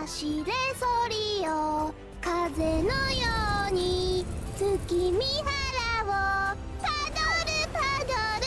走れソリよ風のように月見原をパドルパドル。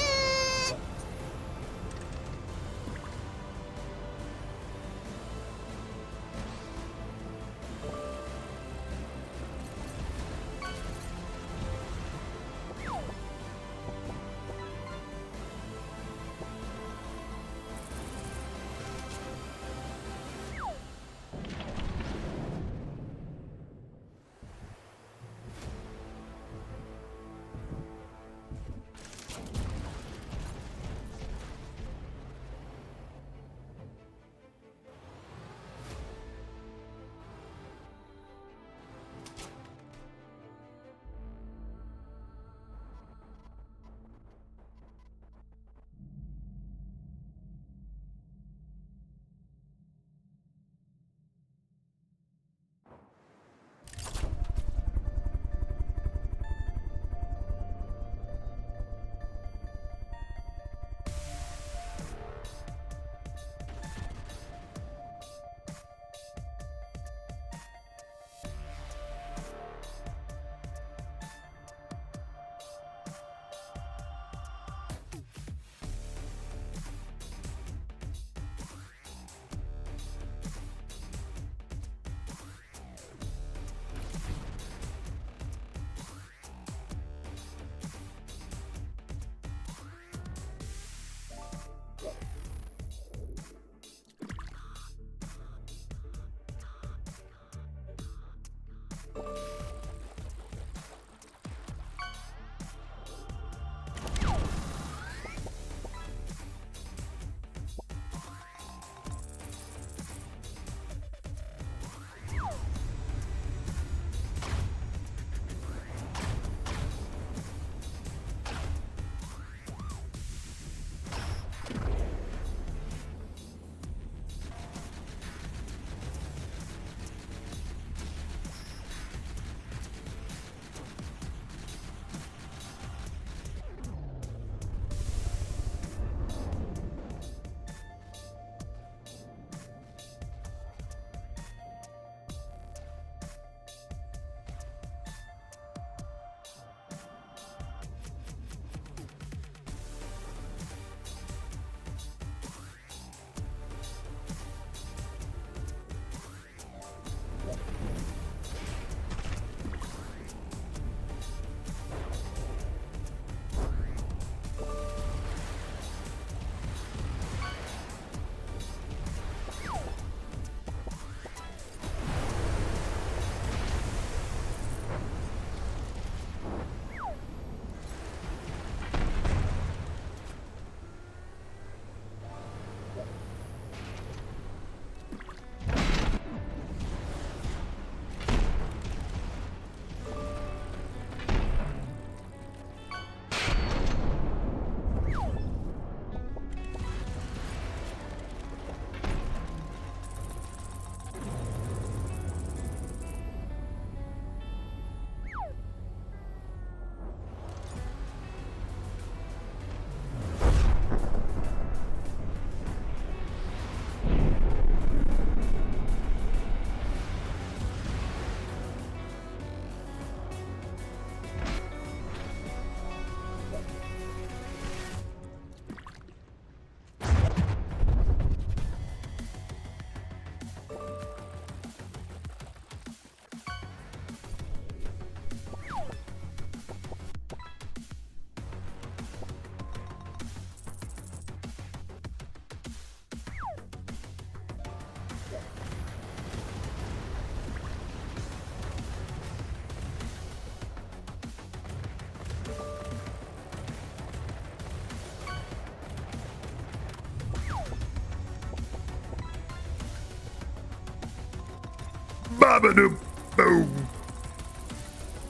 Babadoop boom.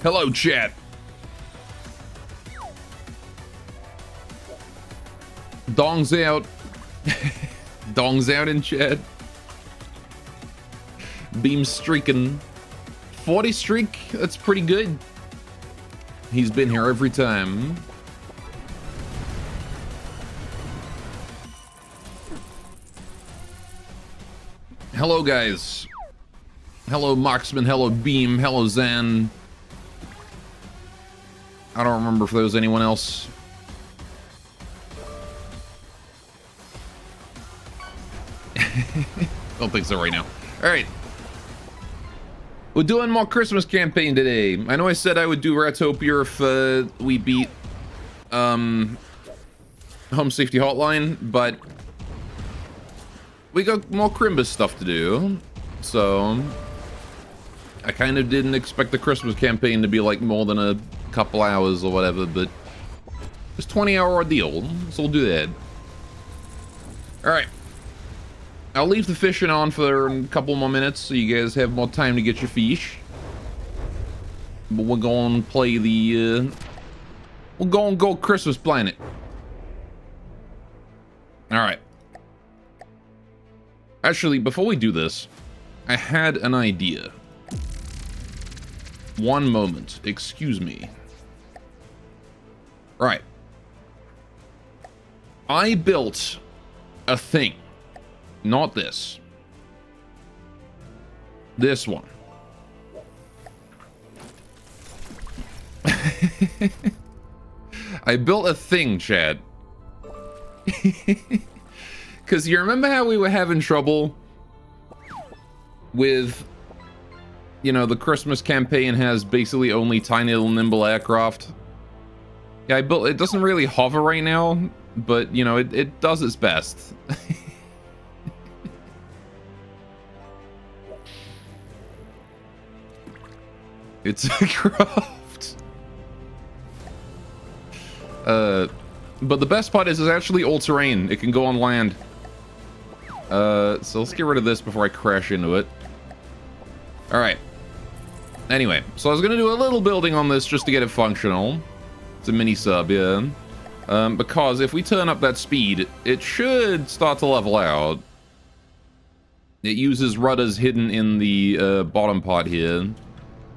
Hello, chat. Dong's out. Dong's out in chat. Beam streaking. 40 streak. That's pretty good. He's been here every time. Hello, guys. Hello, Marksman. Hello, Beam. Hello, Zan. I don't remember if there was anyone else. Don't think so right now. All right. We're doing more Christmas campaign today. I know I said I would do Ratopia if we beat Home Safety Hotline, but we got more Crimbus stuff to do. So I kind of didn't expect the Christmas campaign to be like more than a couple hours or whatever, but it's 20-hour ordeal, so we'll do that. All right. I'll leave the fishing on for a couple more minutes so you guys have more time to get your fish. But we're going to play the... we're going to go Christmas Planet. Alright. Actually, before we do this, I had an idea. One moment. Excuse me. Right. I built a thing. Not this. This one. I built a thing, Chad. Because you remember how we were having trouble with, you know, the Christmas campaign has basically only tiny little nimble aircraft? Yeah, I built... it doesn't really hover right now, but, you know, it does its best. It's a craft. But the best part is it's actually all-terrain. It can go on land. So let's get rid of this before I crash into it. Alright. Anyway, so I was gonna do a little building on this just to get it functional. It's a mini sub, yeah. Because if we turn up that speed, it should start to level out. It uses rudders hidden in the bottom part here.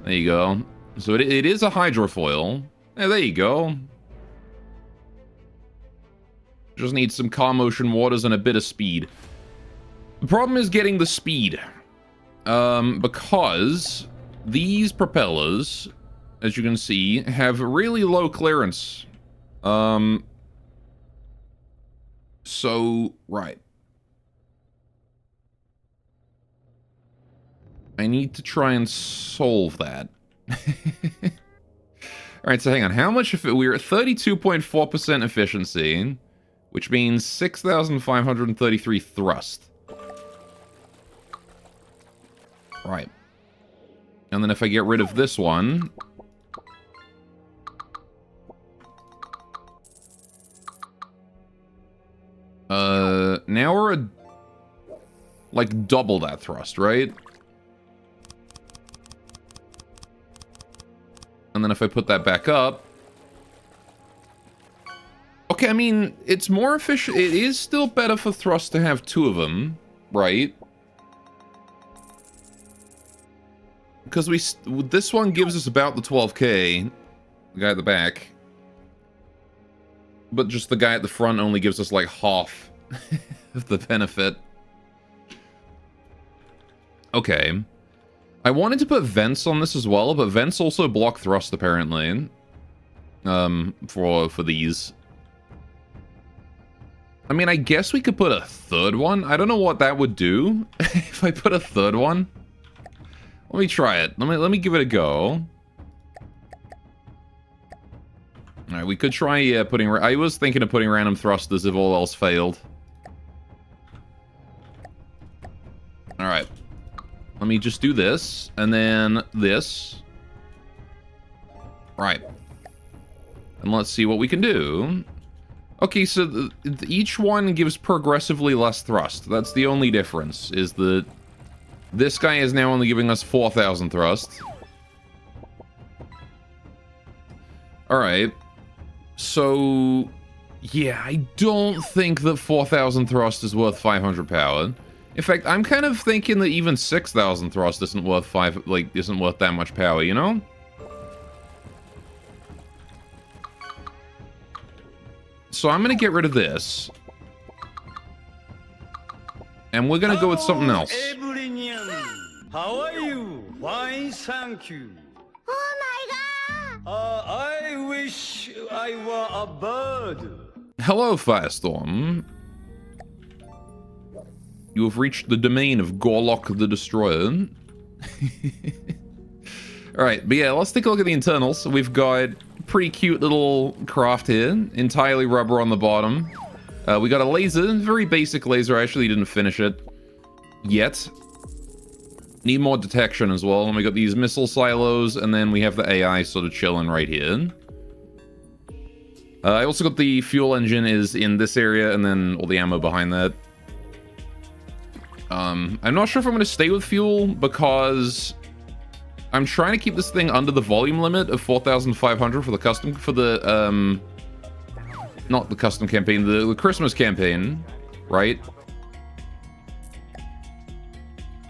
There you go. So it is a hydrofoil. Yeah, there you go. Just needs some car motion waters and a bit of speed. The problem is getting the speed. Because these propellers, as you can see, have really low clearance. So, right. I need to try and solve that. Alright, so hang on. How much if we're at 32.4% efficiency, which means 6,533 thrust. Right. And then if I get rid of this one... now we're at... like double that thrust, right? And then if I put that back up... okay, I mean, it's more efficient. It is still better for thrust to have two of them, right? Because this one gives us about the 12k, the guy at the back. But just the guy at the front only gives us like half of the benefit. Okay. I wanted to put vents on this as well, but vents also block thrust apparently. For these. I mean, I guess we could put a third one. I don't know what that would do if I put a third one. Let me try it. Let me give it a go. All right, we could try putting... I was thinking of putting random thrusters if all else failed. All right. Let me just do this, and then this. Right. And let's see what we can do. Okay, so each one gives progressively less thrust. That's the only difference, is that this guy is now only giving us 4,000 thrust. Alright. So, yeah, I don't think that 4,000 thrust is worth 500 power. In fact, I'm kind of thinking that even 6,000 thrust isn't worth isn't worth that much power, you know? So I'm gonna get rid of this. And we're gonna go with something else. How are you? Fine, thank you. Oh my god! I wish I were a bird. Hello, Firestorm. You have reached the domain of Gorlock the Destroyer. Alright, but yeah, let's take a look at the internals. We've got pretty cute little craft here. Entirely rubber on the bottom. We got a laser, very basic laser. I actually didn't finish it yet. Need more detection as well. And we got these missile silos, and then we have the AI sort of chilling right here. I also got the fuel engine is in this area, and then all the ammo behind that. I'm not sure if I'm going to stay with fuel, because I'm trying to keep this thing under the volume limit of 4,500 for the custom, not the custom campaign, the Christmas campaign, right?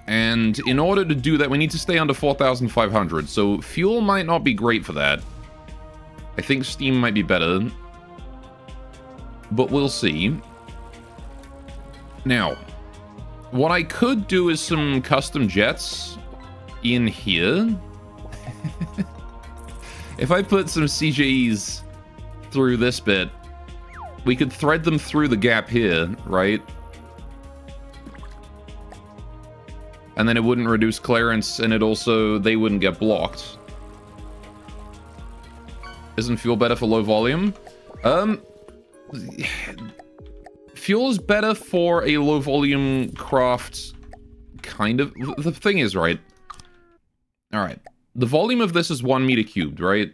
And in order to do that, we need to stay under 4,500. So fuel might not be great for that. I think steam might be better. But we'll see. Now, what I could do is some custom jets in here. If I put some CJEs through this bit, we could thread them through the gap here, right? And then it wouldn't reduce clearance, and they wouldn't get blocked. Isn't fuel better for low volume? Fuel is better for a low volume craft, kind of. The thing is, right? Alright. The volume of this is 1 meter cubed, right?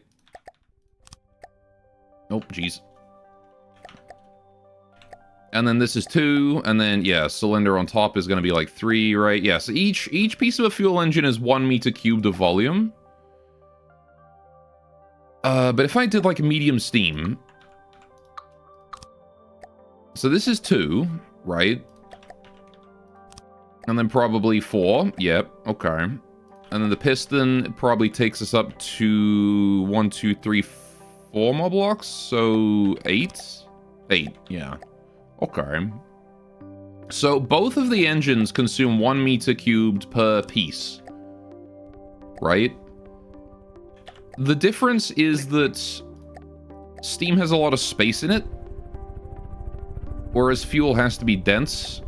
Oh, jeez. And then this is 2, and then, yeah, cylinder on top is going to be like 3, right? Yeah, so each piece of a fuel engine is 1 meter cubed of volume. But if I did like a medium steam... So this is 2, right? And then probably 4. Yep, okay. And then the piston probably takes us up to 1, 2, 3, 4 more blocks. So 8? 8, yeah. Okay. So both of the engines consume 1 meter cubed per piece. Right? The difference is that steam has a lot of space in it, whereas fuel has to be dense.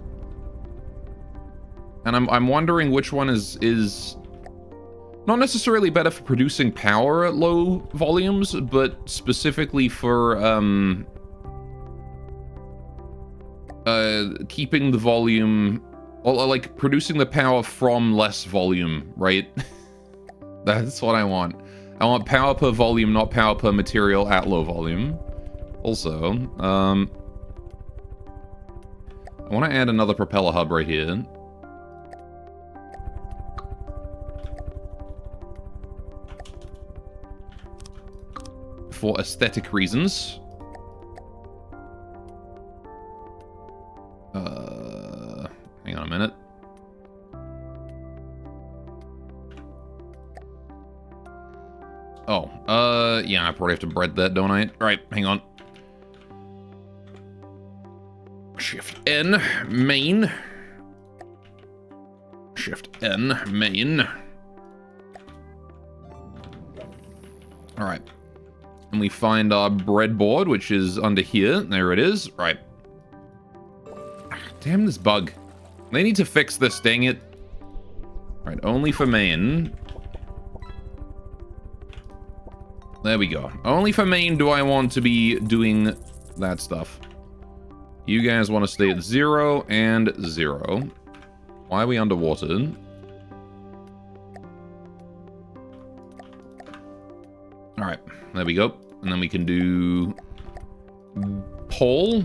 And I'm wondering which one is not necessarily better for producing power at low volumes, but specifically for keeping the volume, or like producing the power from less volume, right? That's what I want. I want power per volume, not power per material at low volume. Also, I want to add another propeller hub right here. For aesthetic reasons. Hang on a minute. Oh, yeah, I probably have to bread that, don't I? Alright, hang on. Shift N, main. Shift N, main. Alright. And we find our breadboard, which is under here. There it is. Right. Damn this bug. They need to fix this, dang it. Alright, only for main. There we go. Only for main do I want to be doing that stuff. You guys want to stay at 0 and 0. Why are we underwater? Alright, there we go. And then we can do pole.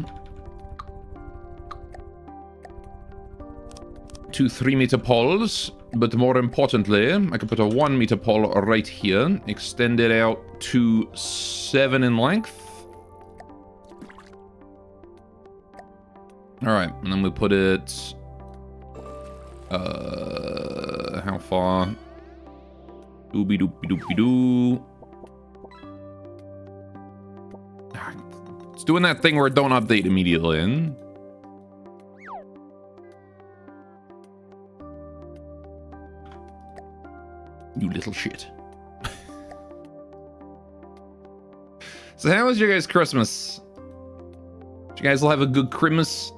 2 3-meter poles, but more importantly, I can put a 1-meter pole right here, extend it out to 7 in length. Alright, and then we put it... how far? Doobie-doopie-doopie-doo. It's doing that thing where it don't update immediately. You little shit. So how was your guys' Christmas? Did you guys all have a good Christmas?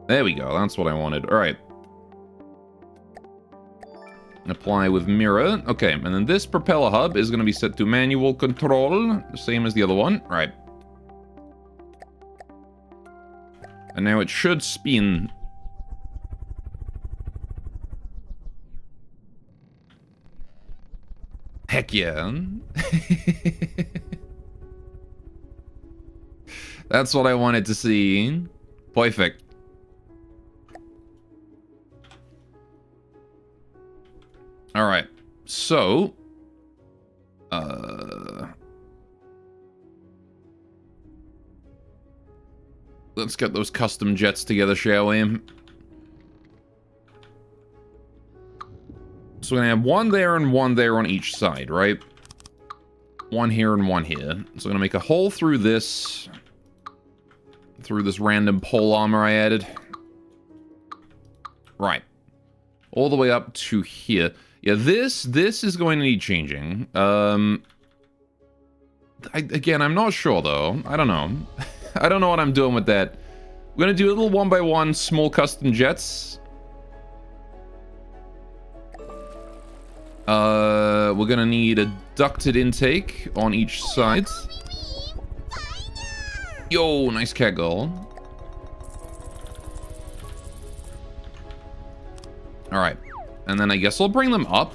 There we go. That's what I wanted. All right. Apply with mirror. Okay, and then this propeller hub is going to be set to manual control, the same as the other one. Right. And now it should spin. Heck yeah. That's what I wanted to see. Perfect. All right. So, let's get those custom jets together, shall we? So we're gonna have one there and one there on each side, right? One here and one here. So I'm gonna make a hole through this random pole armor I added. Right. All the way up to here. Yeah, this is going to need changing. Again, I'm not sure though. I don't know. I don't know what I'm doing with that. We're gonna do a little 1x1 small custom jets. We're gonna need a ducted intake on each side. Yo, nice cat goal. Alright. And then I guess I'll bring them up.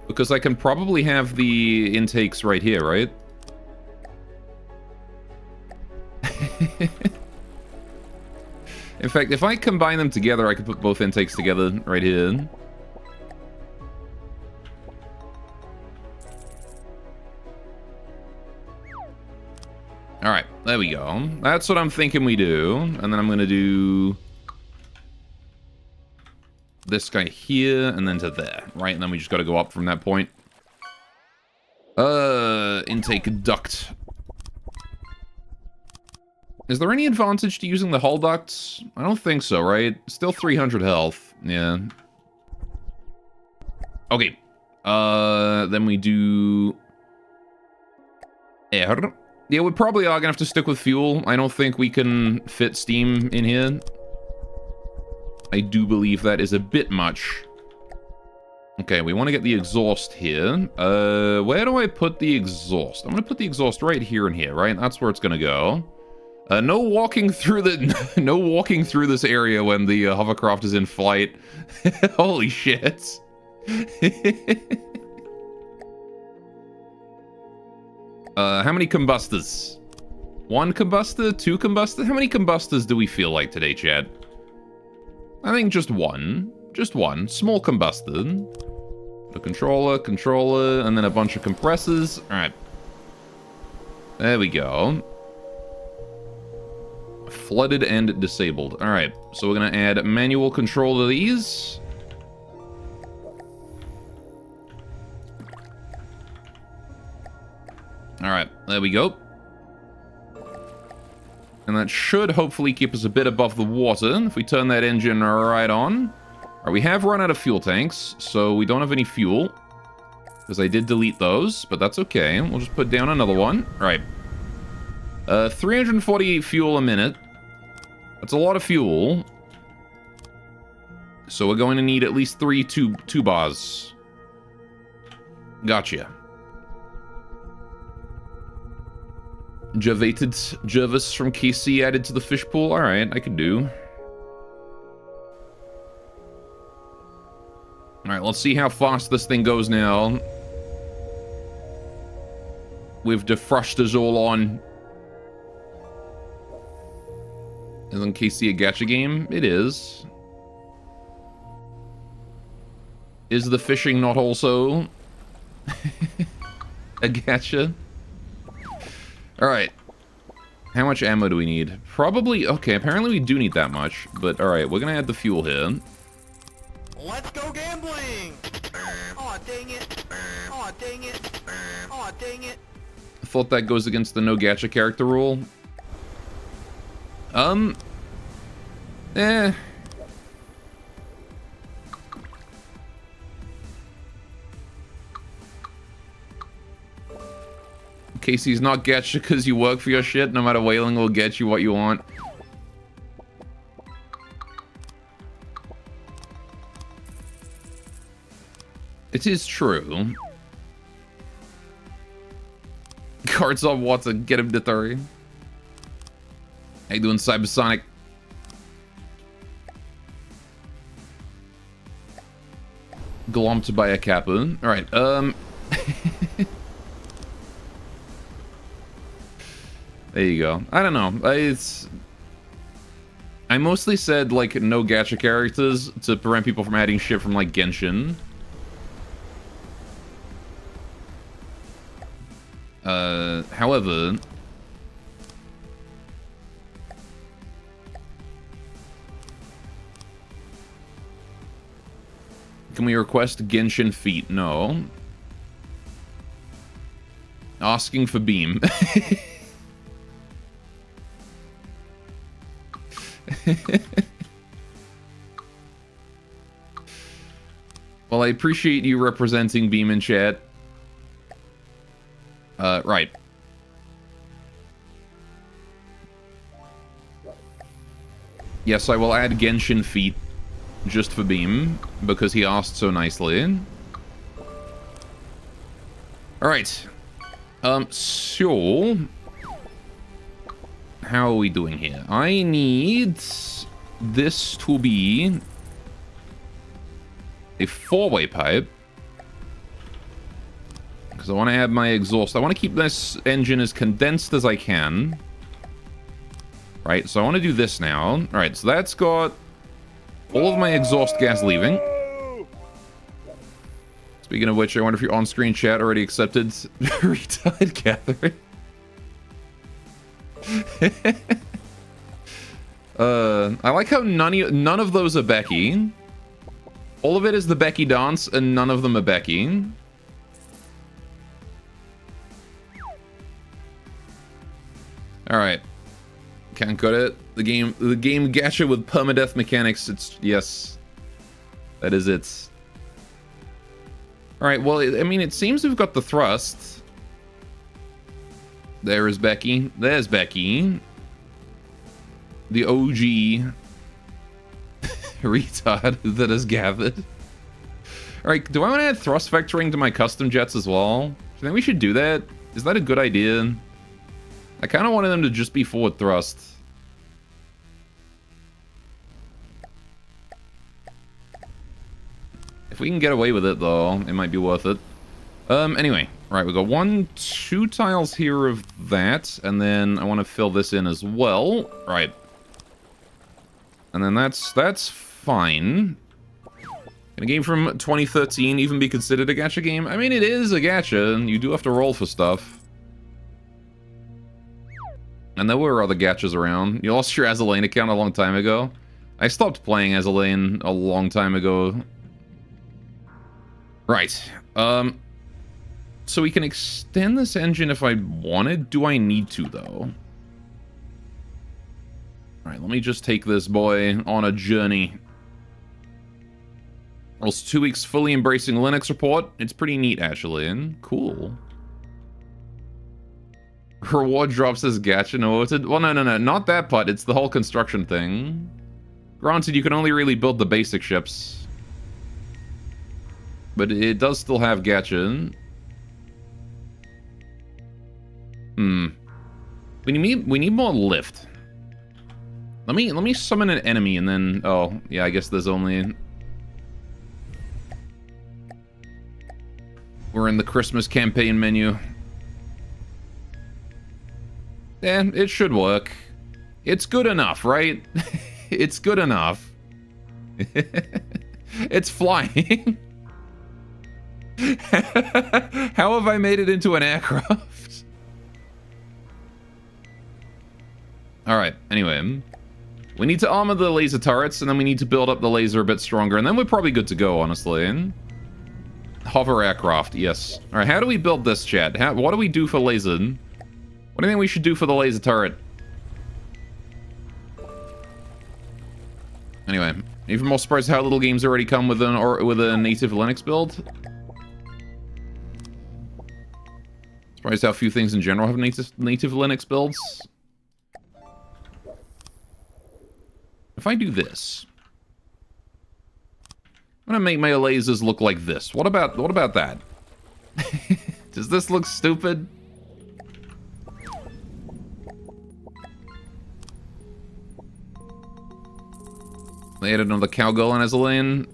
Because I can probably have the intakes right here, right? In fact, if I combine them together, I could put both intakes together right here. Alright, there we go. That's what I'm thinking we do. And then I'm going to do this guy here and then to there, right? And then we just got to go up from that point. Intake duct. Is there any advantage to using the hull ducts? I don't think so, right? Still 300 health. Yeah. Okay. Then we do air. Yeah, we probably are gonna have to stick with fuel. I don't think we can fit steam in here. I do believe that is a bit much. Okay, we want to get the exhaust here. Where do I put the exhaust? I'm gonna put the exhaust right here and here, right? That's where it's gonna go. No walking through the no walking through this area when the hovercraft is in flight. Holy shit. How many combustors? One combustor? Two combustors? How many combustors do we feel like today, Chad? I think just one. Just one. Small combustor. A controller, and then a bunch of compressors. Alright. There we go. Flooded and disabled. Alright, so we're going to add manual control to these. Alright, there we go. And that should hopefully keep us a bit above the water if we turn that engine right on. Alright, we have run out of fuel tanks, so we don't have any fuel. Because I did delete those, but that's okay. We'll just put down another one. Alright. 348 fuel a minute. That's a lot of fuel. So we're going to need at least 3 two bars. Gotcha. Jervis from KC added to the fish pool. Alright, I can do. Alright, let's see how fast this thing goes now. With defrosters all on. Isn't KC a gacha game? It is. Is the fishing not also a gacha? Alright. How much ammo do we need? Probably... Okay, apparently we do need that much. But alright, we're gonna add the fuel here. Let's go gambling! Aw, dang it. Aw, dang it. Aw, dang it. I thought that goes against the no gacha character rule. Casey's not gacha because you work for your shit. No matter whaling will get you what you want. It is true. Cards on Watson, get him to 30. How you doing, Cybersonic? Glomped by a kappa. Alright, there you go. I don't know. I mostly said, like, no gacha characters to prevent people from adding shit from, like, Genshin. However... Can we request Genshin feet? No. Asking for beam. Well, I appreciate you representing beam in chat. Right. Yes, I will add Genshin feet just for beam, because he asked so nicely. Alright. So... How are we doing here? I need this to be a 4-way pipe. Because I want to add my exhaust. I want to keep this engine as condensed as I can. Right, so I want to do this now. Alright, so that's got all of my exhaust gas leaving. Speaking of which, I wonder if your on-screen chat already accepted retarded Catherine. I like how none of those are Becky. All of it is the Becky dance, and none of them are Becky. Alright. Can't cut it. The game gacha with permadeath mechanics. It's, yes. That is it. Alright, well, I mean, it seems we've got the thrust. There is Becky. There's Becky. The OG retard that is gathered. Alright, do I want to add thrust vectoring to my custom jets as well? Do you think we should do that? Is that a good idea? I kind of wanted them to just be forward thrust. If we can get away with it, though, it might be worth it. Anyway. Right, we've got 2 tiles here of that, and then I want to fill this in as well. Right. And then that's fine. Can a game from 2013 even be considered a gacha game? I mean, it is a gacha, and you do have to roll for stuff. And there were other gachas around. You lost your Azalane account a long time ago. I stopped playing Azalane a long time ago. Right. So we can extend this engine if I wanted. Do I need to, though? Alright, let me just take this boy on a journey. Almost 2 weeks fully embracing Linux report. It's pretty neat, actually. And cool. Reward drops as gacha noted. Well, no, not that part. It's the whole construction thing. Granted, you can only really build the basic ships. But it does still have gacha. We need more lift. Let me summon an enemy and then... Oh, yeah, I guess there's only... We're in the Christmas campaign menu. Yeah, it should work. It's good enough, right? It's good enough. It's flying. How have I made it into an aircraft? Alright, anyway. We need to armor the laser turrets, and then we need to build up the laser a bit stronger, and then we're probably good to go, honestly. Hover aircraft, yes. Alright, how do we build this, chat? What do we do for laser? What do you think we should do for the laser turret? Anyway, even more surprised how little games already come with a native Linux build. It's Surprised how few things in general have native Linux builds. If I do this, I'm gonna make my lasers look like this. What about that? Does this look stupid? They added another cowgirl in Azaleen.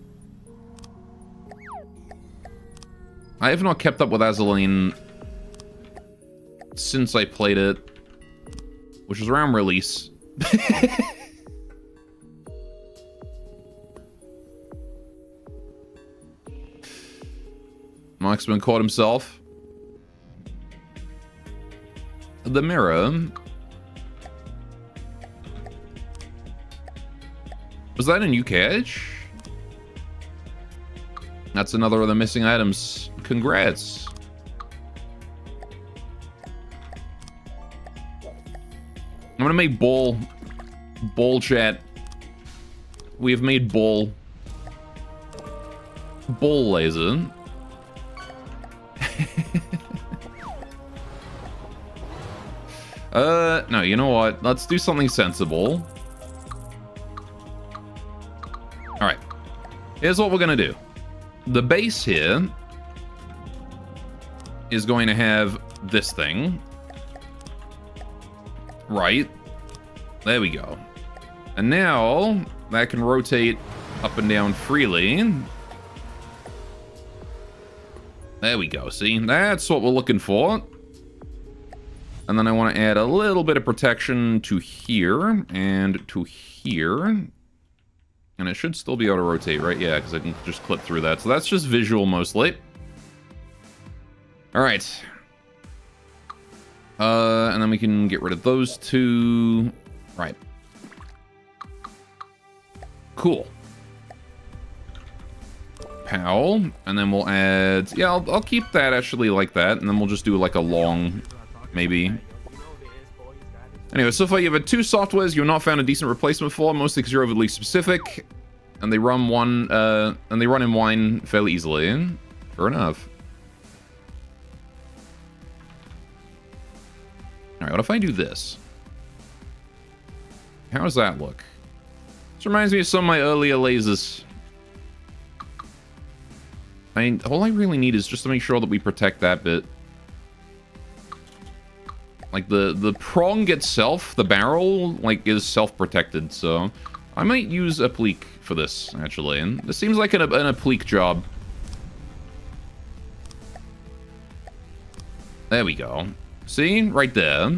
I have not kept up with Azaleen since I played it, which was around release. Marksman caught himself. The mirror. Was that a new cage? That's another of the missing items. Congrats. I'm gonna make ball chat. We have made ball laser. No, you know what? Let's do something sensible. Alright. Here's what we're gonna do. The base here is going to have this thing. Right. There we go. And now that can rotate up and down freely. There we go. See, that's what we're looking for. And then I want to add a little bit of protection to here and to here. And it should still be able to rotate, right? Yeah, because I can just clip through that. So that's just visual mostly. All right. And then we can get rid of those two. Right. Cool. Pow. And then we'll add... Yeah, I'll keep that actually like that. And then we'll just do like a long... Maybe. Anyway, so far you have had two softwares you've not found a decent replacement for, mostly because you're overly specific, and they run in wine fairly easily. Fair enough. All right, what if I do this? How does that look? This reminds me of some of my earlier lasers. I mean, all I really need is just to make sure that we protect that bit. Like, the prong itself, the barrel, like, is self-protected, so... I might use applique for this, actually. And this seems like an applique job. There we go. See? Right there.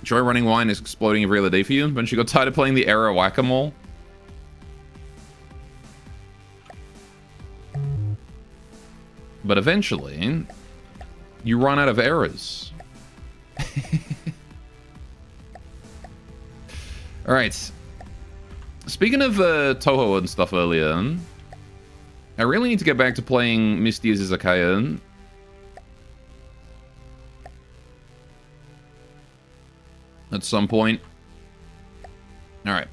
Enjoy running wine is exploding every other day for you. Don't you got tired of playing the era whack-a-mole? But eventually, you run out of errors. Alright. Speaking of Touhou and stuff earlier, I really need to get back to playing Misty's Izakaya. At some point. Alright.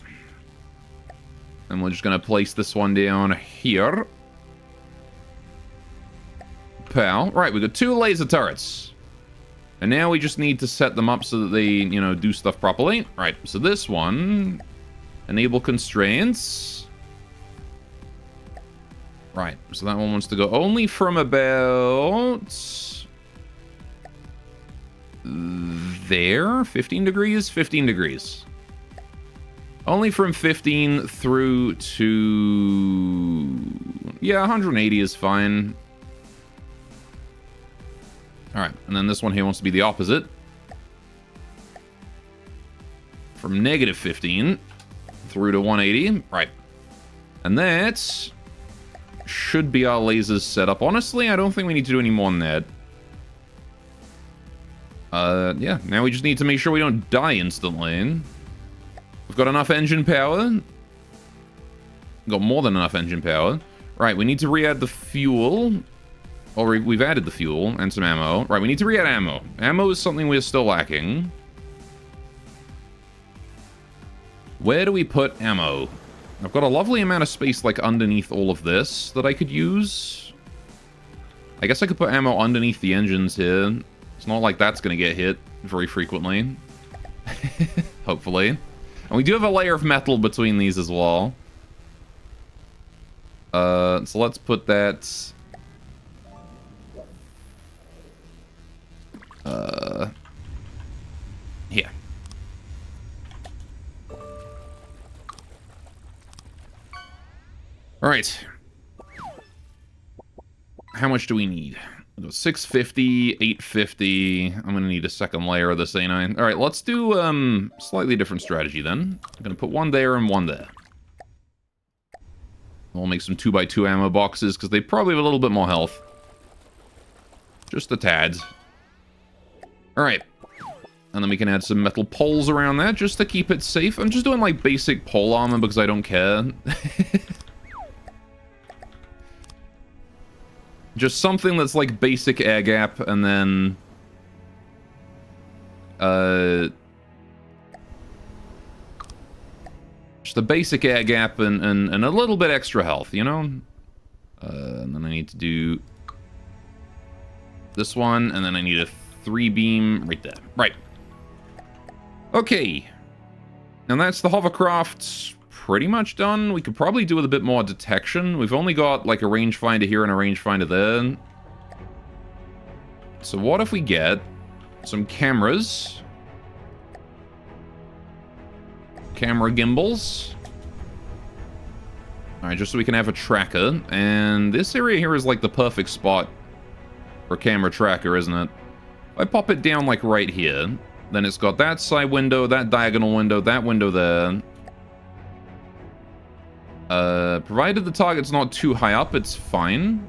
And we're just gonna place this one down here. Pow. Right, we've got two laser turrets. And now we just need to set them up so that they, you know, do stuff properly. Right, so this one... Enable constraints. Right, so that one wants to go only from about... There? 15 degrees? 15 degrees. Only from 15 through to... Yeah, 180 is fine. Alright, and then this one here wants to be the opposite. From negative 15 through to 180. Right. And that should be our lasers set up. Honestly, I don't think we need to do any more than that. Yeah, now we just need to make sure we don't die instantly. We've got enough engine power. We've got more than enough engine power. Right, we need to re-add the fuel. Or we've added the fuel and some ammo. Right, we need to re-add ammo. Ammo is something we're still lacking. Where do we put ammo? I've got a lovely amount of space, like, underneath all of this that I could use. I guess I could put ammo underneath the engines here. It's not like that's going to get hit very frequently. Hopefully. And we do have a layer of metal between these as well. So let's put that... here. Alright. How much do we need? 650, 850. I'm gonna need a second layer of this, ain't I? Alright, let's do slightly different strategy then. I'm gonna put one there and one there. We'll make some 2x2 ammo boxes, because they probably have a little bit more health. Just a tad. Alright. And then we can add some metal poles around that, just to keep it safe. I'm just doing, like, basic pole armor because I don't care. Just something that's, like, basic air gap, and then... just a basic air gap and a little bit extra health, you know? And then I need to do... this one, and then I need a 3-beam right there. Right. Okay. And that's the hovercraft pretty much done. We could probably do with a bit more detection. We've only got, like, a rangefinder here and a rangefinder there. So what if we get some cameras? Camera gimbals. Alright, just so we can have a tracker. And this area here is, like, the perfect spot for camera tracker, isn't it? If I pop it down, like, right here, then it's got that side window, that diagonal window, that window there. Provided the target's not too high up, it's fine.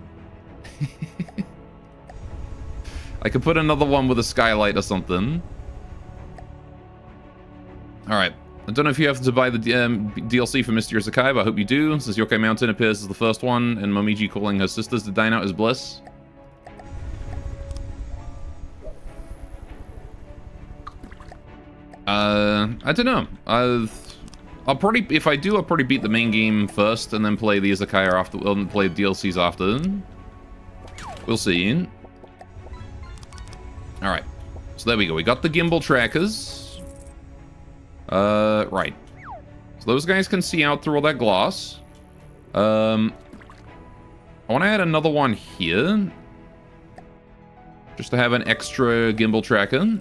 I could put another one with a skylight or something. Alright. I don't know if you have to buy the DLC for Mysterious Archive. I hope you do, since Yokai Mountain appears as the first one, and Momiji calling her sisters to dine out as bliss. I don't know. I'll probably, if I do, I'll probably beat the main game first, and then play the Izakaya after, and play DLCs after. We'll see. Alright. So there we go. We got the gimbal trackers. Right. So those guys can see out through all that glass. I want to add another one here. Just to have an extra gimbal tracker.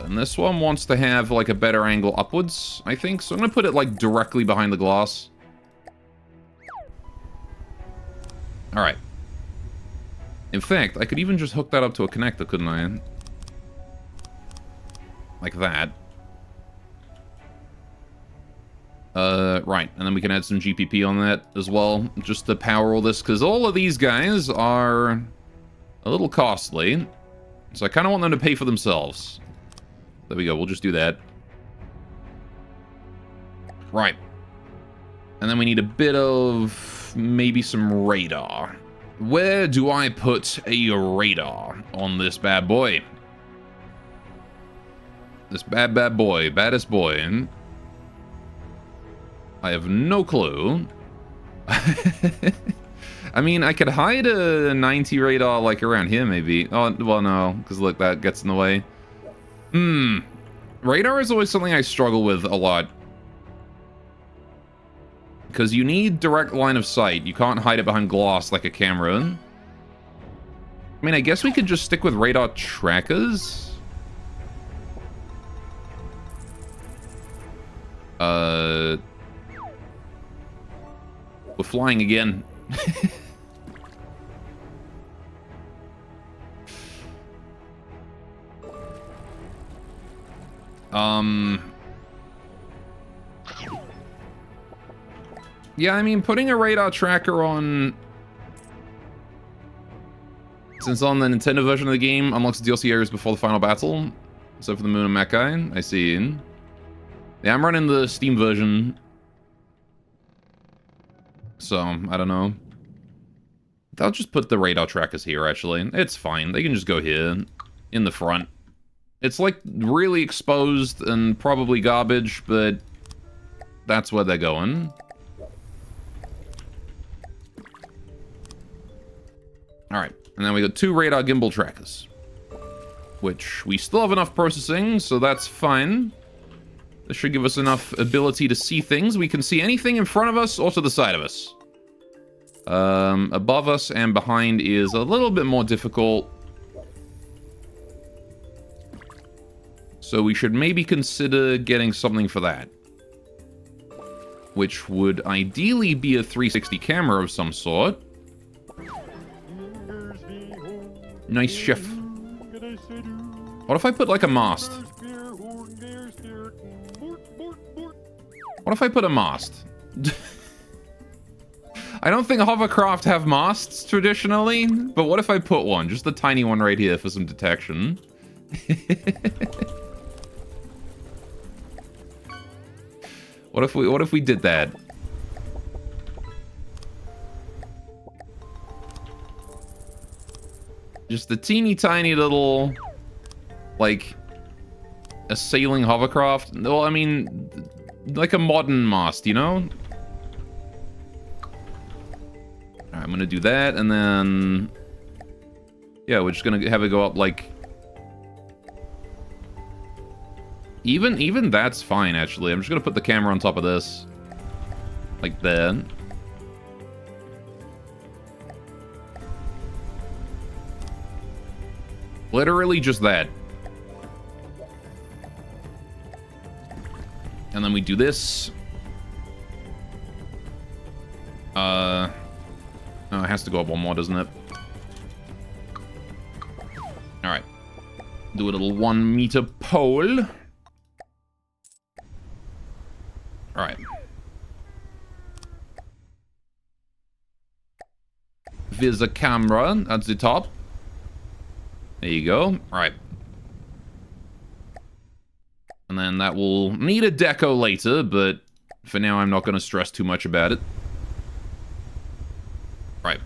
And this one wants to have, like, a better angle upwards, I think. So I'm going to put it, like, directly behind the glass. Alright. In fact, I could even just hook that up to a connector, couldn't I? Like that. Right. And then we can add some GPP on that as well, just to power all this, because all of these guys are a little costly. So I kind of want them to pay for themselves. There we go. We'll just do that. Right. And then we need a bit of maybe some radar. Where do I put a radar on this bad boy? This bad boy. Baddest boy. I have no clue. I mean, I could hide a 90 radar, like, around here, maybe. Oh, well, no, because, look, that gets in the way. Radar is always something I struggle with a lot. Because you need direct line of sight. You can't hide it behind glass like a camera. I mean, I guess we could just stick with radar trackers. We're flying again. Yeah, I mean, putting a radar tracker on... Since on the Nintendo version of the game, unlocks DLC areas before the final battle. Except for the Moon and Makai. I see. Yeah, I'm running the Steam version. So, I don't know. I'll just put the radar trackers here, actually. It's fine. They can just go here. In the front. It's, like, really exposed and probably garbage, but... that's where they're going. Alright, and then we got 2 radar gimbal trackers. Which we still have enough processing, so that's fine. This should give us enough ability to see things. We can see anything in front of us or to the side of us. Above us and behind is a little bit more difficult. So we should maybe consider getting something for that. Which would ideally be a 360 camera of some sort. Nice, chef. What if I put like a mast? What if I put a mast? I don't think hovercraft have masts traditionally, but what if I put one? Just a tiny one right here for some detection. What if we did that? Just a teeny tiny little, like, a sailing hovercraft. Well, I mean, like a modern mast, you know? Alright, I'm gonna do that, and then... yeah, we're just gonna have it go up, like... Even that's fine, actually. I'm just gonna put the camera on top of this. Like that. Literally just that. And then we do this. Oh, it has to go up one more, doesn't it? Alright. Do a little 1 meter pole. Alright. There's a camera at the top. There you go. Alright. And then that will need a deco later, but for now I'm not going to stress too much about it. Right.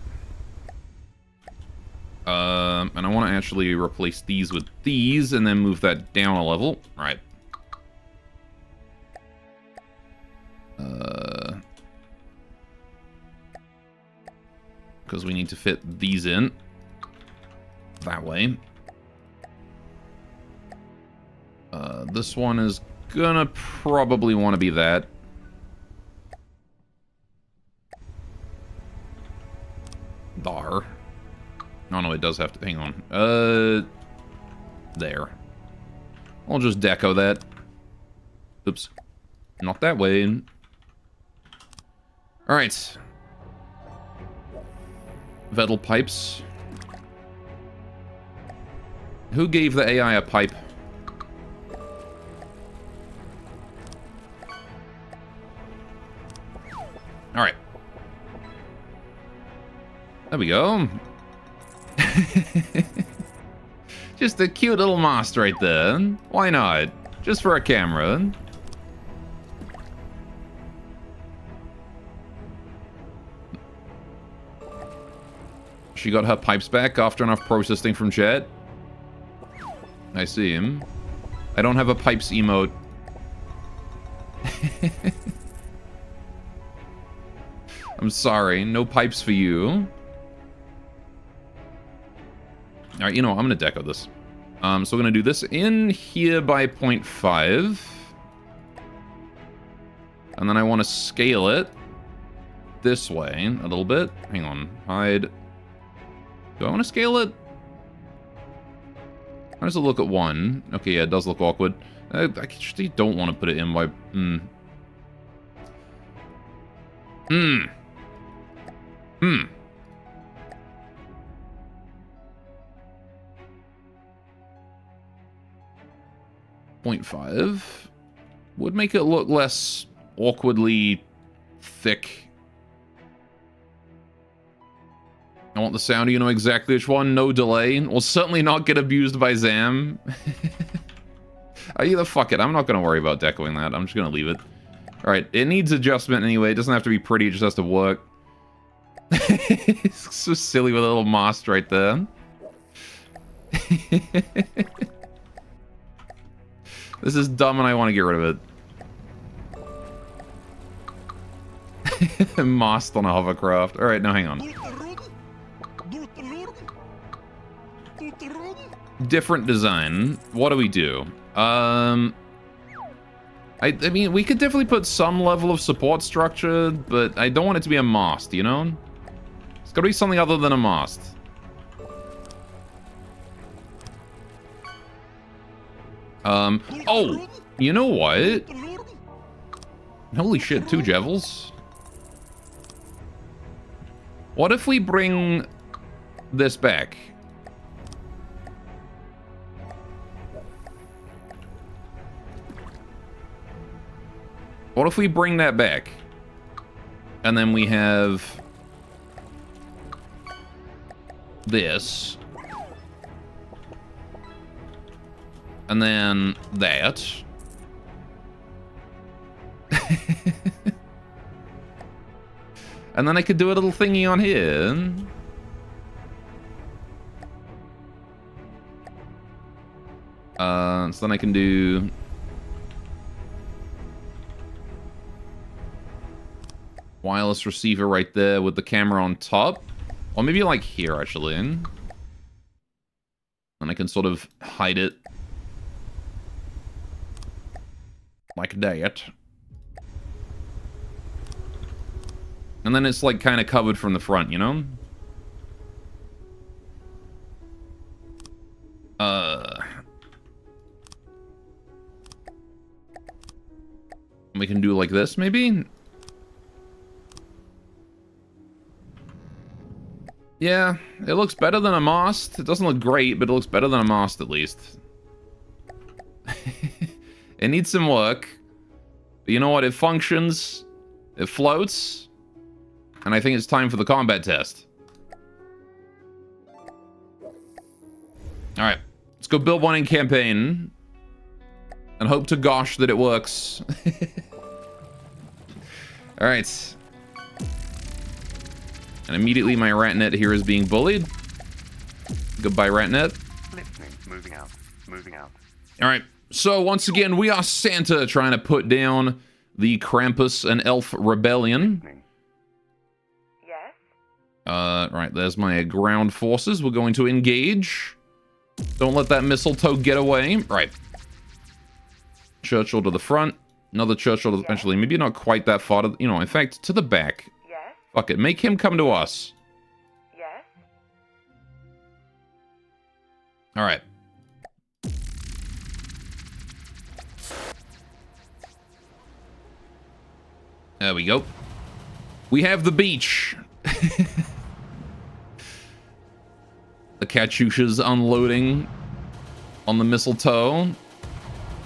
And I want to actually replace these with these and then move that down a level. Right. Because we need to fit these in. That way. This one is gonna probably want to be that. There. Oh no, it does have to... hang on. There. I'll just deco that. Oops. Not that way. Alright. Vettel pipes. Who gave the AI a pipe? Alright. There we go. Just a cute little mast right there. Why not? Just for a camera. She got her pipes back after enough processing from chat. I see him. I don't have a pipes emote. I'm sorry, no pipes for you. Alright, you know what, I'm gonna deco this. So we're gonna do this in here by 0.5. And then I want to scale it this way a little bit. Hang on, hide. Do I want to scale it? How does it look at 1? Okay, yeah, it does look awkward. I actually don't want to put it in by... 0.5 would make it look less awkwardly thick. I want the sound, you know exactly which one, no delay. Will certainly not get abused by Zam. Either fuck it, I'm not going to worry about decoing that. I'm just going to leave it. Alright, it needs adjustment anyway. It doesn't have to be pretty, it just has to work. It's so silly with a little mast right there. This is dumb and I want to get rid of it. Mast on a hovercraft. Alright, now hang on. different design, what do we do? I mean, we could definitely put some level of support structure, but I don't want it to be a mast, you know? It's gotta be something other than a mast. Oh, you know what? Holy shit, 2 Jevils. What if we bring this back? What if we bring that back? And then we have this. And then that. And then I could do a little thingy on here. So then I can do... wireless receiver right there with the camera on top. Or maybe like here, actually. And I can sort of hide it. Like that. And then it's like kind of covered from the front, you know? We can do like this, maybe? Yeah, it looks better than a mast. It doesn't look great, but it looks better than a mast at least. It needs some work. But you know what? It functions. It floats. And I think it's time for the combat test. Alright. Let's go build one in campaign. And hope to gosh that it works. Alright. And immediately my ratnet here is being bullied. Goodbye, ratnet. Listening. Moving out. Moving out. Alright. So, once again, we are Santa trying to put down the Krampus and Elf Rebellion. Listening. Yes? Right, there's my ground forces. We're going to engage. Don't let that mistletoe get away. Right. Churchill to the front. Another Churchill to eventually. Maybe not quite that far. To, you know, in fact, to the back. Yes? Fuck it. Make him come to us. Yes? Alright. There we go. We have the beach. The Katyusha's unloading on the mistletoe.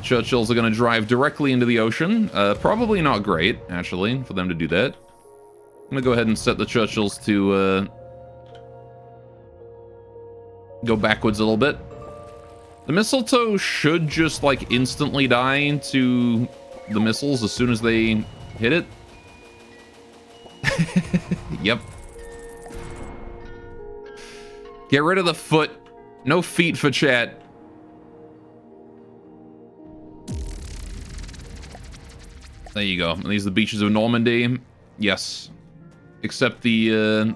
Churchills are going to drive directly into the ocean. Probably not great, actually, for them to do that. I'm going to go ahead and set the Churchills to go backwards a little bit. The mistletoe should just, like, instantly die to the missiles as soon as they hit it. Yep. Get rid of the foot. No feet for chat. There you go. Are these the beaches of Normandy? Yes. Except the,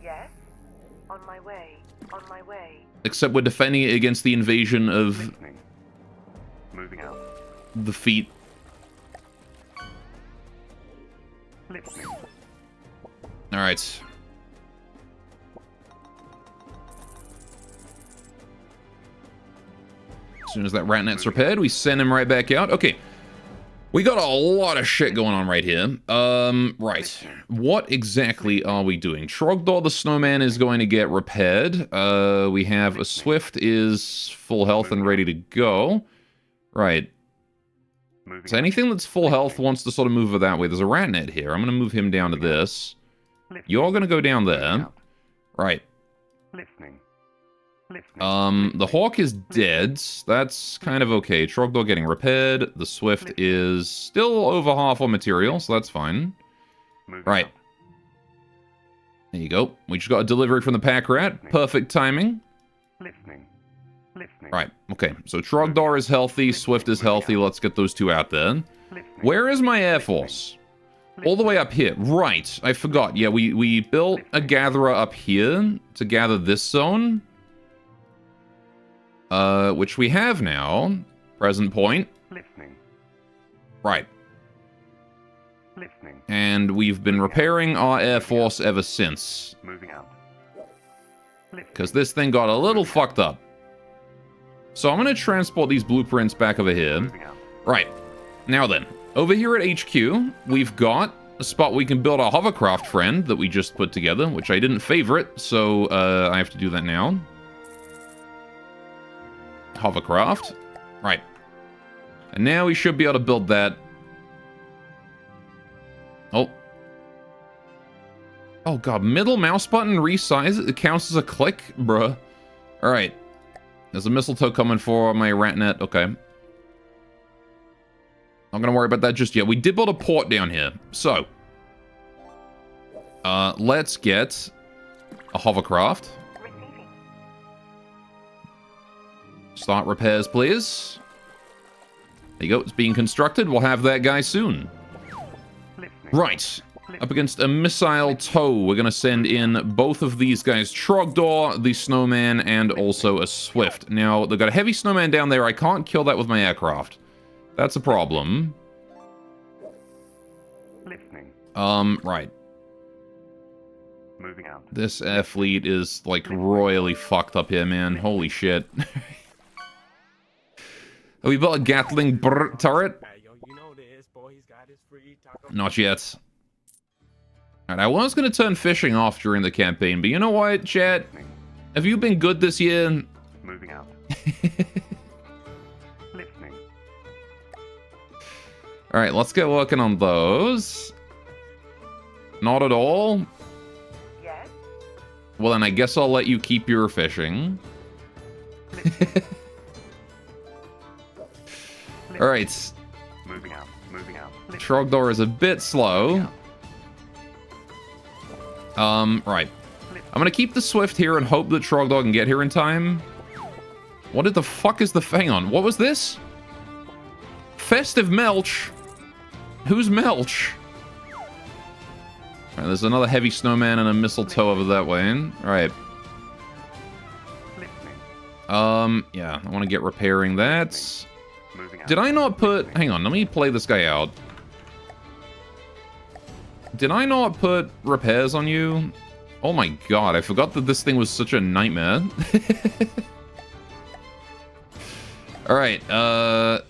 Yes? On my way. On my way. except we're defending it against the invasion of Listening. Moving out. the feet. Listening. Alright. As soon as that ratnet's repaired, we send him right back out. Okay. We got a lot of shit going on right here. Right. What exactly are we doing? Trogdor the Snowman is going to get repaired. We have a Swift is full health and ready to go. Right. Moving So anything that's full health wants to sort of move it that way. There's a ratnet here. I'm going to move him down to this. Listening. You're going to go down Moving there. out. Right. Listening. Listening. The Hawk is dead. That's kind of okay. Trogdor getting repaired. The Swift is still over half on material, so that's fine. Moving Right. out. There you go. We just got a delivery from the pack rat. Perfect timing. Listening. Listening. Right. Okay. So Trogdor is healthy. Swift is healthy. Let's get those two out there. Listening. Where is my Air Force? All the way up here. Right. I forgot. Yeah, we built a gatherer up here to gather this zone. which we have now. Present point. Listening. Right. Listening. And we've been repairing our Air Force ever since. Moving out. Because this thing got a little fucked up. So I'm going to transport these blueprints back over here. Moving out. Right. Now then, over here at HQ, we've got a spot we can build our hovercraft friend that we just put together, which I didn't favorite, so I have to do that now. Hovercraft. Right. And now we should be able to build that. Oh. Oh god, middle mouse button, resize it, it counts as a click? Bruh. Alright. There's a mistletoe coming for my ratnet, okay. Not gonna worry about that just yet. We did build a port down here, so. Let's get a hovercraft. Receiving. Start repairs, please. There you go, it's being constructed. We'll have that guy soon. Listening. Right. Up against a missile tow, we're gonna send in both of these guys, Trogdor, the snowman, and also a Swift. Now, they've got a heavy snowman down there. I can't kill that with my aircraft. That's a problem. Listening. Right. Moving out. This air fleet is, like, royally fucked up here, man. Holy shit. Have we built a Gatling turret? Not yet. Alright, I was going to turn fishing off during the campaign, but you know what, chat? Have you been good this year? Moving out. Listening. Alright, let's get working on those. Not at all? Yes. Well, then I guess I'll let you keep your fishing. Alright, Moving out. Moving out. Trogdor is a bit slow. Right. I'm gonna keep the Swift here and hope that Trogdor can get here in time. What the fuck is the... Hang on, what was this? Festive Melch? Who's Melch? Alright, there's another heavy snowman and a mistletoe over that way. Alright. Listening. Yeah, I want to get repairing that. Moving out. Did I not put... Hang on, let me play this guy out. Did I not put repairs on you? Oh my god, I forgot that this thing was such a nightmare. Alright, I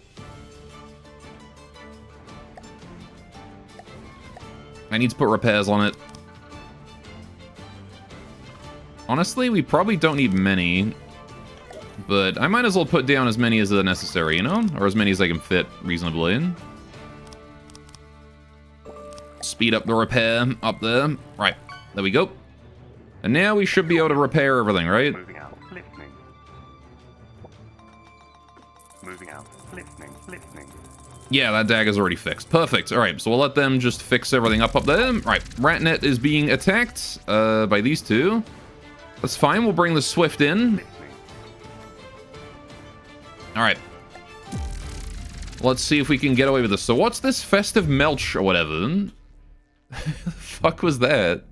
need to put repairs on it. Honestly, we probably don't need many. But I might as well put down as many as are necessary, you know? Or as many as I can fit reasonably in. Speed up the repair up there. Right, there we go. And now we should be able to repair everything, right? Moving out. Listening. Moving out. Listening. Listening. Yeah, that dagger's already fixed. Perfect. All right, so we'll let them just fix everything up there. Right, Ratnet is being attacked by these two. That's fine. We'll bring the Swift in. Listening. All right. Let's see if we can get away with this. So what's this Festive Melch or whatever? The fuck was that?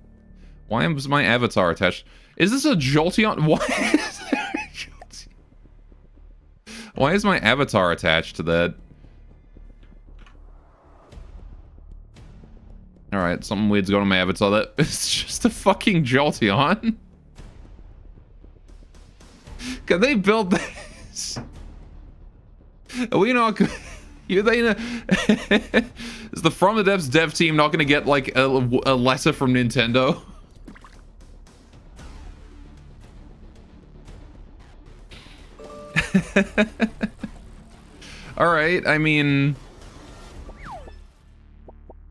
Why was my avatar attached? Is this a Jolteon? Why is there a Jolteon? Why is my avatar attached to that? Alright, something weird's going on my avatar. That it's just a fucking Jolteon. Can they build this? Are we not... Is the From the Devs dev team not going to get, like, a letter from Nintendo? Alright, I mean...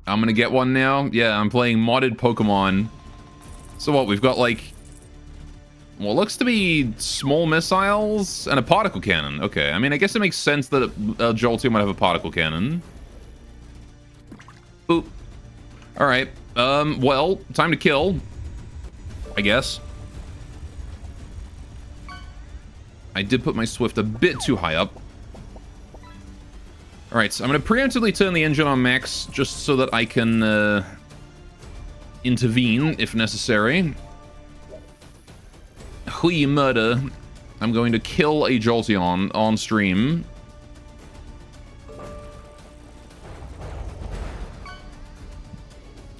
I'm gonna get one now. Yeah, I'm playing modded Pokemon. So what, we've got, like... What looks to be small missiles and a particle cannon. Okay, I mean, I guess it makes sense that a Jolteon might have a particle cannon. Boop. Alright, well, time to kill. I guess. I did put my Swift a bit too high up. Alright, so I'm going to preemptively turn the engine on max, just so that I can, intervene, if necessary. Hui murder. I'm going to kill a Jolteon on stream.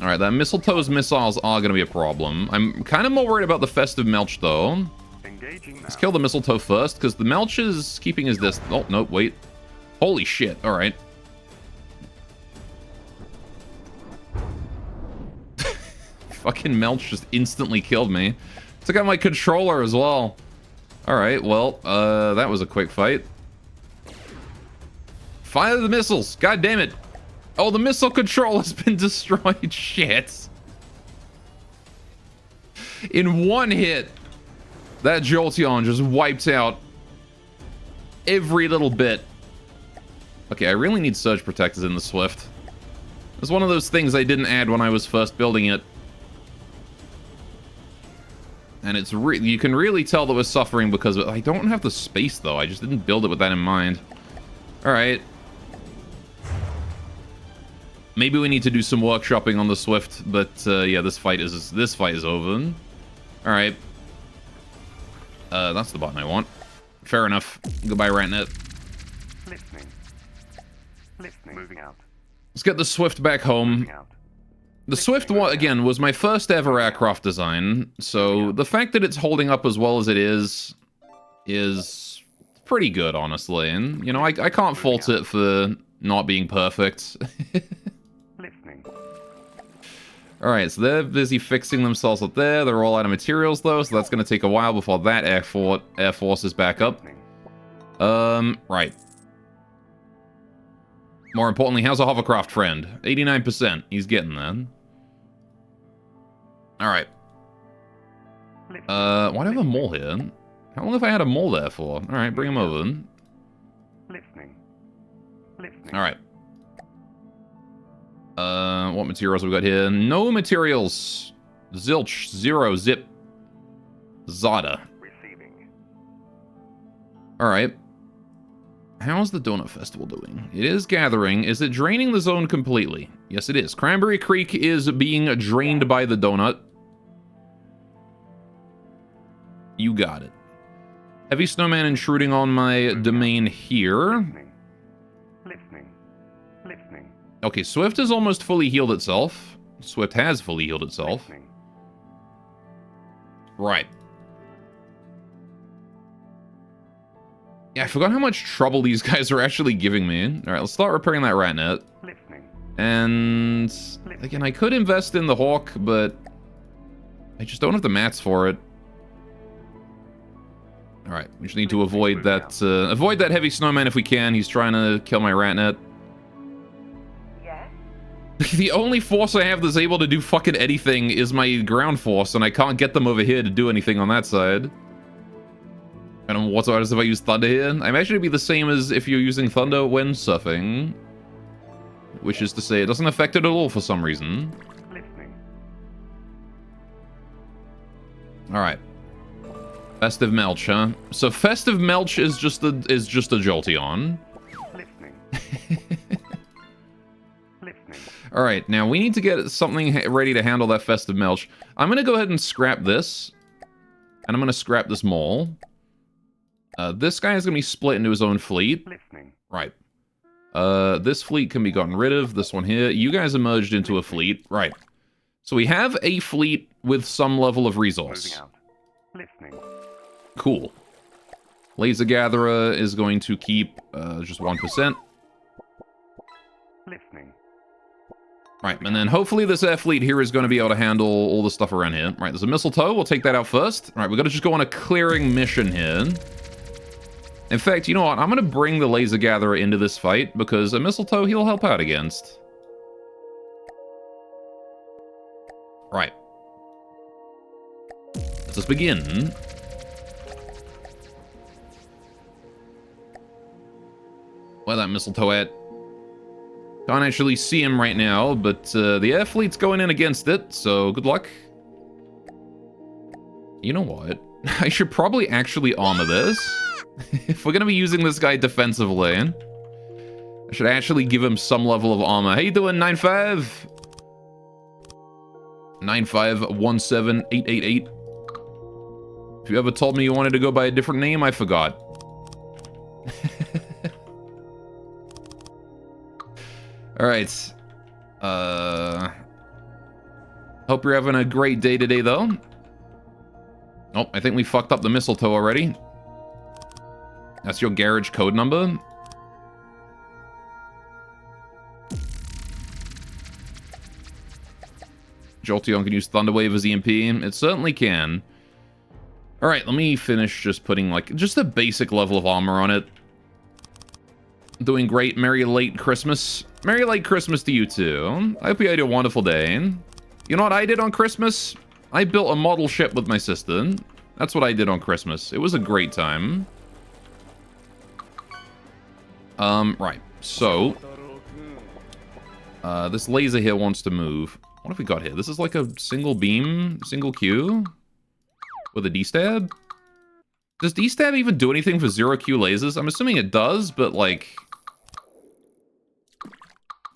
Alright, that Mistletoe's missiles are going to be a problem. I'm kind of more worried about the Festive Melch, though. Engaging now. Let's kill the Mistletoe first, because the Melch is keeping his distance. Oh, no, wait. Holy shit. Alright. Fucking Melch just instantly killed me. Took out my controller as well. Alright, well, that was a quick fight. Fire the missiles! God damn it! Oh, the missile control has been destroyed. Shit. In one hit, that Jolteon just wiped out every little bit. Okay, I really need surge protectors in the Swift. It's one of those things I didn't add when I was first building it. And it's you can really tell that we're suffering because of it. I don't have the space, though. I just didn't build it with that in mind. Alright. Maybe we need to do some workshopping on the Swift, but yeah, this fight is over. All right, that's the button I want. Fair enough. Goodbye, Ratnet. Listening. Listening. Moving out. Let's get the Swift back home. Moving out. The Swift, again, was my first ever aircraft design, so the fact that it's holding up as well as it is pretty good, honestly. And you know, I can't fault it for not being perfect. Listening. Alright, so they're busy fixing themselves up there. They're all out of materials, though, so that's going to take a while before that Air Force is back up. Right. More importantly, how's a hovercraft friend? 89%. He's getting there. Alright. Why do I have a mole here? How long have I had a mole there for? Alright, bring him over. Listening. Listening. Alright. What materials we got here? No materials. Zilch. Zero. Zip. Zada. Receiving. Alright. How's the Donut Festival doing? It is gathering. Is it draining the zone completely? Yes, it is. Cranberry Creek is being drained by the donut. You got it. Heavy Snowman intruding on my domain here. Listening. Listening. Listening. Okay, Swift has almost fully healed itself. Swift has fully healed itself. Listening. Right. Yeah, I forgot how much trouble these guys are actually giving me. Alright, let's start repairing that Ratnet. Listening. And again, I could invest in the Hawk, but I just don't have the mats for it. Alright, we just need to avoid that heavy snowman if we can. He's trying to kill my Ratnet. Yes? The only force I have that's able to do fucking anything is my ground force, and I can't get them over here to do anything on that side. And what's if I use Thunder here? I imagine it'd be the same as if you're using Thunder when surfing. Which is to say, it doesn't affect it at all for some reason. Listening. Alright. Festive Melch, huh? So Festive Melch is just a Jolteon. Listening. Listening. Alright, now we need to get something ready to handle that Festive Melch. I'm gonna go ahead and scrap this. And I'm gonna scrap this mole. This guy is gonna be split into his own fleet. Listening. Right. This fleet can be gotten rid of. This one here. You guys are merged into a fleet. Right. So we have a fleet with some level of resource. Moving out. Listening. Cool. Laser Gatherer is going to keep just 1%. Listening. Right, and then hopefully this air fleet here is going to be able to handle all the stuff around here. Right, there's a Mistletoe. We'll take that out first. All right, we've got to just go on a clearing mission here. In fact, you know what? I'm going to bring the Laser Gatherer into this fight because a Mistletoe he'll help out against. Right. Let's begin. Where that Mistletoe at? Can't actually see him right now, but the air fleet's going in against it, so good luck. You know what? I should probably actually armor this. If we're going to be using this guy defensively, I should actually give him some level of armor. How you doing, 9-5? 9517888. If you ever told me you wanted to go by a different name, I forgot. Alright. Hope you're having a great day today, though. Oh, I think we fucked up the mistletoe already. That's your garage code number. Jolteon can use Thunderwave as EMP. It certainly can. Alright, let me finish just putting, like, just a basic level of armor on it. Doing great. Merry late Christmas. Merry late Christmas to you, too. I hope you had a wonderful day. You know what I did on Christmas? I built a model ship with my sister. That's what I did on Christmas. It was a great time. Right. So, this laser here wants to move. What have we got here? This is like a single beam, single Q with a D-stab? Does D-stab even do anything for zero Q lasers? I'm assuming it does, but like...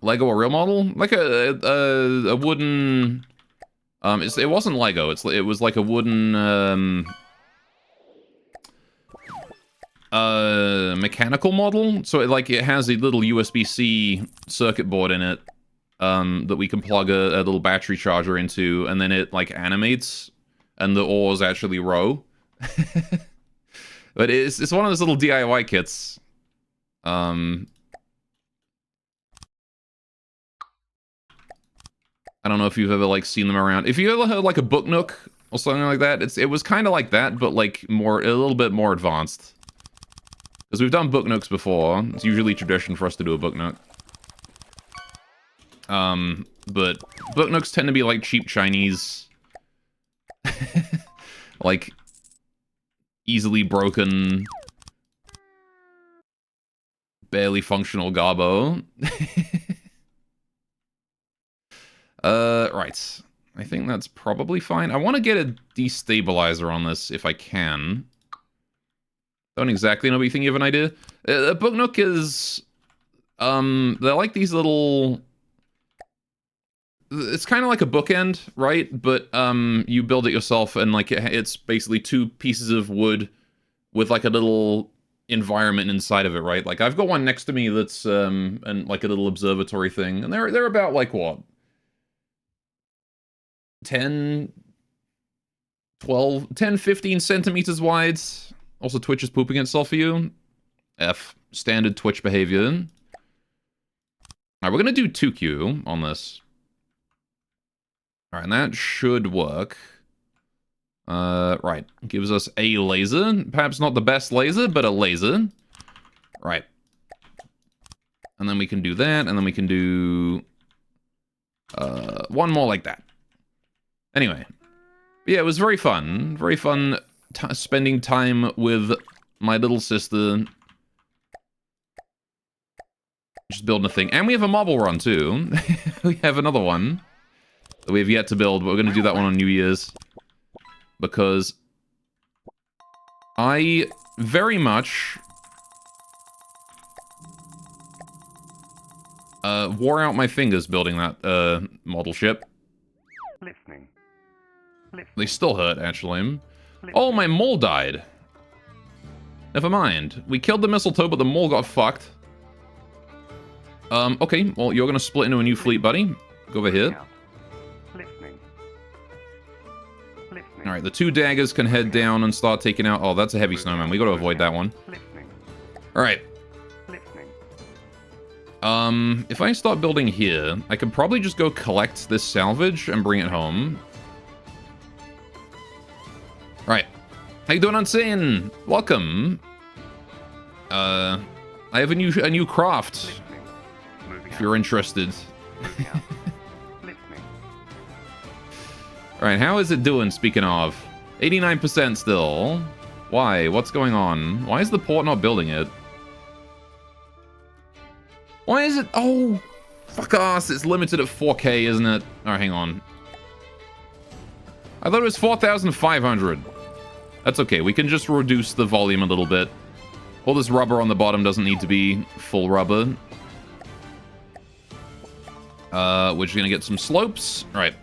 Lego a real model? Like a wooden... it wasn't Lego, it was like a wooden, mechanical model. So it has a little USB-C circuit board in it, that we can plug a little battery charger into, and then it, like, animates, and the ores actually row. But it's one of those little DIY kits. I don't know if you've ever, like, seen them around. If you ever heard, like, a Book Nook or something like that, it was kind of like that, but, like, a little bit more advanced. Because we've done Book Nooks before. It's usually tradition for us to do a Book Nook. But Book Nooks tend to be, like, cheap Chinese. Like, easily broken, barely functional Garbo. Right. I think that's probably fine. I want to get a destabilizer on this if I can. Don't exactly know, but you think you have an idea? A Book Nook is... they're like these little... It's kind of like a bookend, right? But, you build it yourself, and, like, it's basically two pieces of wood with, like, a little environment inside of it, right? Like, I've got one next to me that's, and like, a little observatory thing, and they're about, like, what? 10, 15 centimeters wide. Also, Twitch is pooping itself for you. F. Standard Twitch behavior. Alright, we're gonna do 2Q on this. Alright, and that should work. Right. Gives us a laser. Perhaps not the best laser, but a laser. Right. And then we can do that, and then we can do... one more like that. Anyway, yeah, it was very fun. Very fun spending time with my little sister. Just building a thing. And we have a marble run, too. We have another one that we have yet to build, but we're going to do that one on New Year's. Because I very much wore out my fingers building that model ship. Listening. They still hurt, actually. Oh, my mole died. Never mind. We killed the mistletoe, but the mole got fucked. Okay. Well, you're gonna split into a new fleet, buddy. Go over here. Listening. Listening. Alright, the two daggers can head down and start taking out... Oh, that's a heavy snowman. We gotta avoid that one. Listening. Alright. Listening. If I start building here, I could probably just go collect this salvage and bring it home. Right. How you doing, Unsane? Welcome. I have a new craft. Listening. Moving If you're interested. Moving out. Listening. Alright, how is it doing, speaking of? 89% still. Why? What's going on? Why is the port not building it? Why is it... Oh! Fuck us, it's limited at 4K, isn't it? Alright, hang on. I thought it was 4,500. That's okay, we can just reduce the volume a little bit. All this rubber on the bottom doesn't need to be full rubber. We're just gonna get some slopes. Right.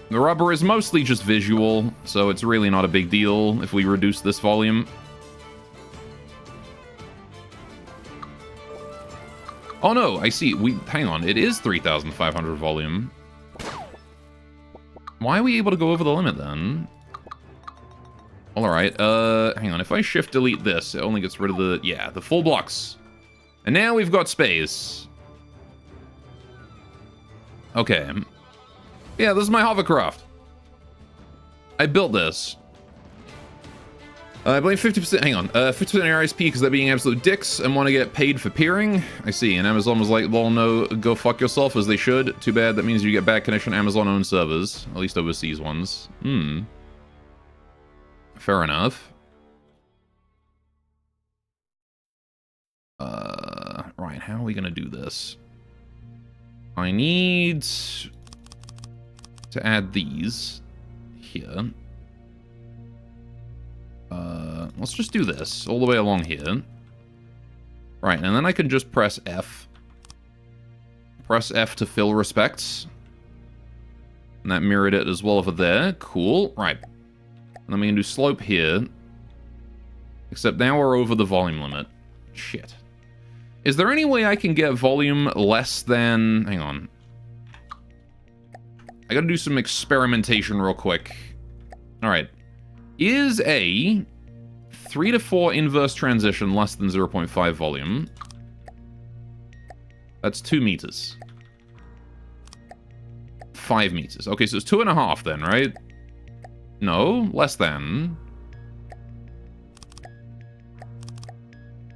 The rubber is mostly just visual, so it's really not a big deal if we reduce this volume. Oh no, I see. Hang on, it is 3,500 volume. Why are we able to go over the limit then? Alright, hang on. If I shift delete this, it only gets rid of the, yeah, the full blocks. And now we've got space. Okay. Yeah, this is my hovercraft. I built this. I blame 50%, hang on, 50% RSP because they're being absolute dicks and want to get paid for peering. I see, and Amazon was like, lol, no, go fuck yourself, as they should. Too bad, that means you get bad connection on Amazon-owned servers, at least overseas ones. Fair enough. Right, how are we gonna do this? I need to add these here. Let's just do this all the way along here. Right, and then I can just press F. Press F to fill respects. And that mirrored it as well over there. Cool. Right. And then we can do slope here. Except now we're over the volume limit. Shit. Is there any way I can get volume less than... Hang on. I gotta do some experimentation real quick. Alright. Is a 3 to 4 inverse transition less than 0.5 volume? That's 2 meters. 5 meters. Okay, so it's 2.5 then, right? No, less than.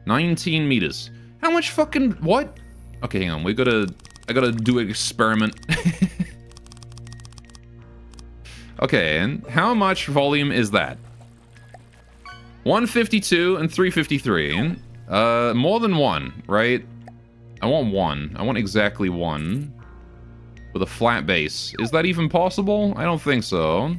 19 meters. How much fucking... What? Okay, hang on. I gotta do an experiment. Okay, and how much volume is that? 152 and 353. More than 1, right? I want 1. I want exactly 1. With a flat base. Is that even possible? I don't think so.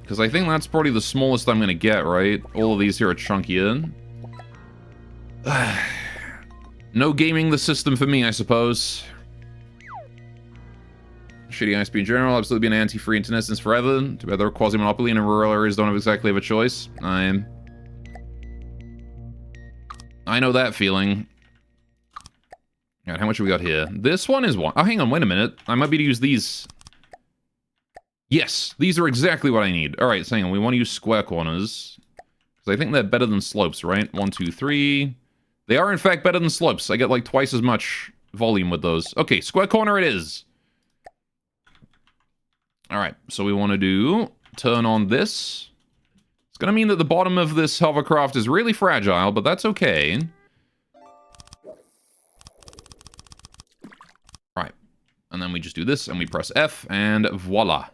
Because I think that's probably the smallest I'm gonna get, right? All of these here are chunkier. No gaming the system for me, I suppose. Shitty ISP in general, absolutely been anti-free internet since forever. Too bad they're quasi-monopoly and in rural areas don't exactly have a choice. I know that feeling. God, how much have we got here? This one is 1. Oh, hang on, wait a minute. I might be to use these. Yes, these are exactly what I need. Alright, so hang on, we want to use square corners. Because I think they're better than slopes, right? 1, 2, 3... They are, in fact, better than slopes. I get, like, twice as much volume with those. Okay, square corner it is. Alright, so we want to do... Turn on this. It's going to mean that the bottom of this hovercraft is really fragile, but that's okay. Right. And then we just do this, and we press F, and voila.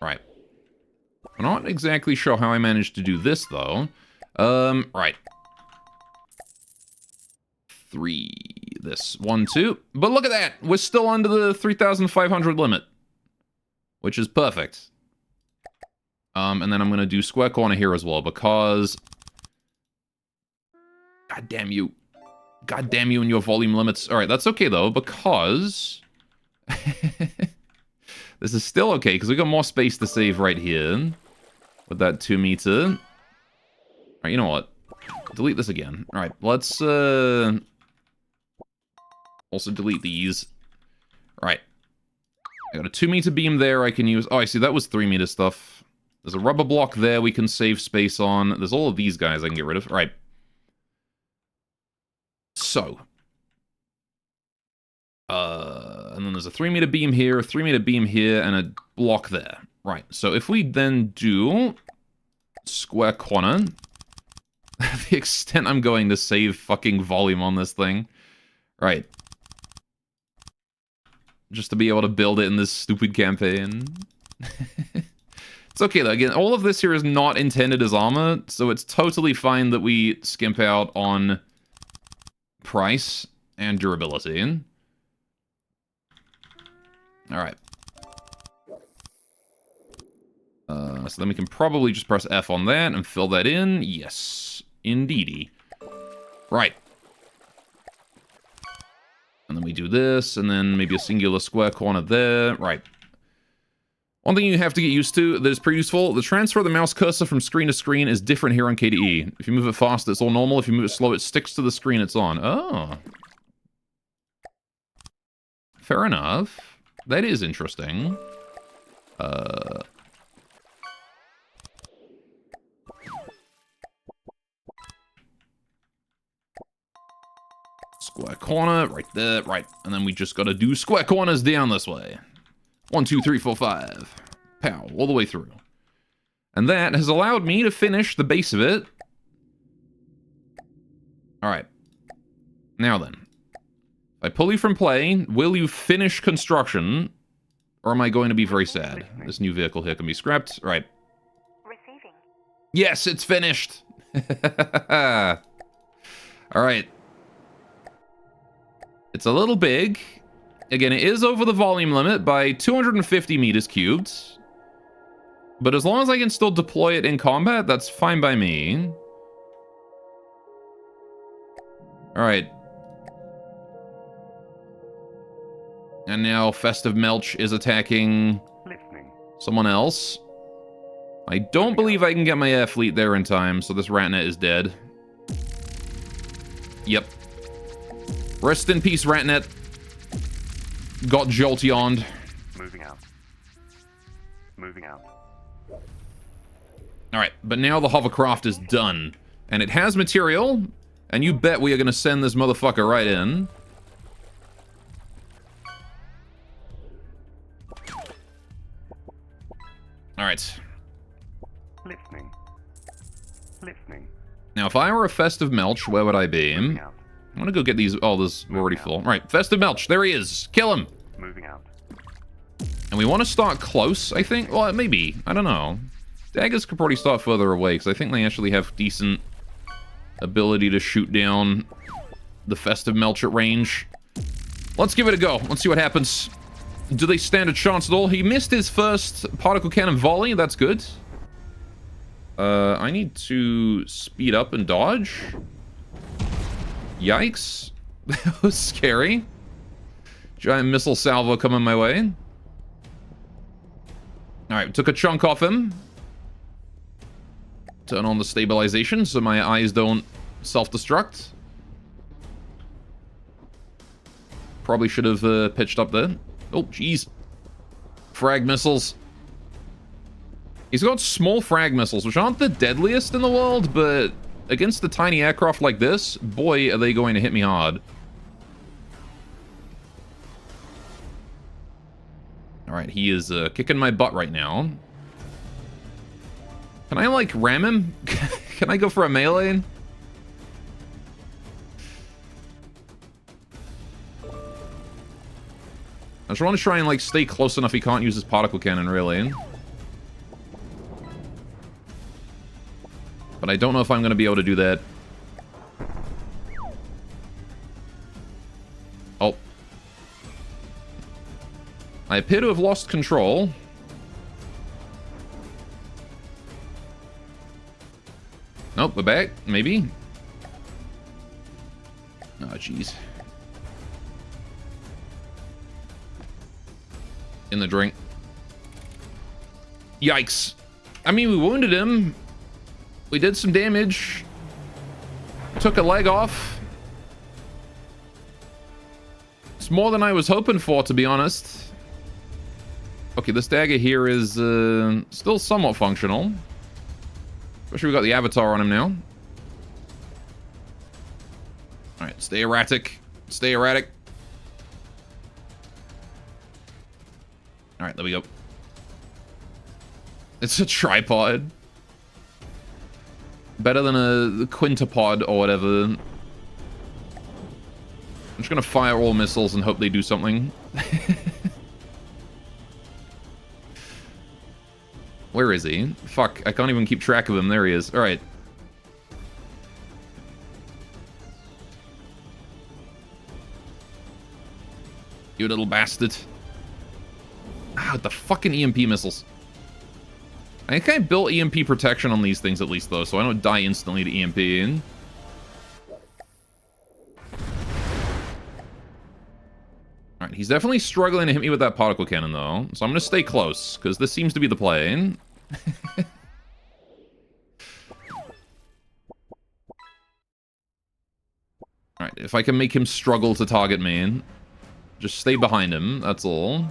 Right. I'm not exactly sure how I managed to do this, though. Right. 3, this, 1, 2. But look at that! We're still under the 3,500 limit. Which is perfect. And then I'm gonna do square corner here as well, because... God damn you. God damn you and your volume limits. Alright, that's okay, though, because... This is still okay, because we got more space to save right here. With that 2 meter. Alright, you know what? Delete this again. Alright, let's, also delete these. Alright. I got a 2 meter beam there I can use. Oh, I see, that was 3 meter stuff. There's a rubber block there we can save space on. There's all of these guys I can get rid of. Alright. So. And then there's a 3 meter beam here, a 3 meter beam here, and a block there. Right, so if we then do square corner, the extent I'm going to save fucking volume on this thing. Right. Just to be able to build it in this stupid campaign. It's okay though, again, all of this here is not intended as armor, so it's totally fine that we skimp out on price and durability. Alright. So then we can probably just press F on that and fill that in. Yes, indeedy. Right. And then we do this, and then maybe a singular square corner there. Right. One thing you have to get used to that is pretty useful, the transfer of the mouse cursor from screen to screen is different here on KDE. If you move it fast, it's all normal. If you move it slow, it sticks to the screen it's on. Oh. Fair enough. That is interesting. Square corner, right there, right. And then we just gotta do square corners down this way. 1, 2, 3, 4, 5. Pow, all the way through. And that has allowed me to finish the base of it. Alright. Now then. If I pull you from play, will you finish construction? Or am I going to be very sad? This new vehicle here can be scrapped. Right. Receiving. Yes, it's finished! Alright. It's a little big. Again, it is over the volume limit by 250 meters cubed. But as long as I can still deploy it in combat, that's fine by me. Alright. And now Festive Melch is attacking Listening. someone else. I don't believe I can get my air fleet there in time, so this Ratnet is dead. Yep. Rest in peace, Ratnet. Got Jolteoned. Moving out. Moving out. Alright, but now the hovercraft is done. And it has material, and you bet we are going to send this motherfucker right in. Alright. Listening. Listening. Now, if I were a Festive Melch, where would I be? Moving I'm out. gonna go get these. Oh, this is already full. Alright, Festive Melch, there he is. Kill him. Moving out. And we want to start close, I think. Well, maybe. I don't know. Daggers could probably start further away, because I think they actually have decent ability to shoot down the Festive Melch at range. Let's give it a go. Let's see what happens. Do they stand a chance at all? He missed his first particle cannon volley. That's good. I need to speed up and dodge. Yikes. That was scary. Giant missile salvo coming my way. Alright, took a chunk off him. Turn on the stabilization so my eyes don't self-destruct. Probably should have pitched up there. Oh, jeez. Frag missiles. He's got small frag missiles, which aren't the deadliest in the world, but against the tiny aircraft like this, boy, are they going to hit me hard. Alright, he is kicking my butt right now. Can I, like, ram him? Can I go for a melee? I just want to try and, like, stay close enough he can't use his particle cannon, really. But I don't know if I'm going to be able to do that. Oh. I appear to have lost control. Nope, we're back. Maybe. Oh, jeez. In the drink. Yikes. I mean, we wounded him. We did some damage. Took a leg off. It's more than I was hoping for, to be honest. Okay, this dagger here is still somewhat functional. Especially we got the avatar on him now. Alright, stay erratic. Stay erratic. Alright, there we go. It's a tripod. Better than a quintupod or whatever. I'm just gonna fire all missiles and hope they do something. Where is he? Fuck, I can't even keep track of him. There he is. Alright. You little bastard. Ah, the fucking EMP missiles. I think I built EMP protection on these things at least, though, so I don't die instantly to EMP. Alright, he's definitely struggling to hit me with that particle cannon, though. So I'm going to stay close, because this seems to be the play. Alright, if I can make him struggle to target me, just stay behind him, that's all.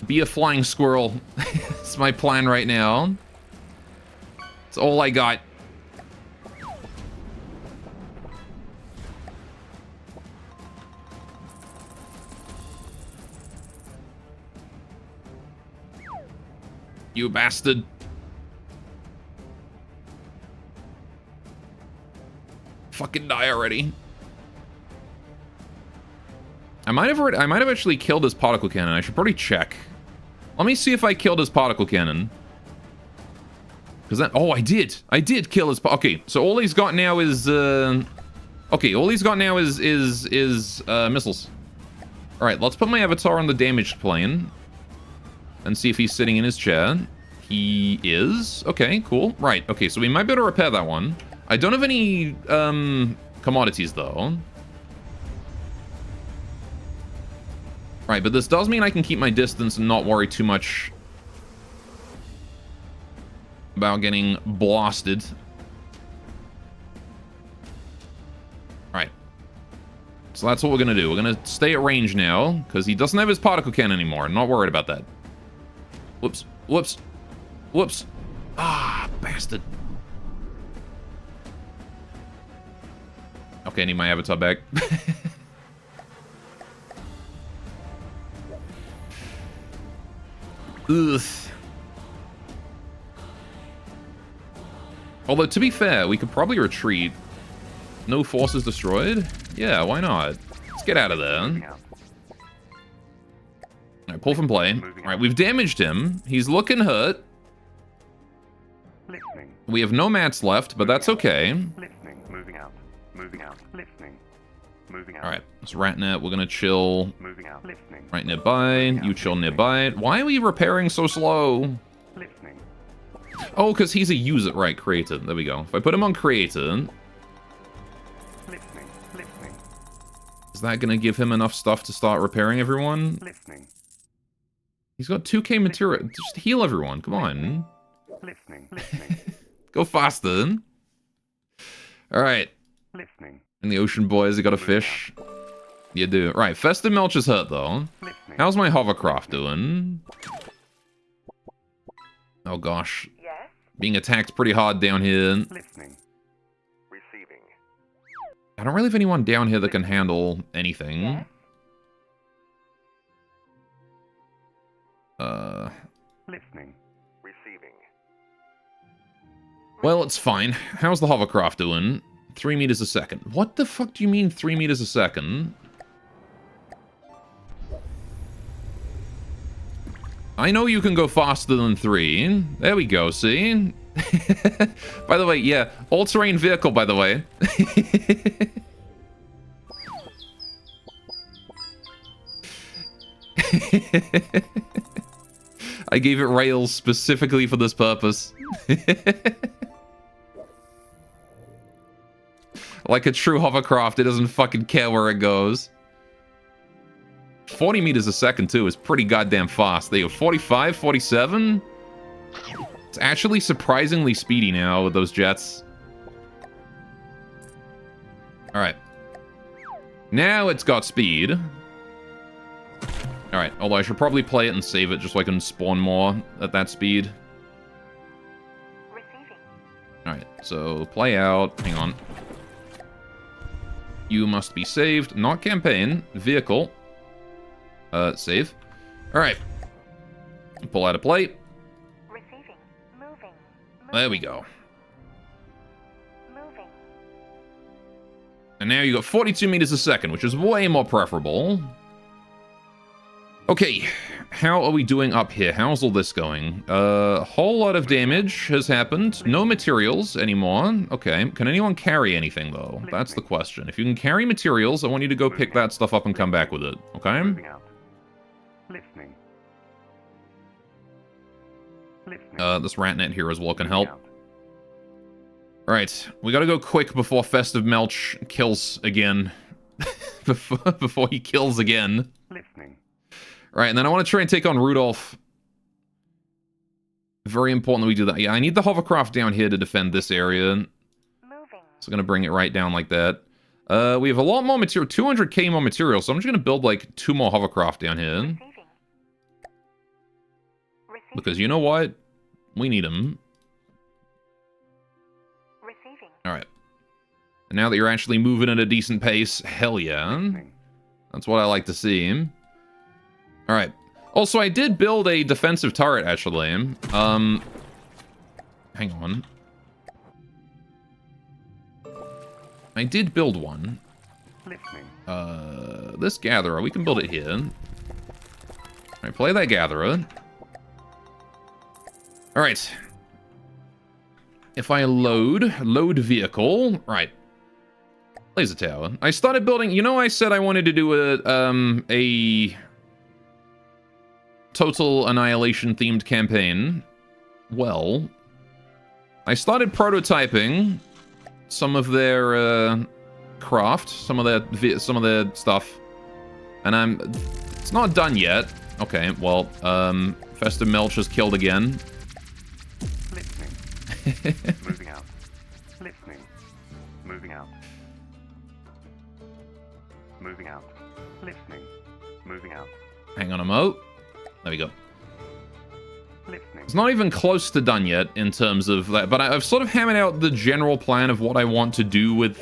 Be a flying squirrel. It's my plan right now. It's all I got. You bastard. Fucking die already. I might have actually killed his particle cannon. I should probably check. Let me see if I killed his particle cannon. Because that... Oh, I did. I did kill his... Okay, so all he's got now is... Okay, all he's got now is missiles. Alright, let's put my avatar on the damaged plane. And see if he's sitting in his chair. He is. Okay, cool. Right, okay, so we might be able to repair that one. I don't have any, commodities, though. Right, but this does mean I can keep my distance and not worry too much about getting blasted. Right. So that's what we're gonna do. We're gonna stay at range now, because he doesn't have his particle cannon anymore. I'm not worried about that. Whoops. Whoops. Whoops. Ah, bastard. Okay, I need my avatar back. Ugh. Although, to be fair, we could probably retreat. No forces destroyed? Yeah, why not? Let's get out of there. Alright, pull from play. Alright, we've damaged him. He's looking hurt. Listening. We have no mats left, but that's okay. Listening. Moving out. Moving out. Listening. Moving out. Alright, it's Ratnet. We're gonna chill Moving out. Listening. right nearby. You chill nearby. Why are we repairing so slow? Listening. Oh, because he's a user. Right, creator. There we go. If I put him on creator, Listening. Listening. is that gonna give him enough stuff to start repairing everyone? Listening. He's got 2k material. Just heal everyone. Come on. Listening. Listening. Go faster. Alright. Listening. And the ocean boys, they got a fish. You do. Right, Festive Melch is hurt, though. Listening. How's my hovercraft doing? Oh, gosh. Yes? Being attacked pretty hard down here. Listening. Receiving. I don't really have anyone down here that can handle anything. Yes? Listening. Receiving. Well, it's fine. How's the hovercraft doing? 3 meters a second. What the fuck do you mean 3 meters a second? I know you can go faster than 3. There we go, see? By the way, yeah, all-terrain vehicle, by the way. I gave it rails specifically for this purpose. Like a true hovercraft, it doesn't fucking care where it goes. 40 meters a second, too, is pretty goddamn fast. They go 45, 47. It's actually surprisingly speedy now with those jets. Alright. Now it's got speed. Alright, although I should probably play it and save it just so I can spawn more at that speed. Receiving. Alright, so play out. Hang on. You must be saved. Not campaign. Vehicle. Save. Alright. Pull out a plate. Receiving. Moving. There we go. Moving. And now you got 42 meters a second, which is way more preferable. Okay, how are we doing up here? How's all this going? A whole lot of damage has happened. No materials anymore. Okay, can anyone carry anything, though? That's the question. If you can carry materials, I want you to go pick that stuff up and come back with it, okay? Moving out. Listening. Listening. This ratnet here as well can Moving help. out. Alright, we gotta go quick before Festive Melch kills again. before he kills again. Listening. Right, and then I want to try and take on Rudolph. Very important that we do that. Yeah, I need the hovercraft down here to defend this area. Moving. So I'm going to bring it right down like that. We have a lot more material, 200k more material, so I'm just going to build like 2 more hovercraft down here. Receiving. Receiving. Because you know what? We need them. Receiving. Alright. And now that you're actually moving at a decent pace, hell yeah. Listening. That's what I like to see. Alright. Also, I did build a defensive turret, actually. Hang on. I did build one. Listening. This gatherer, we can build it here. Alright, play that gatherer. Alright. If I load vehicle, right. Laser tower. I started building, you know I said I wanted to do a Total Annihilation themed campaign. Well, I started prototyping some of their craft, some of their stuff, and it's not done yet. Okay, well, Festive Melch is killed again. Listening. Moving out. Listening. Moving out. Moving out. Listening. Moving out. Hang on a mo. There we go. Listening. It's not even close to done yet in terms of that, but I've sort of hammered out the general plan of what I want to do with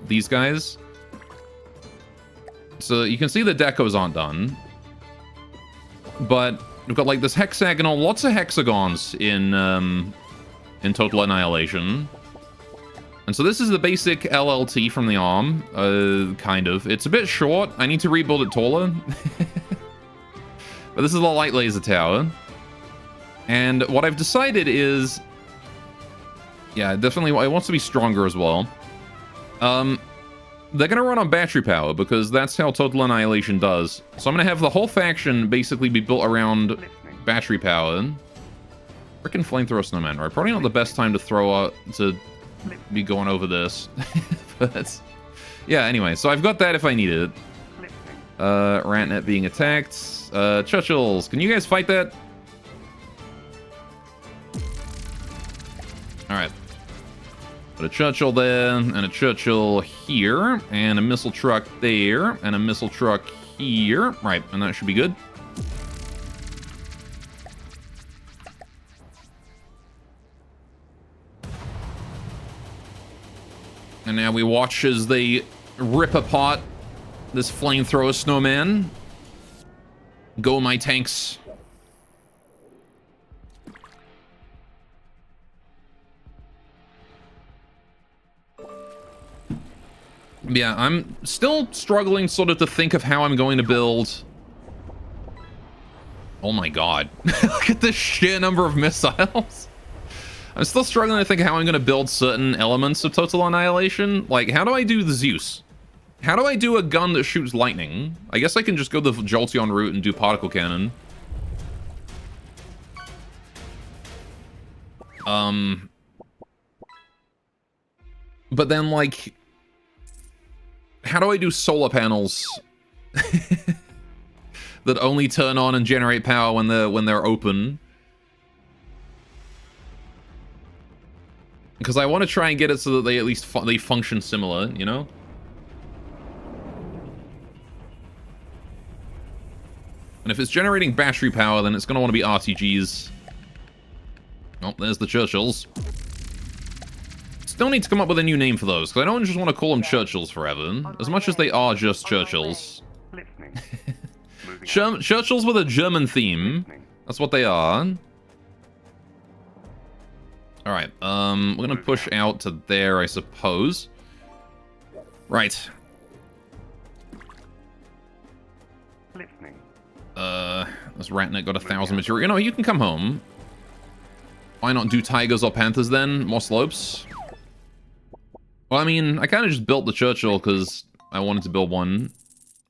these guys. So you can see the decos aren't done, but we've got like this hexagonal, lots of hexagons in Total Annihilation. And so this is the basic LLT from the arm, kind of. It's a bit short. I need to rebuild it taller. But this is the light laser tower. And what I've decided is... Yeah, definitely, it wants to be stronger as well. They're going to run on battery power, because that's how Total Annihilation does. So I'm going to have the whole faction basically be built around battery power. Frickin' flamethrower snowman, right? Probably not the best time to to be going over this. But, yeah, anyway, so I've got that if I need it. Ratnet being attacked. Churchills, can you guys fight that? Alright. Put a Churchill there, and a Churchill here, and a missile truck there, and a missile truck here. Right, and that should be good. And now we watch as they rip apart this flamethrower snowman. Go, my tanks. Yeah, I'm still struggling sort of to think of how I'm going to build... Oh my god. Look at this sheer number of missiles. I'm still struggling to think of how I'm going to build certain elements of Total Annihilation. Like, how do I do the Zeus? How do I do a gun that shoots lightning? I guess I can just go the Jolteon route and do particle cannon. But then, like... How do I do solar panels that only turn on and generate power when they're open? Because I want to try and get it so that they at least they function similar, you know? And if it's generating battery power, then it's going to want to be RTGs. Oh, there's the Churchills. Still need to come up with a new name for those, because I don't just want to call them Churchills forever, as much as they are just Churchills. Listening. Moving out. Churchills with a German theme. Listening. That's what they are. Alright, we're gonna push out to there, I suppose. Right. Listening. This Ratnet got 1,000 material. You know, you can come home. Why not do tigers or panthers then? More slopes? Well, I mean, I kind of just built the Churchill because I wanted to build one.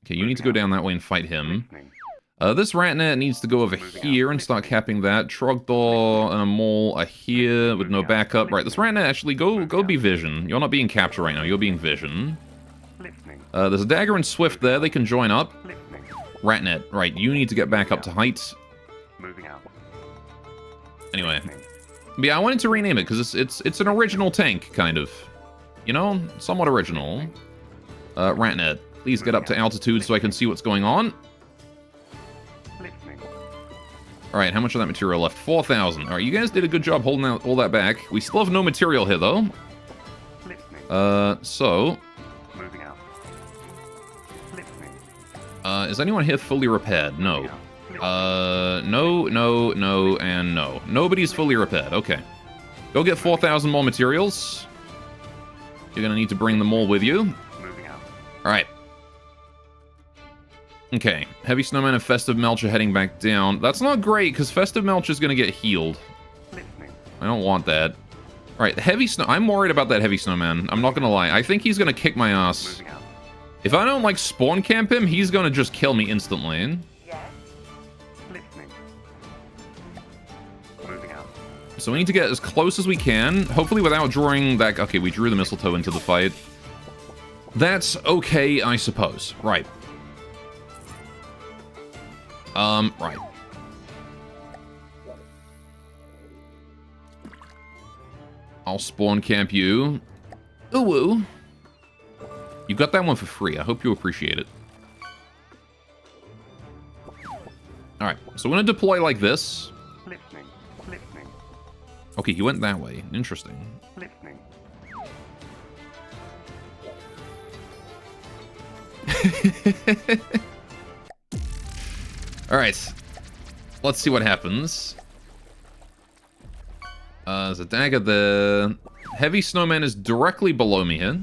Okay, you need to go down that way and fight him. Listening. This ratnet needs to go over here and start capping that. Trogdor and a mole are here with no backup. Right, this ratnet actually go be Vision. You're not being captured right now. You're being Vision. Listening. There's a Dagger and Swift there. They can join up. Listening. Ratnet, right, you need to get back up to height. Moving out. Anyway. Listening. But yeah, I wanted to rename it because it's an original tank, kind of. You know? Somewhat original. Ratnet, please get up to altitude so I can see what's going on. Listening. Alright, how much of that material left? 4,000. Alright, you guys did a good job holding all that back. We still have no material here, though. Listening. So... Moving out. Listening. is anyone here fully repaired? No. Moving out. No, and no. Nobody's fully repaired. Okay. Go get 4,000 more materials. You're gonna need to bring them all with you. Moving out. Alright. Okay. Heavy Snowman and Festive Melch are heading back down. That's not great, because Festive Melch is gonna get healed. Listening. I don't want that. Alright, Heavy Snow... I'm worried about that Heavy Snowman. I'm not gonna lie. I think he's gonna kick my ass. Moving out. If I don't, like, spawn camp him, he's gonna just kill me instantly. Yes. Listening. Moving out. So we need to get as close as we can, hopefully without drawing that... Okay, we drew the mistletoe into the fight. That's okay, I suppose. Right. Right. I'll spawn camp you. Ooh-woo. You got that one for free. I hope you appreciate it. Alright, so we're gonna deploy like this. Listening. Listening. Okay, he went that way. Interesting. Listening. Alright. Let's see what happens. There's a dagger there. Heavy Snowman is directly below me here.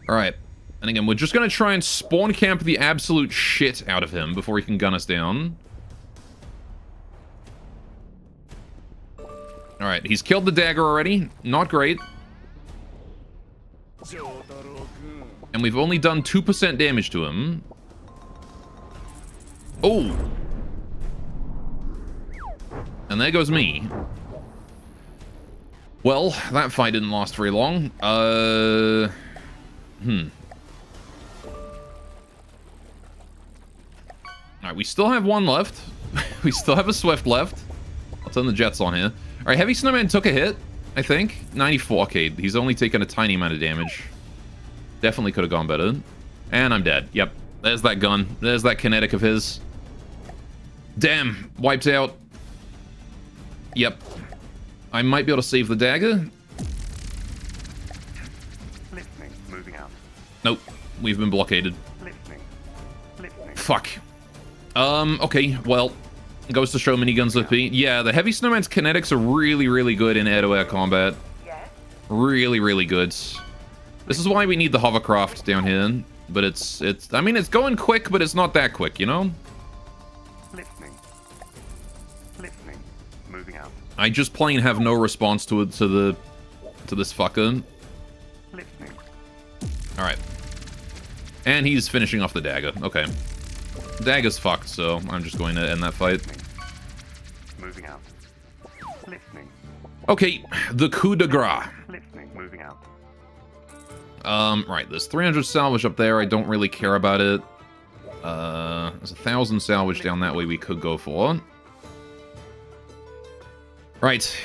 Alright. And again, we're just gonna try and spawn camp the absolute shit out of him before he can gun us down. Alright, he's killed the dagger already. Not great. And we've only done 2% damage to him. Oh! And there goes me. Well, that fight didn't last very long. Alright, we still have one left. We still have a Swift left. I'll turn the jets on here. Alright, Heavy Snowman took a hit, I think. 94. Okay, he's only taken a tiny amount of damage. Definitely could have gone better. And I'm dead. Yep. There's that gun. There's that kinetic of his. Damn. Wiped out. Yep. I might be able to save the dagger. Listening. Moving out. Nope. We've been blockaded. Listening. Listening. Fuck. Okay. Well, goes to show miniguns OP. Yeah, the Heavy Snowman's kinetics are really, really good in air-to-air combat. Yes. Really, really good. This is why we need the hovercraft down here. But it's I mean, it's going quick, but it's not that quick, you know? Listening. Listening. Moving out. I just plain have no response to it, to this fucker. Listening. Alright. And he's finishing off the dagger. Okay. Dagger's fucked, so I'm just going to end that fight. Moving out. Listening. Okay, the coup de grace. Listening. Moving out. Right, there's 300 salvage up there. I don't really care about it. There's 1,000 salvage down that way we could go for. Right.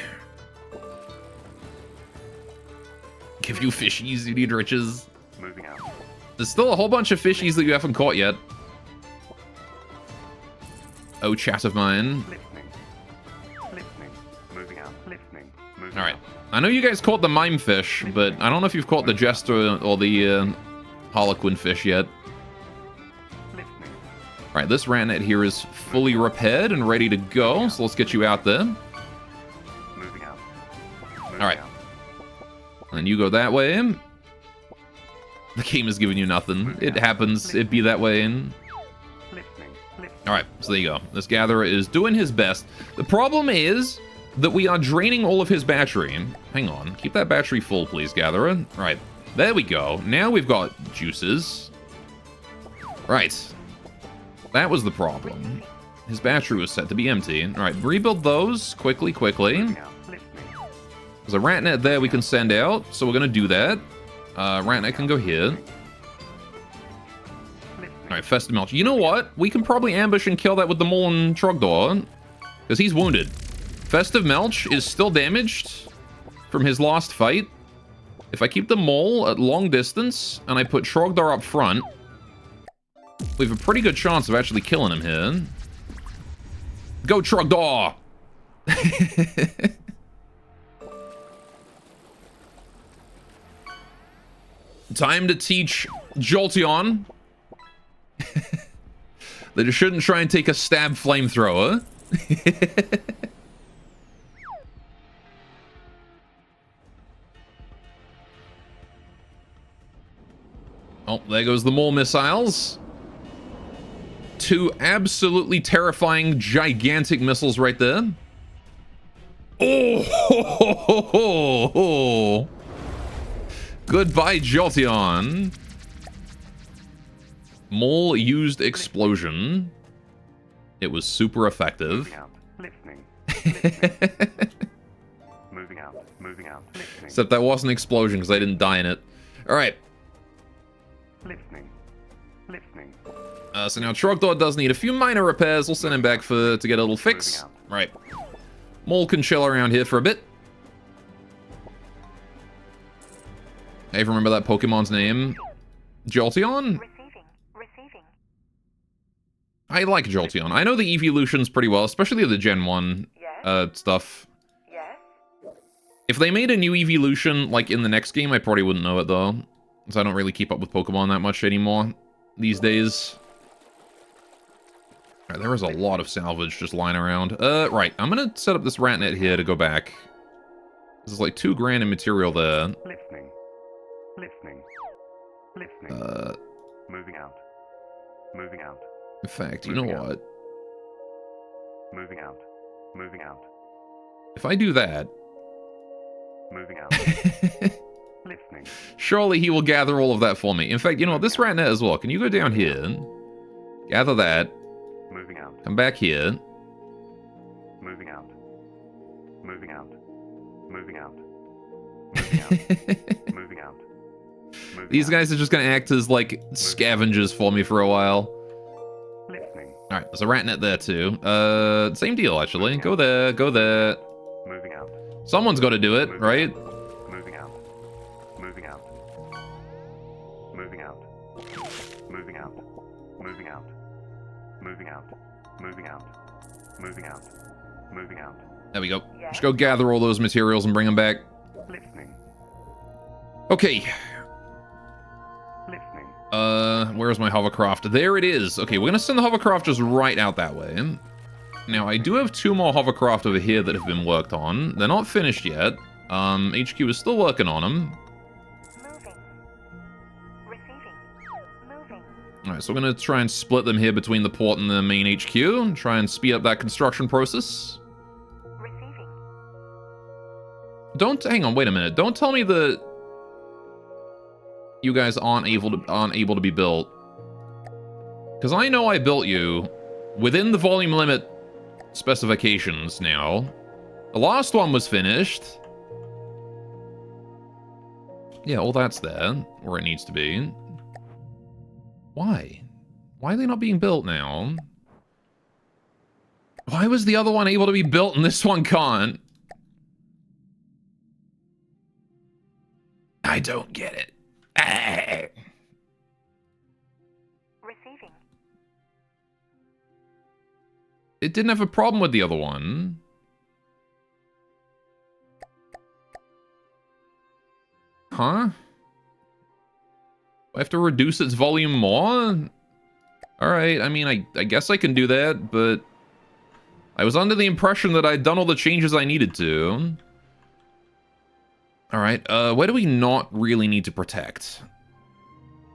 Give you fishies, you need riches. Moving out. There's still a whole bunch of fishies that you haven't caught yet. Oh, chat of mine. Listening. Listening. Moving out. Listening. Moving Alright. out. I know you guys caught the mime fish, but I don't know if you've caught the jester or the harlequin fish yet. Listening. Alright, this ratnet here is fully repaired and ready to go, so let's get you out there. Moving out. Moving Alright. out. And you go that way. The game is giving you nothing. It happens. It be that way. Listening. Listening. Alright, so there you go. This gatherer is doing his best. The problem is that we are draining all of his battery. Hang on. Keep that battery full, please, gatherer. Right. There we go. Now we've got juices. Right. That was the problem. His battery was set to be empty. All right, rebuild those quickly. Moving out. Listening. There's a ratnet there we can send out, so we're going to do that. Ratnet can go here. All right, Festive Melch. You know what? We can probably ambush and kill that with the Mole and Trogdor, because he's wounded. Festive Melch is still damaged from his last fight. If I keep the Mole at long distance, and I put Trogdor up front, we have a pretty good chance of actually killing him here. Go, Trogdor! Time to teach Jolteon that you shouldn't try and take a stab flamethrower. Oh, there goes the Mole missiles. Two absolutely terrifying, gigantic missiles right there. Oh! Ho, ho, ho, ho, ho. Goodbye, Jolteon. Mole used explosion. It was super effective. Moving out. Listening. Listening. Moving out. Moving out. Listening. Except that wasn't an explosion because I didn't die in it. All right. Listening. Listening. So now Trogdor does need a few minor repairs. We'll send him back to get a little fix. Moving Right. Mole can chill around here for a bit. Hey, remember that Pokemon's name? Jolteon? Receiving. I like Jolteon. I know the evolutions pretty well, especially the Gen 1 Yes. stuff. Yes. If they made a new evolution, like, in the next game, I probably wouldn't know it, though. Because I don't really keep up with Pokemon that much anymore these days. Alright, there was a lot of salvage just lying around. Right, I'm gonna set up this Ratnet here to go back. This is like $2 grand in material there. Listening. Listening. Listening. Moving out. Moving out. In fact, you know Moving out. what? Moving out. Moving out. If I do that, Moving out. Listening. surely he will gather all of that for me. In fact, you know what? This Ratnet as well. Can you go down here? Gather that. Moving out. Come back here. Moving out. Moving out. Moving out. Moving out. Moving out. Moving These out. guys are just gonna act as, like, scavengers for me for a while. Listening. Alright, there's a Ratnet there too. Same deal, actually. Go there, go there. Moving out. Someone's gotta do it, right? Moving out. Moving out. Moving out. Moving out. Moving out. Moving out. Moving out. Moving out. Moving out. There we go. Just go gather all those materials and bring them back. Listening. Okay. Listening. Where's my hovercraft? There it is. Okay, we're gonna send the hovercraft just right out that way. Now, I do have 2 more hovercraft over here that have been worked on. They're not finished yet. HQ is still working on them. Moving. Receiving. Moving. Alright, so we're gonna try and split them here between the port and the main HQ and try and speed up that construction process. Receiving. Hang on, wait a minute. Don't tell me that you guys aren't able to be built. Because I know I built you within the volume limit specifications now. The last one was finished. Yeah, all that's there, where it needs to be. Why? Why are they not being built now? Why was the other one able to be built and this one can't? I don't get it. Ah. Receiving. It didn't have a problem with the other one. Huh? I have to reduce its volume more? Alright, I mean, I guess I can do that, but I was under the impression that I'd done all the changes I needed to. Alright, where do we not really need to protect?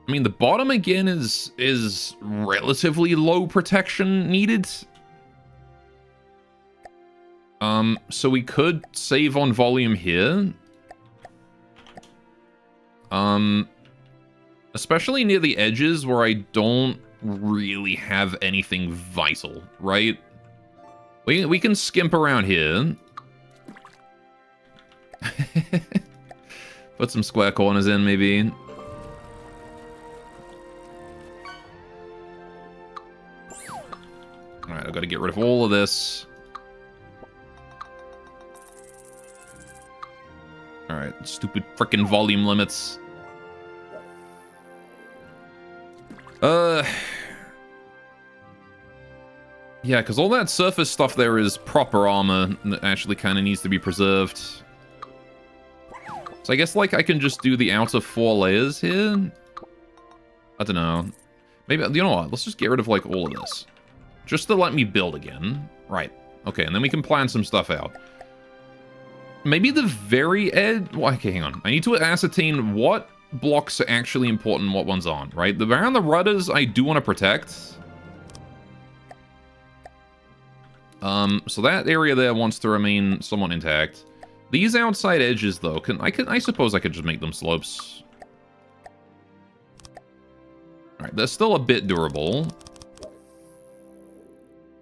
I mean, the bottom again is relatively low protection needed. So we could save on volume here. Especially near the edges where I don't really have anything vital, right? We can skimp around here. Put some square corners in, maybe. Alright, I've got to get rid of all of this. Alright, stupid frickin' volume limits. Yeah, because all that surface stuff there is proper armor that actually kind of needs to be preserved. So I guess, like, I can just do the outer 4 layers here? I don't know. Maybe, you know what? Let's just get rid of, like, all of this. Just to let me build again. Right. Okay, and then we can plan some stuff out. Maybe the very edge... Well, okay, hang on. I need to ascertain what blocks are actually important and what ones aren't, right? Around the rudders, I do want to protect. So that area there wants to remain somewhat intact. These outside edges, though, I suppose I could just make them slopes. Alright, they're still a bit durable.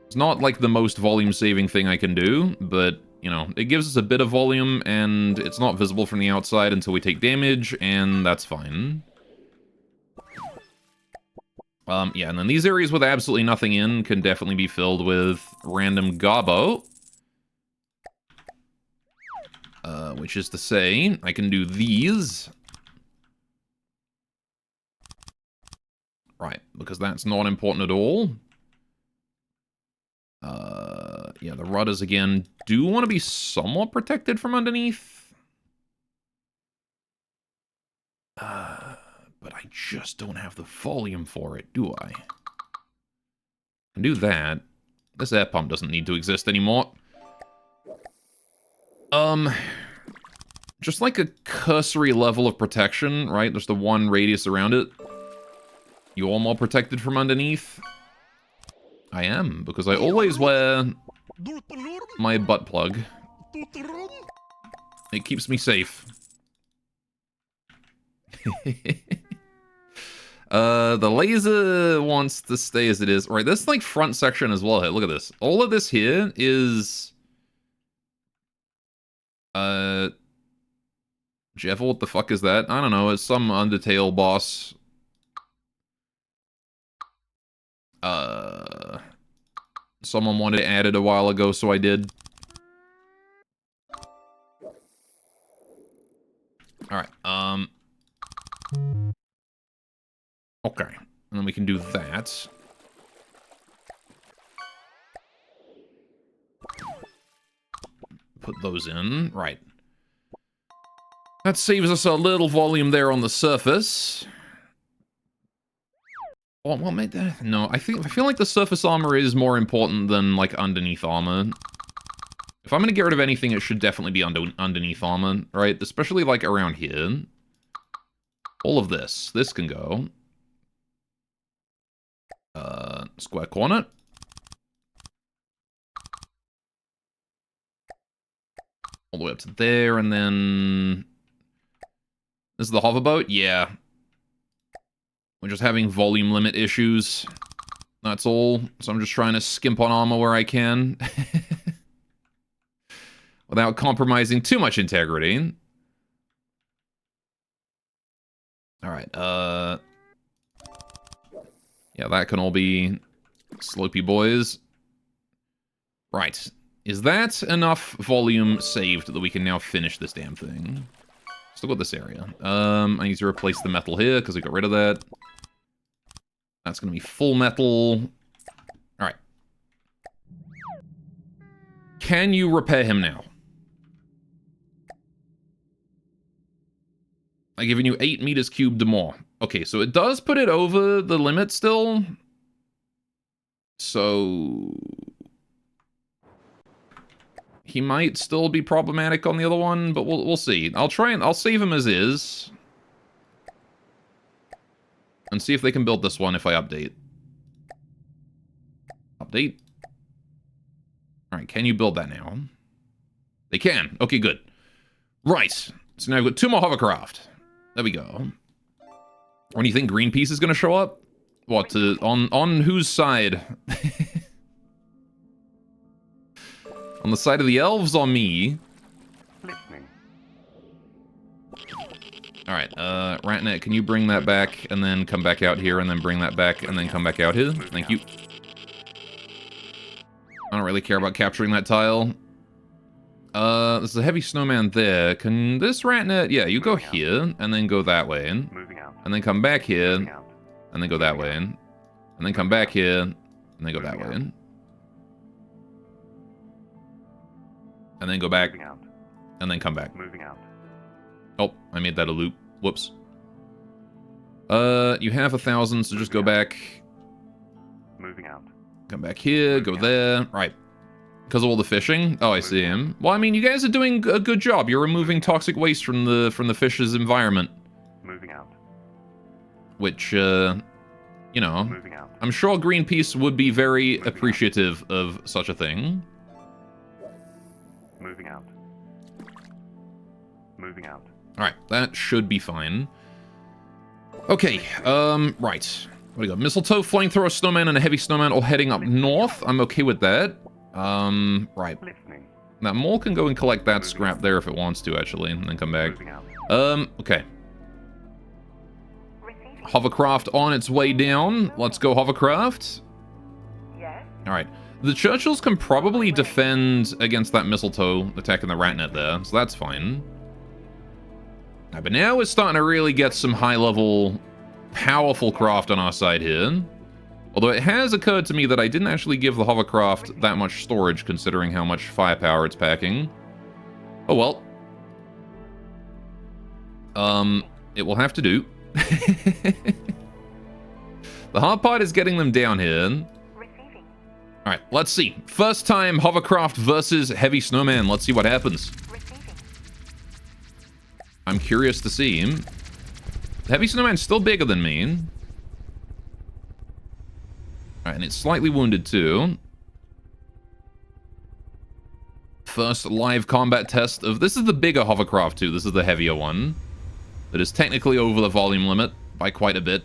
It's not like the most volume-saving thing I can do, but, you know, it gives us a bit of volume, and it's not visible from the outside until we take damage, and that's fine. Yeah, and then these areas with absolutely nothing in can definitely be filled with random gobbo. Which is to say, I can do these. Right, because that's not important at all. Yeah, the rudders, again, do want to be somewhat protected from underneath. But I just don't have the volume for it, do I? I can do that. This air pump doesn't need to exist anymore. Just like a cursory level of protection, right? There's the one radius around it. You all more protected from underneath? I am, because I always wear my butt plug. It keeps me safe. The laser wants to stay as it is. Right, this like front section as well. Hey, look at this. All of this here is Jeff, what the fuck is that? I don't know, it's some Undertale boss. Someone wanted to add it a while ago, so I did. Alright, okay, and then we can do that. Put those in, right. That saves us a little volume there on the surface. Oh, what made that? No, I feel like the surface armor is more important than, like, underneath armor. If I'm gonna get rid of anything, it should definitely be underneath armor, right? Especially, like, around here. All of this. This can go. Square corner. All the way up to there, and then... This is the hoverboat? Yeah. We're just having volume limit issues. That's all. So I'm just trying to skimp on armor where I can. Without compromising too much integrity. Alright, yeah, that can all be slopey boys. Right. Is that enough volume saved that we can now finish this damn thing? Still got this area. I need to replace the metal here because we got rid of that. That's going to be full metal. Alright. Can you repair him now? I've given you 8 meters cubed more. Okay, so it does put it over the limit still. So... he might still be problematic on the other one, but we'll see. I'll save him as is. And see if they can build this one if I update. Update. Alright, can you build that now? They can. Okay, good. Right. So now I've got 2 more hovercraft. There we go. When do you think Greenpeace is going to show up? What, on whose side? On the side of the elves or me? Listening. Alright, Ratnet, can you bring that back and then come back out here and then bring that back and then come back out here? Thank you. I don't really care about capturing that tile. There's a heavy snowman there. Can this Ratnet... Yeah, you go here and then go that way. Moving out. And then come back here Moving out. and then go that way. And then come back here and then go that way. And then go back Moving out. and then come back. Moving out. Oh, I made that a loop. Whoops. You have 1,000, so just go back. Moving out. Come back here, go there. Right. Because of all the fishing? Oh, I see him. Well, I mean, you guys are doing a good job. You're removing toxic waste from the fish's environment. Moving out. Which, you know, Moving out. I'm sure Greenpeace would be very appreciative of such a thing. Moving out. Moving out. Alright, that should be fine. Okay, right. What do we got? Mistletoe, flamethrower, snowman, and a heavy snowman all heading up north. I'm okay with that. Right. Listening. Now, Mole can go and collect that scrap there if it wants to, actually, and then come back. Moving out. Okay. Receiving. Hovercraft on its way down. Let's go, Hovercraft. Yes. Alright. The Churchills can probably defend against that Mistletoe attacking the Ratnet there, so that's fine. But now we're starting to really get some high-level, powerful craft on our side here. Although it has occurred to me that I didn't actually give the Hovercraft that much storage, considering how much firepower it's packing. Oh well. It will have to do. The hard part is getting them down here. Receiving. Alright, let's see. First time Hovercraft versus Heavy Snowman. Let's see what happens. Receiving. I'm curious to see him. Heavy Snowman's still bigger than me. Alright, and it's slightly wounded too. First live combat test of... This is the bigger Hovercraft too. This is the heavier one. That is technically over the volume limit by quite a bit.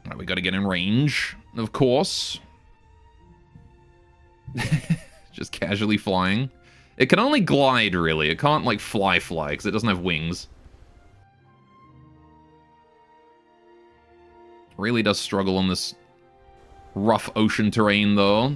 Alright, we gotta get in range, of course. Just casually flying. It can only glide, really. It can't, like, fly, because it doesn't have wings. Really does struggle on this rough ocean terrain, though.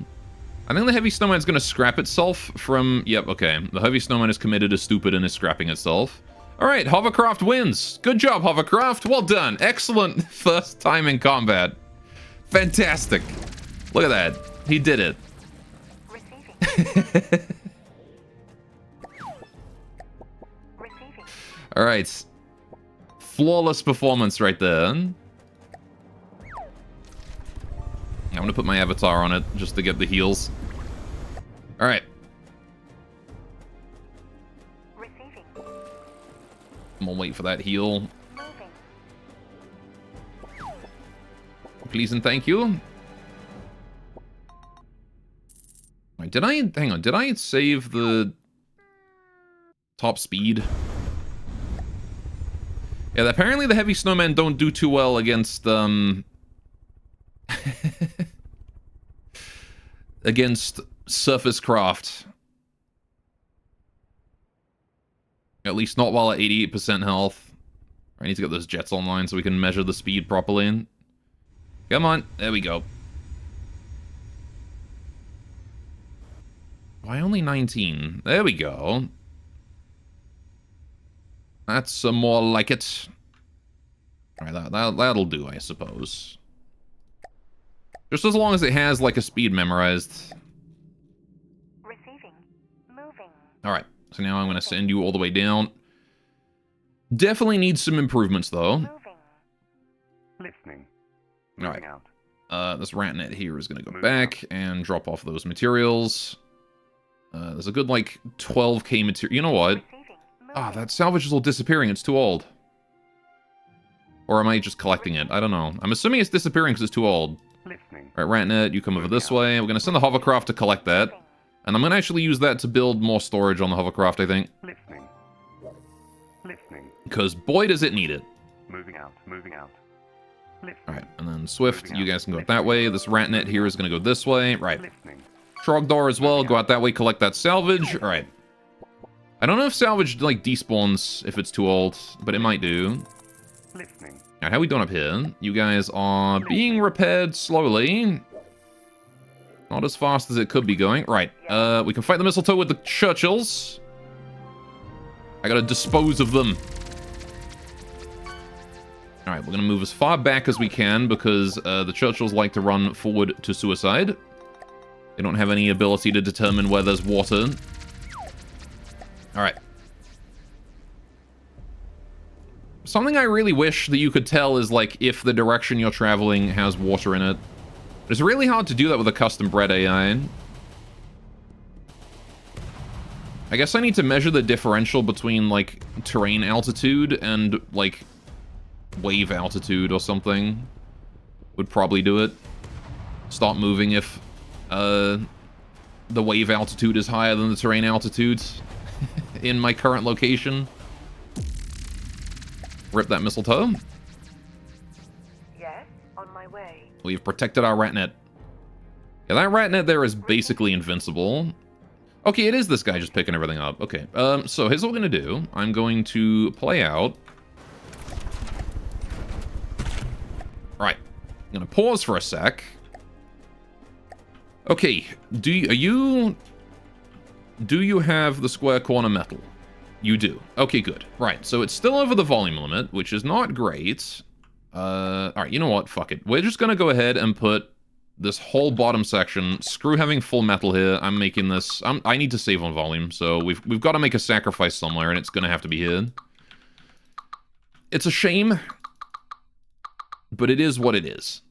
I think the Heavy Snowman's going to scrap itself from... Yep, okay. The Heavy Snowman is committed as stupid and is scrapping itself. Alright, Hovercraft wins. Good job, Hovercraft. Well done. Excellent first time in combat. Fantastic. Look at that. He did it. Receiving. Receiving. Alright. Flawless performance right there. I'm gonna put my avatar on it just to get the heals. Alright. Receiving. I'm gonna wait for that heal. Moving. Please and thank you. Wait, did I... Hang on, did I save the... top speed? Yeah, apparently the Heavy Snowmen don't do too well against, against surface craft. At least not while at 88% health. I need to get those jets online so we can measure the speed properly. Come on, there we go. Why only 19? There we go. That's some more like it. Alright, that'll do, I suppose. Just as long as it has, like, a speed memorized. Receiving. Moving. Alright, so now I'm going to send you all the way down. Definitely needs some improvements, though. Moving. Listening. Alright. Moving out. This Ratnet here is going to go back and drop off those materials. There's a good, like, 12k material. You know what? Receiving. Moving. Ah, that salvage is all disappearing. It's too old. Or am I just collecting it? I don't know. I'm assuming it's disappearing because it's too old. Listening. Alright, Ratnet, you come over this way. We're going to send the Hovercraft to collect that. And I'm going to actually use that to build more storage on the Hovercraft, I think. Listening. Listening. Because boy does it need it. Moving out. Moving out. Listening. Alright, and then Swift, you guys can go out that way. This Ratnet here is going to go this way. Right. Trogdor as well, go out that way, collect that salvage. Alright. I don't know if salvage, like, despawns if it's too old, but it might do. Listening. Alright, how we doing up here? You guys are being repaired slowly. Not as fast as it could be going. Right, we can fight the mistletoe with the Churchills. I gotta dispose of them. Alright, we're gonna move as far back as we can because the Churchills like to run forward to suicide. They don't have any ability to determine where there's water. Alright. Something I really wish that you could tell is, like, if the direction you're traveling has water in it. It's really hard to do that with a custom-bred AI. I guess I need to measure the differential between, like, terrain altitude and, like, wave altitude or something. Would probably do it. Stop moving if, the wave altitude is higher than the terrain altitude in my current location. Rip that mistletoe. Yes, on my way. We've protected our Ratnet. Yeah, that Ratnet there is basically invincible. Okay, it is this guy just picking everything up. Okay, so here's what we're gonna do. I'm going to play out. Right. I'm gonna pause for a sec. Okay, do you have the square corner metal? You do. Okay, good. Right, so it's still over the volume limit, which is not great. Alright, you know what? Fuck it. We're just gonna go ahead and put this whole bottom section. Screw having full metal here. I'm making this... I need to save on volume, so we've got to make a sacrifice somewhere, and it's gonna have to be here. It's a shame, but it is what it is.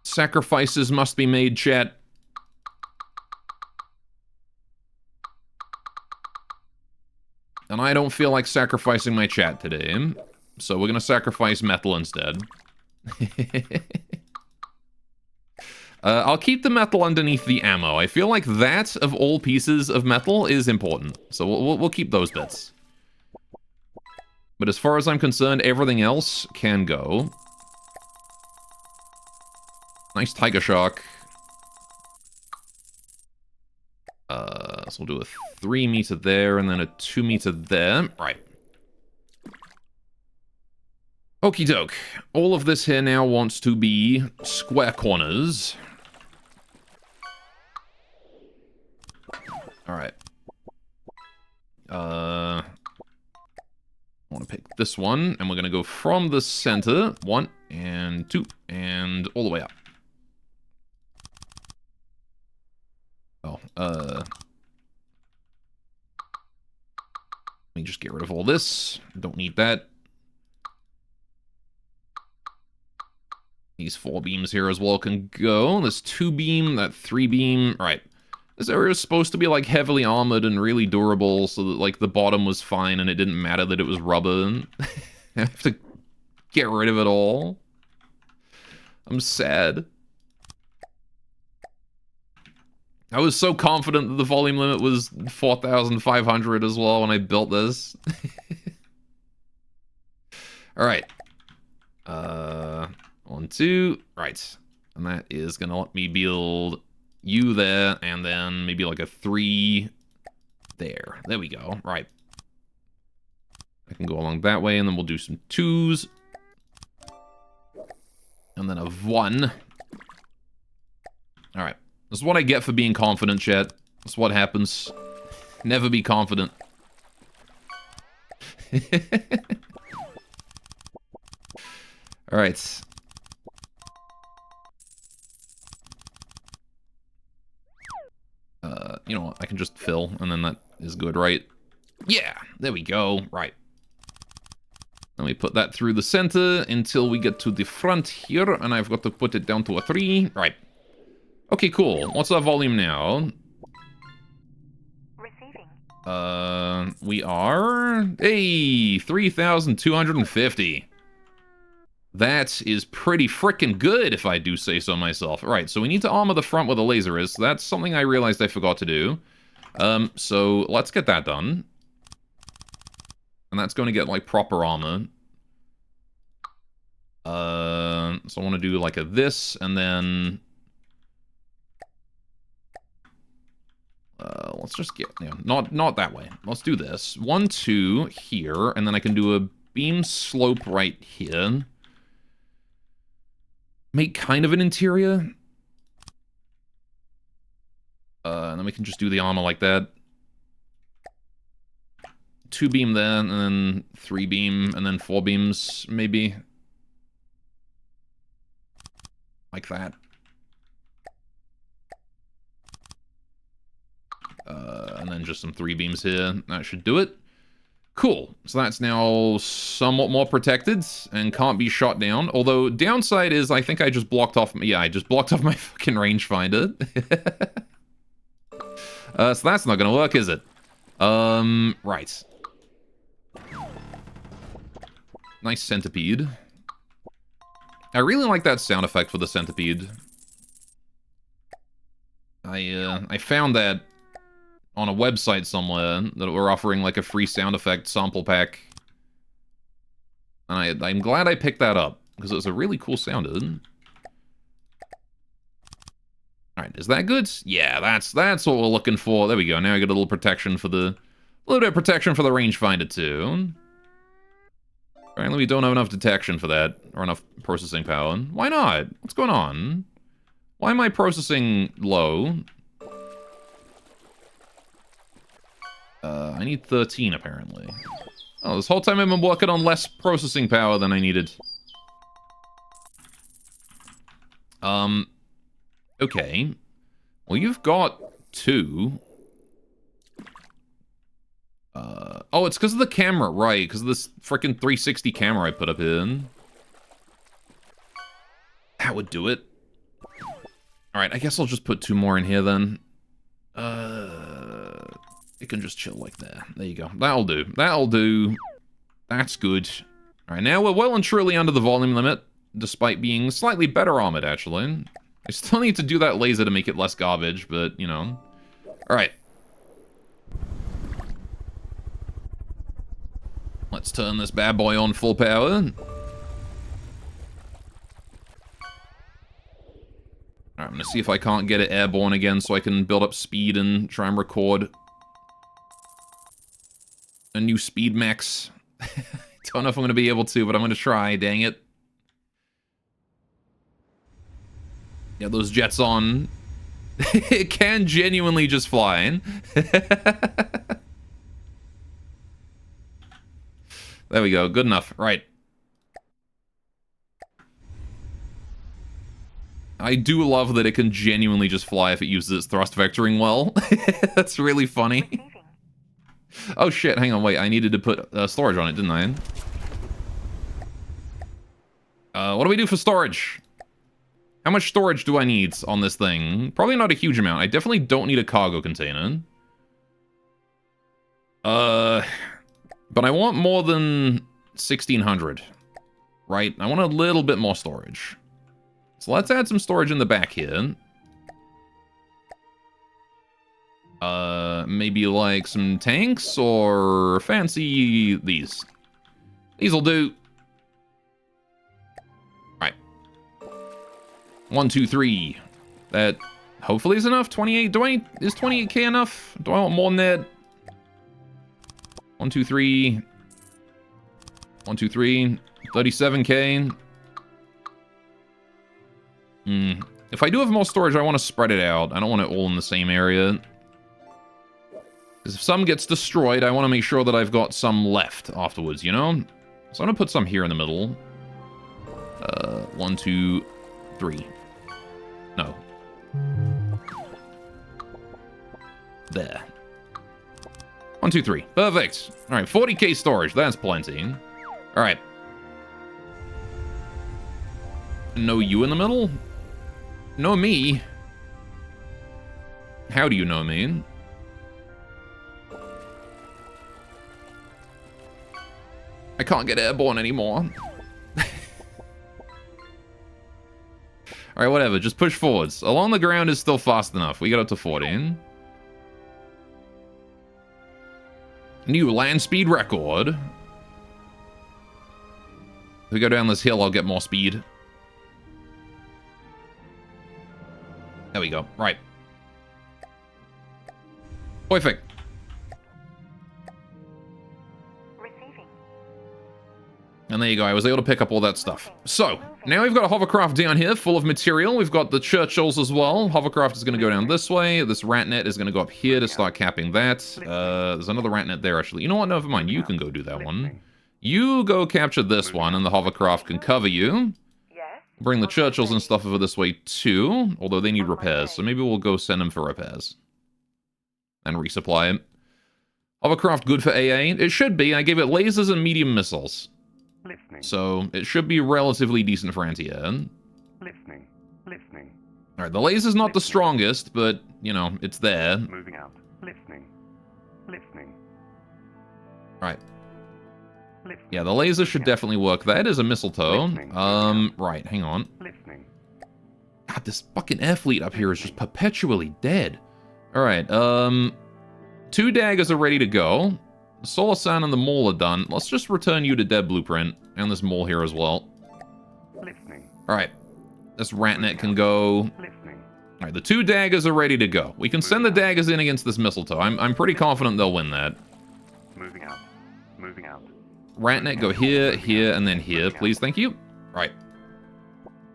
Sacrifices must be made, chat. And I don't feel like sacrificing my chat today, so we're gonna sacrifice metal instead. I'll keep the metal underneath the ammo. I feel like that, of all pieces of metal, is important. So we'll keep those bits. But as far as I'm concerned, everything else can go. Nice Tiger Shock. So we'll do a 3 meter there, and then a 2 meter there. Right. Okie doke. All of this here now wants to be square corners. Alright. I want to pick this one, and we're going to go from the center. 1 and 2, and all the way up. Oh, let me just get rid of all this. Don't need that. These 4 beams here as well can go. This 2 beam, that 3 beam. Right. This area is supposed to be, like, heavily armored and really durable, so that, like, the bottom was fine and it didn't matter that it was rubber. I have to get rid of it all. I'm sad. I was so confident that the volume limit was 4,500 as well when I built this. Alright. 1, 2. Right. And that is going to let me build you there, and then maybe like a 3 there. There we go. Right. I can go along that way, and then we'll do some 2s. And then a 1. Alright. This is what I get for being confident, chat. That's what happens. Never be confident. Alright. You know what? I can just fill, and then that is good, right? Yeah! There we go. Right. Then we put that through the center until we get to the front here, and I've got to put it down to a 3. Right. Okay, cool. What's our volume now? Receiving. We are... Hey! 3,250. That is pretty frickin' good, if I do say so myself. Right, so we need to armor the front where the laser is. That's something I realized I forgot to do. So let's get that done. And that's going to get, like, proper armor. So I want to do, like, a this, and then... let's just get... Yeah, not that way. Let's do this. 1, 2 here, and then I can do a beam slope right here. Make kind of an interior. And then we can just do the armor like that. 2 beam there, and then 3 beam, and then 4 beams, maybe. Like that. And then just some 3 beams here. That should do it. Cool. So that's now somewhat more protected and can't be shot down. Although, downside is I think I just blocked off... Yeah, I just blocked off my fucking rangefinder. So that's not gonna work, is it? Right. Nice centipede. I really like that sound effect for the centipede. I found that on a website somewhere that were offering like a free sound effect sample pack. And I'm glad I picked that up, because it was a really cool sounded. Alright, is that good? Yeah, that's what we're looking for. There we go. Now I get a little protection for the... A little bit of protection for the rangefinder too. Apparently we don't have enough detection for that, or enough processing power. Why not? What's going on? Why am I processing low? I need 13, apparently. Oh, this whole time I've been working on less processing power than I needed. Okay. Well, you've got 2. Oh, it's because of the camera, right? Because of this freaking 360 camera I put up in. That would do it. Alright, I guess I'll just put 2 more in here then. It can just chill like that. There you go. That'll do. That'll do. That's good. Alright, now we're well and truly under the volume limit, despite being slightly better armored, actually. I still need to do that laser to make it less garbage, but, you know. Alright. Let's turn this bad boy on full power. Alright, I'm gonna see if I can't get it airborne again so I can build up speed and try and record a new speed max. Don't know if I'm gonna be able to, but I'm gonna try, dang it. Yeah, those jets on. It can genuinely just fly. There we go, good enough. Right. I do love that it can genuinely just fly if it uses its thrust vectoring well. That's really funny. Oh shit, hang on, wait, I needed to put storage on it, didn't I? What do we do for storage? How much storage do I need on this thing? Probably not a huge amount. I definitely don't need a cargo container. But I want more than 1600, right? I want a little bit more storage. So let's add some storage in the back here. Maybe like some tanks or fancy these. These'll do. Right. 1, 2, 3. That hopefully is enough. 28. Is 28k enough? Do I want more than that? 1, 2, 3. 1, 2, 3. 37k. If I do have more storage, I want to spread it out. I don't want it all in the same area. Because if some gets destroyed, I want to make sure that I've got some left afterwards, you know? So I'm going to put some here in the middle. 1, 2, 3. No. There. 1, 2, 3. Perfect. Alright, 40k storage. That's plenty. Alright. No you in the middle? Know me? How do you know me? I can't get airborne anymore. Alright, whatever. Just push forwards. Along the ground is still fast enough. We got up to 14. New land speed record. If we go down this hill, I'll get more speed. There we go. Right. Perfect. Receiving. And there you go. I was able to pick up all that stuff. So, now we've got a hovercraft down here full of material. We've got the Churchills as well. Hovercraft is going to go down this way. This rat net is going to go up here to start capping that. There's another rat net there, actually. You know what? Never mind. You can go do that one. You go capture this one, and the hovercraft can cover you. Yes. Bring the Churchills and stuff over this way, too. Although they need repairs, so maybe we'll go send them for repairs. And resupply it. Hovercraft good for AA? It should be. I gave it lasers and medium missiles. Listening. So, it should be relatively decent for anti-air. Listening. Listening. Alright, the laser's not the strongest, but, you know, it's there. Moving out. Listening. Listening. Alright. Listening. Yeah, the laser should definitely work. That is a mistletoe. Right, hang on. Listening. God, this fucking air fleet up here is just perpetually dead. Alright, 2 daggers are ready to go. The Solar Sand and the mole are done. Let's just return you to dead blueprint. And this mole here as well. Listening. Alright. This ratnet can go. Listening. Alright, the 2 daggers are ready to go. We can send the daggers in against this mistletoe. I'm pretty confident they'll win that. Moving out. Moving out. Ratnet, go here, here, and then here, please. Thank you. Right.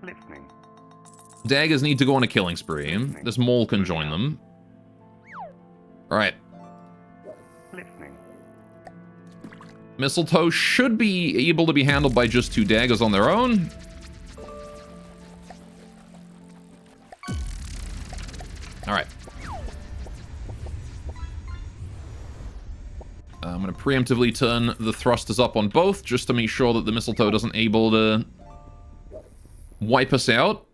Listening. Daggers need to go on a killing spree. This mole can join them. Alright. Listening. Mistletoe should be able to be handled by just 2 daggers on their own. Alright. I'm going to preemptively turn the thrusters up on both, just to make sure that the mistletoe doesn't able to wipe us out.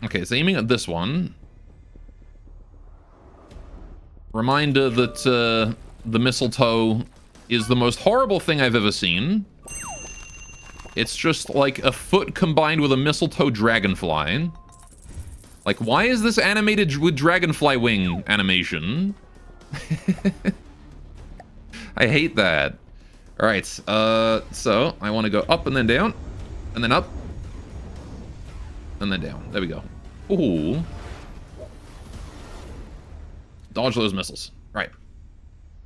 Okay, it's aiming at this one. Reminder that the mistletoe is the most horrible thing I've ever seen. It's just like a foot combined with a mistletoe dragonfly. Like, why is this animated with dragonfly wing animation? I hate that. Alright, so I want to go up and then down, and then up, and then down. There we go. Ooh. Dodge those missiles. Right.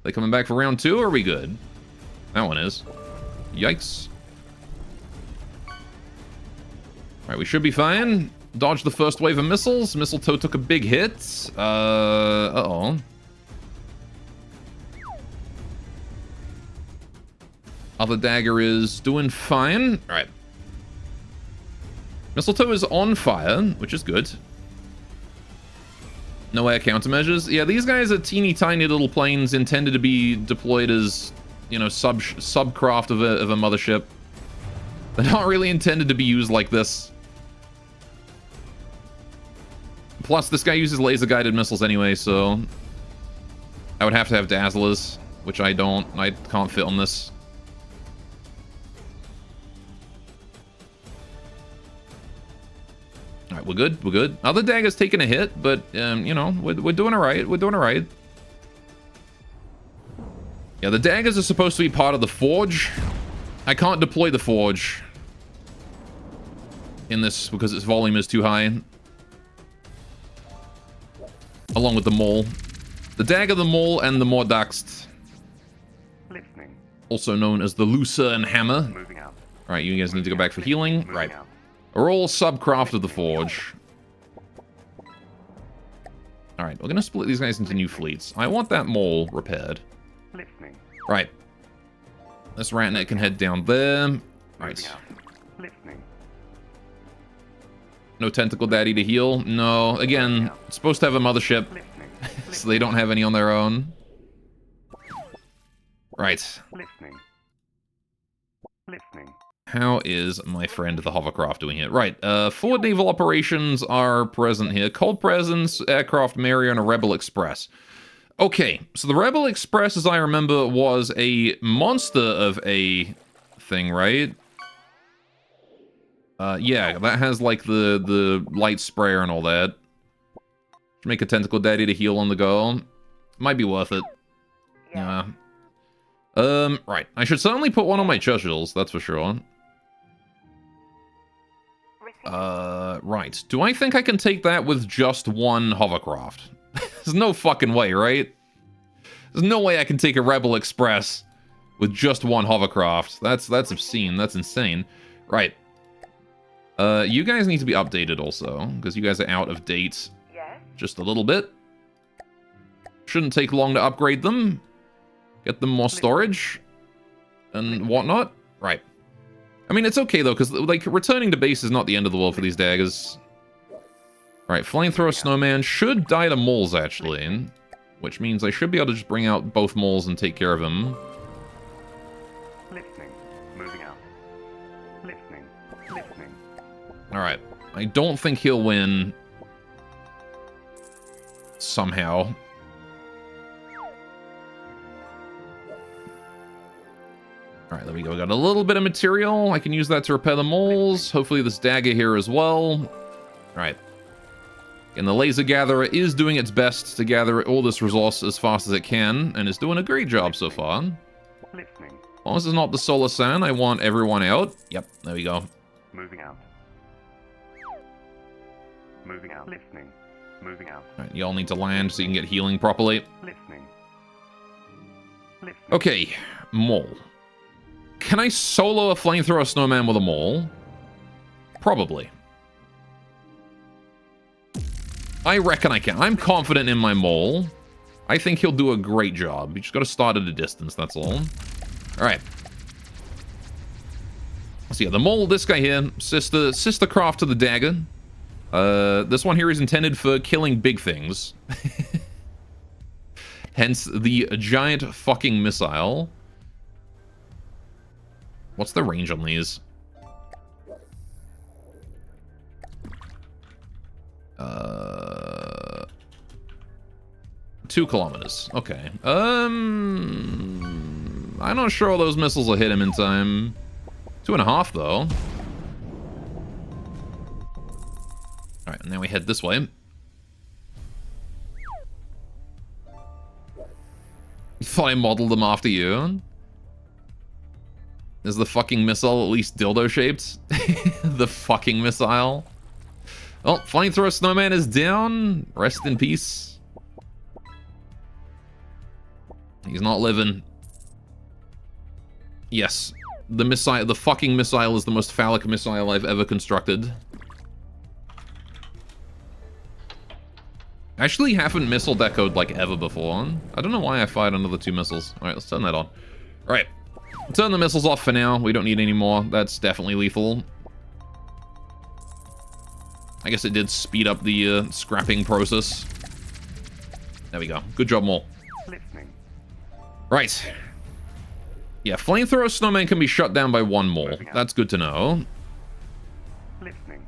They coming back for round 2, or are we good? That one is. Yikes. Alright, we should be fine. Dodge the first wave of missiles. Mistletoe took a big hit. Uh-oh. Other dagger is doing fine. Alright. Mistletoe is on fire, which is good. No air countermeasures. Yeah, these guys are teeny tiny little planes intended to be deployed as, you know, subcraft of a mothership. They're not really intended to be used like this. Plus, this guy uses laser-guided missiles anyway, so I would have to have Dazzlers, which I don't. I can't fit on this. Alright, we're good. We're good. Other dagger's taking a hit, but, you know, we're doing alright. We're doing alright. Yeah, the daggers are supposed to be part of the forge. I can't deploy the forge in this because its volume is too high. Along with the mole. The dagger, the mole, and the Mordaxt. Listening. Also known as the Lucerne hammer. Moving out. Alright, you guys need to go back for healing. Moving Right. out. We're all subcraft of the forge. Alright, we're gonna split these guys into new fleets. I want that mole repaired. Listening. Right. This ratnet can head down there. Moving Right. out. Listening. No tentacle daddy to heal. No. Again, it's supposed to have a mothership, Listening. so they don't have any on their own. Right. Listening. Listening. How is my friend the hovercraft doing here? Right, 4 naval operations are present here. Cold Presence, Aircraft Marrier, and a Rebel Express. Okay, so the Rebel Express, as I remember, was a monster of a thing, right? Yeah, that has, like, the light sprayer and all that. Make a Tentacle Daddy to heal on the go. Might be worth it. Yeah. Right. I should certainly put one on my Churchills, that's for sure. Right. Do I think I can take that with just one hovercraft? There's no fucking way, right? There's no way I can take a Rebel Express with just one hovercraft. That's obscene. That's insane. Right. You guys need to be updated also, because you guys are out of date Yes? just a little bit. Shouldn't take long to upgrade them. Get them more storage and whatnot. Right. I mean, it's okay, though, because, like, returning to base is not the end of the world for these daggers. Right, Flamethrower Snowman should die to moles, actually. Which means I should be able to just bring out both moles and take care of him. Listening. Moving out. Listening. Listening. Alright. I don't think he'll win. Somehow. Alright, there we go. Got a little bit of material. I can use that to repair the moles. Hopefully this dagger here as well. Alright. And the laser gatherer is doing its best to gather all this resource as fast as it can, and is doing a great job so far. Listening. As long as it's not the Solar Sun, I want everyone out. Yep, there we go. Moving out. Moving out. Listening. Moving out. Alright, y'all need to land so you can get healing properly. Listening. Listening. Okay, mole. Can I solo a Flamethrower Snowman with a mole? Probably. I reckon I can. I'm confident in my mole. I think he'll do a great job. You just got to start at a distance, that's all. Alright. So yeah, the mole, this guy here, sister craft to the dagger. This one here is intended for killing big things. Hence the giant fucking missile. What's the range on these? 2 kilometers. Okay. I'm not sure all those missiles will hit him in time. 2.5 though. Alright, and now we head this way. You thought I modeled them after you? Is the fucking missile at least dildo shaped? The fucking missile. Oh, Flamethrower Snowman is down. Rest in peace. He's not living. Yes. The fucking missile is the most phallic missile I've ever constructed. I actually haven't missile decoed like ever before. I don't know why I fired another 2 missiles. Alright, let's turn that on. Alright. Turn the missiles off for now. We don't need any more. That's definitely lethal. I guess it did speed up the scrapping process. There we go. Good job, Mole. Listening. Right. Yeah, Flamethrower Snowman can be shut down by 1 mole. That's good to know. Listening.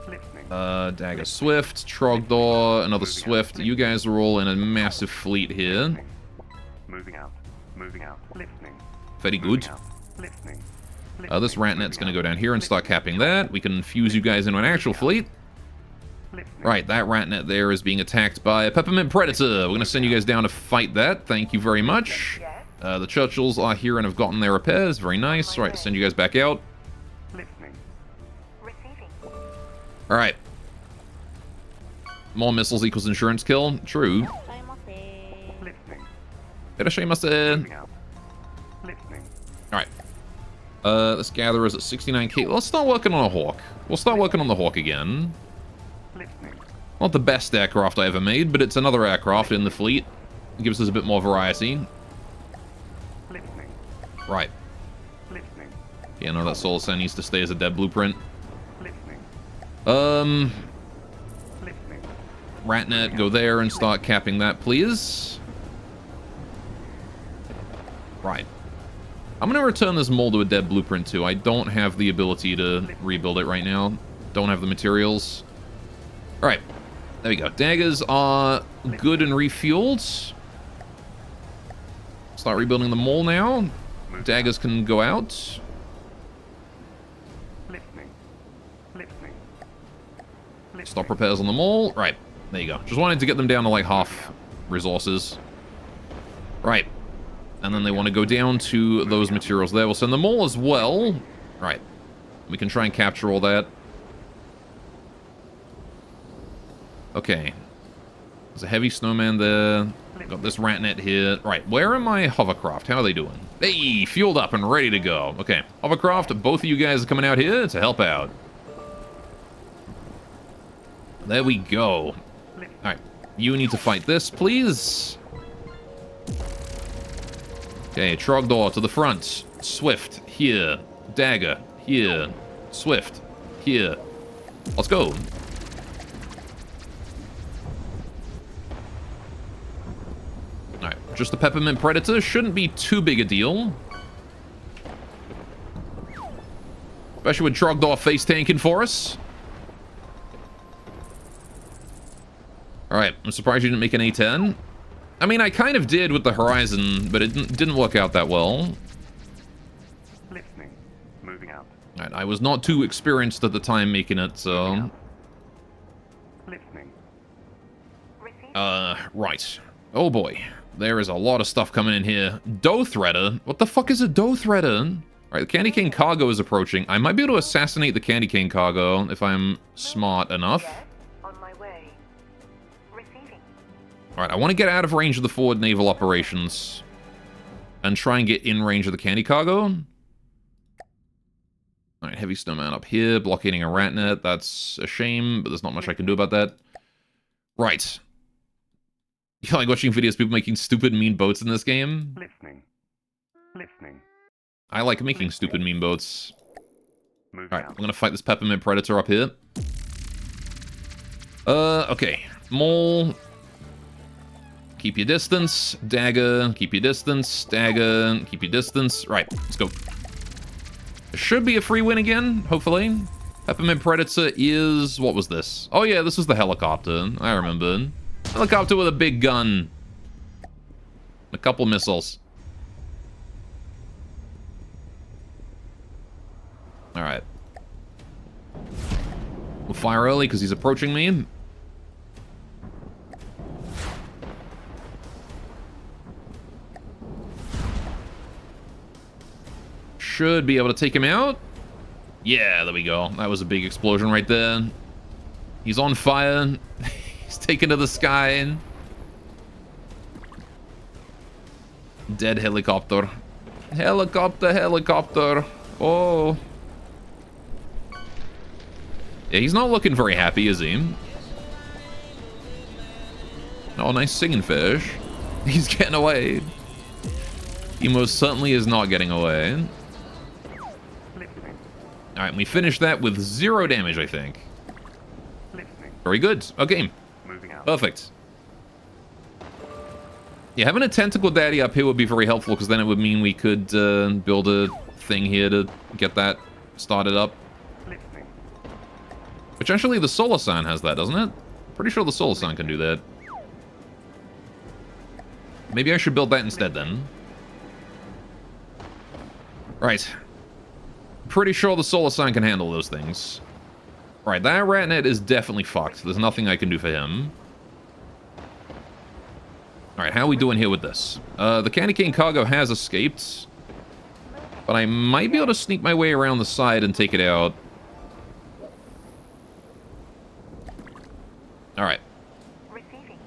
Listening. Dagger Swift, Trogdor, another Swift. You guys are all in a massive fleet here. Moving out. Moving out. Listening. Very good. Listening. This Ratnet's going to go down here and start capping that. We can fuse you guys into an actual fleet. Right, that Ratnet there is being attacked by a Peppermint Predator. We're going to send you guys down to fight that. Thank you very much. The Churchills are here and have gotten their repairs. Very nice. Right, send you guys back out. Listening. Receiving. Alright. More missiles equals insurance kill. True. Listening. Irashaimase. Moving out. Listening. Alright. This gatherer is at 69k. Let's start working on a Hawk. We'll start working on the Hawk again. Listening. Not the best aircraft I ever made, but it's another aircraft in the fleet. It gives us a bit more variety. Listening. Right. Listening. Yeah, no, that Solar Sun needs to stay as a dead blueprint. Listening. Listening. Ratnet, go there and start capping that, please. Right. I'm going to return this mole to a dead blueprint, too. I don't have the ability to rebuild it right now. Don't have the materials. Alright. There we go. Daggers are good and refueled. Start rebuilding the mole now. Daggers can go out. Listening. Listening. Stop repairs on the mole. Right. There you go. Just wanted to get them down to like half resources. Right. And then they want to go down to those materials there. We'll send the mole as well. Right. We can try and capture all that. Okay. There's a heavy snowman there. Got this rat net here. Right, where are my hovercraft? How are they doing? Hey, fueled up and ready to go. Okay, hovercraft, both of you guys are coming out here to help out. There we go. Alright, you need to fight this, please. Okay, Trogdor to the front. Swift, here. Dagger, here. Swift, here. Let's go. Alright, just the Peppermint Predator. Shouldn't be too big a deal. Especially with Trogdor face tanking for us. Alright, I'm surprised you didn't make an A10. I mean, I kind of did with the Horizon, but it didn't work out that well. Listening. Moving out. Alright, I was not too experienced at the time making it, so... Listening. Right. Oh boy. There is a lot of stuff coming in here. Dough Threader? What the fuck is a Dough Threader? Alright, the Candy Cane Cargo is approaching. I might be able to assassinate the Candy Cane Cargo if I'm smart enough. Yes, on my way. Receiving. Alright, I want to get out of range of the forward naval operations. And try and get in range of the Candy Cargo. Alright, Heavy Snowman up here, blockading a rat net. That's a shame, but there's not much I can do about that. Right. You like watching videos of people making stupid mean boats in this game? Listening. Listening. I like making stupid mean boats. Moving Alright, I'm out. gonna fight this Peppermint Predator up here. Okay. Mole. Keep your distance. Dagger. Keep your distance. Dagger. Keep your distance. Right, let's go. There should be a free win again, hopefully. Peppermint Predator is... What was this? Oh yeah, this was the helicopter. I remember. Helicopter with a big gun. A couple missiles. Alright. We'll fire early because he's approaching me. Should be able to take him out. Yeah, there we go. That was a big explosion right there. He's on fire. He's taken to the sky. Dead helicopter. Helicopter, helicopter. Oh. Yeah, he's not looking very happy, is he? Oh, nice singing fish. He's getting away. He most certainly is not getting away. Alright, we finished that with 0 damage, I think. Listening. Very good. Okay. Moving out. Perfect. Yeah, having a Tentacle Daddy up here would be very helpful, because then it would mean we could build a thing here to get that started up. Listening. Which actually the Solar Sign has that, doesn't it? Pretty sure the Solar Sign can do that. Maybe I should build that instead then. Right. Pretty sure the Solar Sign can handle those things. Right, that Ratnet is definitely fucked. There's nothing I can do for him. Alright, how are we doing here with this? The Candy Cane Cargo has escaped. But I might be able to sneak my way around the side and take it out. Alright. Receiving.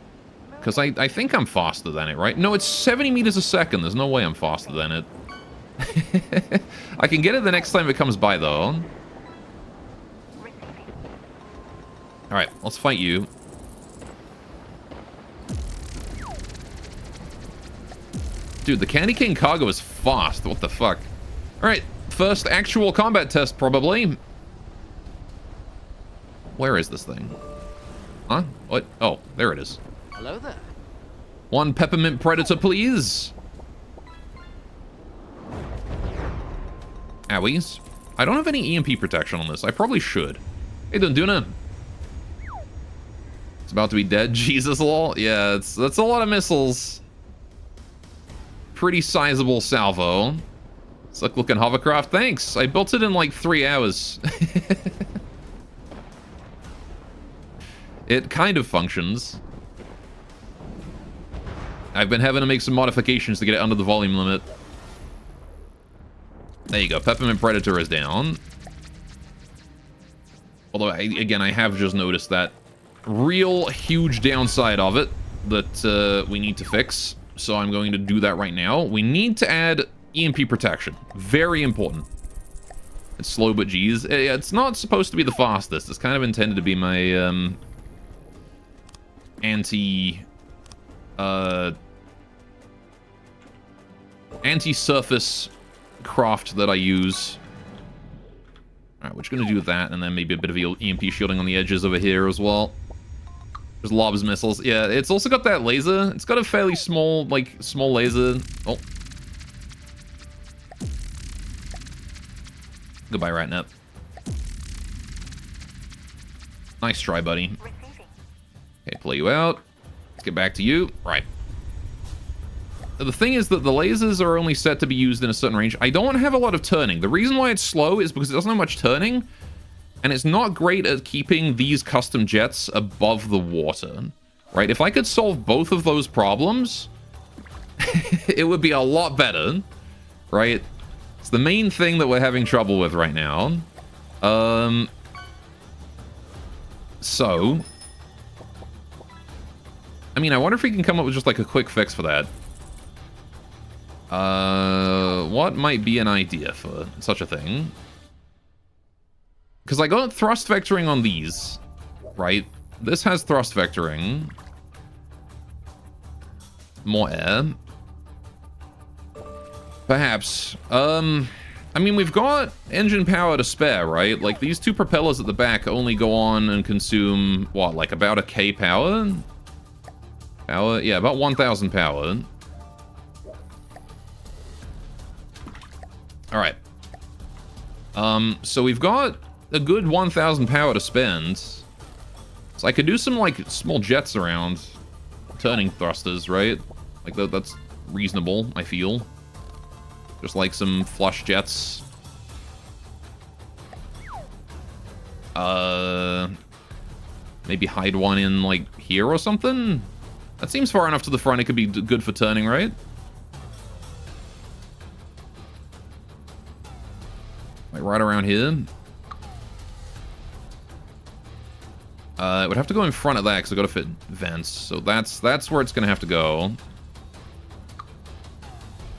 Because I think I'm faster than it, right? No, it's 70 meters a second. There's no way I'm faster than it. I can get it the next time it comes by, though. Receiving. Alright, let's fight you. Dude, the Candy Cane Cargo is fast. What the fuck? Alright, first actual combat test, probably. Where is this thing? Huh? What? Oh, there it is. Hello there. One Peppermint Predator, please. Owies. I don't have any EMP protection on this. I probably should. Hey, Dunduna. It's about to be dead. Jesus, lol. Yeah, that's a lot of missiles. Pretty sizable salvo. Suck looking hovercraft. Thanks. I built it in like 3 hours. It kind of functions. I've been having to make some modifications to get it under the volume limit. There you go. Peppermint Predator is down. Although, again, I have just noticed that real huge downside of it that we need to fix. So I'm going to do that right now. We need to add EMP protection. Very important. It's slow, but geez. It's not supposed to be the fastest. It's kind of intended to be my anti-surface craft that I use. Alright, we're just going to do that, and then maybe a bit of EMP shielding on the edges over here as well. There's lobs missiles. Yeah, it's also got that laser. It's got a fairly small, small laser. Oh. Goodbye, Ratnap. Nice try, buddy. Okay, play you out. Let's get back to you. Right. The thing is that the lasers are only set to be used in a certain range. I don't have a lot of turning. The reason why it's slow is because it doesn't have much turning, and it's not great at keeping these custom jets above the water, right? If I could solve both of those problems, it would be a lot better, right? It's the main thing that we're having trouble with right now. So, I mean, I wonder if we can come up with just like a quick fix for that. What might be an idea for such a thing? Because I got thrust vectoring on these, right? This has thrust vectoring. More air. Perhaps. I mean, we've got engine power to spare, right? Like, these two propellers at the back only go on and consume, what, like about a K power? Power? Yeah, about 1,000 power. Alright. So we've got a good 1,000 power to spend. So I could do some, like, small jets around. Turning thrusters, right? Like, that's reasonable, I feel. Just like some flush jets. Maybe hide one in, like, here or something? That seems far enough to the front, it could be good for turning, right? Like, right around here. It would have to go in front of that, because I've got to fit vents. So that's where it's going to have to go.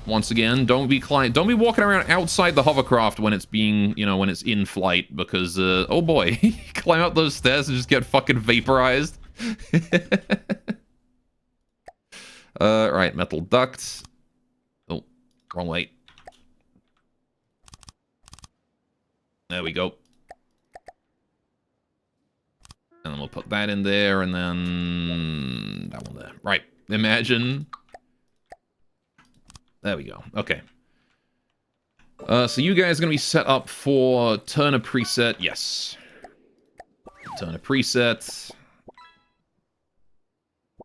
Once again, don't be walking around outside the hovercraft when it's being, you know, when it's in flight, because, oh boy, climb up those stairs and just get fucking vaporized. Right, metal ducts. Oh, wrong way. There we go. And then we'll put that in there, and then that one there. Right, imagine... There we go. Okay. So you guys are going to be set up for Turner preset. Yes. Turner preset.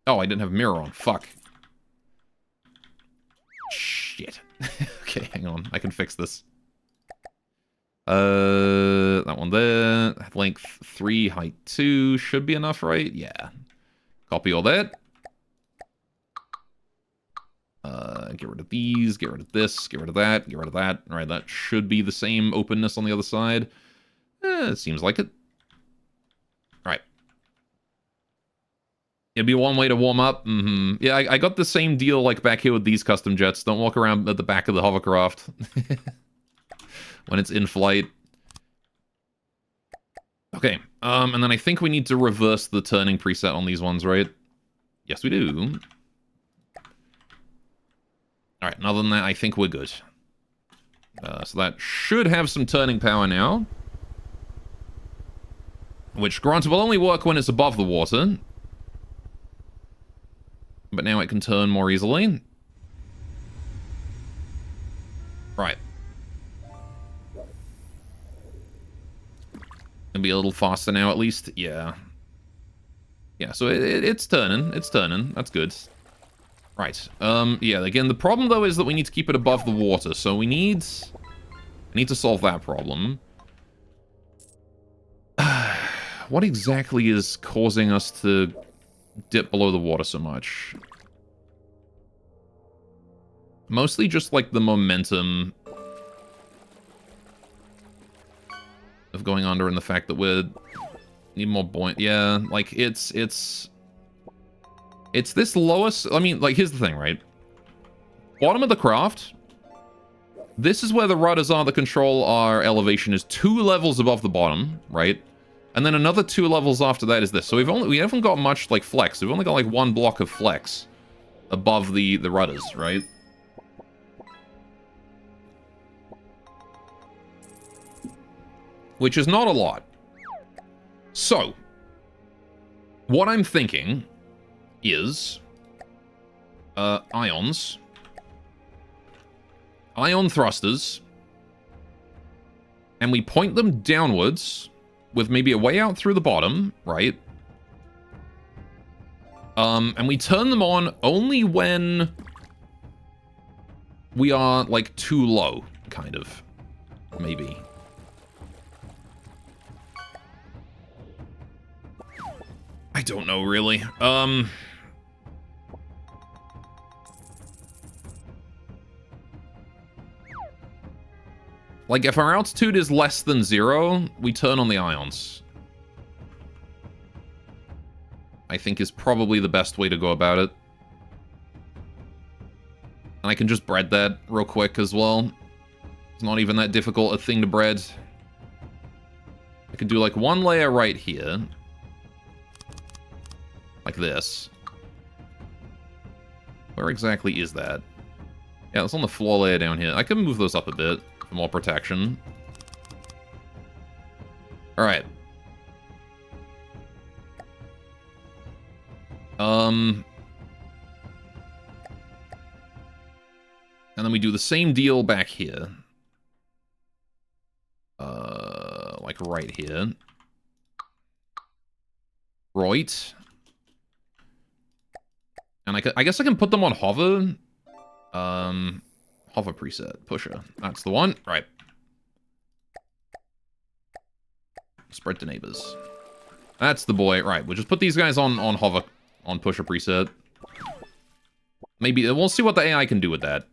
Oh, I didn't have mirror on. Fuck. Shit. Okay, hang on. I can fix this. That one there. Length 3, height 2 should be enough, right? Yeah. Copy all that. Get rid of these, get rid of this, get rid of that, get rid of that. All right, that should be the same openness on the other side. It seems like it. All right. It'd be one way to warm up. Yeah, I got the same deal like back here with these custom jets. Don't walk around at the back of the hovercraft when it's in flight. Okay, and then I think we need to reverse the turning preset on these ones, right? Yes, we do. Alright, and other than that, I think we're good. So that should have some turning power now. Which, granted, will only work when it's above the water. But now it can turn more easily. Right. It'll be a little faster now, at least. Yeah. Yeah, so it's turning. It's turning. That's good. Right. Yeah, again, the problem, though, is that we need to keep it above the water. So we need to solve that problem. What exactly is causing us to dip below the water so much? Mostly just, like, the momentum of going under and the fact that we're Need more buoyant. Yeah, like it's this lowest. I mean, like here's the thing, right? Bottom of the craft. This is where the rudders are. The control our elevation is 2 levels above the bottom, right? And then another 2 levels after that is this. So we haven't got much like flex. We've only got like 1 block of flex above the rudders, right? Which is not a lot. So, what I'm thinking is ions, ion thrusters, and we point them downwards with maybe a way out through the bottom, right? And we turn them on only when we are like too low, kind of, maybe. I don't know, really. Like, if our altitude is less than 0, we turn on the ions. I think is probably the best way to go about it. And I can just bread that real quick as well. It's not even that difficult a thing to bread. I can do, like, 1 layer right here. Like this. Where exactly is that? Yeah, it's on the floor layer down here. I can move those up a bit for more protection. Alright. And then we do the same deal back here. Like right here. Right. And I guess I can put them on hover. Hover preset, pusher. That's the one. Right. Spread to neighbors. That's the boy. Right, we'll just put these guys on hover, on pusher preset. Maybe, we'll see what the AI can do with that.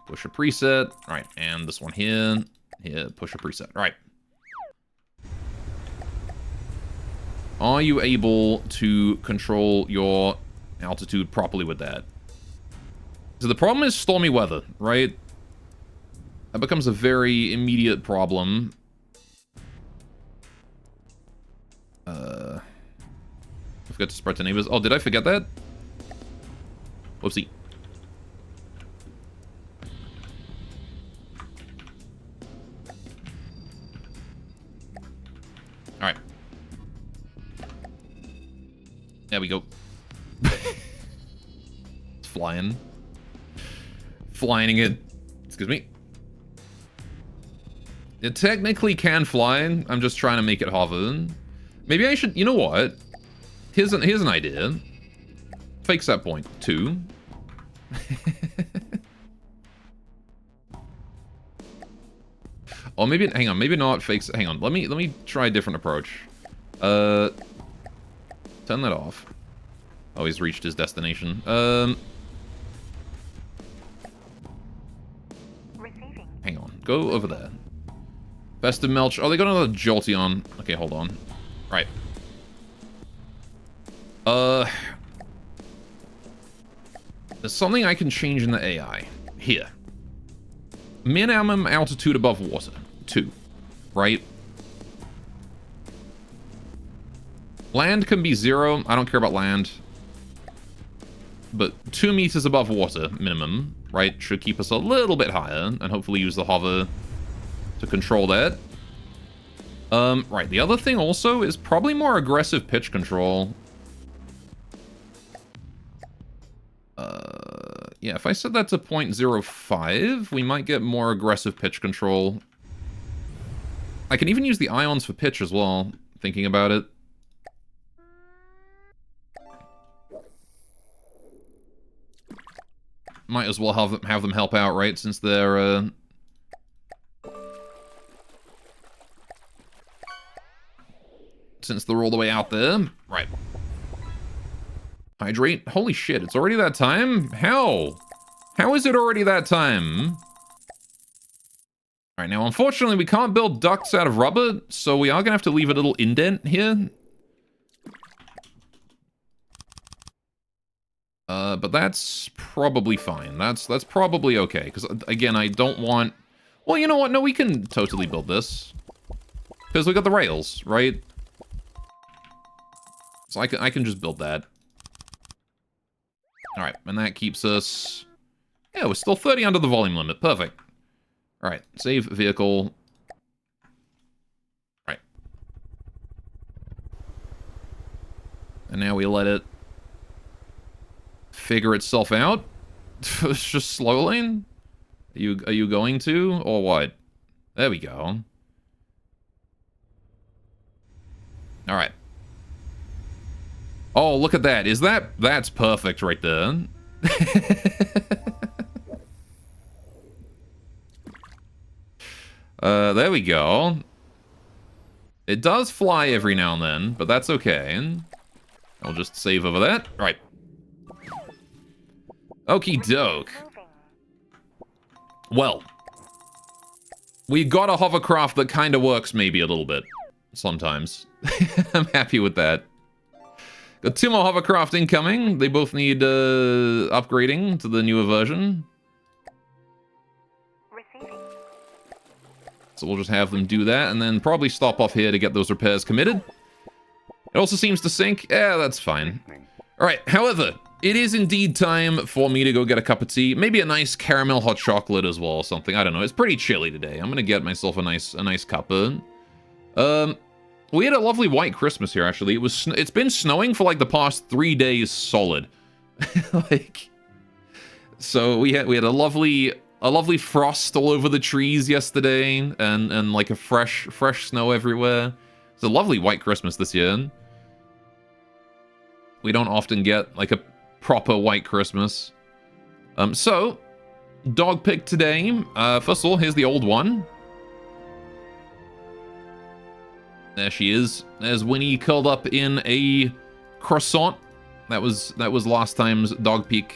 Pusher preset. Right, and this one here. Here, pusher preset. Right. Are you able to control your altitude properly with that? So the problem is stormy weather, right? That becomes a very immediate problem. I forgot to spread to neighbors. Oh, did I forget that? Whoopsie. Alright. There we go. It's flying. Flying it. Excuse me. It technically can fly. I'm just trying to make it hover. Maybe I should... You know what? Here's an idea. Fake set point. 2. Or maybe... Hang on. Maybe not fake... Hang on. Let me try a different approach. Turn that off. Oh, he's reached his destination. Hang on. Go over there. Festive Melch. Oh, they got another Jolteon. Okay, hold on. Right. There's something I can change in the AI. Here. Minimum altitude above water. 2. Right? Land can be 0. I don't care about land. But 2 meters above water, minimum, right? Should keep us a little bit higher, and hopefully use the hover to control that. Right, the other thing also is probably more aggressive pitch control. Yeah, if I set that to 0.05, we might get more aggressive pitch control. I can even use the ions for pitch as well, thinking about it. Might as well have them help out, right? Since they're all the way out there. Right. Hydrate. Holy shit, it's already that time? How? How is it already that time? All right, now unfortunately we can't build ducts out of rubber, so we are gonna have to leave a little indent here. But that's probably fine. That's probably okay, because again, I don't want... Well, you know what? No, we can totally build this. Because we got the rails, right? So I can just build that. All right, and that keeps us... Yeah, we're still 30 under the volume limit. Perfect. All right, save vehicle. Right. And now we let it figure itself out. It's just slowly. Are you going to, or what? There we go. All right. Oh, look at that. That's perfect right there. There we go. It does fly every now and then, but that's okay. I'll just save over that. All right. Okie doke. Well, we got a hovercraft that kind of works maybe a little bit sometimes. I'm happy with that. Got 2 more hovercraft incoming. They both need upgrading to the newer version. Receiving. So we'll just have them do that and then probably stop off here to get those repairs committed. It also seems to sync. Yeah, that's fine. All right, however, it is indeed time for me to go get a cup of tea. Maybe a nice caramel hot chocolate as well or something. I don't know. It's pretty chilly today. I'm going to get myself a nice cuppa. We had a lovely white Christmas here, actually. It's been snowing for like the past 3 days solid. So we had a lovely frost all over the trees yesterday, and like a fresh snow everywhere. It's a lovely white Christmas this year. We don't often get like a proper white Christmas. So dog pick today. First of all, here's the old one. There she is. There's Winnie curled up in a croissant. That was last time's dog peak.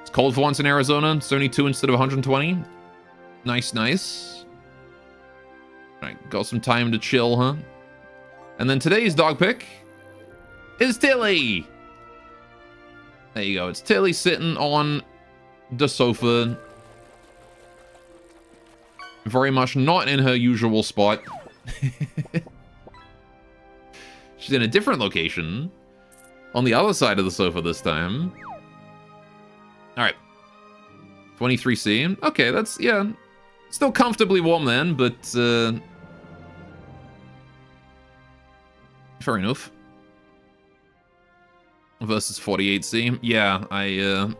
It's cold for once in Arizona. It's only 2 instead of 120. Nice. Alright, got some time to chill, huh? And then today's dog pick is Tilly. There you go. It's Tilly sitting on the sofa. Very much not in her usual spot. She's in a different location. On the other side of the sofa this time. Alright. 23C. Okay, that's, yeah. Still comfortably warm then, but, fair enough. Versus 48C. Yeah, I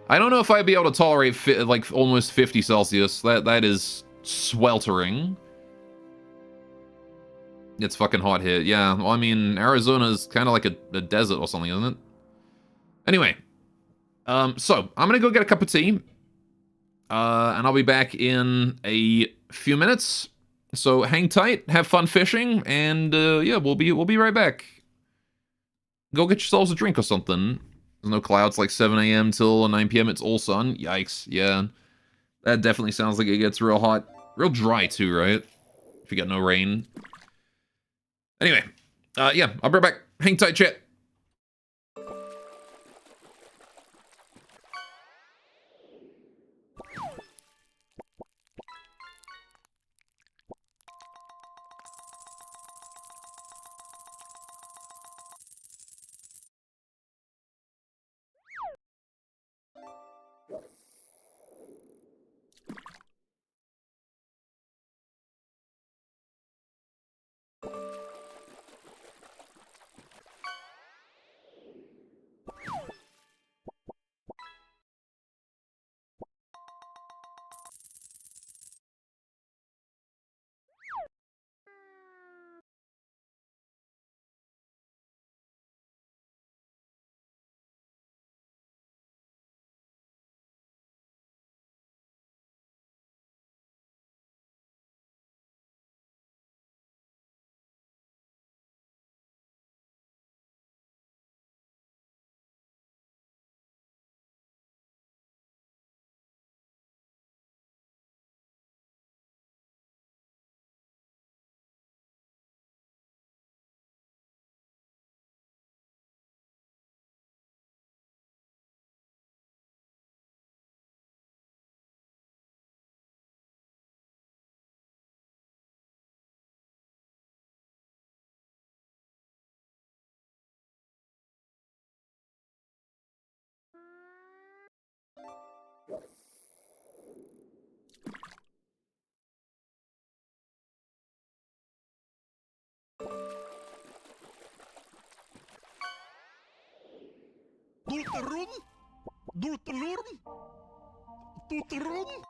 don't know if I'd be able to tolerate, like, almost 50 Celsius. That is sweltering. It's fucking hot here. Yeah, well, I mean, Arizona's kind of like a desert or something, isn't it? Anyway. So, I'm gonna go get a cup of tea. And I'll be back in a few minutes. So, hang tight, have fun fishing, and, yeah, we'll be right back. Go get yourselves a drink or something. There's no clouds like 7 a.m. till 9 p.m. It's all sun. Yikes, yeah. That definitely sounds like it gets real hot. Real dry, too, right? If you got no rain. Anyway, yeah, I'll be right back. Hang tight, chat. Dulterun? Dultelurn? Dulterun?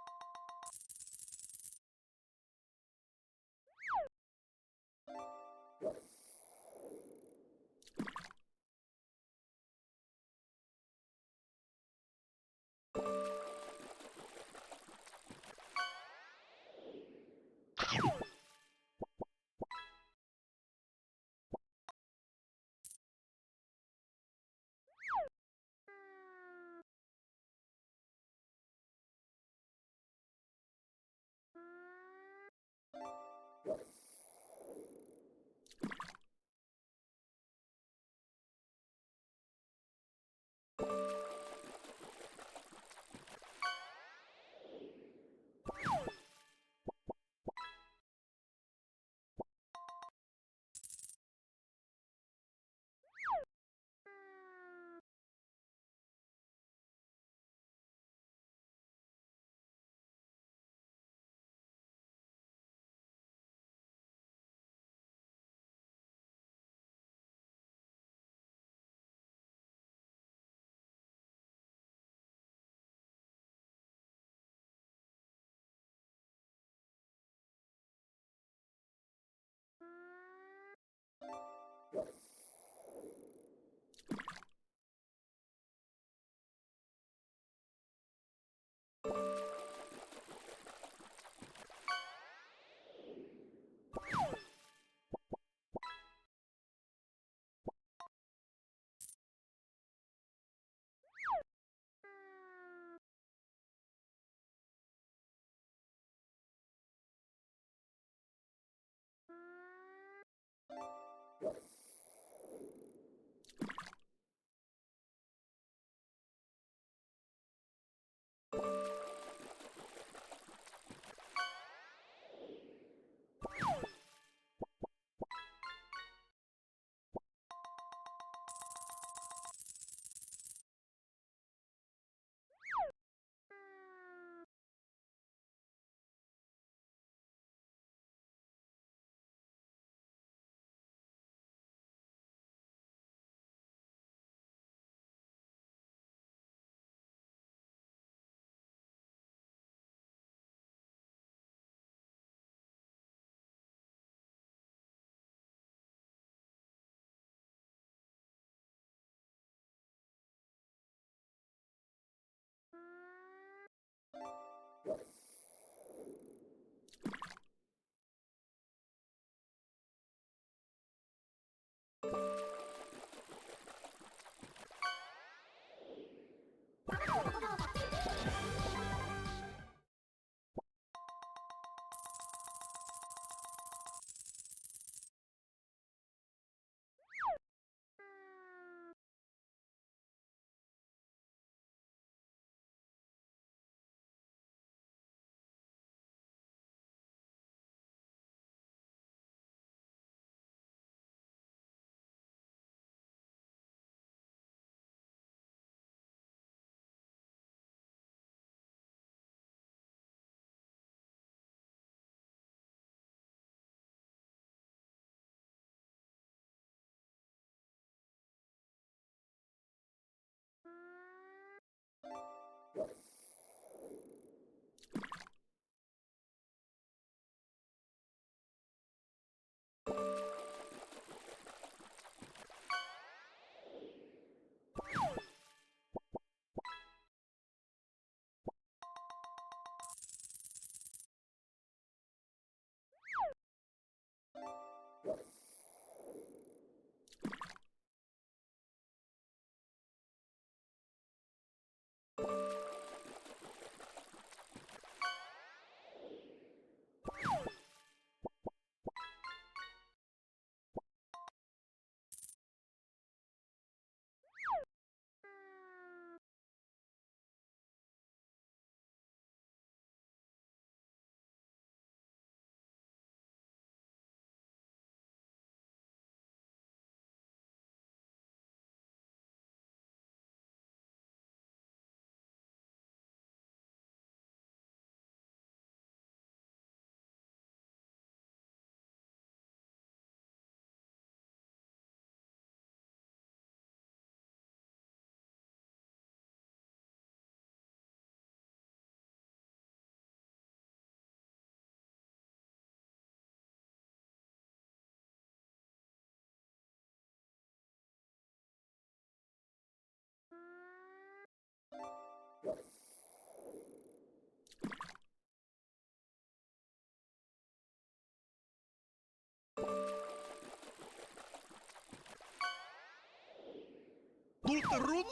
Dulterun.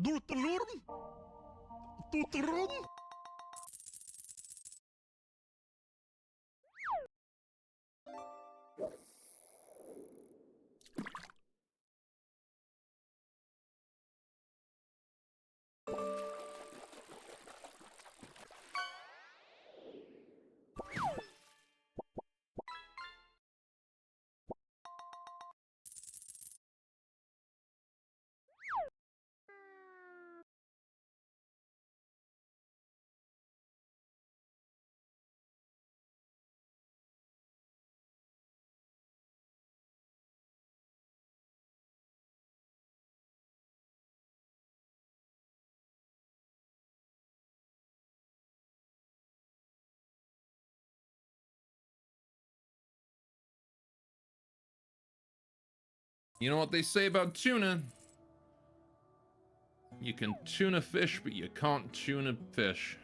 Dultelurn. Tuterun. You know what they say about tuna? You can tune a fish, but you can't tune a fish.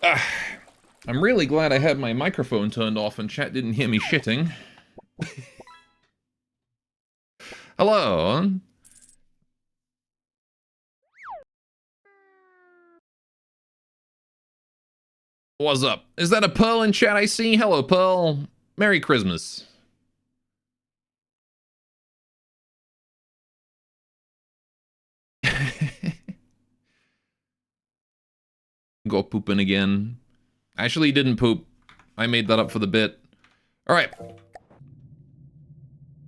Ah, I'm really glad I had my microphone turned off and chat didn't hear me shitting. Hello. What's up? Is that a Pearl in chat I see? Hello, Pearl. Merry Christmas. Go pooping again. Actually, he didn't poop. I made that up for the bit. All right.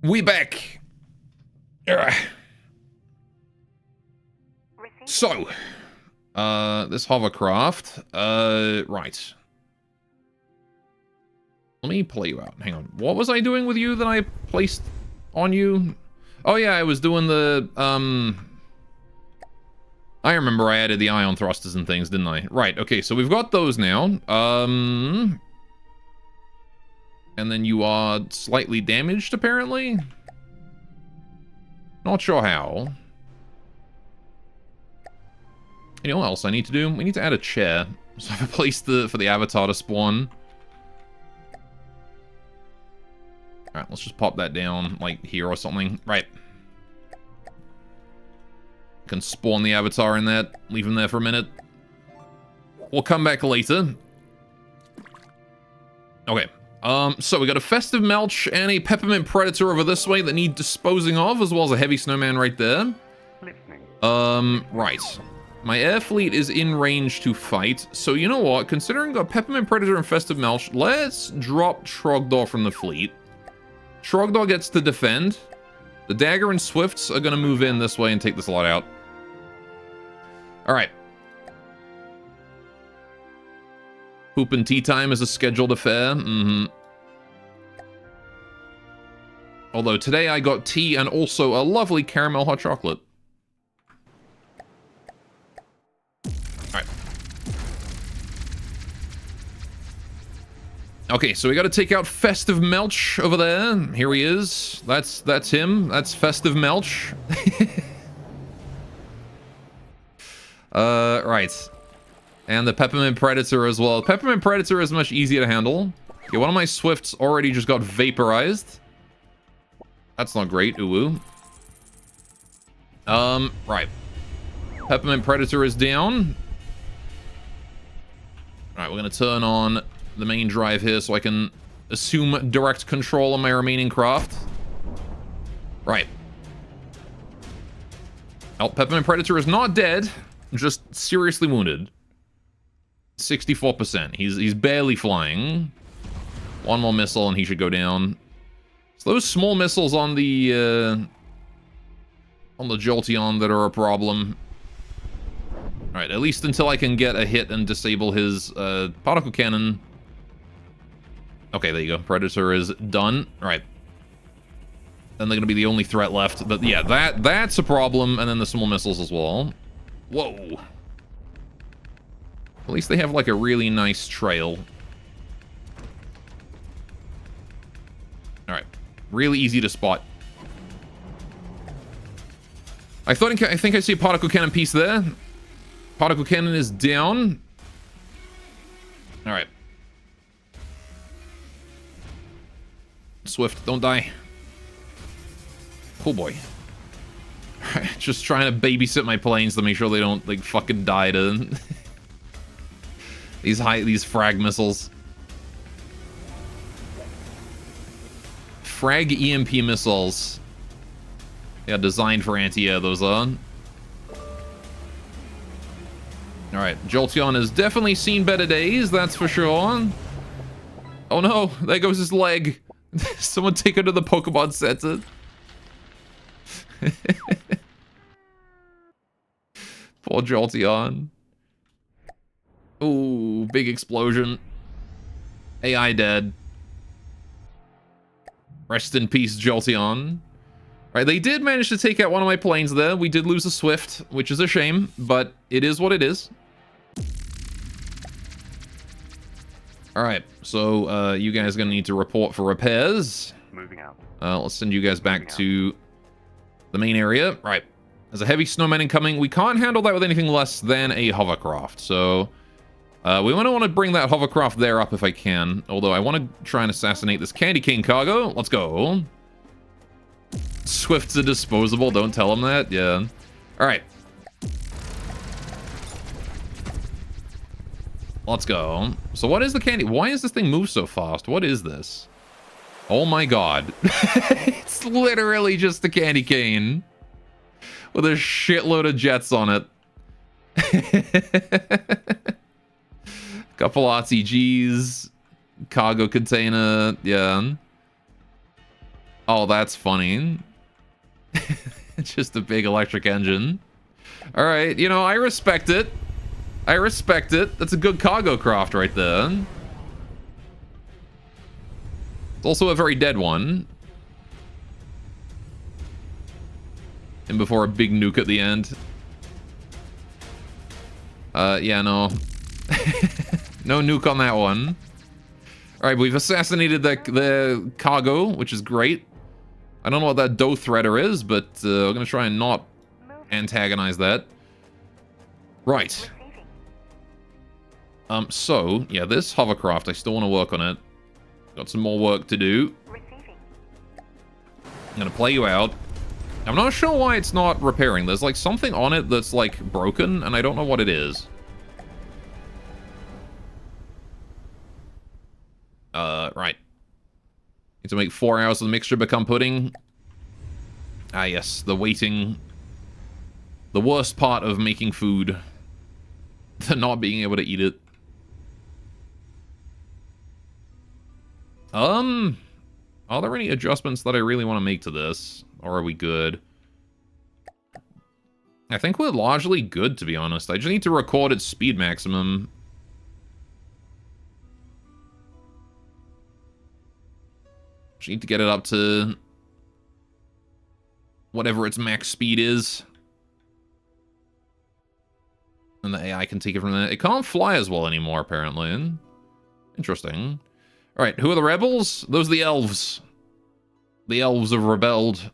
We back. So, this hovercraft. Right. Let me play you out. Hang on. What was I doing with you that I placed on you? Oh yeah, I was doing the, I remember I added the ion thrusters and things, didn't I? Right, okay, so we've got those now. And then you are slightly damaged, apparently? Not sure how. You know what else I need to do? We need to add a chair. So I've placed for the avatar to spawn. Alright, let's just pop that down, like, here or something. Right. Can spawn the avatar in that. Leave him there for a minute. We'll come back later. Okay. So we got a Festive Melch and a Peppermint Predator over this way that need disposing of, as well as a Heavy Snowman right there. Listening. Right. My air fleet is in range to fight, so you know what? Considering we got Peppermint Predator and Festive Melch, let's drop Trogdor from the fleet. Trogdor gets to defend. The Dagger and Swifts are gonna move in this way and take this lot out. Alright. Poop and tea time is a scheduled affair. Although today I got tea and also a lovely caramel hot chocolate. Alright. Okay, so we gotta take out Festive Melch over there. Here he is. That's him. That's Festive Melch. Right. And the Peppermint Predator as well. Peppermint Predator is much easier to handle. Okay, one of my Swifts already just got vaporized. That's not great. Ooh. Right. Peppermint Predator is down. Alright, we're gonna turn on the main drive here so I can assume direct control of my remaining craft. Right. Oh, Peppermint Predator is not dead, just seriously wounded. 64%. He's barely flying. One more missile and he should go down. So those small missiles on the Jolteon that are a problem. Alright, at least until I can get a hit and disable his particle cannon. Okay, there you go. Predator is done. Alright. Then they're gonna be the only threat left. But yeah, that's a problem. And then the small missiles as well. Whoa. At least they have like a really nice trail. Alright. Really easy to spot. I think I see a particle cannon piece there. Particle cannon is down. Alright. Swift, don't die. Oh boy. Just trying to babysit my planes to make sure they don't like fucking die to these frag missiles. Frag EMP missiles. Yeah, designed for anti-air, those are. Alright, Jolteon has definitely seen better days, that's for sure. Oh no, there goes his leg. Someone take her to the Pokemon Center. Poor Jolteon. Ooh, big explosion. AI dead. Rest in peace, Jolteon. Right, they did manage to take out one of my planes there. We did lose a Swift, which is a shame, but it is what it is. Alright, so you guys are going to need to report for repairs. Moving out. Let's send you guys back to the main area. Right, there's a heavy snowman incoming. We can't handle that with anything less than a hovercraft, so we want to bring that hovercraft there up if I can. Although I want to try and assassinate this Candy Cane cargo. Let's go. Swifts are disposable, don't tell them that. Yeah. Alright. Let's go. So what is the candy? Why does this thing move so fast? What is this? Oh my god. It's literally just a candy cane. With a shitload of jets on it. Couple RTGs. Cargo container. Yeah. Oh, that's funny. It's just a big electric engine. Alright, you know, I respect it. I respect it. That's a good cargo craft right there. It's also a very dead one. And before a big nuke at the end. Yeah, no. No nuke on that one. Alright, we've assassinated the cargo, which is great. I don't know what that Doe Threader is, but we're going to try and not antagonize that. Right. So, yeah, this hovercraft, I still want to work on it. Got some more work to do. I'm gonna play you out. I'm not sure why it's not repairing. There's like something on it that's like broken, and I don't know what it is. Right. Need to make 4 hours of the mixture become pudding. Ah, yes, the waiting. The worst part of making food. The not being able to eat it. Are there any adjustments that I really want to make to this? Or are we good? I think we're largely good, to be honest. I just need to record at speed maximum. Just need to get it up to whatever its max speed is. And the AI can take it from there. It can't fly as well anymore, apparently. Interesting. Alright, who are the rebels? Those are the elves. The elves have rebelled.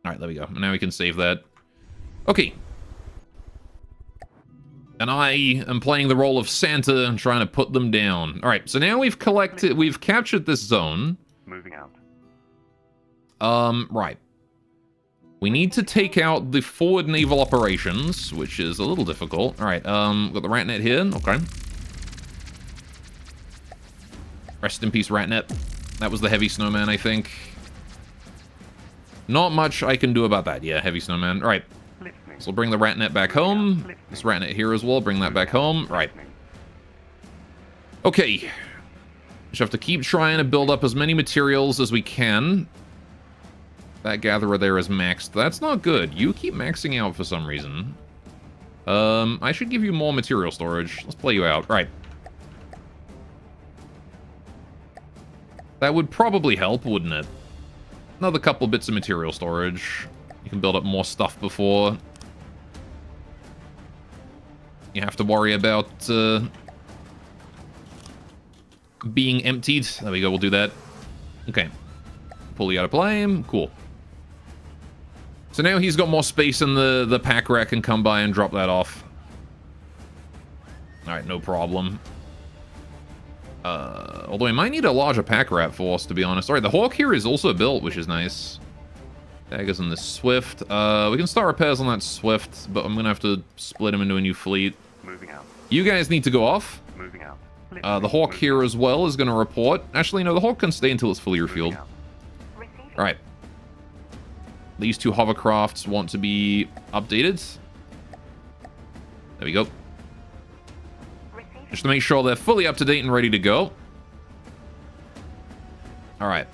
Alright, there we go. Now we can save that. Okay. And I am playing the role of Santa and trying to put them down. Alright, so now we've captured this zone. Moving out. Right. We need to take out the forward naval operations, which is a little difficult. Alright, got the Ratnet here. Okay. Rest in peace, Ratnet. That was the Heavy Snowman, I think. Not much I can do about that. Yeah, Heavy Snowman. Alright. So we'll bring the Ratnet back home. This Ratnet here as well. Bring that back home. Right. Okay. Just have to keep trying to build up as many materials as we can. That gatherer there is maxed. That's not good. You keep maxing out for some reason. I should give you more material storage. Let's play you out. Right. That would probably help, wouldn't it? Another couple bits of material storage. You can build up more stuff before you have to worry about being emptied. There we go, we'll do that. Okay. Pull you out of play. Cool. So now he's got more space in the pack rack and come by and drop that off. Alright, no problem. Although I might need a larger pack rat force, to be honest. Alright, the Hawk here is also built, which is nice. Daggers in the Swift. We can start repairs on that Swift, but I'm gonna have to split him into a new fleet. Moving out. You guys need to go off. Moving out. The Hawk here as well is gonna report. Actually, no, the Hawk can stay until it's fully refueled. Alright. These two hovercrafts want to be updated. There we go. Just to make sure they're fully up to date and ready to go. Alright.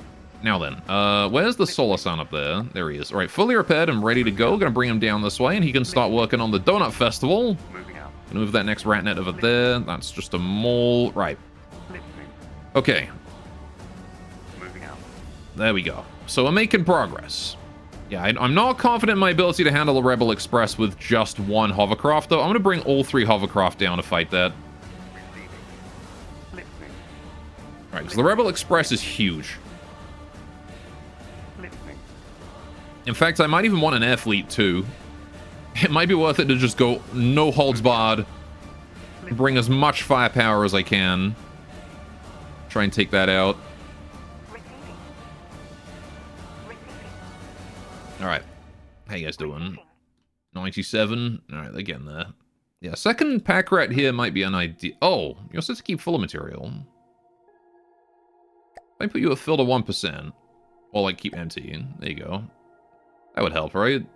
Now then, where's the solar sun up there? There he is. Alright, fully repaired and ready to go. Gonna bring him down this way, and he can start working on the Donut Festival. Moving out. Gonna move that next Ratnet over there. That's just a mole. Right. Okay. Moving out. There we go. So we're making progress. Yeah, I'm not confident in my ability to handle the Rebel Express with just one hovercraft, though. I'm gonna bring all 3 hovercraft down to fight that. Right, because the Rebel Express is huge. In fact, I might even want an air fleet, too. It might be worth it to just go no holds barred. Bring as much firepower as I can. Try and take that out. Alright. How you guys doing? 97. Alright, they're getting there. Yeah, second pack rat here might be an idea. Oh, you're supposed to keep full of material. I put you at fill to 1%. Or, like, keep empty. There you go. That would help, right?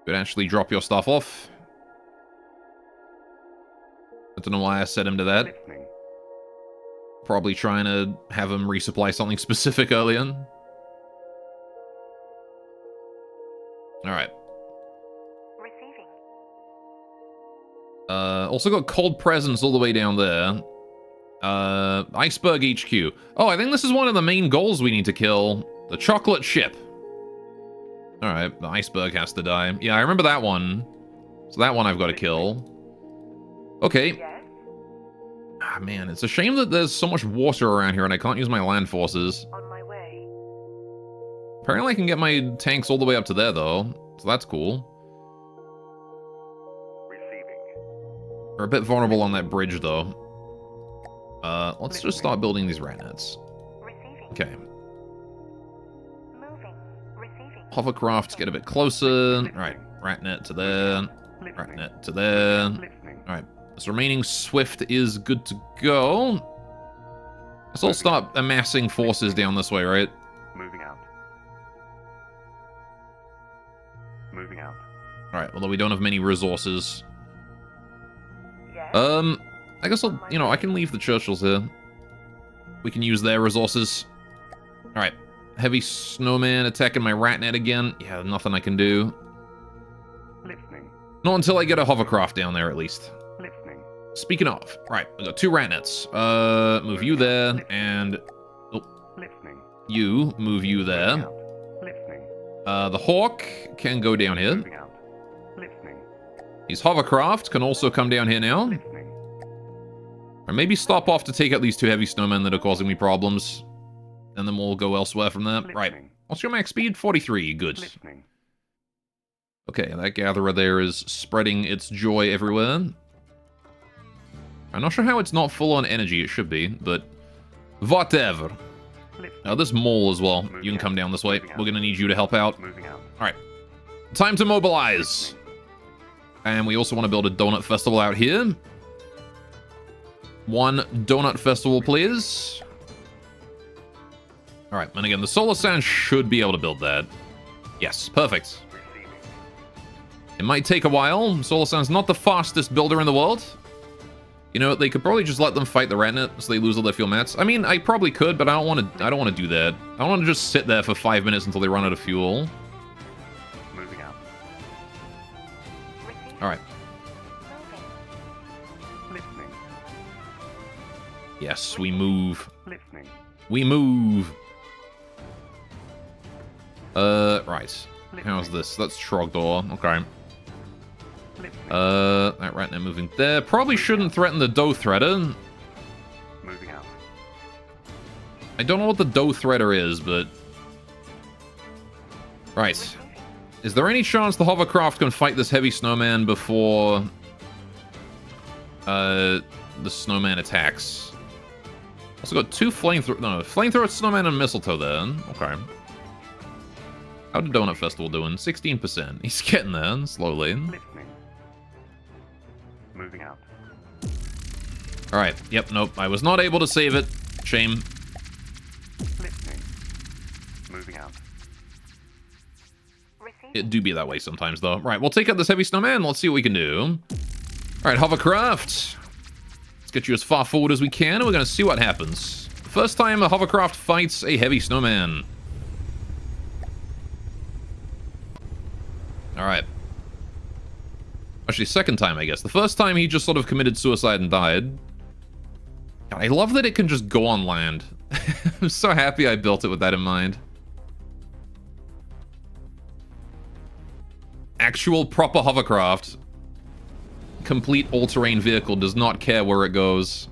Could actually drop your stuff off. I don't know why I set him to that. Probably trying to have him resupply something specific earlier. Alright. Also got cold presence all the way down there. Iceberg HQ. Oh, I think this is one of the main goals we need to kill. The chocolate ship. Alright, the iceberg has to die. Yeah, I remember that one. So that one I've got to kill. Okay. Ah, man, it's a shame that there's so much water around here and I can't use my land forces. On my way. Apparently I can get my tanks all the way up to there, though. So that's cool. Receiving. We're a bit vulnerable on that bridge, though. Let's just start building these Ratnets. Receiving. Okay. Moving. Receiving. Hovercrafts get a bit closer. Alright, Ratnet to there. Ratnet to there. Listening. Alright, this remaining Swift is good to go. Let's all start amassing forces down this way, right? Moving out. Moving out. Alright, although we don't have many resources. Yes. I guess I'll, I can leave the Churchills here. We can use their resources. Alright, heavy snowman attacking my Ratnet again. Yeah, nothing I can do. Listening. Not until I get a hovercraft down there, at least. Listening. Speaking of, right, we got 2 Ratnets. Move you there, and Listening. you, move you Moving there. out. Listening. The Hawk can go down here. Moving out. Listening. His hovercraft can also come down here now. Listening. Or maybe stop off to take out these 2 heavy snowmen that are causing me problems. And then we'll go elsewhere from there. Right. Listening. What's your max speed? 43. Good. Listening. Okay, that gatherer there is spreading its joy everywhere. I'm not sure how it's not full on energy. It should be, but whatever. Listening. This mole as well. You can come down this way. We're gonna need you to help out. Moving out. Alright. Time to mobilize. And we also want to build a donut festival out here. 1 donut festival, please. Alright, and again, the Solar Sand should be able to build that. Yes, perfect. Receiving. It might take a while. Solar Sand's not the fastest builder in the world. You know, they could probably just let them fight the Ratnet so they lose all their fuel mats. I mean, I probably could, but I don't want to do that. I don't want to just sit there for 5 minutes until they run out of fuel. Moving out. Receiving. Alright. Moving. Listening. Yes, we move. Listening. We move. Right. How's this? That's Trogdor. Okay. Listening. That Ratnet moving there. Probably shouldn't threaten the Dough Threader. Moving out. I don't know what the Dough Threader is, but... Right. Is there any chance the hovercraft can fight this heavy snowman before... the snowman attacks? Also got 2 flamethrower... No, flamethrower, snowman, and mistletoe there. Okay. How did Donut Festival doing? 16%. He's getting there, slowly. Listening. Moving out. Alright, yep, nope. I was not able to save it. Shame. Listening. Moving out. Receiving. It do be that way sometimes, though. Right, we'll take out this heavy snowman. Let's see what we can do. Alright, hovercraft. Let's get you as far forward as we can, and we're going to see what happens. First time a hovercraft fights a heavy snowman. Alright. Actually, second time, I guess. The first time he just sort of committed suicide and died. God, I love that it can just go on land. I'm so happy I built it with that in mind. Actual proper hovercraft. Complete all-terrain vehicle, does not care where it goes.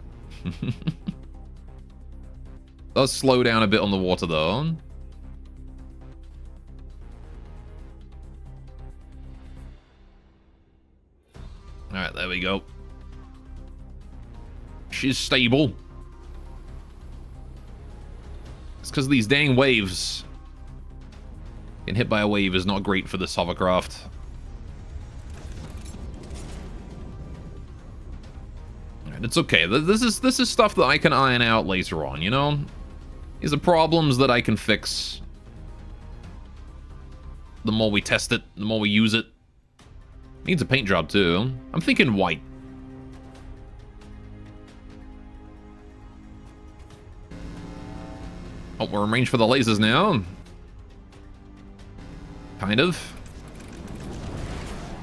Does slow down a bit on the water, though. Alright, there we go. She's stable. It's because these dang waves. Getting hit by a wave is not great for this hovercraft. Alright, it's okay. This is stuff that I can iron out later on, you know? These are problems that I can fix. The more we test it, the more we use it. Needs a paint job, too. I'm thinking white. Oh, we're in range for the lasers now. Kind of.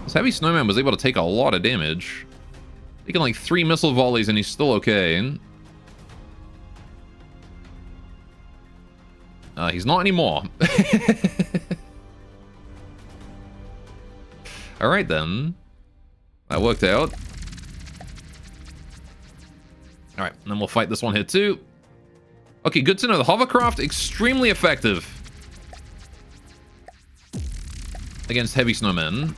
This heavy snowman was able to take a lot of damage. Taking like 3 missile volleys and he's still okay. He's not anymore. Alright then. That worked out. Alright, and then we'll fight this one here too. Okay, good to know. The hovercraft, extremely effective. Against heavy snowmen.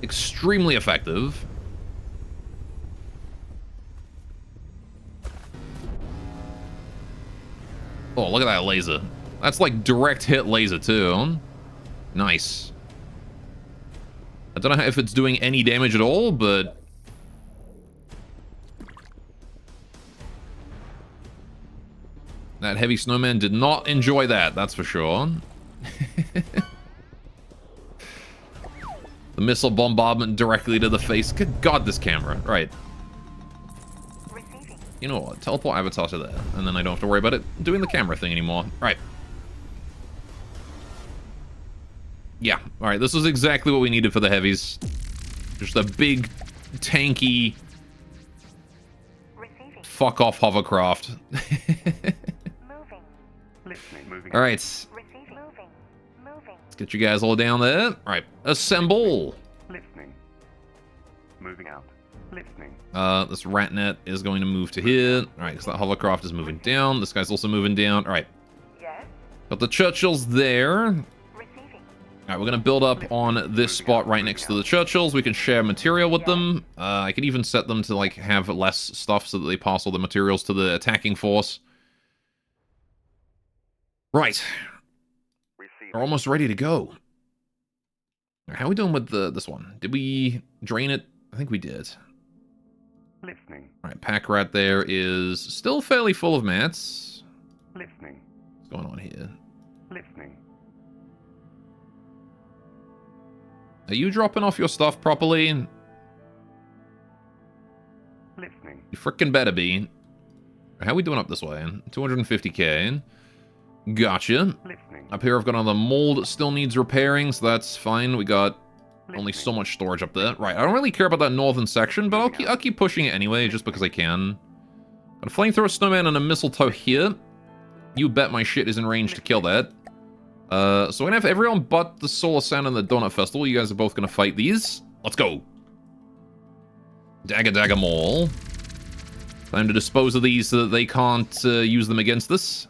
Extremely effective. Oh, look at that laser. That's like direct hit laser too. Nice. I don't know if it's doing any damage at all, but... that heavy snowman did not enjoy that, that's for sure. The missile bombardment directly to the face. Good God, this camera. Right. Receiving. You know what? Teleport Avatar to there, and then I don't have to worry about it doing the camera thing anymore. Right. Yeah. All right. This was exactly what we needed for the heavies. Just a big, tanky, Receiving. fuck off hovercraft. Moving. Listening. Moving All out. right. Receiving. Moving. Moving. Let's get you guys all down there. All right. Assemble. Listening. Moving out. Listening. This rat net is going to move to here. All right, because that hovercraft is moving down. This guy's also moving down. All right. Yes. Got the Churchills there. Receiving. All right, we're going to build up on this spot right next to the Churchills. We can share material with them. I could even set them to, like, have less stuff so that they pass all the materials to the attacking force. Right. Receiving. We're almost ready to go. How are we doing with this one? Did we drain it? I think we did. Listening. All right, Pack Rat there is still fairly full of mats. Listening. What's going on here? Listening. Are you dropping off your stuff properly? Listening. You frickin' better be. How are we doing up this way? 250k. Gotcha. Listening. Up here I've got another mold that still needs repairing, so that's fine. We got only so much storage up there. Right, I don't really care about that northern section, but I'll keep pushing it anyway, just because I can. Got a flamethrower snowman and a mistletoe here. You bet my shit is in range to kill that. So we're gonna have everyone but the Solar Sand and the Donut Festival. You guys are both gonna fight these. Let's go. Dagger Dagger Maul. Time to dispose of these so that they can't use them against us.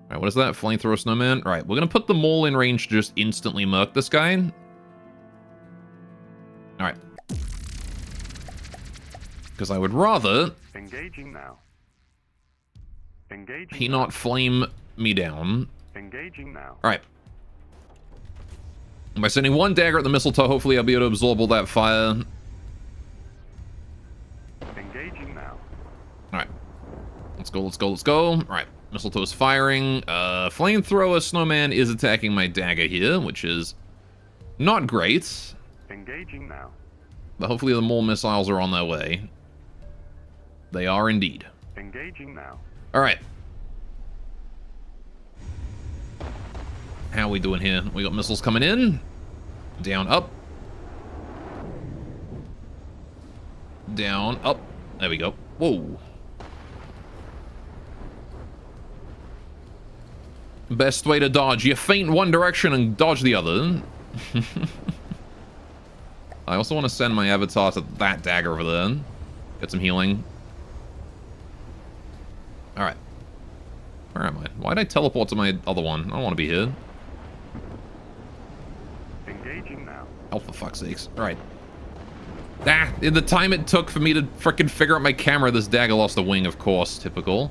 Alright, what is that? Flamethrower snowman? Right, we're gonna put the Maul in range to just instantly murk this guy. Alright. Because I would rather Engaging now. Engaging. he not flame me down. Engaging now. Alright. By sending one dagger at the mistletoe, hopefully I'll be able to absorb all that fire. Engaging now. Alright. Let's go, let's go, let's go. Alright. Mistletoe is firing. Flamethrower snowman is attacking my dagger here, which is not great. Engaging now. But hopefully the mole missiles are on their way. They are indeed. Engaging now. Alright. How are we doing here? We got missiles coming in. Down, up. Down, up. There we go. Whoa. Best way to dodge. You feint one direction and dodge the other. I also want to send my avatar to that dagger over there. Get some healing. Alright. Where am I? Why'd I teleport to my other one? I don't want to be here. Engaging now. Oh, for fuck's sakes. Alright. Ah, in the time it took for me to frickin' figure out my camera, this dagger lost a wing, of course. Typical.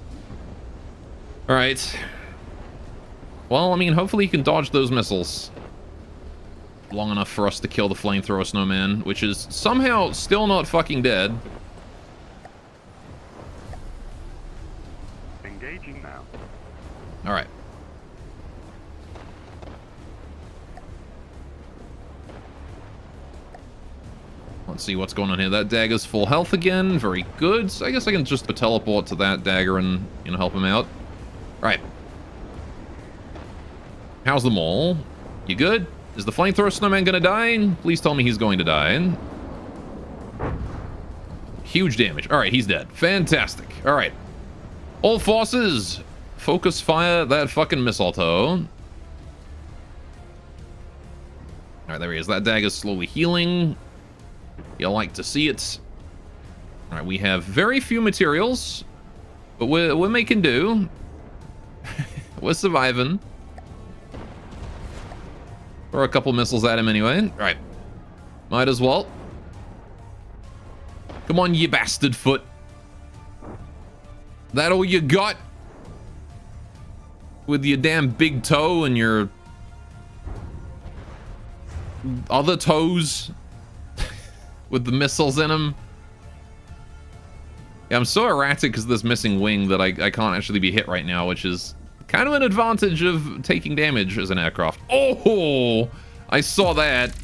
Alright. Well, I mean, hopefully you can dodge those missiles long enough for us to kill the flamethrower snowman, which is somehow still not fucking dead. Engaging now. Alright. Let's see what's going on here. That dagger's full health again. Very good. So I guess I can just teleport to that dagger and, you know, help him out. Alright. How's the mole? You good? Is the flamethrower snowman gonna die? Please tell me he's going to die. Huge damage. Alright, he's dead. Fantastic. Alright. All forces, focus fire that fucking mistletoe. Alright, there he is. That dagger's slowly healing. You'll like to see it. Alright, we have very few materials, but we're making do. We're surviving. Throw a couple missiles at him anyway. Alright. Might as well. Come on, you bastard foot. That all you got? with your damn big toe and your other toes with the missiles in them. Yeah, I'm so erratic because of this missing wing that I can't actually be hit right now, which is kind of an advantage of taking damage as an aircraft. Oh, I saw that.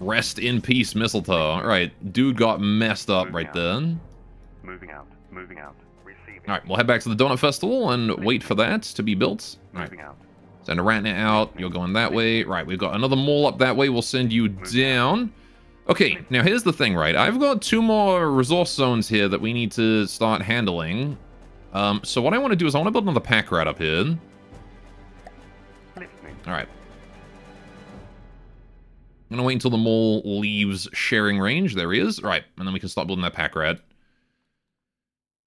Rest in peace, mistletoe. All right, dude got messed up right then. Moving out. Moving out. Receiving. All right, we'll head back to the Donut Festival and wait for that to be built. All right, Moving out. send a Ratnet out. You're going that way. Right, we've got another mole up that way. We'll send you down. Okay, now here's the thing, right? I've got 2 more resource zones here that we need to start handling. So what I want to do is I want to build another pack rat up here. Listening. All right. I'm going to wait until the mole leaves sharing range. There he is. All right, and then we can start building that pack rat.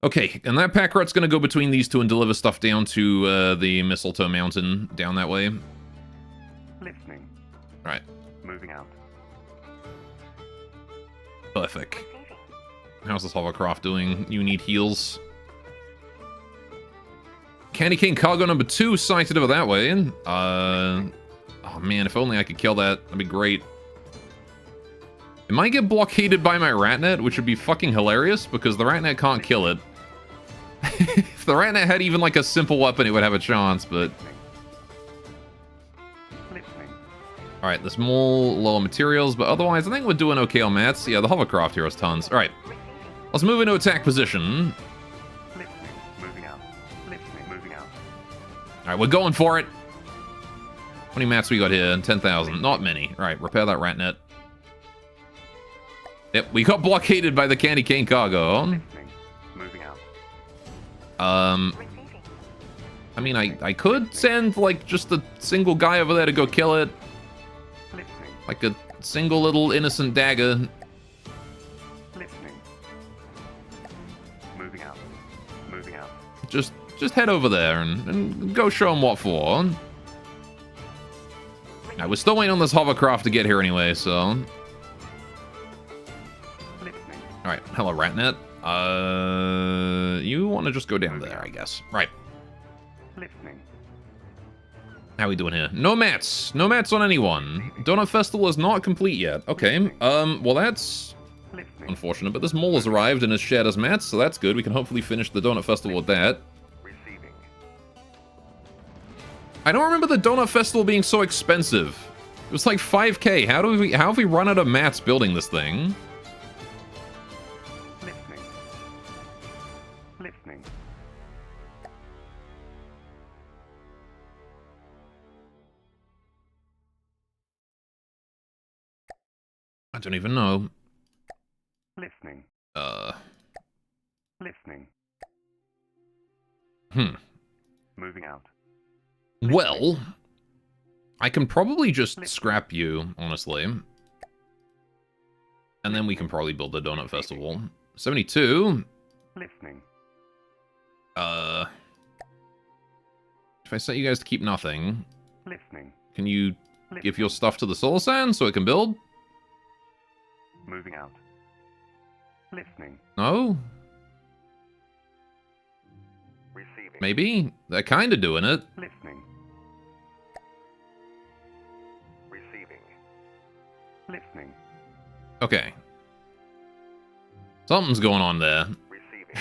Okay, and that pack rat's going to go between these two and deliver stuff down to the Mistletoe Mountain down that way. Listening. All right. Moving out. Perfect. How's this hovercraft doing? You need heals. Candy Cane Cargo number 2 sighted over that way. Oh man, if only I could kill that. That'd be great. It might get blockaded by my Ratnet, which would be fucking hilarious because the Ratnet can't kill it. If the Ratnet had even like a simple weapon, it would have a chance, but... Listening. Alright, there's more lower materials, but otherwise I think we're doing okay on mats. Yeah, the hovercraft here has tons. Alright, let's move into attack position. Listening. Moving out. Listening. Moving out. Alright, we're going for it. How many mats we got here? 10,000. Not many. Alright, repair that Ratnet. Yep, we got blockaded by the Candy Cane Cargo. Listening. Moving out. I mean, I could send, like, just a single guy over there to go kill it. Listening. Like a single little innocent dagger. Listening. Moving out. Moving out. Just head over there and go show them what for. Now, we're still waiting on this hovercraft to get here anyway, so... Listening. Alright, hello, Ratnet. You want to just go down there, I guess. Right. Listening. How we doing here? No mats. No mats on anyone. Donut Festival is not complete yet. Okay, well that's Listening. unfortunate, but this mole has arrived and has shared his mats, so that's good. We can hopefully finish the Donut Festival with that. Receiving. I don't remember the Donut Festival being so expensive. It was like 5K. How have we run out of mats building this thing? Listening. Listening. I don't even know. Listening. Hmm. Listening. Moving out. Well, I can probably just scrap you, honestly. And then we can probably build the Donut Festival. 72. Listening. If I set you guys to keep nothing, Listening. can you give your stuff to the Solar Sand so it can build? Moving out. Listening. No? Receiving. Maybe? They're kind of doing it. Listening. Receiving. Listening. Okay. Something's going on there. Receiving.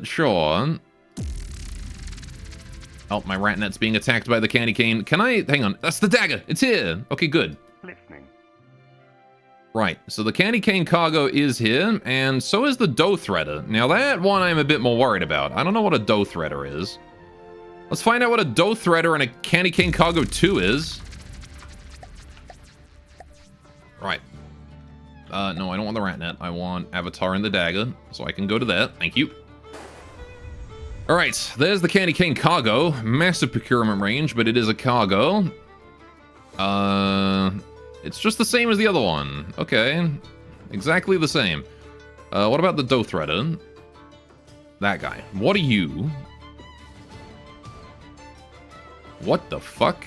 Sure. Oh, my Ratnet's being attacked by the Candy Cane. Can I... Hang on. That's the dagger. It's here. Okay, good. Listening. Right. So the Candy Cane Cargo is here, and so is the Dough Threader. Now, that one I'm a bit more worried about. I don't know what a Dough Threader is. Let's find out what a Dough Threader and a Candy Cane Cargo 2 is. Right. No, I don't want the Ratnet. I want Avatar and the Dagger, so I can go to that. Thank you. Alright, there's the Candy Cane Cargo. Massive procurement range, but it is a cargo. It's just the same as the other one. Okay. Exactly the same. What about the Dough Threader? That guy. What are you? What the fuck?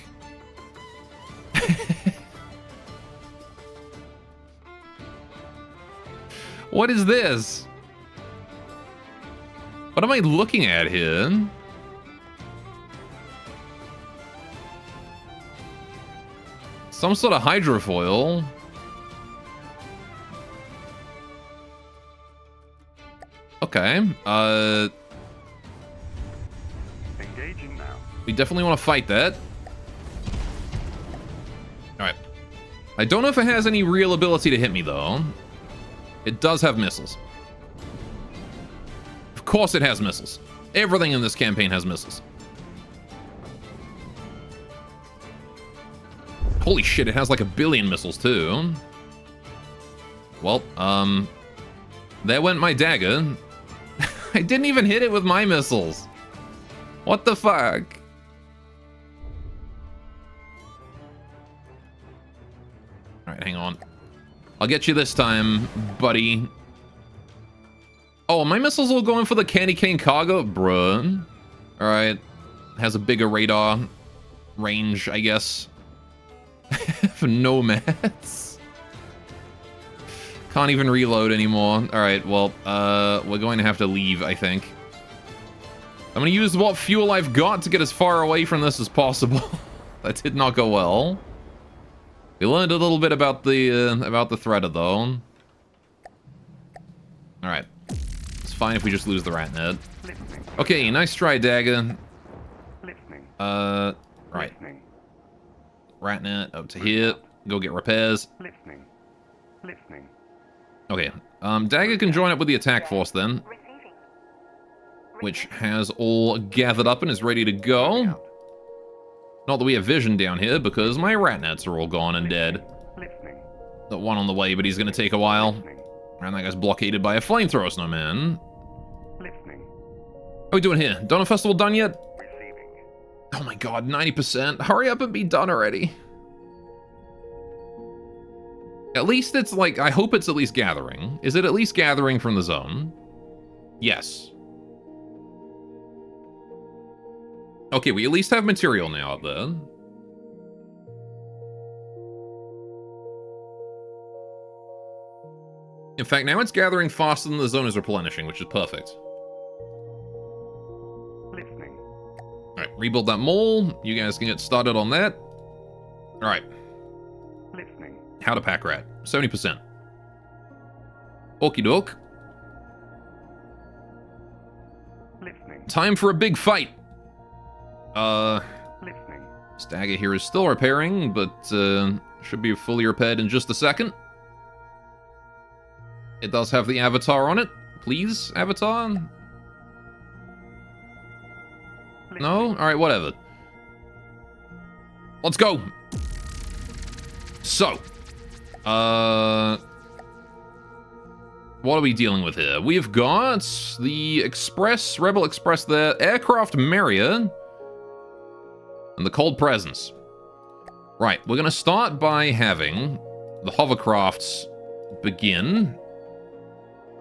What is this? What am I looking at here? Some sort of hydrofoil. Okay. Engaging now. We definitely want to fight that. Alright. I don't know if it has any real ability to hit me, though. It does have missiles. Of course it has missiles. Everything in this campaign has missiles. Holy shit, it has like 1 billion missiles, too. Well, there went my dagger. I didn't even hit it with my missiles. What the fuck? Alright, hang on. I'll get you this time, buddy. Oh, my missiles all going for the candy cane cargo? Bruh. Alright. Has a bigger radar range, I guess. For nomads. Can't even reload anymore. Alright, well, we're going to have to leave, I think. I'm gonna use what fuel I've got to get as far away from this as possible. That did not go well. We learned a little bit about the threader, though. Alright. It's fine if we just lose the rat net. Listening. Okay, nice try, dagger. Listening. Right. Listening. Rat net up to here. Go get repairs. Listening. Listening. Okay. Dagger can join up with the attack force then, Receiving. which has all gathered up and is ready to Moving go. out. Not that we have vision down here, because my rat nets are all gone and dead. Listening. The one on the way, but he's gonna take a while. Listening. And that guy's blockaded by a flamethrower snowman. Listening. How are we doing here? Donut Festival done yet? Receiving. Oh my god, 90%. Hurry up and be done already. At least it's like, I hope it's at least gathering. Is it at least gathering from the zone? Yes. Okay, we at least have material now up there. In fact, now it's gathering faster than the zone is replenishing, which is perfect. Listening. Alright, rebuild that mole. You guys can get started on that. Alright, Listening. how to pack rat. 70%. Okie doke. Listening. Time for a big fight. Listening. Stagger here is still repairing, but should be fully repaired in just a second. It does have the avatar on it. Please, avatar? No? Alright, whatever. Let's go! So, what are we dealing with here? We've got the Express, Rebel Express there, Aircraft Marriott, and the Cold Presence. Right, we're gonna start by having the hovercrafts begin.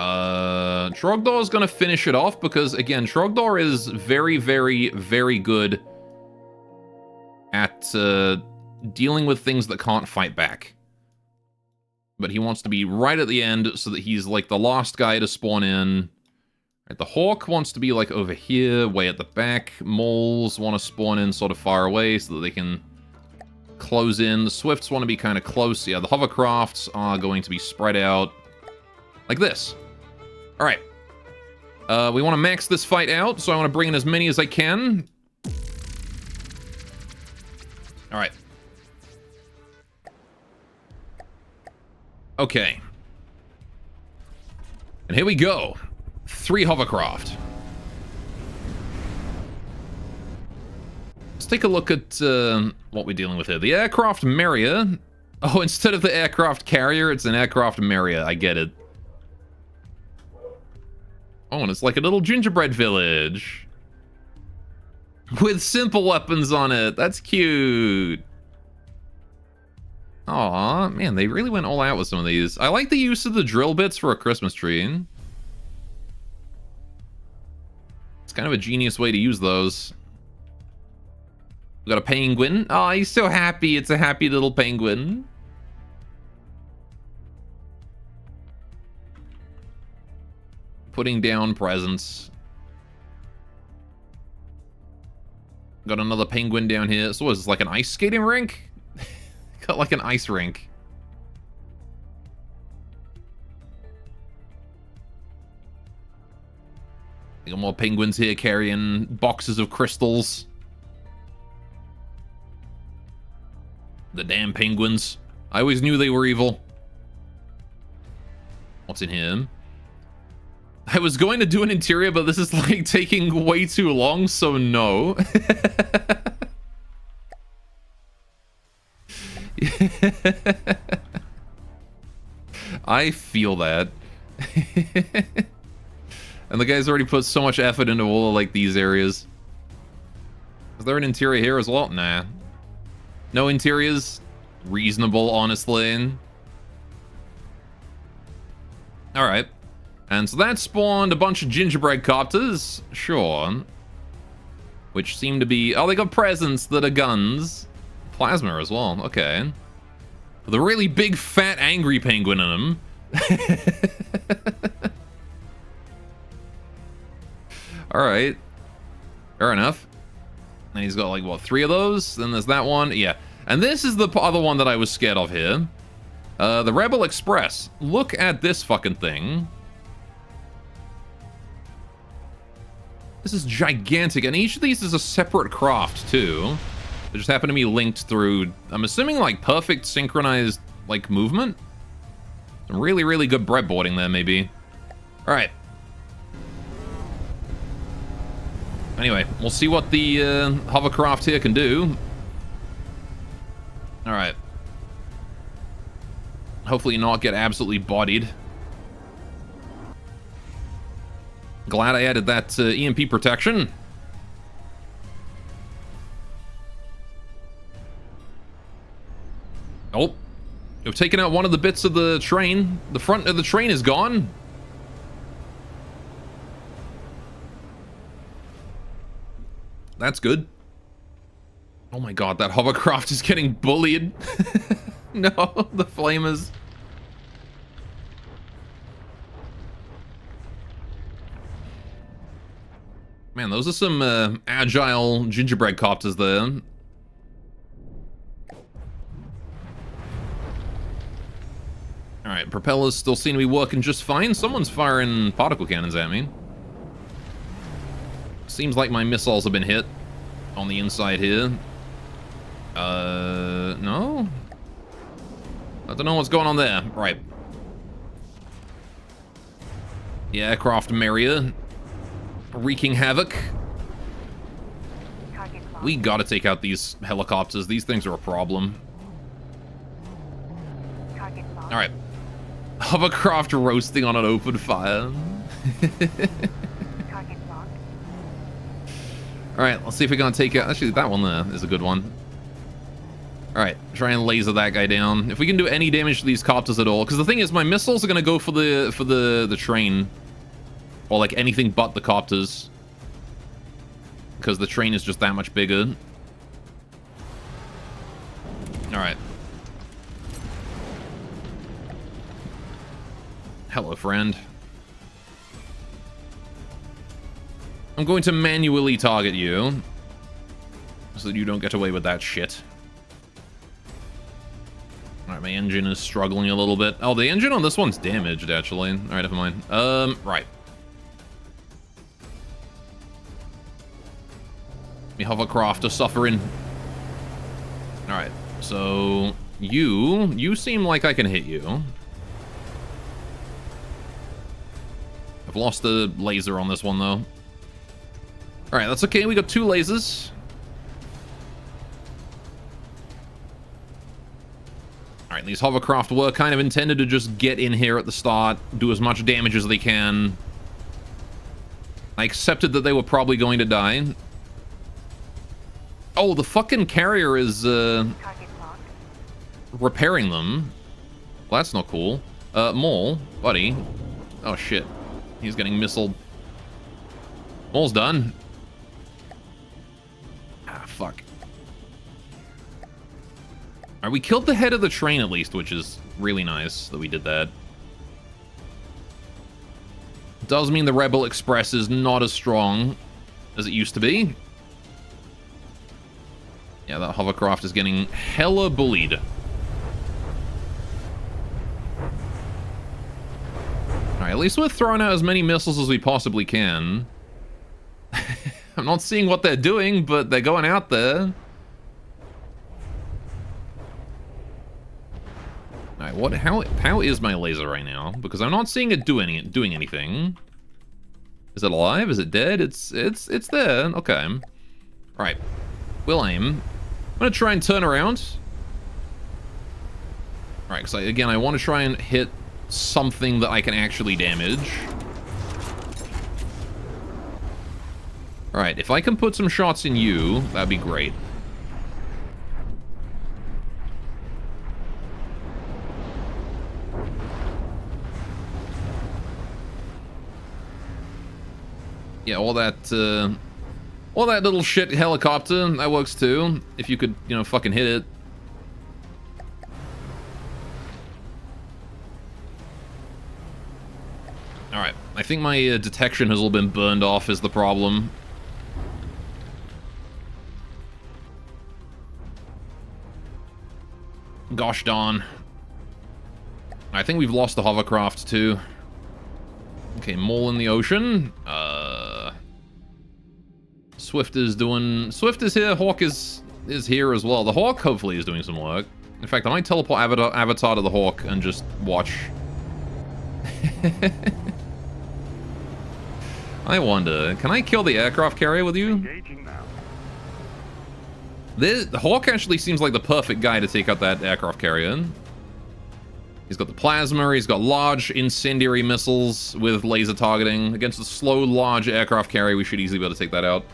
Trogdor's gonna finish it off because, again, Trogdor is very, very, very good at dealing with things that can't fight back. But he wants to be right at the end so that he's like the last guy to spawn in. Right, the Hawk wants to be like over here, way at the back. Moles want to spawn in sort of far away so that they can close in. The Swifts want to be kind of close. Yeah, the hovercrafts are going to be spread out like this. All right. We want to max this fight out, so I want to bring in as many as I can. All right. Okay. And here we go. 3 hovercraft. Let's take a look at what we're dealing with here. The Aircraft Marriott. Oh, instead of the Aircraft Carrier, it's an Aircraft Marriott. I get it. Oh, and it's like a little gingerbread village. With simple weapons on it. That's cute. Aw, man, they really went all out with some of these. I like the use of the drill bits for a Christmas tree. It's kind of a genius way to use those. We got a penguin. Oh, he's so happy. It's a happy little penguin. Putting down presents. Got another penguin down here. So what is this, like an ice skating rink? Got like an ice rink. Got more penguins here carrying boxes of crystals. The damn penguins. I always knew they were evil. What's in here? I was going to do an interior, but this is like taking way too long, so no. I feel that. And the guy's already put so much effort into all of, like, these areas. Is there an interior here as well? Nah. No interiors? Reasonable, honestly. Alright. And so that spawned a bunch of gingerbread copters. Sure. Which seem to be... Oh, they got presents that are guns. Plasma as well. Okay. With a really big, fat, angry penguin in them. Alright. Fair enough. And he's got, like, what, 3 of those? Then there's that one. Yeah. And this is the other one that I was scared of here. The Rebel Express. Look at this fucking thing. This is gigantic, and each of these is a separate craft, too. They just happen to be linked through, I'm assuming, like, perfect synchronized, like, movement? Some really, really good breadboarding there, maybe. Alright. Anyway, we'll see what the hovercraft here can do. Alright. Hopefully not get absolutely bodied. Glad I added that EMP protection. Oh. We've taken out one of the bits of the train. The front of the train is gone. That's good. Oh my god, that hovercraft is getting bullied. No, the flamers. Man, those are some agile gingerbread copters there. Alright, propellers still seem to be working just fine. Someone's firing particle cannons at me. Seems like my missiles have been hit on the inside here. No? I don't know what's going on there. Right. The aircraft Marrier. Wreaking havoc. We gotta take out these helicopters. These things are a problem. Alright. Hovercraft roasting on an open fire. Alright, let's see if we can take out... Actually, that one there is a good one. Alright, try and laser that guy down. If we can do any damage to these copters at all. Because the thing is, my missiles are going to go for the train. Or, like, anything but the copters. Because the train is just that much bigger. Alright. Hello, friend. I'm going to manually target you. So that you don't get away with that shit. Alright, my engine is struggling a little bit. Oh, the engine on this one's damaged, actually. Alright, never mind. Right. Me hovercraft are suffering. Alright, so... You seem like I can hit you. I've lost the laser on this one, though. Alright, that's okay. We got 2 lasers. Alright, these hovercraft were kind of intended to just get in here at the start, do as much damage as they can. I accepted that they were probably going to die. Oh, the fucking carrier is, repairing them. Well, that's not cool. Mole, buddy. Oh, shit. He's getting missiled. Mole's done. Ah, fuck. Alright, we killed the head of the train at least, which is really nice that we did that. Does mean the Rebel Express is not as strong as it used to be. Yeah, that hovercraft is getting hella bullied. Alright, at least we're throwing out as many missiles as we possibly can. I'm not seeing what they're doing, but they're going out there. Alright, what? How is my laser right now? Because I'm not seeing it doing anything. Is it alive? Is it dead? It's there. Okay. Alright. We'll aim. I'm gonna try and turn around. Alright, because again, I want to try and hit something that I can actually damage. Alright, if I can put some shots in you, that'd be great. Yeah, all that little shit helicopter, that works too. If you could, you know, fucking hit it. Alright, I think my detection has all been burned off is the problem. Gosh darn. I think we've lost the hovercraft too. Okay, mole in the ocean. Swift is here, Hawk is here as well. The Hawk hopefully is doing some work. In fact, I might teleport Avatar to the Hawk and just watch. I wonder, can I kill the aircraft carrier with you? Engaging now. The Hawk actually seems like the perfect guy to take out that aircraft carrier. He's got the plasma, he's got large incendiary missiles with laser targeting. Against a slow, large aircraft carrier, we should easily be able to take that out.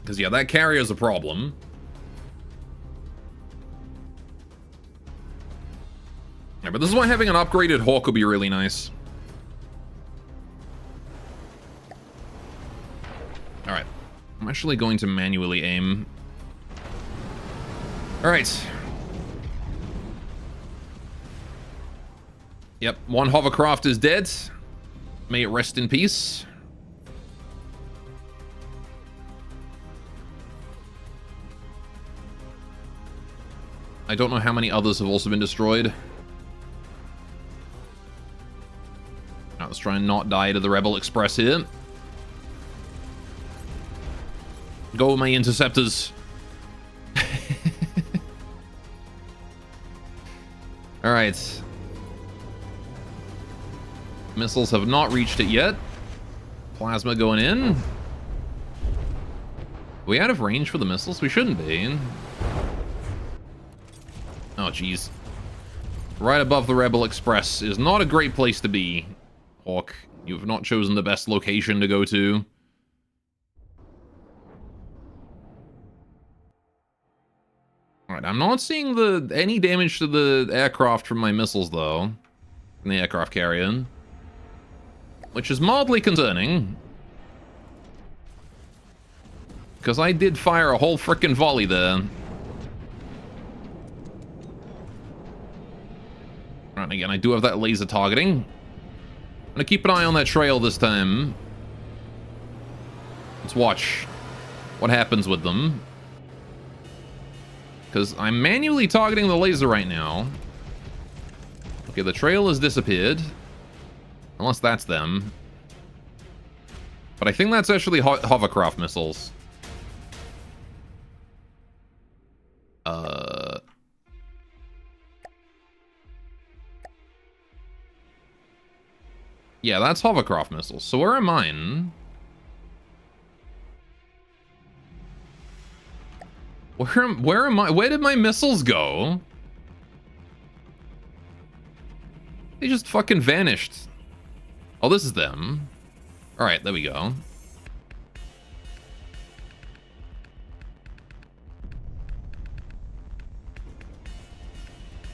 Because, yeah, that carrier's a problem. Yeah, but this is why having an upgraded Hawk would be really nice. Alright. I'm actually going to manually aim. Alright. Yep, one hovercraft is dead. May it rest in peace. I don't know how many others have also been destroyed. Now, let's try and not die to the Rebel Express here. Go, my interceptors. Alright. Missiles have not reached it yet. Plasma going in. Are we out of range for the missiles? We shouldn't be. Oh, jeez. Right above the Rebel Express is not a great place to be, Hawk. You've not chosen the best location to go to. Alright, I'm not seeing any damage to the aircraft from my missiles, though. From the aircraft carrier. Which is mildly concerning. Because I did fire a whole frickin' volley there. Right, again, I do have that laser targeting. I'm gonna keep an eye on that trail this time. Let's watch what happens with them. Because I'm manually targeting the laser right now. Okay, the trail has disappeared. Unless that's them. But I think that's actually hovercraft missiles. Yeah, that's hovercraft missiles. So where are mine? Where am I? Where did my missiles go? They just fucking vanished. Oh, this is them. Alright, there we go.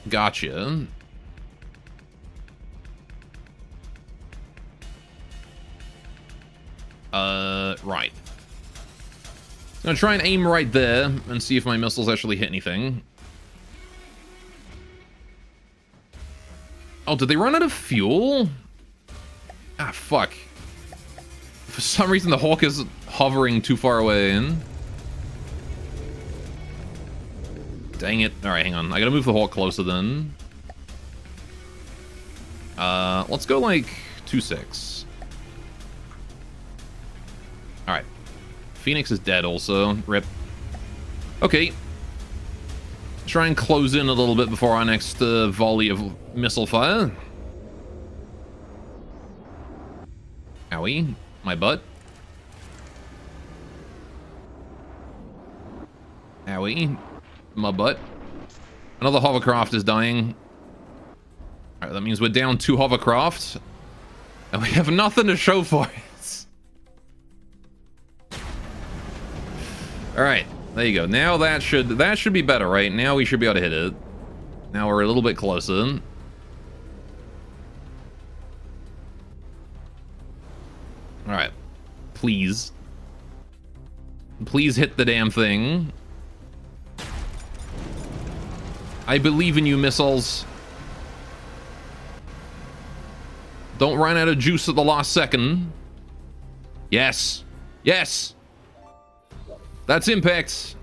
Gotcha. Right. I'm gonna try and aim right there and see if my missiles actually hit anything. Oh, did they run out of fuel? Ah, fuck. For some reason, the Hawk is hovering too far away. Dang it. Alright, hang on. I gotta move the Hawk closer then. Let's go like 2-6. Alright. Phoenix is dead also. Rip. Okay. Try and close in a little bit before our next volley of missile fire. Owie. My butt. Owie. My butt. Another hovercraft is dying. Alright, that means we're down 2 hovercraft. And we have nothing to show for it. Alright, there you go. Now that should be better, right? Now we should be able to hit it. Now we're a little bit closer. Alright. Please. Please hit the damn thing. I believe in you, missiles. Don't run out of juice at the last second. Yes. Yes. That's impact.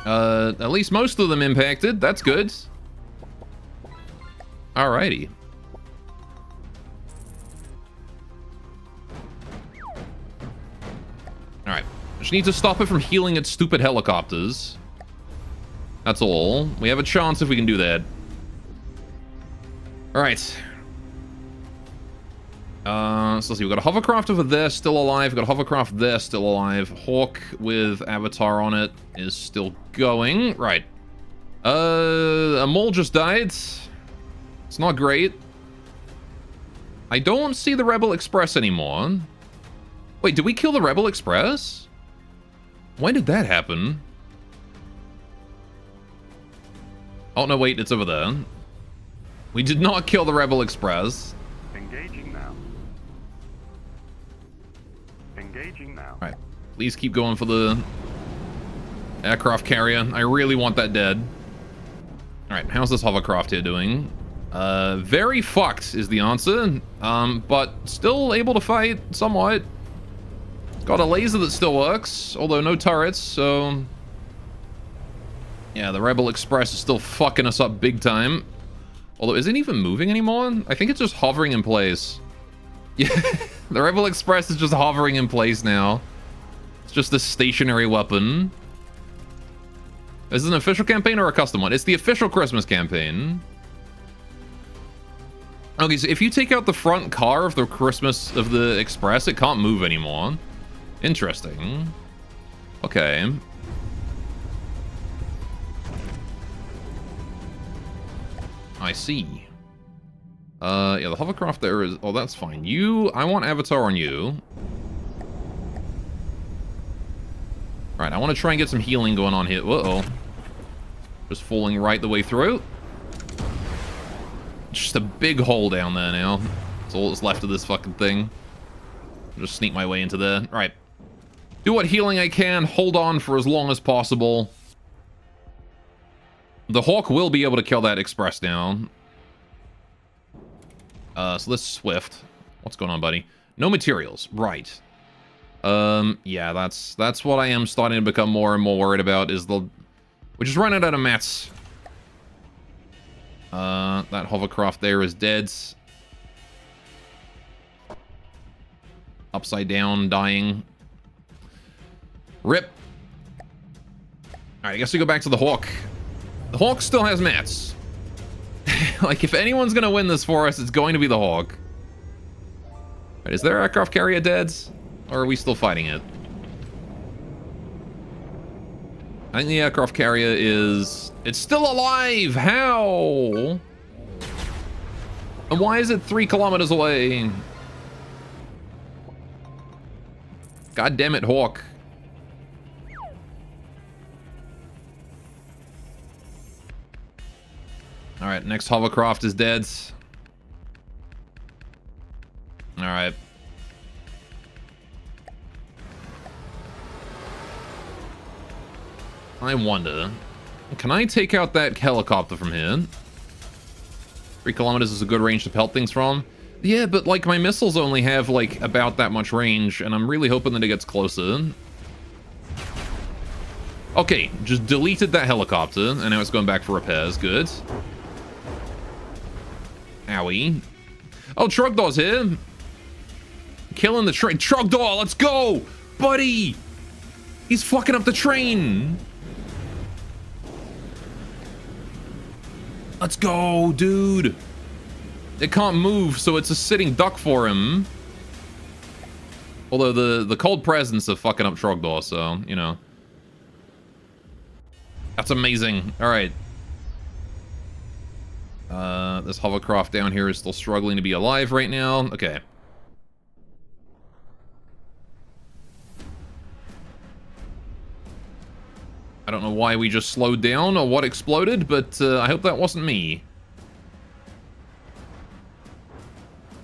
At least most of them impacted. That's good. Alrighty. Alright. Just need to stop it from healing its stupid helicopters. That's all. We have a chance if we can do that. Alright. So let's see. We've got a hovercraft over there still alive. We've got a hovercraft there still alive. Hawk with Avatar on it is still going. Right. A mole just died. It's not great. I don't see the Rebel Express anymore. Wait, did we kill the Rebel Express? When did that happen? Oh, no, wait, it's over there. We did not kill the Rebel Express. Engaging now. Engaging now. Alright, please keep going for the aircraft carrier. I really want that dead. Alright, how's this hovercraft here doing? Very fucked is the answer. But still able to fight somewhat. Got a laser that still works, although no turrets, so... Yeah, the Rebel Express is still fucking us up big time. Although, is it even moving anymore? I think it's just hovering in place. Yeah, the Rebel Express is just hovering in place now. It's just a stationary weapon. Is this an official campaign or a custom one? It's the official Christmas campaign. Okay, so if you take out the front car of the Express, it can't move anymore. Interesting. Okay. I see. Yeah, the hovercraft there is... Oh, that's fine. I want Avatar on you. Alright, I want to try and get some healing going on here. Uh-oh. Just falling right the way through. Just a big hole down there now. That's all that's left of this fucking thing. I'll just sneak my way into there. Alright. Do what healing I can. Hold on for as long as possible. The Hawk will be able to kill that Express now. So this Swift. What's going on, buddy? No materials. Right. Yeah, that's what I am starting to become more and more worried about is we just running out of mats. That hovercraft there is dead. Upside down, dying. Rip. Alright, I guess we go back to the Hawk. The Hawk still has mats. Like, if anyone's gonna win this for us, it's going to be the Hawk. Right, is their aircraft carrier dead? Or are we still fighting it? I think the aircraft carrier is... It's still alive! How? And why is it 3 kilometers away? God damn it, Hawk. Alright, next hovercraft is dead. Alright. I wonder, Can I take out that helicopter from here? 3 kilometers is a good range to pelt things from. Yeah, but like my missiles only have like about that much range, and I'm really hoping that it gets closer. Okay, just deleted that helicopter, and now it's going back for repairs. Good. Owie. Oh, Trogdor's here. Killing the train. Trogdor, let's go! Buddy! He's fucking up the train! Let's go, dude! It can't move, so it's a sitting duck for him. Although the cold presence of fucking up Trogdor, so, you know. That's amazing. Alright. This hovercraft down here is still struggling to be alive right now. Okay. I don't know why we just slowed down or what exploded, but I hope that wasn't me.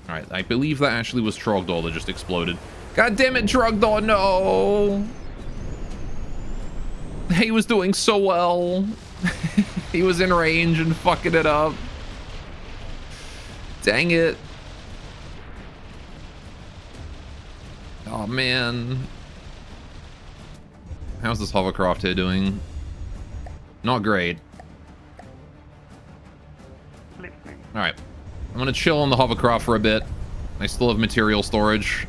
Alright, I believe that actually was Trogdor that just exploded. God damn it, Trogdor, no! He was doing so well. He was in range and fucking it up. Dang it. Oh, man. How's this hovercraft here doing? Not great. Alright. I'm gonna chill on the hovercraft for a bit. I still have material storage.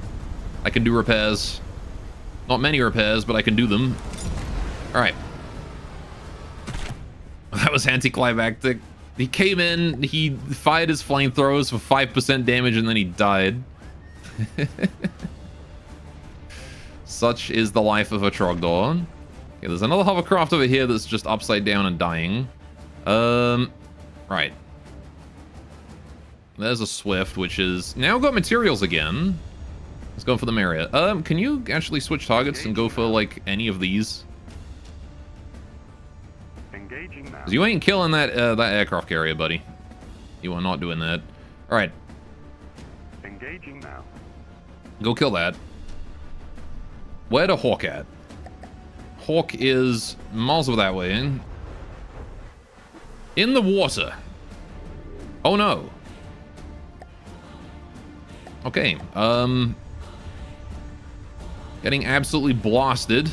I can do repairs. Not many repairs, but I can do them. Alright. That was anticlimactic. He came in, he fired his flamethrowers for 5% damage, and then he died. Such is the life of a Trogdor. Okay, there's another hovercraft over here that's just upside down and dying. Right. There's a Swift, which is now got materials again. Let's go for the Marriott. Can you actually switch targets and go for, like, any of these? Engaging now. 'Cause you ain't killing that that aircraft carrier, buddy. You are not doing that. All right. Engaging now. Go kill that. Where the Hawk at? Hawk is miles over that way. In the water. Oh no. Okay. Getting absolutely blasted.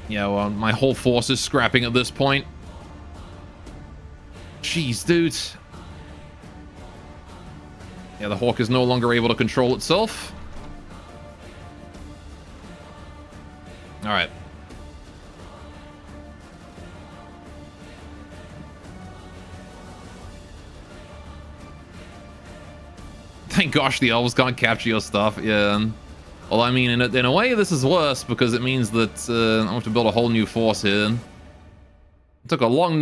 Yeah, well, my whole force is scrapping at this point. Jeez, dude. Yeah, the Hawk is no longer able to control itself. Alright. Thank gosh the elves can't capture your stuff, yeah. Well, I mean, in a way, this is worse because it means that I have to build a whole new force here. It took a long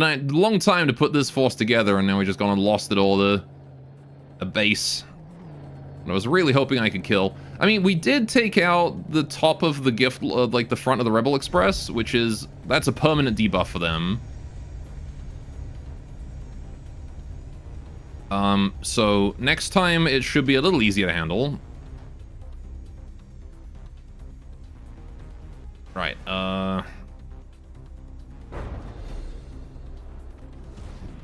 time to put this force together, and now we just gone and lost it all to a base. And I was really hoping I could kill. I mean, we did take out the top of the gift, like the front of the Rebel Express, which is, that's a permanent debuff for them. So next time it should be a little easier to handle. Right,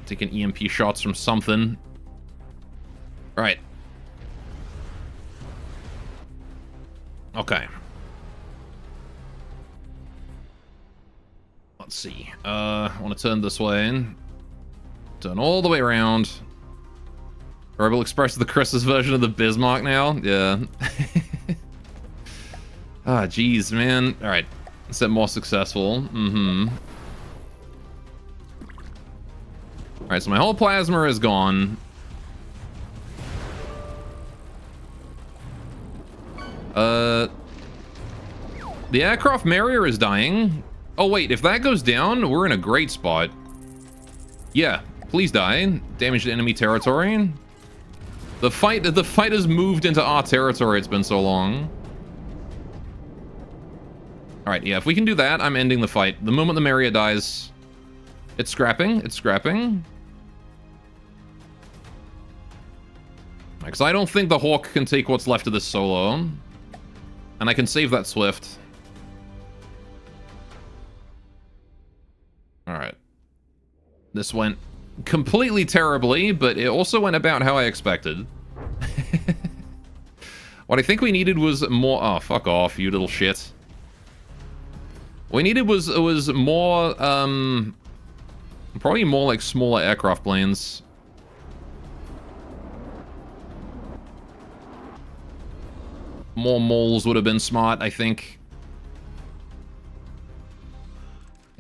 taking EMP shots from something. Right. Okay. Let's see. I want to turn this way. Turn all the way around. Rebel Express is the Christmas version of the Bismarck now? Yeah. Ah, jeez, man. Alright. Is that more successful? Mm-hmm. Alright, so my whole plasma is gone. The aircraft Marrier is dying. Oh, wait, if that goes down, we're in a great spot. Yeah, please die. Damaged enemy territory. The fight has moved into our territory. It's been so long. Alright, yeah, if we can do that, I'm ending the fight. The moment the Marriott dies, it's scrapping. It's scrapping. Because I don't think the Hawk can take what's left of this solo. And I can save that Swift. This went completely terribly, but it also went about how I expected. What I think we needed was more... Oh, fuck off, you little shit. What we needed was more, probably more like smaller aircraft planes. More moles would have been smart, I think.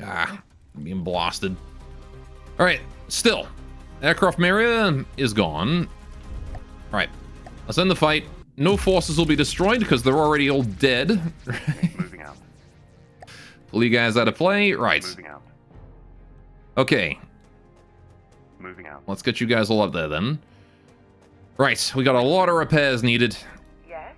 Ah, I'm being blasted. Alright, still. Aircraft Maria is gone. Alright, let's end the fight. No forces will be destroyed because they're already all dead. Moving out. Pull you guys out of play. Right. Moving out. Okay, Moving out. let's get you guys all up there then. Right, we got a lot of repairs needed. Yes?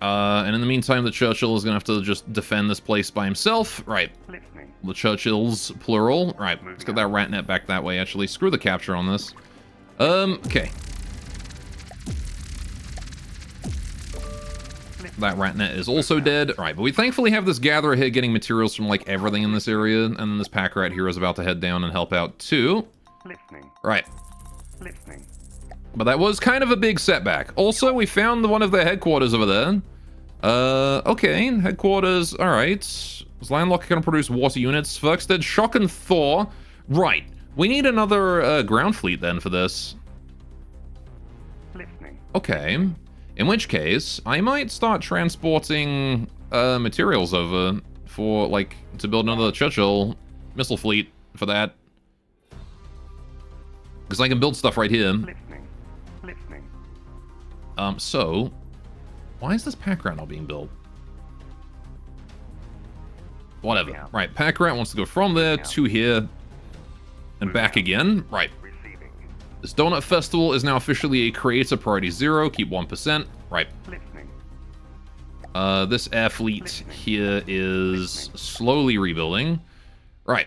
And in the meantime, the Churchill is gonna have to just defend this place by himself. Right, Listening. the Churchills, plural. Right, let's get that rat net back that way, actually. Screw the capture on this. Okay. That rat net is also dead. All right, but we thankfully have this gatherer here getting materials from, like, everything in this area. And then this pack rat here is about to head down and help out, too. Listening. Right. Listening. But that was kind of a big setback. Also, we found one of their headquarters over there. Okay, headquarters, all right. Is Landlocker going to produce water units? Ferkstead, Shock, and Thor. Right. We need another ground fleet then for this. Listening. Okay. In which case, I might start transporting materials over for, like, to build another Churchill missile fleet for that. Because I can build stuff right here. Listening. Listening. So, why is this pack rat not being built? Whatever. Yeah. Right, pack rat wants to go from there to here and back again. Right. Receiving. This Donut Festival is now officially a creator priority 0. Keep 1%. Right. Listening. This air fleet here is slowly rebuilding. Right.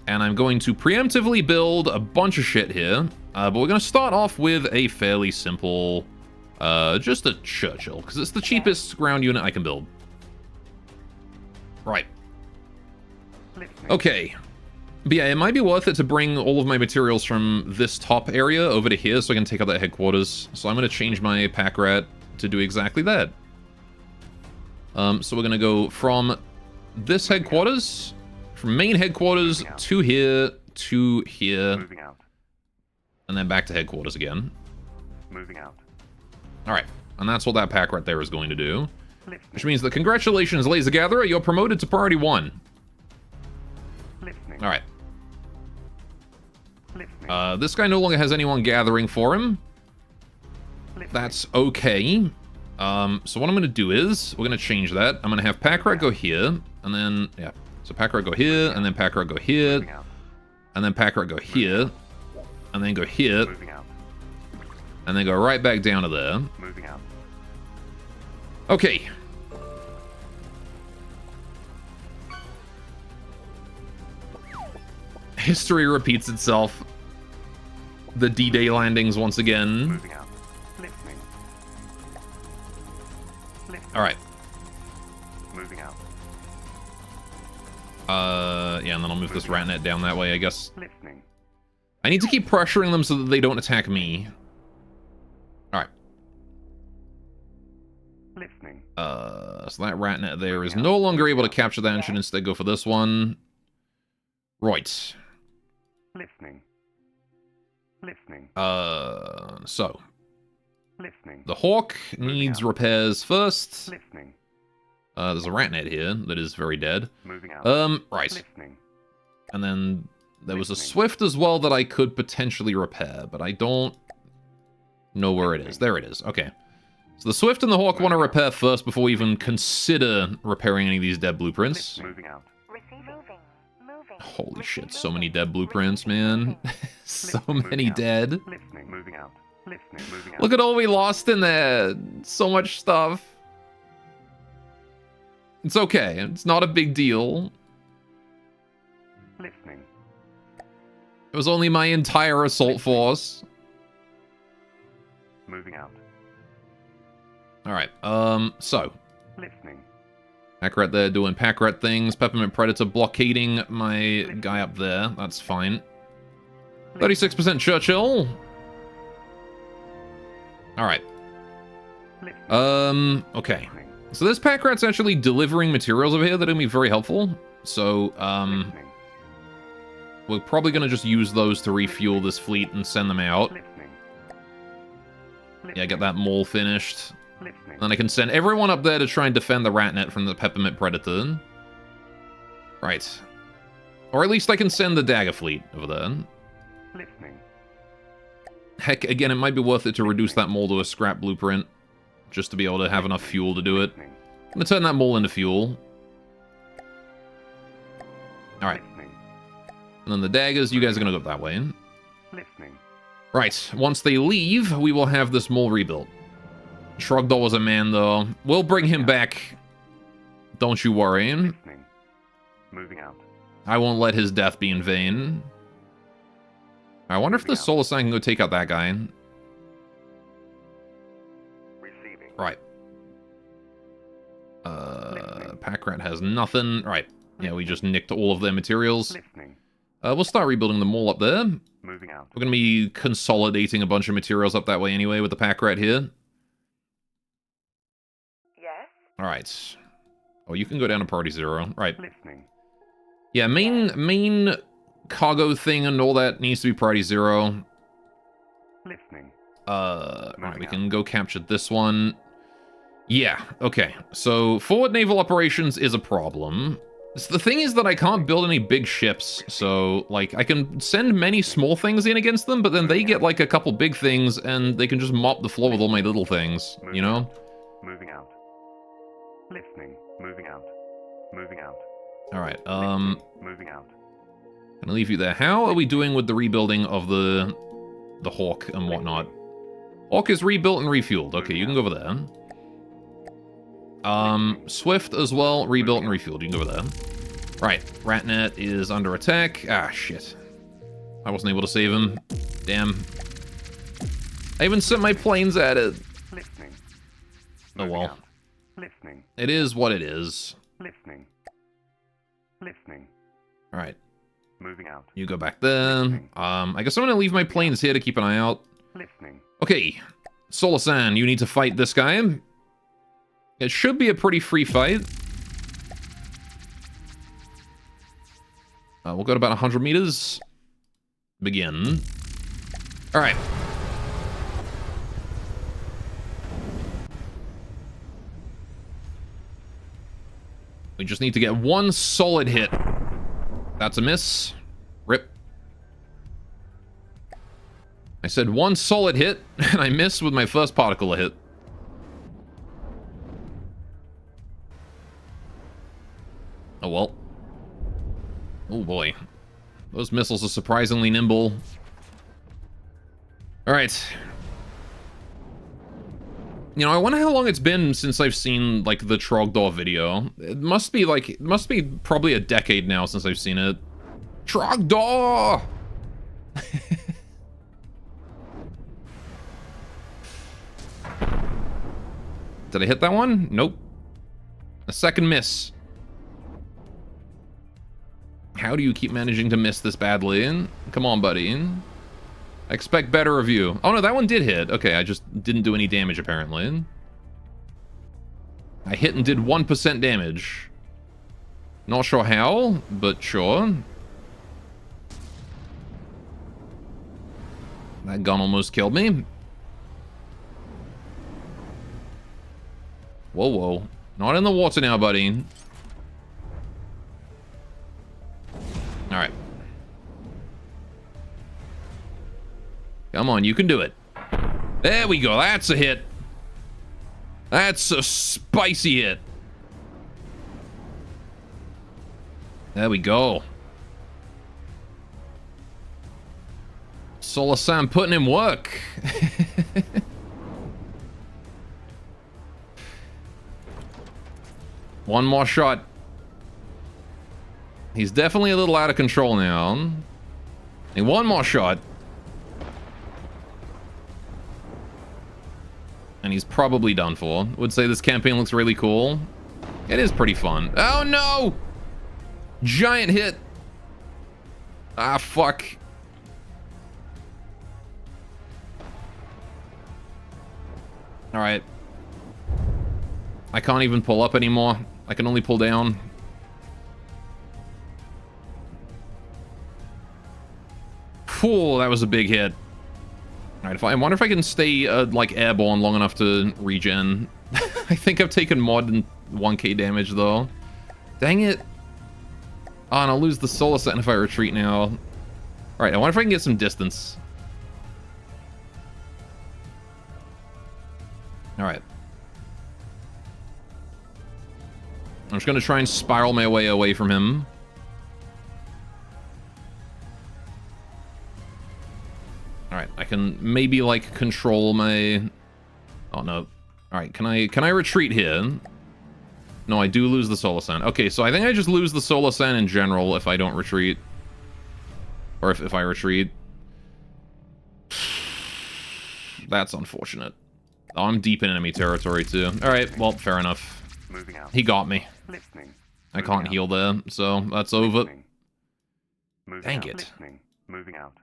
And I'm going to preemptively build a bunch of shit here. But we're going to start off with a fairly simple, just a Churchill, because it's the cheapest ground unit I can build. Right. Listening. Okay. But yeah, it might be worth it to bring all of my materials from this top area over to here so I can take out that headquarters. So I'm going to change my pack rat to do exactly that. So we're going to go from this headquarters, from main headquarters to here, Moving out. and then back to headquarters again. Moving out. Alright, and that's what that pack right there is going to do. Listening. Which means that congratulations, Laser Gatherer, you're promoted to priority 1. Listening. Alright. Listening. This guy no longer has anyone gathering for him. Listening. That's okay. So what I'm going to do is, we're going to change that. I'm going to have pack rat go here, and then, yeah. So pack rat go here, and then pack rat go here, Moving out. and then pack rat go here, and then go here, Moving out. and then go right back down to there. Moving out. Okay. History repeats itself. The D-Day landings once again. Moving out. Listening. Listening. Alright. Moving out. Yeah, and then I'll move this rat net down that way, I guess. Listening. I need to keep pressuring them so that they don't attack me. Alright. Listening. So that rat net there is no longer able to capture that and should instead go for this one. Right. Listening. Listening. So. Listening. The Hawk needs repairs first. Listening. There's a rat net here that is very dead. Moving out. Right. Listening. And then there was a Swift as well that I could potentially repair, but I don't know where it is. There it is. Okay. So the Swift and the Hawk want to repair first before we even consider repairing any of these dead blueprints. Moving out. Receiving. Moving. Holy shit, so many dead blueprints, man. So many dead. Listening. Moving out. Listening. Moving out. Look at all we lost in there. So much stuff. It's okay. It's not a big deal. Listening. It was only my entire assault force. Moving out. Alright, so. Listening. Pack Rat there doing Pack Rat things. Peppermint Predator blockading my guy up there. That's fine. 36% Churchill. Alright. Okay. So this Pack Rat's actually delivering materials over here that are going to be very helpful. So, we're probably going to just use those to refuel this fleet and send them out. Yeah, get that mole finished. Then I can send everyone up there to try and defend the Ratnet from the Peppermint Predator. Right. Or at least I can send the Dagger fleet over there. Heck, again, it might be worth it to reduce that mole to a scrap blueprint. Just to be able to have enough fuel to do it. I'm gonna turn that mole into fuel. Alright. And then the daggers, you guys are gonna go that way. Right, once they leave, we will have this mole rebuilt. Shrugdoll was a man, though. We'll bring him back. Don't you worry. Moving out. I won't let his death be in vain. I wonder if the Solar Sign can go take out that guy. Receiving. Right. Pack Rat has nothing. Right. Yeah, we just nicked all of their materials. Listening. We'll start rebuilding the mole up there. Moving out. We're going to be consolidating a bunch of materials up that way anyway with the Pack Rat here. Yes? Alright. Oh, you can go down to Party 0. Right. Listening. Yeah, main cargo thing and all that needs to be Priority 0. Listening. Right, we can go capture this one. Yeah, okay. So, forward naval operations is a problem. So the thing is that I can't build any big ships, so, like, I can send many small things in against them, but then they get, like, a couple big things, and they can just mop the floor with all my little things, you know? Moving out. Listening. Moving out. Moving out. Alright, Moving out. gonna leave you there. How are we doing with the rebuilding of the Hawk and whatnot? Hawk is rebuilt and refueled. Okay, you can go over there. Swift as well, rebuilt and refueled. You can go over there. Right, Ratnet is under attack. Ah, shit. I wasn't able to save him. Damn. I even sent my planes at it. Listening. Oh well. Out. Listening. It is what it is. Listening. Listening. Alright, Moving out. you go back there. I guess I'm gonna leave my planes here to keep an eye out. Listening. Okay, Solar-san, you need to fight this guy. It should be a pretty free fight. We'll go to about 100 meters. Begin. Alright. We just need to get one solid hit. That's a miss. Rip. I said one solid hit, and I missed with my first particle hit. Oh well. Oh boy. Those missiles are surprisingly nimble. Alright. You know, I wonder how long it's been since I've seen, like, the Trogdor video. It must be probably a decade now since I've seen it. Trogdor! Did I hit that one? Nope. A second miss. How do you keep managing to miss this badly? Come on, buddy. I expect better of you. Oh no, that one did hit. Okay, I just didn't do any damage, apparently. I hit and did 1% damage. Not sure how, but sure. That gun almost killed me. Whoa, whoa. Not in the water now, buddy. Alright. Come on, you can do it. There we go. That's a hit. That's a spicy hit. There we go. Solar Sam putting in work. One more shot. He's definitely a little out of control now. And one more shot. And he's probably done for. Would say this campaign looks really cool. It is pretty fun. Oh no! Giant hit. Ah, fuck. Alright. I can't even pull up anymore. I can only pull down. Phew, that was a big hit. Alright, I wonder if I can stay, like, airborne long enough to regen. I think I've taken more than 1k damage, though. Dang it. Oh, and I'll lose the solar set if I retreat now. Alright, I wonder if I can get some distance. Alright. I'm just gonna try and spiral my way away from him. Alright, I can maybe, like, control my... Oh, no. Alright, can I retreat here? No, I do lose the solar sand. Okay, so I think I just lose the solar sand in general if I don't retreat. Or if I retreat. That's unfortunate. Oh, I'm deep in enemy territory, too. Alright, well, fair enough. Moving out. He got me. Listening. I can't heal there, so that's over. Listening. Moving Dang out. it. Listening. Moving out.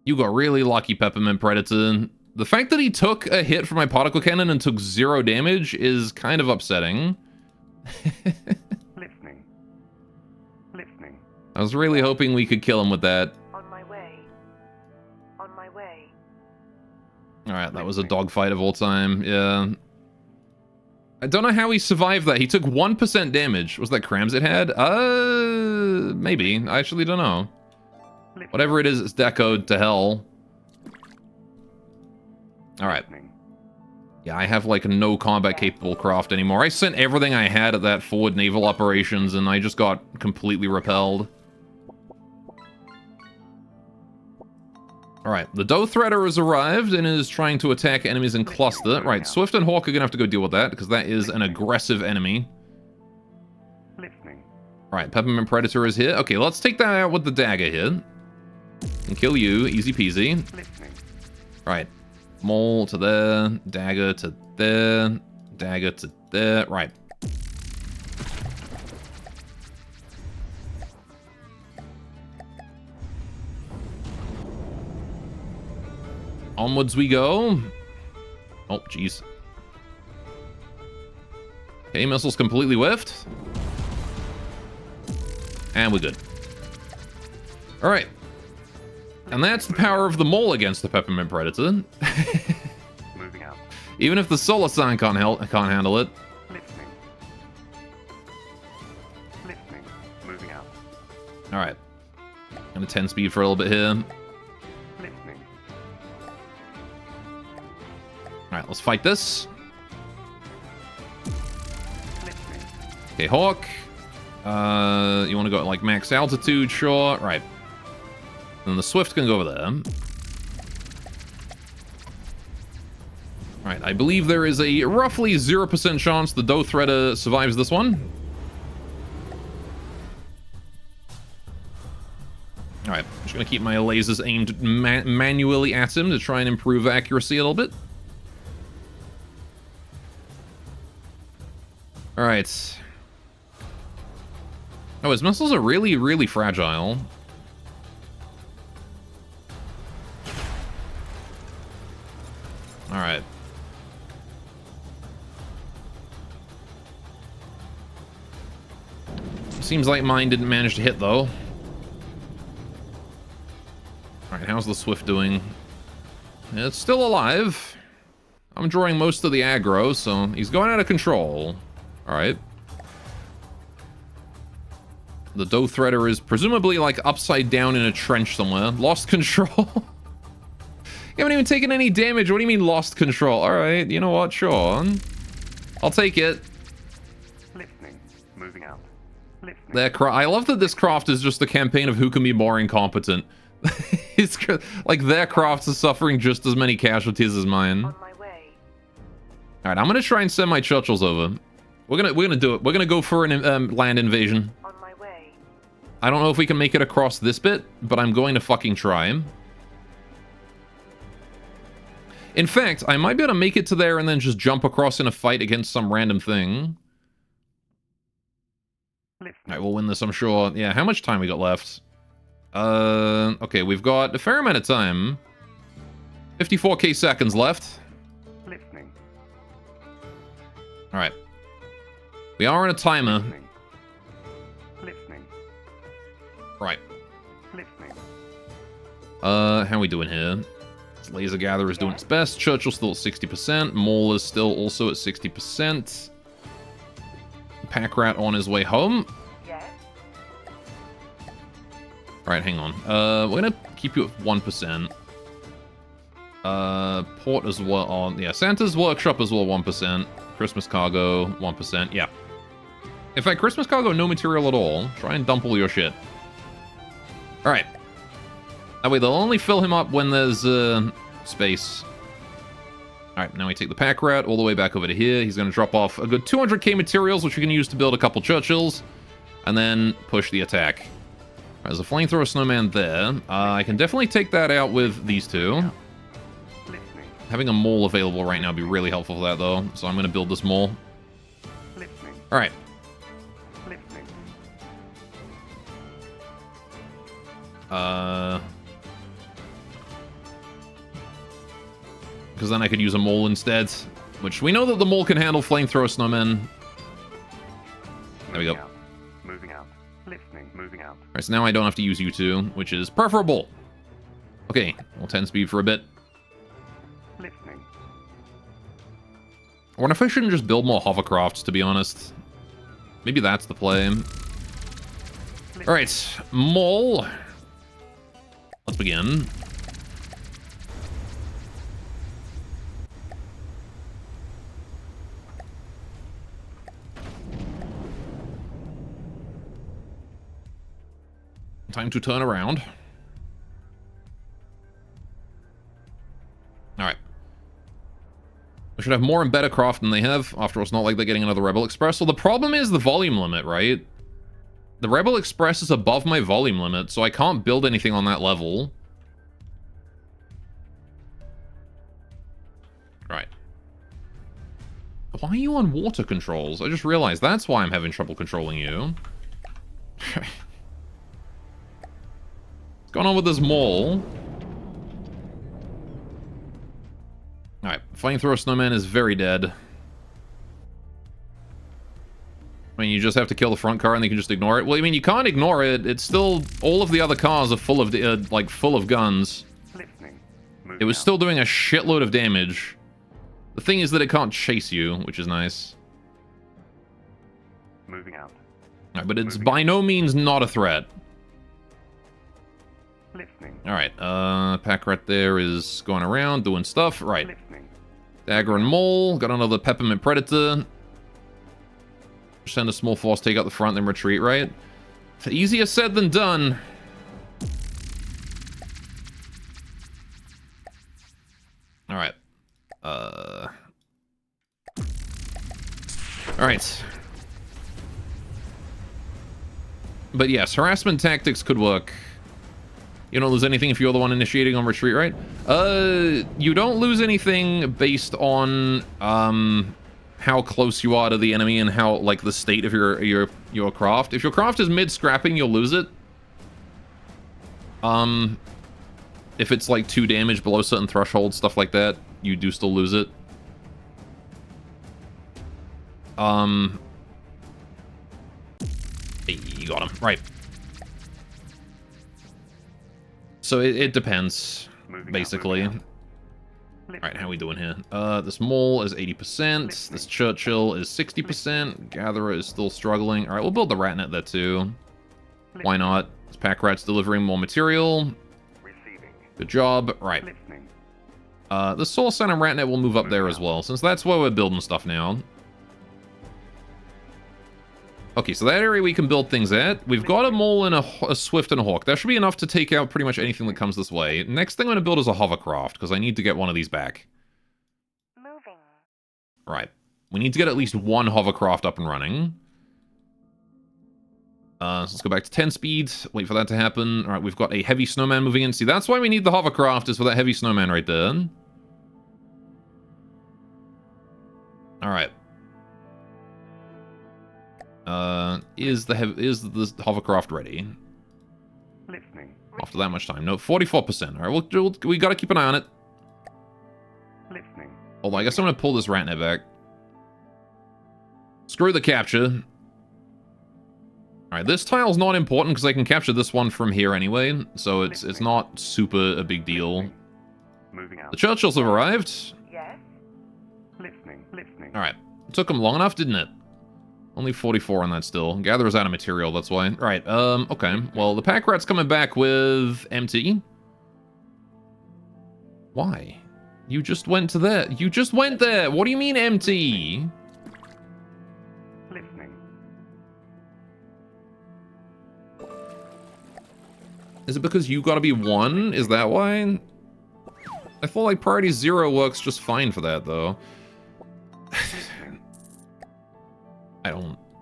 You got really lucky, Peppermint Predator. The fact that he took a hit from my particle cannon and took 0 damage is kind of upsetting. Listening. Listening. I was really hoping we could kill him with that. On my way. On my way. Alright, that was a dogfight of all time, yeah. I don't know how he survived that. He took 1% damage. Was that crams it had? Maybe. I actually don't know. Whatever it is, it's decoed to hell. Alright. Yeah, I have, like, no combat-capable craft anymore. I sent everything I had at that forward naval operations, and I just got completely repelled. Alright, the Doe Threader has arrived and is trying to attack enemies in cluster. Right, Swift and Hawk are gonna have to go deal with that, because that is an aggressive enemy. Listening. Alright, Peppermint Predator is here. Okay, let's take that out with the dagger here. And kill you, easy peasy. Listening. Right. Mole to there, dagger to there, dagger to there. Right. Onwards we go. Oh, jeez. Okay, missiles completely whiffed. And we're good. Alright. And that's the power of the mole against the Peppermint Predator. Moving out. Even if the Solar Sun can't handle it. Listening. Listening. Moving out. Alright. Gonna 10 speed for a little bit here. Listening. Alright, let's fight this. Listening. Okay, Hawk. You want to go at, like, max altitude? Sure. Right. Then the Swift can go over there. Alright, I believe there is a roughly 0% chance the Doe Threader survives this one. Alright, I'm just going to keep my lasers aimed manually at him to try and improve accuracy a little bit. Alright. Oh, his missiles are really, really fragile. Alright. Seems like mine didn't manage to hit, though. Alright, how's the Swift doing? It's still alive. I'm drawing most of the aggro, so he's going out of control. Alright. The Doe Threader is presumably, like, upside down in a trench somewhere. Lost control. You haven't even taken any damage. What do you mean lost control? Alright, you know what? Sure. I'll take it. Listening. Moving out. Listening. I love that this craft is just a campaign of who can be more incompetent. It's like their crafts are suffering just as many casualties as mine. On my way. Alright, I'm gonna try and send my Churchills over. We're gonna do it. We're gonna go for an land invasion. On my way. I don't know if we can make it across this bit, but I'm going to fucking try. In fact, I might be able to make it to there and then just jump across in a fight against some random thing. Alright, we'll win this, I'm sure. Yeah, how much time we got left? Okay, we've got a fair amount of time. 54k seconds left. Listening. Alright. We are on a timer. Listening. Listening. Right. Listening. How are we doing here? Laser Gatherer is doing its best. Churchill's still at 60%. Maul is still also at 60%. Pack Rat on his way home. Yes. Alright, hang on. We're gonna keep you at 1%. Port as well on... Yeah, Santa's Workshop as well, 1%. Christmas Cargo, 1%. Yeah. In fact, Christmas Cargo, no material at all. Try and dump all your shit. Alright. That way they'll only fill him up when there's, space. Alright, now we take the Pack Rat all the way back over to here. He's gonna drop off a good 200k materials, which we can use to build a couple Churchills. And then push the attack. Right, there's a Flamethrower Snowman there. I can definitely take that out with these two. Listening. Having a mole available right now would be really helpful for that, though. So I'm going to build this mole. Listening. All right. Listening. Because then I could use a mole instead. Which we know that the mole can handle Flamethrower Snowmen. There we go. Moving out. Moving out. Listening. Moving out. All right, so now I don't have to use you two, which is preferable. Okay, we'll 10 speed for a bit. Listening. I wonder if I shouldn't just build more hovercrafts, to be honest. Maybe that's the play. Alright, mole. Let's begin. Time to turn around. Alright. We should have more in Betacraft than they have. After all, it's not like they're getting another Rebel Express. So the problem is the volume limit, right? The Rebel Express is above my volume limit, so I can't build anything on that level. Right. Why are you on water controls? I just realized that's why I'm having trouble controlling you. What's going on with this mole? Alright, Flamethrower Snowman is very dead. I mean, you just have to kill the front car and they can just ignore it. Well, I mean, you can't ignore it. It's still... All of the other cars are full of, like, full of guns. Listening. It was still doing a shitload of damage. The thing is that it can't chase you, which is nice. Moving out. Alright, but it's by no means not a threat. Listening. Alright, Pack Rat there is going around, doing stuff. Right. Listening. Dagger and Mole. Got another Peppermint Predator. Send a small force, take out the front, then retreat, right? Easier said than done. Alright. Alright. But yes, harassment tactics could work. You don't lose anything if you're the one initiating on retreat, right? You don't lose anything based on how close you are to the enemy and how, like, the state of your craft. If your craft is mid-scrapping, you'll lose it. If it's like 2 damage below certain thresholds, stuff like that, you do still lose it. Hey, you got him. Right. So it depends, basically. Alright, how are we doing here? This Mole is 80%. This Churchill is 60%. Gatherer is still struggling. Alright, we'll build the Ratnet there too. Why not? This Pack Rat's delivering more material. Good job. Right. The Soul Center Ratnet will move up there as well, since that's where we're building stuff now. Okay, so that area we can build things at. We've got a Mole and a Swift and a Hawk. That should be enough to take out pretty much anything that comes this way. Next thing I'm going to build is a Hovercraft, because I need to get one of these back. Moving. Right. We need to get at least one Hovercraft up and running. So let's go back to 10 speed. Wait for that to happen. Alright, we've got a Heavy Snowman moving in. See, that's why we need the Hovercraft, is for that Heavy Snowman right there. Alright. Is the hovercraft ready? Listening. After that much time. No, 44%. Alright, we gotta keep an eye on it. Listening. Hold on, I guess I'm gonna pull this rat net back. Screw the capture. Alright, this tile's not important because I can capture this one from here anyway, so it's not super a big deal. Moving out. The Churchills have arrived. Yes? Listening. Listening. Alright, took them long enough, didn't it? Only 44 on that still. Gatherer's out of material, that's why. Right, okay. Well, the pack rat's coming back with empty. Why? You just went to there. You just went there. What do you mean empty? Listening. Is it because you gotta be 1? Is that why? I feel like priority 0 works just fine for that, though.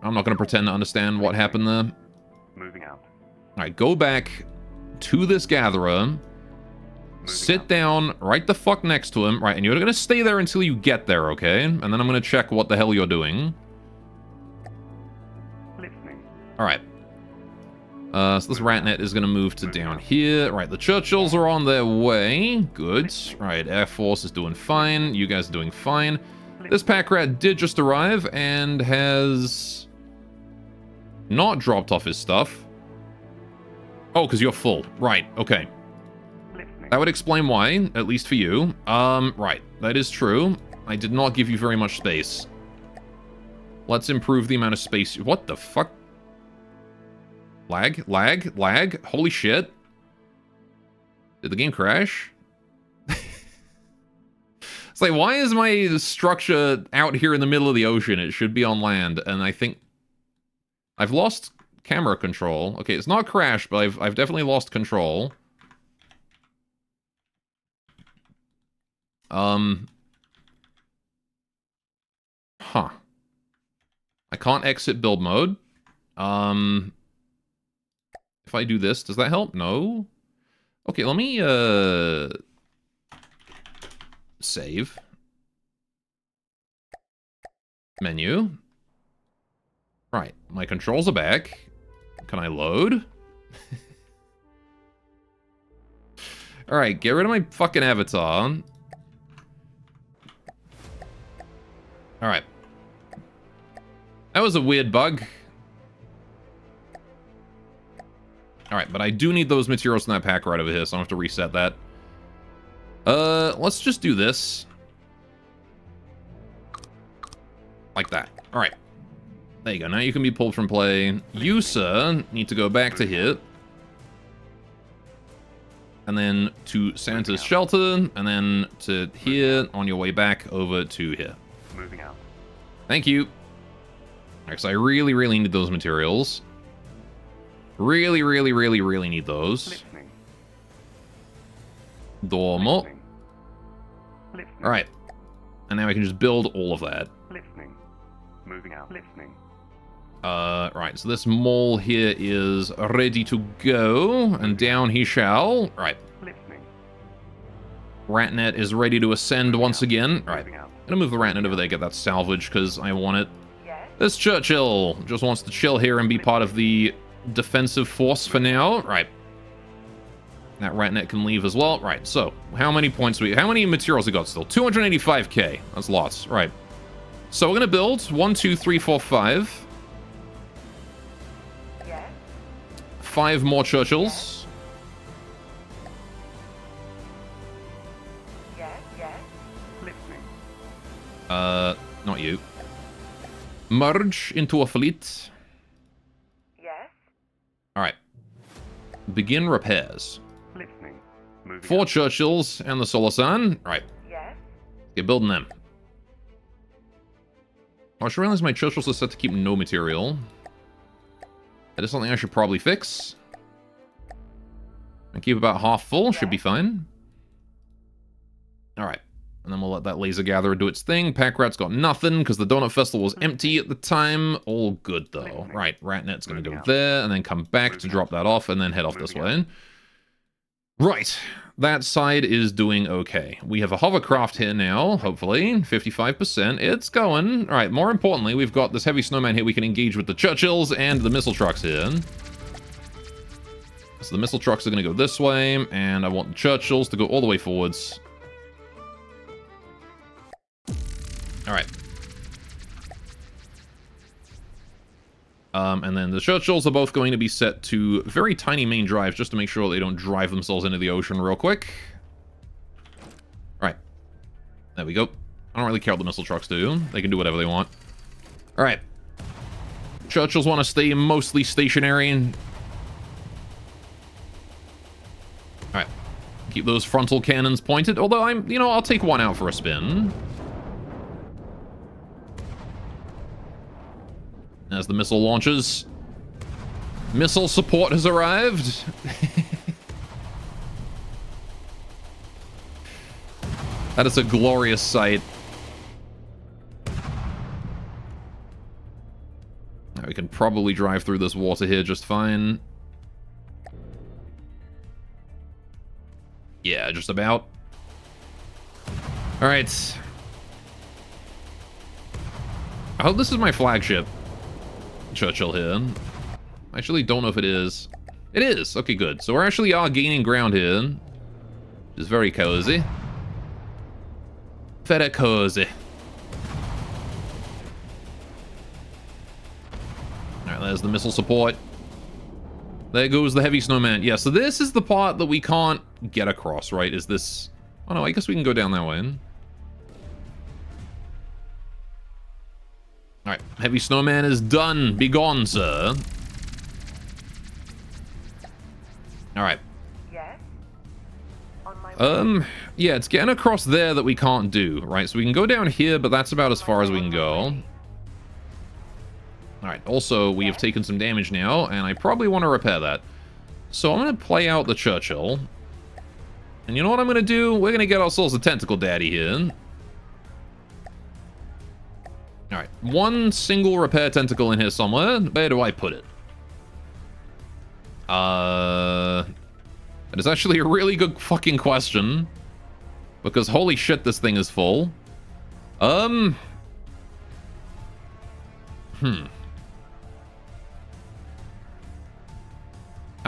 I'm not gonna pretend to understand what happened there. Moving out. Alright, go back to this gatherer. Sit down right the fuck next to him. Right, and you're gonna stay there until you get there, okay? And then I'm gonna check what the hell you're doing. Listening. Alright. So this rat net is gonna move to down here. Right, the Churchills are on their way. Good. Right, Air Force is doing fine. You guys are doing fine. This pack rat did just arrive and has not dropped off his stuff. Oh, because you're full. Right, okay. That would explain why, at least for you. Right, that is true. I did not give you very much space. Let's improve the amount of space. What the fuck? Lag, lag, lag. Holy shit. Did the game crash? It's like, why is my structure out here in the middle of the ocean? It should be on land, and I think I've lost camera control. Okay, it's not crashed, but I've definitely lost control. Huh. I can't exit build mode. If I do this, does that help? No. Okay, let me, save. Menu. Right, my controls are back. Can I load? Alright, get rid of my fucking avatar. Alright. That was a weird bug. Alright, but I do need those materials in that pack right over here, so I don't have to reset that. Let's just do this. Like that. Alright. There you go. Now you can be pulled from play. You, sir, need to go back to here. And then to Santa's shelter. And then to here on your way back over to here. Moving out. Thank you. Alright, so I really, really need those materials. Really, really, really, really need those. Listening. Dormo. Listening. Alright. And now I can just build all of that. Listening. Moving out. Listening. Right, so this mole here is ready to go, and down he shall. Right. Listening. Ratnet is ready to ascend once again. Right. Moving out. I'm gonna move the Ratnet over there, get that salvage, because I want it. Yes? This Churchill just wants to chill here and be part of the defensive force for now. Right. That Ratnet can leave as well. Right, so, how many points do we... How many materials we got still? 285k. That's lots. Right. So we're gonna build 1, 2, 3, 4, 5. Yes? 5 more Churchills. Yes? Yes? Listening. Not you. Merge into a fleet. Yes? Alright. Begin repairs. Listening. Moving 4 out. Churchills and the Solar Sun. Right. Yes? Get building them. I should realize my Churchills are set to keep no material. That is something I should probably fix. And keep about half full. Should be fine. Alright. And then we'll let that laser gatherer do its thing. Pack Rat's got nothing because the Donut Festival was empty at the time. All good, though. Right, Ratnet's going to go there and then come back to drop that off and then head off this way. Right. That side is doing okay. We have a hovercraft here now, hopefully. 55%. It's going. All right, more importantly, we've got this heavy snowman here we can engage with the Churchills and the missile trucks here. So the missile trucks are going to go this way, and I want the Churchills to go all the way forwards. All right. And then the Churchills are both going to be set to very tiny main drives just to make sure they don't drive themselves into the ocean real quick. All right. There we go. I don't really care what the missile trucks do. They can do whatever they want. All right. Churchills want to stay mostly stationary. All right. Keep those frontal cannons pointed. Although I'll take one out for a spin. As the missile launches. Missile support has arrived. That is a glorious sight. Now we can probably drive through this water here just fine. Yeah, just about. Alright. I hope this is my flagship. Churchill here. I actually don't know if it is. It is! Okay, good. So we actually are gaining ground here. Which is very cozy. Very cozy. Alright, there's the missile support. There goes the heavy snowman. Yeah, so this is the part that we can't get across, right? Is this... Oh no, I guess we can go down that way. Alright, heavy snowman is done. Be gone, sir. Alright. Yes? On my way. Yeah, it's getting across there that we can't do, right? So we can go down here, but that's about as far as we can go. Alright, also, we have taken some damage now, and I probably want to repair that. So I'm going to play out the Churchill. And you know what I'm going to do? We're going to get ourselves a Tentacle Daddy here. Alright, one single repair tentacle in here somewhere. Where do I put it? That is actually a really good fucking question. Because holy shit, this thing is full. I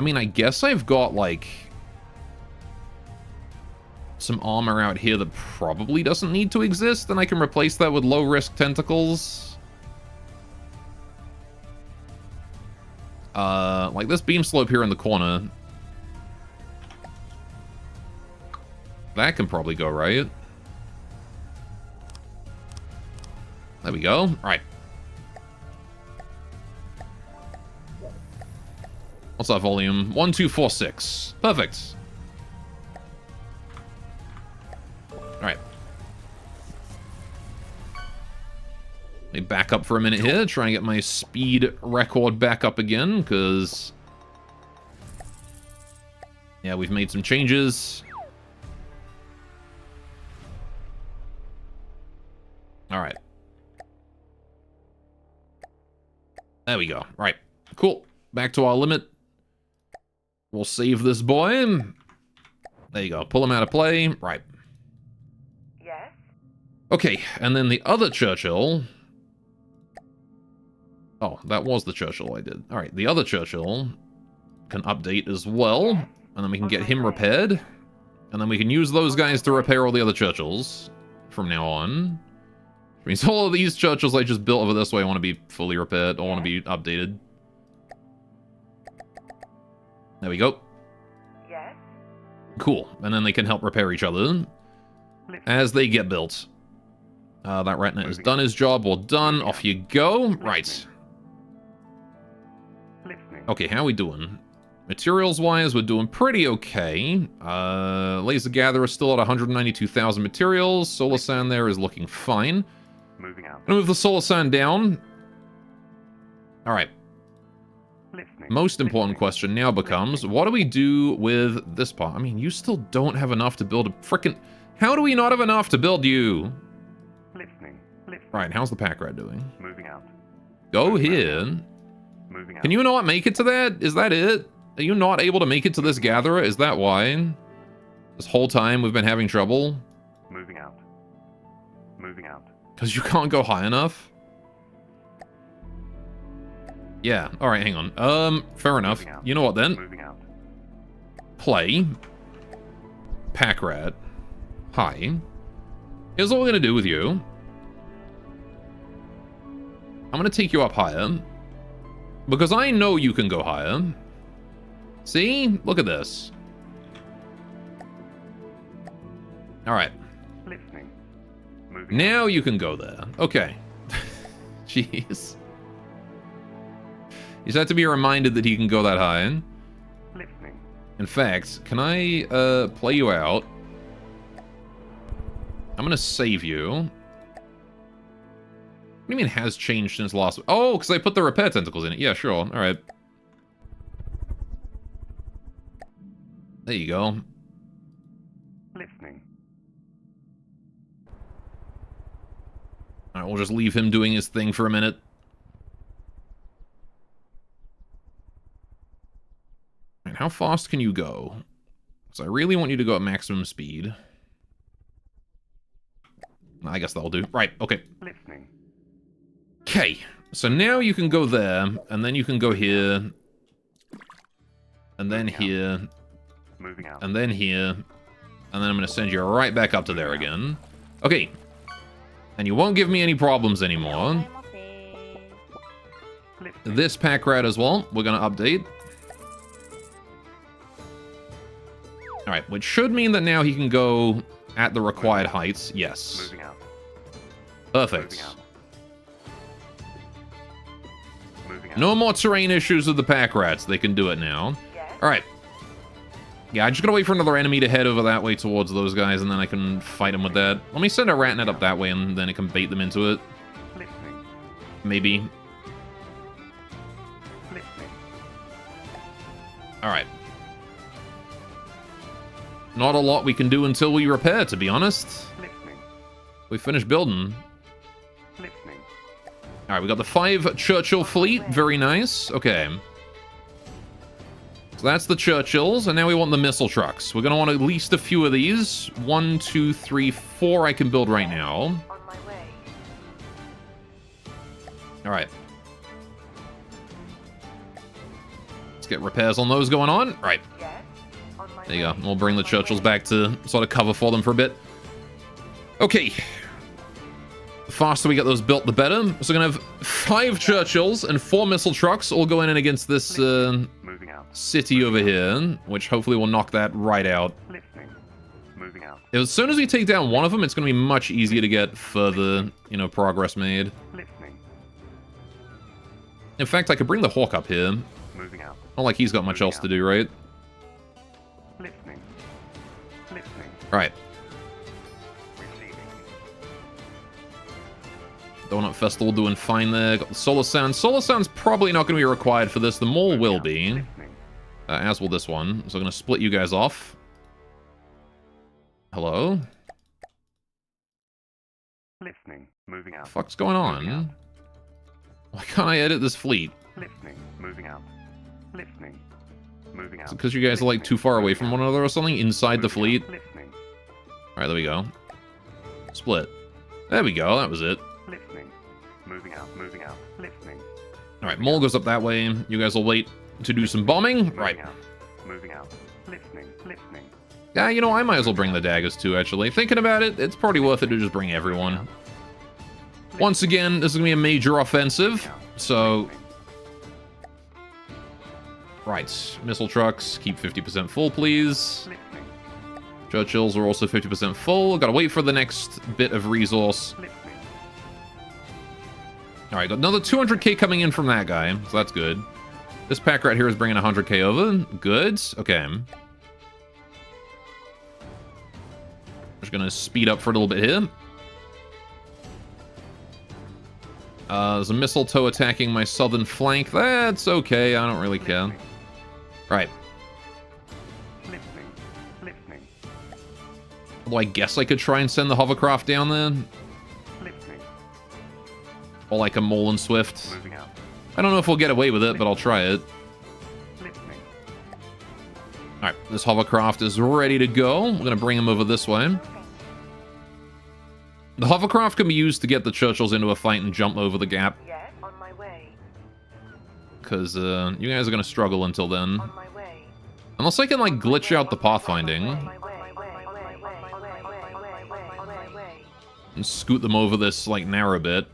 mean, I guess I've got, like... some armor out here that probably doesn't need to exist, and I can replace that with low-risk tentacles. Like this beam slope here in the corner. That can probably go right. There we go. All right. What's that volume? 1246. Perfect. Alright. Let me back up for a minute here, try and get my speed record back up again, because... yeah, we've made some changes. Alright. There we go. Right. Cool. Back to our limit. We'll save this boy. There you go. Pull him out of play. Right. Yes? Okay, and then the other Churchill... oh, that was the Churchill I did. Alright, the other Churchill can update as well, and then we can get him repaired, and then we can use those guys to repair all the other Churchills from now on. Which means all of these Churchills I just built over this way want to be fully repaired, or want to be updated. There we go. Yes? Cool, and then they can help repair each other as they get built. That retina has done his job. Well done. Off you go. Right. Okay, how are we doing? Materials-wise, we're doing pretty okay. Laser Gatherer still at 192,000 materials. Solar Sand there is looking fine. Moving out. Gonna move the Solar Sand down. Alright. Most important question now becomes, what do we do with this part? I mean, you still don't have enough to build a frickin'... how do we not have enough to build you? Right, how's the pack rat doing? Moving out. Go here. Moving out. Can you not make it to that? Is that it? Are you not able to make it to this gatherer? Is that why? This whole time we've been having trouble. Moving out. Moving out. Because you can't go high enough? Yeah, alright, hang on. Fair enough. Moving out. You know what then? Moving out. Play. Pack rat. Hi. Here's what we're gonna do with you. I'm gonna take you up higher. Because I know you can go higher. See? Look at this. Alright. Listening. Moving Now you can go there. Okay. Jeez. He's had to be reminded that he can go that high. out. Listening. In fact, can I play you out? I'm gonna save you. What do you mean has changed since last? Oh, because I put the repair tentacles in it. Yeah, sure. Alright. There you go. Listening. Alright, we'll just leave him doing his thing for a minute. And how fast can you go? So I really want you to go at maximum speed. I guess that'll do. Right, okay. Listening. Okay, so now you can go there, and then you can go here, and then here, Moving out. and then here, and then I'm going to send you right back up to there again. Okay, and you won't give me any problems anymore. Listening. This pack rat as well, we're going to update. Alright, which should mean that now he can go at the required heights. Yes. Moving out. Perfect. Moving out. Moving out. No more terrain issues with the pack rats. They can do it now. Yes. Alright. Yeah, I just gotta wait for another enemy to head over that way towards those guys, and then I can fight them with that. Let me send a rat net up that way, and then it can bait them into it. Listening. Maybe. Listening. Alright. Not a lot we can do until we repair, to be honest. Listening. We finish building. Listening. Alright, we got the 5 Churchill fleet. Very nice. Okay. So that's the Churchills, and now we want the missile trucks. We're gonna want at least a few of these. 1, 2, 3, 4 I can build right now. On my way. Alright. Let's get repairs on those going on. Right. Yes. On my There you way. go. We'll bring the Churchills back to sort of cover for them for a bit. Okay. The faster we get those built, the better. So we're going to have 5 Churchills and 4 missile trucks all going in against this Moving out. city over here, which hopefully will knock that right out. Listening. Moving out. As soon as we take down one of them, it's going to be much easier to get further, you know, progress made. Listening. In fact, I could bring the Hawk up here. Moving out. Not like he's got much else to do, right? Listening. Listening. Right. Receiving. Donut Festival doing fine there. Got the Solar Sound. Solar Sound's probably not going to be required for this. The Mole will be, Listening. as will this one. So I'm going to split you guys off. Hello? Listening. Moving out. Fuck's going on? Why can't I edit this fleet? Listening. Moving out. Listening. Moving out. Because you guys are like too far away from one another or something inside the fleet? Listening. Alright, there we go. Split. There we go, that was it. Listening. Moving out. Moving out. Listening. Alright, Mole goes up that way. You guys will wait to do some bombing. Right. Moving out. Moving out. Listening. Listening. Yeah, you know, I might as well bring the daggers too, actually. Thinking about it, it's probably worth it to just bring everyone. Once again, this is going to be a major offensive, so... Right, missile trucks, keep 50% full, please. Listening. Churchills are also 50% full. Gotta wait for the next bit of resource. Listening. Alright, got another 200k coming in from that guy, so that's good. This pack right here is bringing 100k over. Good. Okay. Just gonna speed up for a little bit here. There's a mistletoe attacking my southern flank. That's okay, I don't really care. Right. Listening. Listening. Although I guess I could try and send the hovercraft down there. Listening. Or like a Mole and Swift. Moving out. I don't know if we'll get away with it, but I'll try it. Listening. Alright, this hovercraft is ready to go. We're gonna bring him over this way. The hovercraft can be used to get the Churchills into a fight and jump over the gap. Yes, on my way. Because, you guys are gonna struggle until then. On my way. Unless I can, like, glitch out the pathfinding. On my way. On my way. And scoot them over this, like, narrow bit.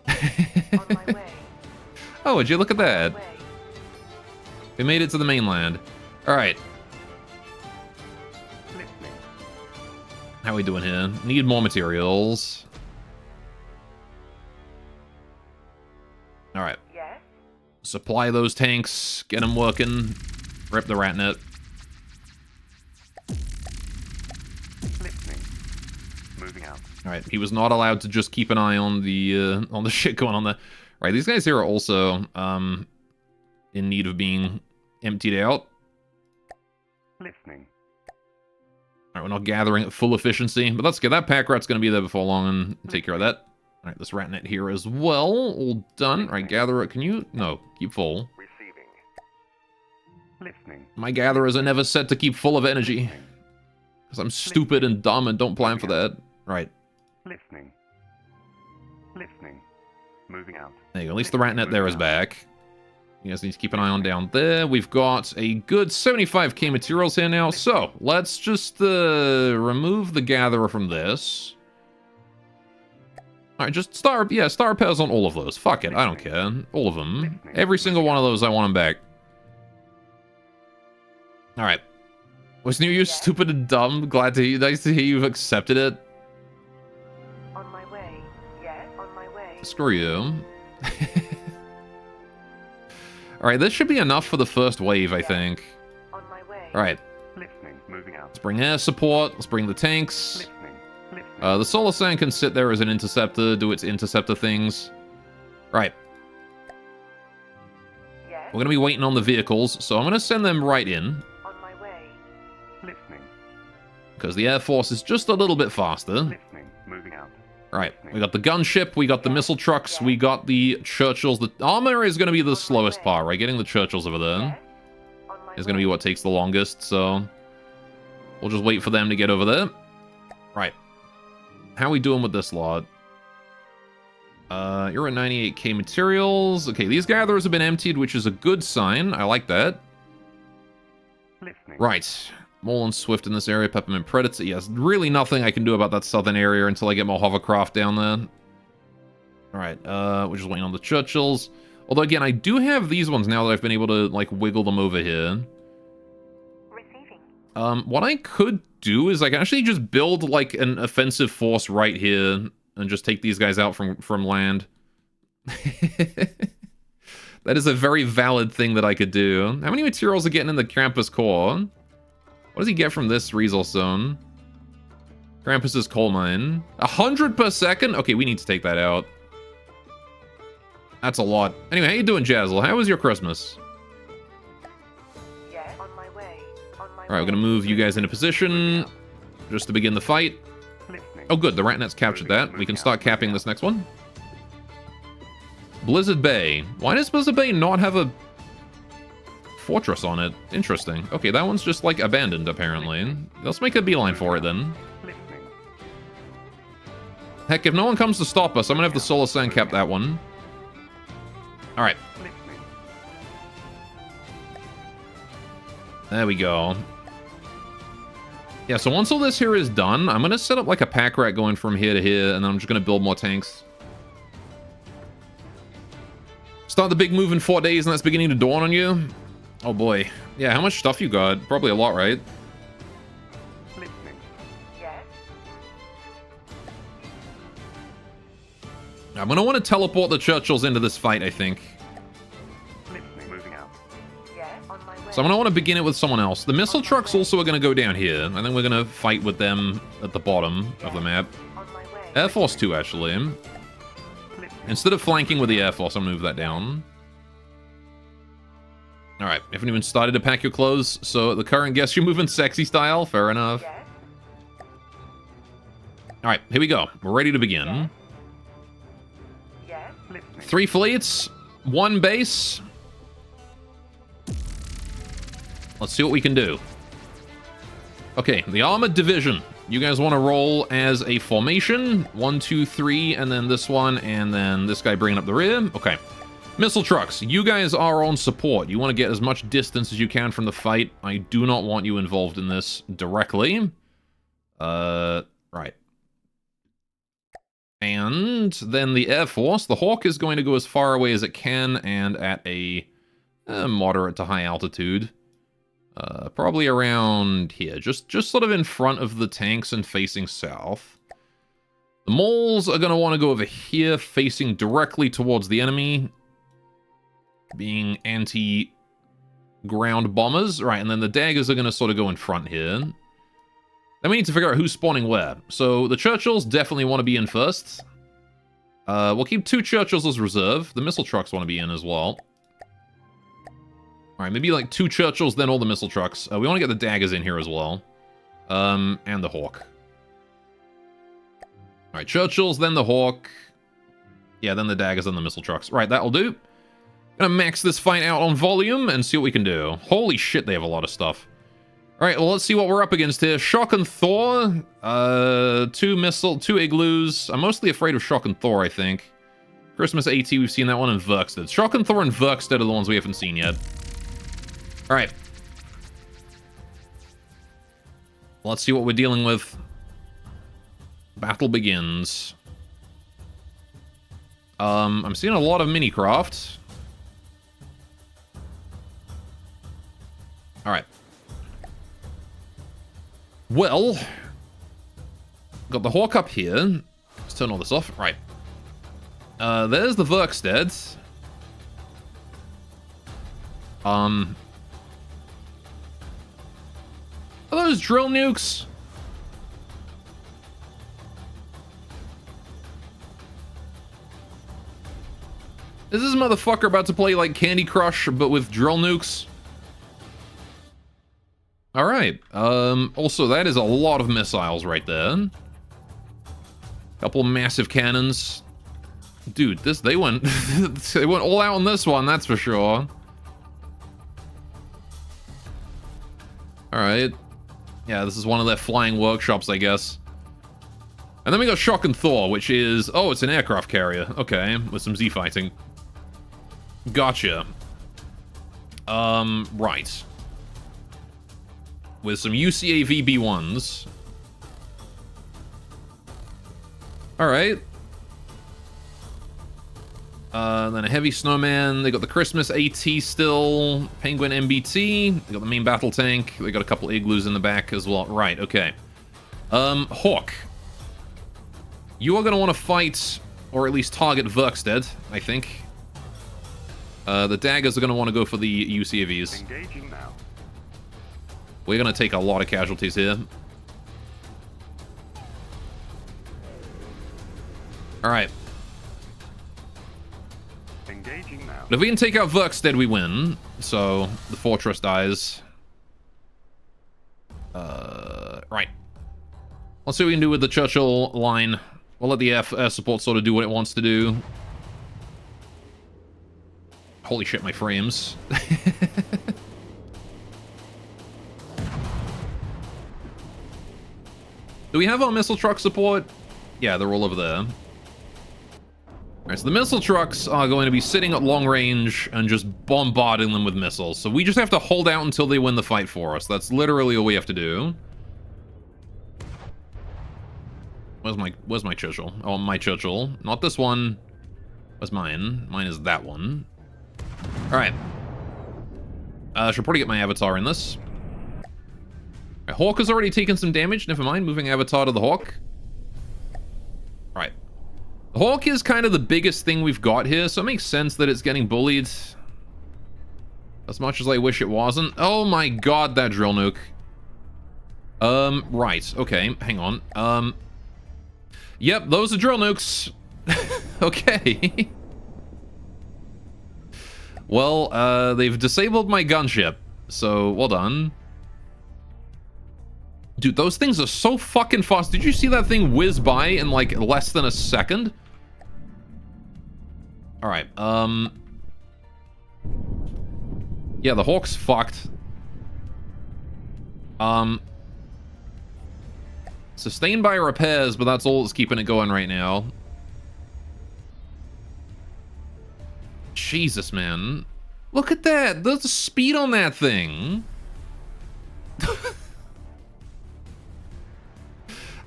On my way. Oh, would you look at that? Way. We made it to the mainland. Alright. Listening. How we doing here? Need more materials. Alright. Yes. Supply those tanks. Get them working. Rip the rat net. Listening. Moving out. Alright, he was not allowed to just keep an eye on the shit going on there. Right, these guys here are also in need of being emptied out. Listening. Alright, we're not gathering at full efficiency, but that's good. That pack rat's going to be there before long and take care of that. Alright, this rat net here as well. All done. Alright, gather it. Can you? No, keep full. Receiving. Listening. My gatherers are never set to keep full of energy. Because I'm stupid and dumb and don't plan for that. Right. Listening. Listening. Moving out. There you go. At least the rat net there is back. You guys need to keep an eye on down there. We've got a good 75k materials here now. So, let's just remove the gatherer from this. Alright, just star repairs on all of those. Fuck it, I don't care. All of them. Every single one of those, I want them back. Alright. What's new? You're stupid and dumb. Nice to hear you've accepted it. On my way. Yes, on my way. Screw you. Alright, this should be enough for the first wave, I think. On my way. Alright, Listening. Moving out. let's bring air support. Let's bring the tanks. Listening. Listening. The Solar Sand can sit there as an interceptor, do its interceptor things. Right, Yes. we're going to be waiting on the vehicles, so I'm going to send them right in. On my way. Listening. Because the Air Force is just a little bit faster. Listening. Moving out. Right, we got the gunship, we got the missile trucks, we got the Churchills. The armor is going to be the slowest part, right? Getting the Churchills over there Yes. On my is going to way. be what takes the longest, so we'll just wait for them to get over there. Right. How are we doing with this lot? You're at 98k materials. Okay, these gatherers have been emptied, which is a good sign. I like that. Listening. Right. Mole and Swift in this area, Peppermint Predator. Yes, really nothing I can do about that southern area until I get more hovercraft down there. Alright, we're just waiting on the Churchills. Although, again, I do have these ones now that I've been able to, like, wiggle them over here. Receiving. What I could do is I can actually just build, like, an offensive force right here and just take these guys out from land. That is a very valid thing that I could do. How many materials are getting in the Krampus core? What does he get from this resource zone? Krampus's coal mine. 100 per second? Okay, we need to take that out. That's a lot. Anyway, how you doing, Jazzle? How was your Christmas? Yes. On my way. On my Alright, we're gonna move you guys into position just to begin the fight. Listening. Oh good, the Ratnet's captured that. We can start capping this next one. Blizzard Bay. Why does Blizzard Bay not have a fortress on it? Interesting. Okay, that one's just, like, abandoned, apparently. Let's make a beeline for it, then. Listening. Heck, if no one comes to stop us, I'm gonna have the Solar Sand cap that one. Alright, Listening. there we go. Yeah, so once all this here is done, I'm gonna set up, like, a pack rat going from here to here, and then I'm just gonna build more tanks. Start the big move in 4 days, and that's beginning to dawn on you? Oh boy. Yeah, how much stuff you got? Probably a lot, right? Listening. Yes. I'm gonna want to teleport the Churchills into this fight, I think. Listening. Moving out. Yes. On my way. So I'm gonna want to begin it with someone else. The missile trucks also are gonna go down here. I think we're gonna fight with them at the bottom of the map. On my way. Air Force 2, actually. Listening. Instead of flanking with the Air Force, I'll move that down. Alright, haven't even started to pack your clothes, so at the current guess you're moving sexy style. Fair enough. Yes. Alright, here we go. We're ready to begin. Yes. Listening. 3 fleets, 1 base. Let's see what we can do. Okay, the armored division. You guys want to roll as a formation. 1, 2, 3, and then this one, and then this guy bringing up the rear. Okay. Missile trucks, you guys are on support. You want to get as much distance as you can from the fight. I do not want you involved in this directly. Right. And then the Air Force. The Hawk is going to go as far away as it can and at a moderate to high altitude. Probably around here. Just sort of in front of the tanks and facing south. The moles are going to want to go over here, facing directly towards the enemy. Being anti-ground bombers. Right, and then the daggers are going to sort of go in front here. Then we need to figure out who's spawning where. So the Churchills definitely want to be in first. We'll keep 2 Churchills as reserve. The missile trucks want to be in as well. Alright, maybe like 2 Churchills, then all the missile trucks. We want to get the daggers in here as well. And the Hawk. Alright, Churchills, then the Hawk. Yeah, then the daggers, then the missile trucks. Right, that'll do. Gonna max this fight out on volume and see what we can do. Holy shit, they have a lot of stuff. Alright, well, let's see what we're up against here. Shock and Thor. 2 igloos. I'm mostly afraid of Shock and Thor, I think. Christmas AT, we've seen that one in Verkstead. Shock and Thor and Verkstead are the ones we haven't seen yet. Alright. Let's see what we're dealing with. Battle begins. I'm seeing a lot of Minicraft. Alright. Well, got the Hawk up here. Let's turn all this off. Right. There's the Verkstead. Are those drill nukes? Is this motherfucker about to play like Candy Crush, but with drill nukes? Alright, also that is a lot of missiles right there. Couple massive cannons. Dude, they went they went all out on this one, that's for sure. Alright. Yeah, this is one of their flying workshops, I guess. And then we got Shock and Thor, which is... Oh, it's an aircraft carrier. Okay, with some Z-fighting. Gotcha. Right. With some UCAV B1s. Alright. Then a heavy snowman. They got the Christmas AT still. Penguin MBT. They got the main battle tank. They got a couple igloos in the back as well. Right, okay. Hawk. You are going to want to fight, or at least target Verkstead, I think. The daggers are going to want to go for the UCAVs. Engaging now. We're going to take a lot of casualties here. Alright. Engaging now. If we can take out Verkstead, we win. So, the fortress dies. Right. Let's see what we can do with the Churchill line. We'll let the air support sort of do what it wants to do. Holy shit, my frames. Do we have our missile truck support? Yeah, they're all over there. Alright, so the missile trucks are going to be sitting at long range and just bombarding them with missiles. So we just have to hold out until they win the fight for us. That's literally all we have to do. Where's my Churchill? Oh, my Churchill. Not this one. Where's mine? Mine is that one. Alright. Should probably get my avatar in this. Right, Hawk has already taken some damage. Never mind, moving avatar to the Hawk. Right. The Hawk is kind of the biggest thing we've got here, so it makes sense that it's getting bullied. As much as I wish it wasn't. Oh my god, that drill nuke. Right. Okay, hang on. Yep, those are drill nukes. Okay. Well, they've disabled my gunship, so well done. Dude, those things are so fucking fast. Did you see that thing whiz by in like less than a second? Alright, yeah, the Hawk's fucked. Sustained by repairs, but that's all that's keeping it going right now. Jesus, man. Look at that. There's the speed on that thing.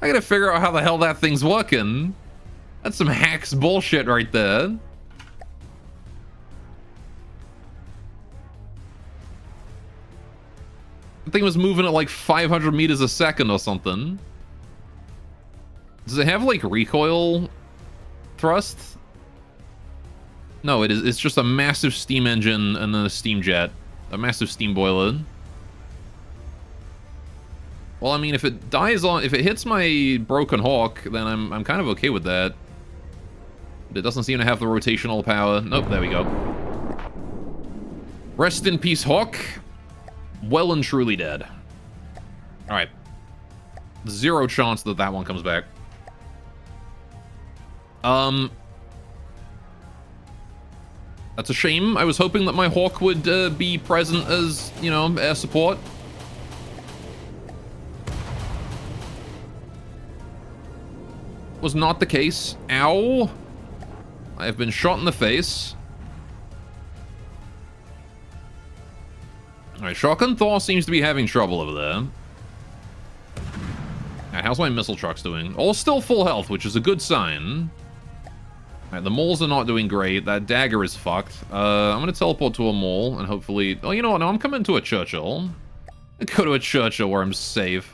I gotta figure out how the hell that thing's working. That's some hacks bullshit right there. The thing was moving at like 500 meters a second or something. Does it have like recoil thrust? No, it's just a massive steam engine and then a steam jet. A massive steam boiler. Well, I mean, if it hits my broken hawk, then I'm kind of okay with that. But it doesn't seem to have the rotational power. Nope, there we go. Rest in peace, Hawk. Well and truly dead. Alright. Zero chance that that one comes back. That's a shame. I was hoping that my Hawk would be present as, you know, air support. Was not the case. Ow. I have been shot in the face. Alright, Shotgun Thor seems to be having trouble over there. Alright, how's my missile trucks doing? All still full health, which is a good sign. Alright, the moles are not doing great. That dagger is fucked. I'm gonna teleport to a mole and hopefully... Oh, you know what? No, I'm coming to a Churchill. Go to a Churchill where I'm safe.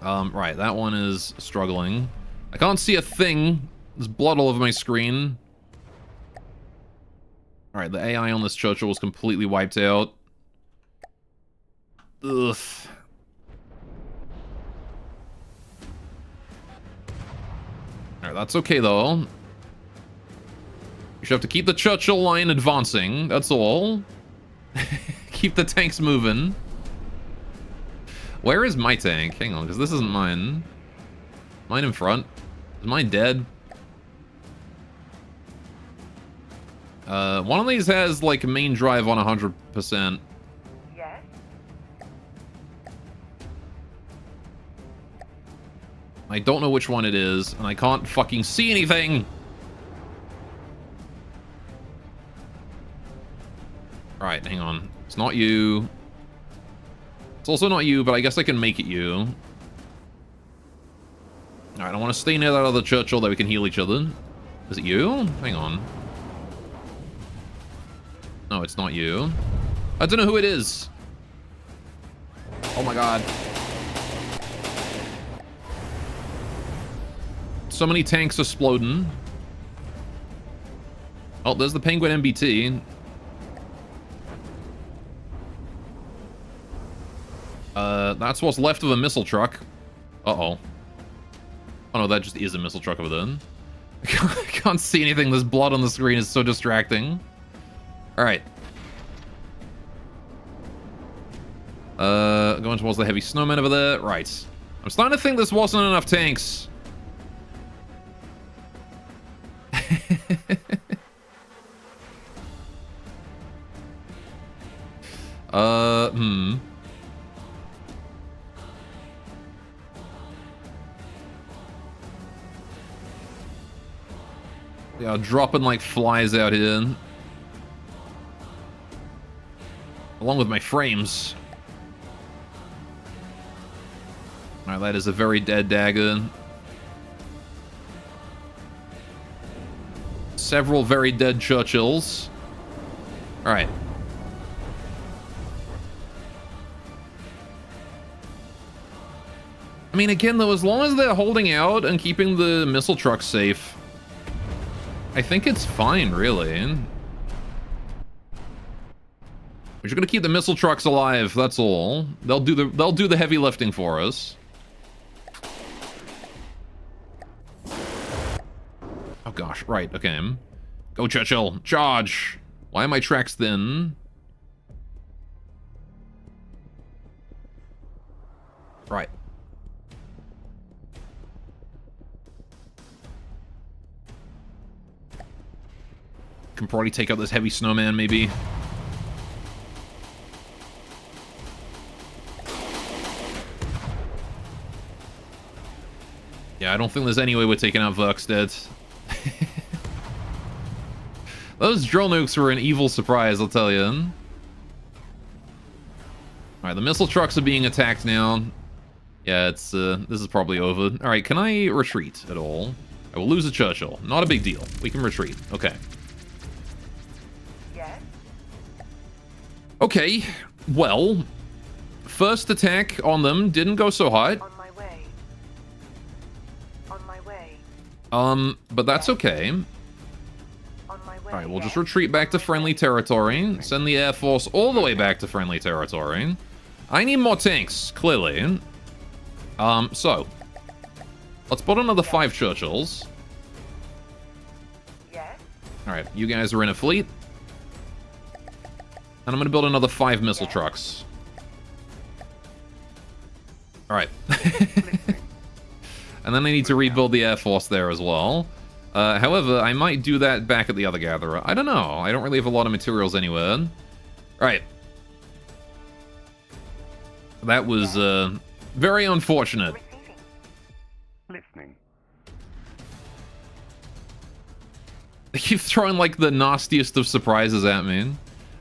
Right, that one is struggling. I can't see a thing. There's blood all over my screen. Alright, the AI on this Churchill was completely wiped out. Ugh. Alright, that's okay though. You should have to keep the Churchill line advancing, that's all. Keep the tanks moving. Where is my tank? Hang on, because this isn't mine. Mine in front. Is mine dead? One of these has, like, main drive on 100%. Yes? I don't know which one it is, and I can't fucking see anything! Alright, hang on. It's not you. It's also not you, but I guess I can make it you. Alright, I want to stay near that other Churchill that we can heal each other. Is it you? Hang on. No, it's not you. I don't know who it is. Oh my god. So many tanks exploding. Oh, there's the Penguin MBT. That's what's left of a missile truck. Uh-oh. Oh no, that just is a missile truck over there. I can't see anything. This blood on the screen is so distracting. Alright. Going towards the heavy snowman over there. Right. I'm starting to think this wasn't enough tanks. Yeah, dropping like flies out here. Along with my frames. Alright, that is a very dead dagger. Several very dead Churchills. Alright. I mean, again, though, as long as they're holding out and keeping the missile trucks safe, I think it's fine, really. We're just gonna keep the missile trucks alive, that's all. They'll do the heavy lifting for us. Oh gosh, right, okay. Go Churchill, charge! Why are my tracks thin? Right. Can probably take out this heavy snowman, maybe. Yeah, I don't think there's any way we're taking out Verkstead. Those drill nukes were an evil surprise, I'll tell you. Alright, the missile trucks are being attacked now. Yeah, it's this is probably over. Alright, can I retreat at all? I will lose a Churchill. Not a big deal. We can retreat. Okay. Yes? Okay, well, first attack on them didn't go so hot. On my way. On my way. But that's okay. On my way. Alright, we'll just retreat back to friendly territory. Send the Air Force all the way back to friendly territory. I need more tanks, clearly. So. Let's put another 5 Churchills. Yes? Alright, you guys are in a fleet. And I'm gonna build another 5 missile trucks. Alright. And then I need to rebuild the Air Force there as well. However, I might do that back at the other gatherer. I don't know. I don't really have a lot of materials anywhere. Alright. That was, very unfortunate. Receiving. Listening. They keep throwing, like, the nastiest of surprises at me.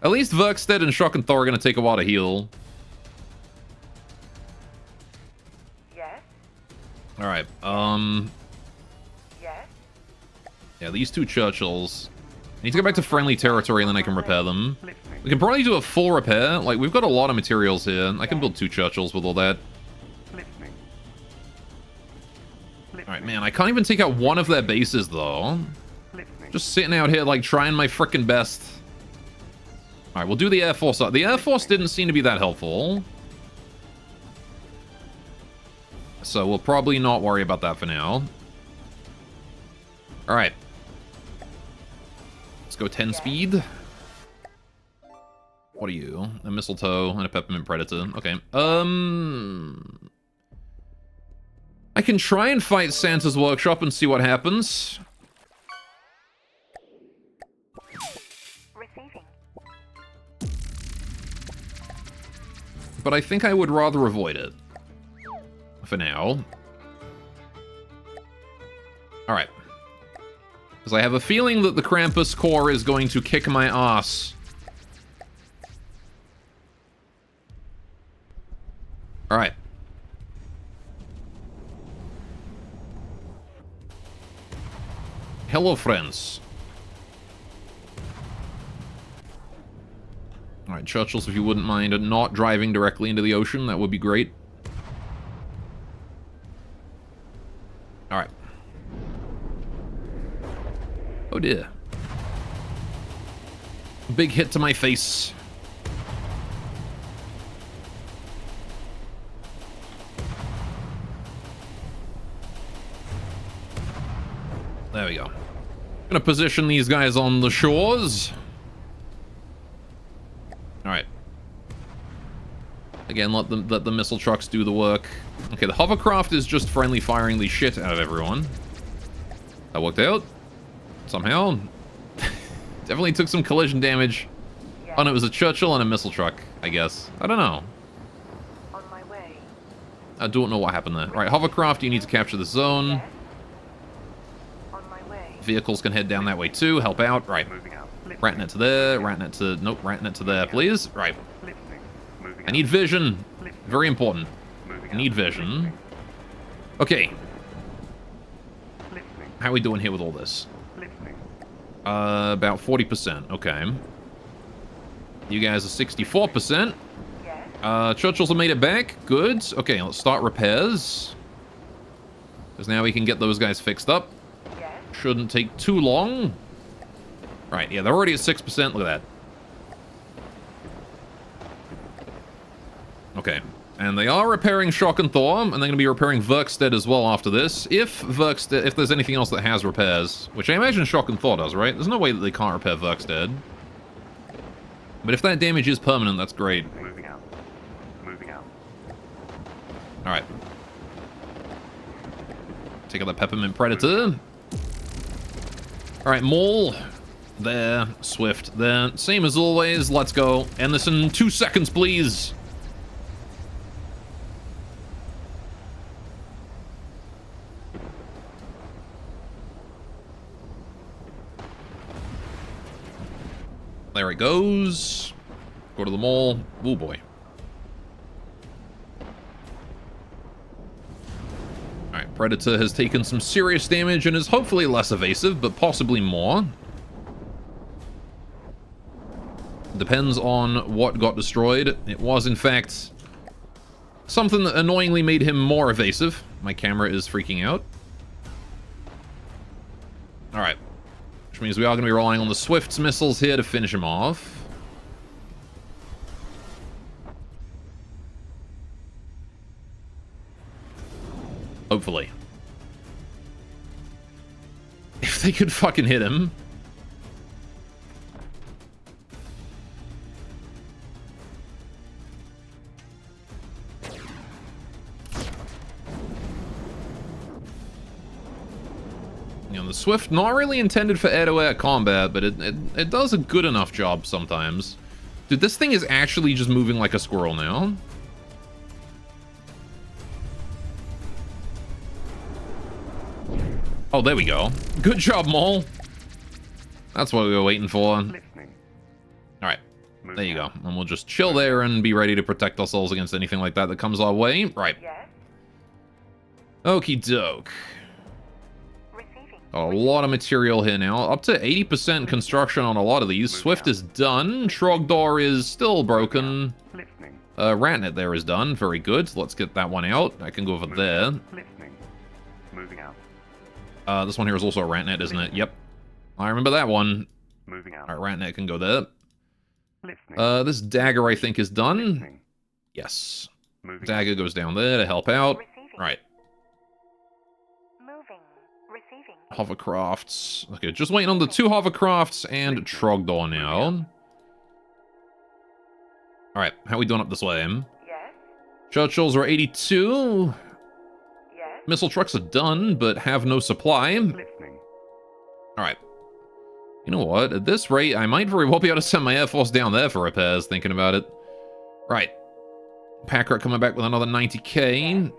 At least Verkstead and Schockenthor are gonna take a while to heal. Yes? Alright, Yes? yeah, these 2 Churchills. I need to go back to friendly territory and then I can repair them. Listening. We can probably do a full repair. Like, we've got a lot of materials here. I can build 2 Churchills with all that. Listening. Alright, man, I can't even take out one of their bases, though. Listening. Just sitting out here, like, trying my frickin' best. Alright, we'll do the Air Force. The Air Force didn't seem to be that helpful. So we'll probably not worry about that for now. Alright. Let's go 10 speed. What are you? A Mistletoe and a Peppermint Predator. Okay. I can try and fight Santa's Workshop and see what happens. Receiving. But I think I would rather avoid it. For now. Alright. Because I have a feeling that the Krampus Corps is going to kick my ass. Alright. Hello, friends. Alright, Churchills, if you wouldn't mind not driving directly into the ocean, that would be great. Alright. Oh dear. Big hit to my face. There we go. Gonna position these guys on the shores. Alright. Again, let the missile trucks do the work. Okay, the hovercraft is just friendly firing the shit out of everyone. That worked out. Somehow. Definitely took some collision damage. Yes. Oh, no, it was a Churchill and a missile truck, I guess. I don't know. On my way. I don't know what happened there. Alright, hovercraft, you need to capture the zone. Yes? On my way. Vehicles can head down that way too, help out. Right. Moving out. Listening. Ratting it to there, ratting it to... Nope, ratting it to there, please. Right. Listening. Moving I need vision. Very important. Moving I need out. vision. Okay, Listening. how are we doing here with all this? Listening. About 40%. Okay. You guys are 64%. Yes? Churchills have made it back. Good. Okay, let's start repairs. Because now we can get those guys fixed up. Yes? Shouldn't take too long. Right, yeah, they're already at 6%. Look at that. Okay. And they are repairing Schockenthor, and they're going to be repairing Verkstead as well after this. If there's anything else that has repairs, which I imagine Schockenthor does, right? There's no way that they can't repair Verkstead. But if that damage is permanent, that's great. Moving out. Moving out. Alright. Take out the Peppermint Predator. Alright, Maul. There. Swift. There. Same as always. Let's go. End this in 2 seconds, please. There it goes. Go to the mall. Oh boy. Alright, Predator has taken some serious damage and is hopefully less evasive, but possibly more. Depends on what got destroyed. It was, in fact, something that annoyingly made him more evasive. My camera is freaking out. Alright. Which means we are going to be relying on the Swift's missiles here to finish him off. Hopefully. If they could fucking hit him. You know, the Swift, not really intended for air-to-air combat, but it does a good enough job sometimes. Dude, this thing is actually just moving like a squirrel now. Oh, there we go. Good job, Maul. That's what we were waiting for. Alright, there you go. And we'll just chill there and be ready to protect ourselves against anything like that that comes our way. Right. Yes. Okie doke. Receiving. A lot of material here now. Up to 80% construction on a lot of these. Swift is done. Trogdor is still broken. Ratnet there is done. Very good. Let's get that one out. I can go over there. Moving out. This one here is also a Ratnet, isn't it? Yep. I remember that one. Moving out. Alright, Ratnet can go there. Listening. This dagger, I think, is done. Listening. Yes. Moving Dagger goes down there to help out. Receiving. Right. Moving. Receiving. Hovercrafts. Okay, just waiting on the 2 hovercrafts and Trogdor now. Alright, how we doing up this way? Yes. Churchills are 82. Yes. Missile trucks are done, but have no supply. Listening. Alright. You know what? At this rate, I might very well be able to send my Air Force down there for repairs, thinking about it. Right. Packrat coming back with another 90k.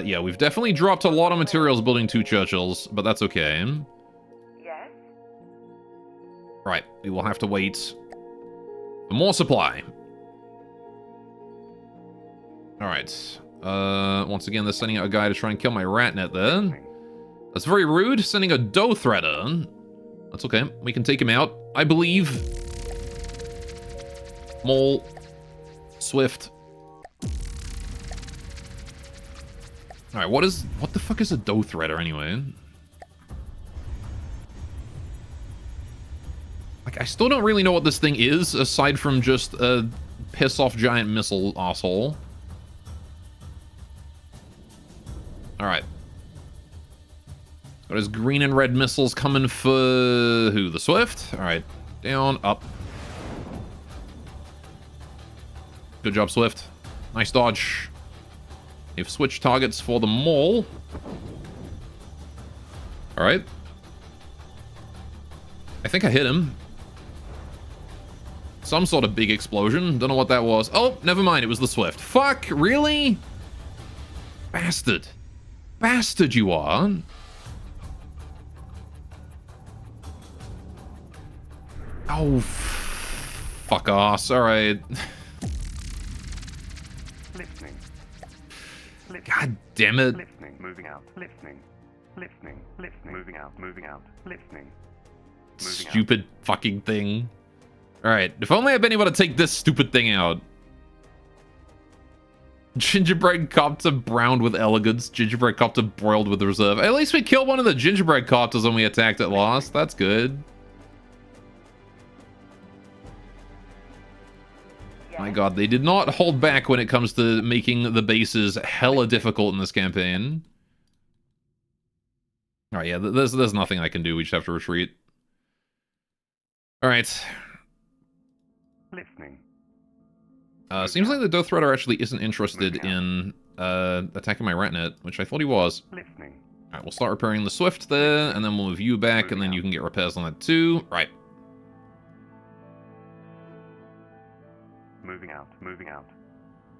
Yeah, we've definitely dropped a lot of materials building 2 Churchills, but that's okay. Yes. Right, we will have to wait for more supply. Alright. Once again, they're sending out a guy to try and kill my Ratnet there. That's very rude, sending a Doe Threader. That's okay, we can take him out, I believe. Mole. Swift. Alright, what the fuck is a Doe Threader anyway? Like, I still don't really know what this thing is, aside from just a piss-off giant missile asshole. Alright. Got his green and red missiles coming for... who? The Swift? Alright. Down, up. Good job, Swift. Nice dodge. They've switched targets for the mole. Alright. I think I hit him. Some sort of big explosion. Don't know what that was. Oh, never mind. It was the Swift. Fuck, really? Bastard. Bastard you are. Oh, fuck ass. Alright. Listening. God damn it. Listening. Moving out. Listening. Listening. Listening. Moving out. Moving out. Listening. Moving out. Stupid fucking thing. Alright, if only I'd been able to take this stupid thing out. Gingerbread copter browned with elegance. Gingerbread copter broiled with reserve. At least we killed one of the gingerbread copters when we attacked it last. That's good. My god, they did not hold back when it comes to making the bases hella difficult in this campaign. Alright, yeah, there's nothing I can do. We just have to retreat. Alright. Listening. Seems like the Doe Threader actually isn't interested in attacking my Ratnet, which I thought he was. Listening. Alright, we'll start repairing the Swift there, and then we'll move you back, and then you can get repairs on that too. Right. Moving out. Moving out.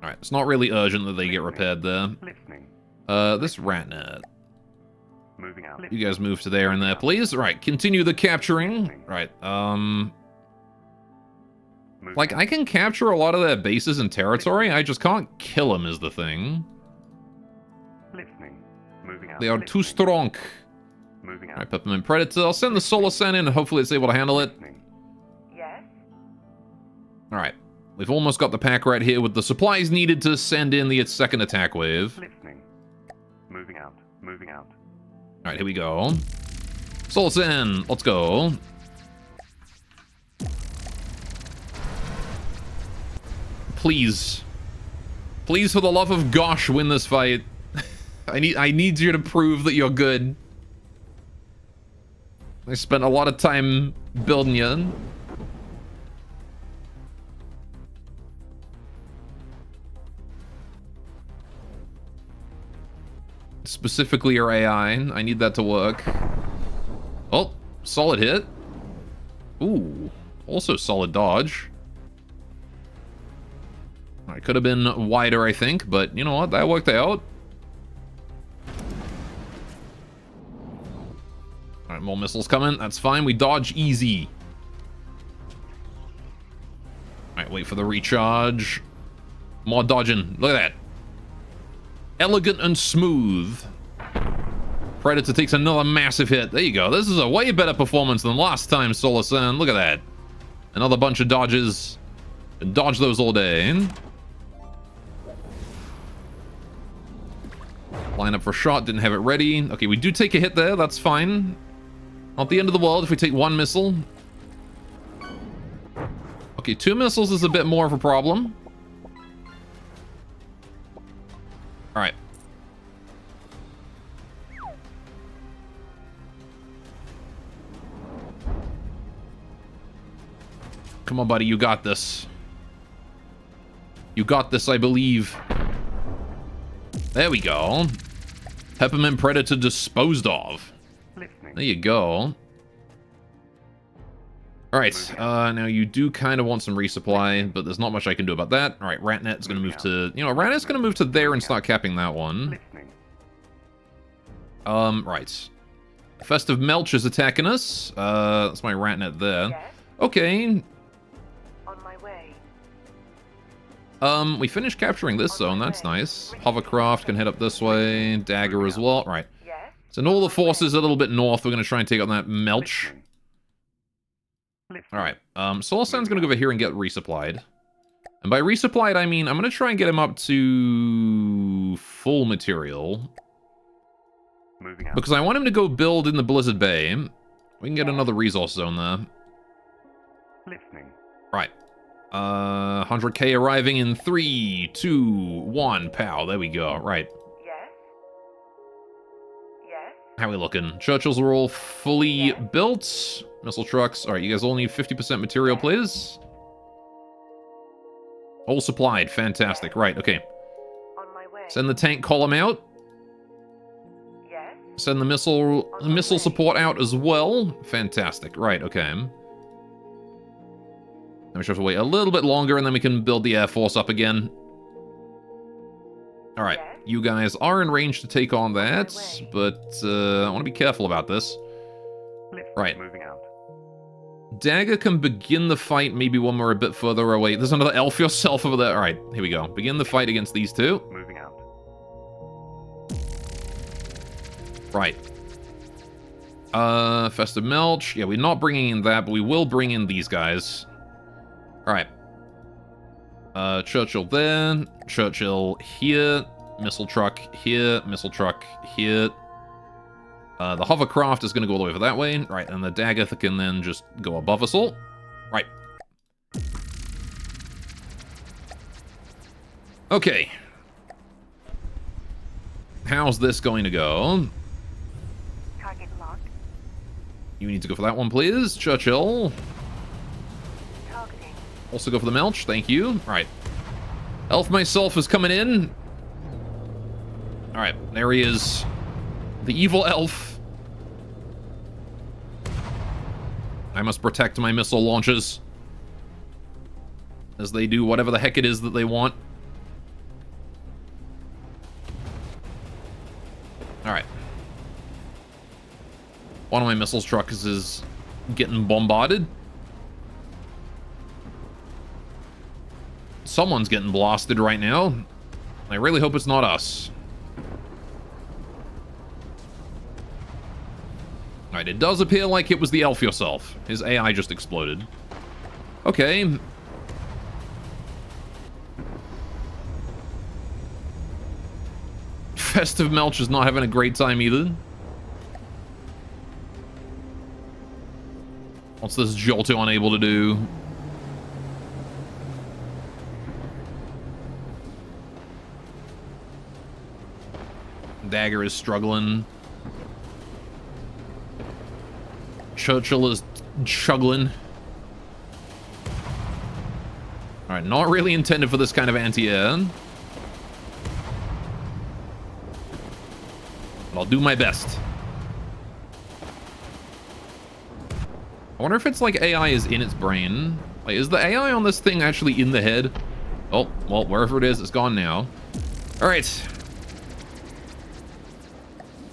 Alright, it's not really urgent that they get repaired there. Listening. This Ratnet. Moving out. You guys move to there and there, please. Right, continue the capturing. Right, Like, I can capture a lot of their bases and territory, I just can't kill them is the thing. Listening. Moving out. They are too Listening. strong. Moving out. Alright, Peppermint Predator. I'll send the Solar Sen in and hopefully it's able to handle it. Listening. Yes? Alright. We've almost got the pack right here with the supplies needed to send in the second attack wave. Listening. Moving out. Moving out. Alright, here we go. Solar Sen, let's go. Please. Please, for the love of gosh, win this fight. I need you to prove that you're good. I spent a lot of time building you. Specifically your AI. I need that to work. Oh, solid hit. Ooh, also solid dodge. I could have been wider, I think, but you know what? That worked out. Alright, more missiles coming. That's fine. We dodge easy. Alright, wait for the recharge. More dodging. Look at that. Elegant and smooth. Predator takes another massive hit. There you go. This is a way better performance than last time, Solar Sen. Look at that. Another bunch of dodges. Dodge those all day. Line up for shot. Didn't have it ready. Okay, we do take a hit there. That's fine. Not the end of the world if we take one missile. Okay, 2 missiles is a bit more of a problem. Alright. Come on, buddy. You got this. You got this, I believe. There we go. Peppermint Predator disposed of. Listening. There you go. Alright, now you do kind of want some resupply, but there's not much I can do about that. Alright, Ratnet is going to move to... You know, Ratnet's going to move to there and start capping that one. Listening. Right. Festive Melch is attacking us. That's my Ratnet there. Yes? Okay. On my way. We finished capturing this zone. That's nice. Hovercraft can head up this way. Dagger as well. Right. Yes? Send all the forces a little bit north. We're going to try and take on that Melch. Listening. Listening. Alright. Solar Sen's going to go over here and get resupplied. And by resupplied, I mean I'm going to try and get him up to full material. Moving out. Because I want him to go build in the Blizzard Bay. We can get another resource zone there. Listening. Right. 100k arriving in 3, 2, 1. Pow. There we go. Right. Yes? Yes? How we looking? Churchills are all fully built. Missile trucks. Alright, you guys all need 50% material, please. All supplied. Fantastic. Right, okay. On my way. Send the tank column out. Yes? Send the missile support out as well. Fantastic. Right, okay. Then we just have to wait a little bit longer and then we can build the Air Force up again. Alright, Yes? you guys are in range to take on that, way. but I want to be careful about this. Listening. Right. Moving out. Dagger can begin the fight maybe when we're a bit further away. There's another elf yourself over there. Alright, here we go. Begin the fight against these two. Moving out. Right. Festive Melch. Yeah, we're not bringing in that, but we will bring in these guys. Alright. Churchill there. Churchill here. Missile truck here. Missile truck here. The hovercraft is going to go all the way over that way. Right, and the dagger can then just go above us all. Right. Okay. How's this going to go? Target locked. You need to go for that one, please. Churchill. Targeting. Also go for the Melch. Thank you. All right. Elf myself is coming in. All right. There he is. The evil elf. I must protect my missile launches as they do whatever the heck it is that they want. All right. One of my missiles trucks is getting bombarded. Someone's getting blasted right now. I really hope it's not us. Alright, it does appear like it was the elf yourself. His AI just exploded. Okay. Festive Melch is not having a great time either. What's this Jolto unable to do? Dagger is struggling. Churchill is chuggling. Alright, not really intended for this kind of anti-air. But I'll do my best. I wonder if it's like AI is in its brain. Like, is the AI on this thing actually in the head? Oh, well, wherever it is, it's gone now. Alright.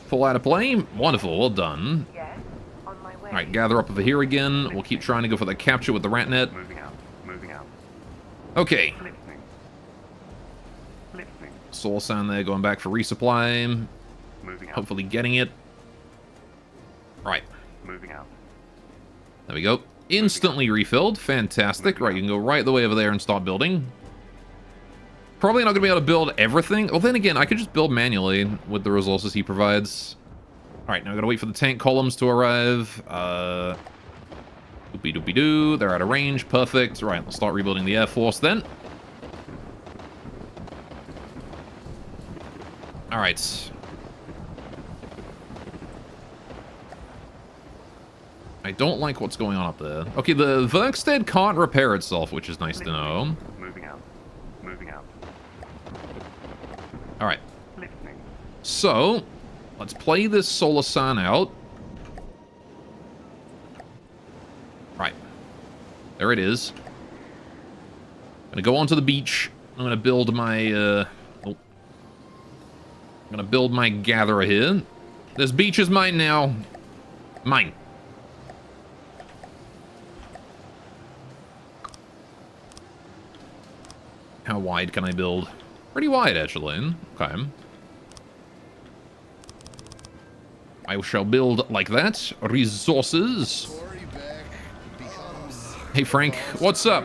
Pull out of play. Wonderful, well done. Yes, on my way. Alright, gather up over here again. We'll keep trying to go for the capture with the rat net. Moving out. Moving out. Okay. Listening. Listening. Soul Sand there going back for resupply. Moving out. Hopefully getting it. Right. Moving out. There we go. Instantly refilled. Fantastic. Right, you can go right the way over there and start building. Probably not going to be able to build everything. Well, then again, I could just build manually with the resources he provides. Alright, now I've got to wait for the tank columns to arrive. Doopy-doopy-doo. They're out of range. Perfect. Right, let's start rebuilding the Air Force then. Alright. I don't like what's going on up there. Okay, the Verkstead can't repair itself, which is nice to know. Moving out. Moving out. Alright. Listening. So, let's play this Solar Sun out. Right. There it is. I'm gonna go onto the beach. I'm gonna build my, I'm gonna build my gatherer here. This beach is mine now. Mine. How wide can I build? Pretty wide, actually. Okay. I shall build like that. Resources. Hey, Frank. What's up?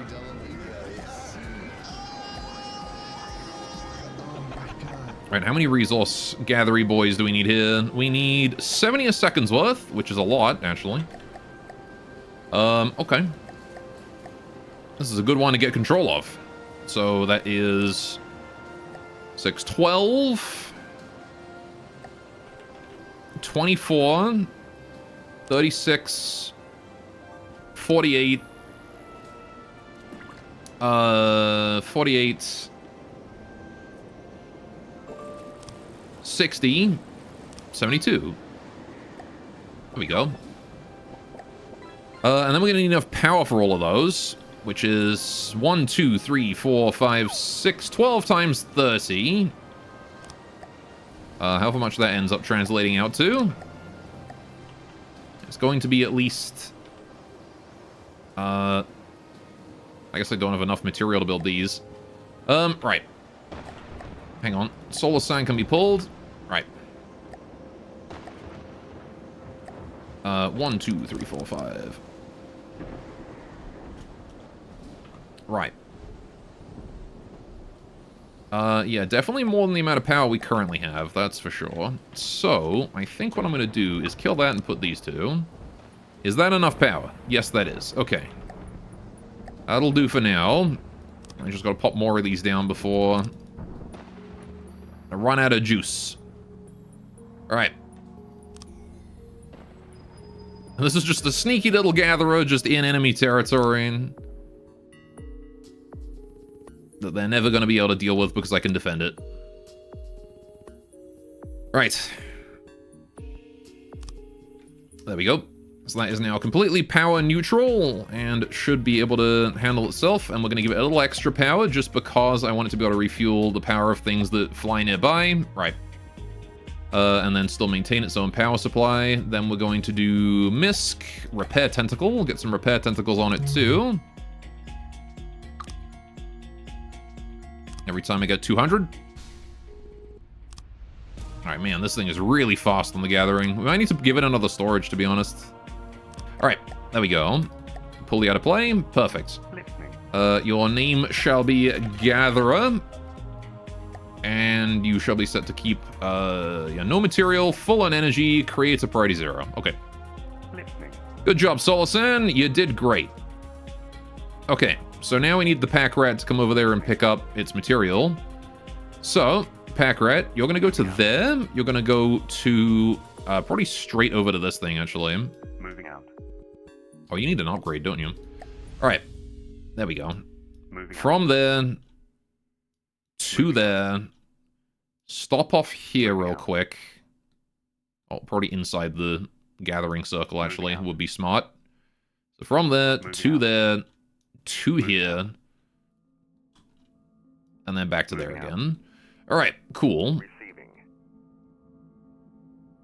Alright, how many resource gathery boys do we need here? We need 70 a second's worth, which is a lot, actually. Okay. This is a good one to get control of. So that is 6, 12, 24, 36, 48, 48, 60, 72. There we go. And then we're gonna need enough power for all of those, which is 1, 2, 3, 4, 5, 6, 12 times 30. However much that ends up translating out to. It's going to be at least... I guess I don't have enough material to build these. Right. Hang on. Solar Sand can be pulled. Right. 1, 2, 3, 4, 5. Right. Yeah, definitely more than the amount of power we currently have, that's for sure. So, I think what I'm going to do is kill that and put these two. Is that enough power? Yes, that is. Okay. That'll do for now. I just got to pop more of these down before I run out of juice. Alright. This is just a sneaky little gatherer just in enemy territory that they're never going to be able to deal with because I can defend it. Right. There we go. So that is now completely power neutral and should be able to handle itself. And we're going to give it a little extra power just because I want it to be able to refuel the power of things that fly nearby. Right. And then still maintain its own power supply. Then we're going to do Misk, Repair Tentacle. We'll get some Repair Tentacles on it too. every time I get 200. Alright, man, this thing is really fast on the gathering. We might need to give it another storage, to be honest. Alright, there we go. Pull you out of play. Perfect. Your name shall be Gatherer. And you shall be set to keep no material, full on energy, creates a priority 0. Okay. Good job, Solasan. You did great. Okay, so now we need the pack rat to come over there and pick up its material. So, pack rat, you're going to go to there. You're going to go to probably straight over to this thing, actually. Moving out. Oh, you need an upgrade, don't you? All right. There we go. Moving From there to there. Stop off here real quick. Oh, probably inside the gathering circle, actually, would be smart. So from there to there to here. And then back to there again. All right, cool. Receiving.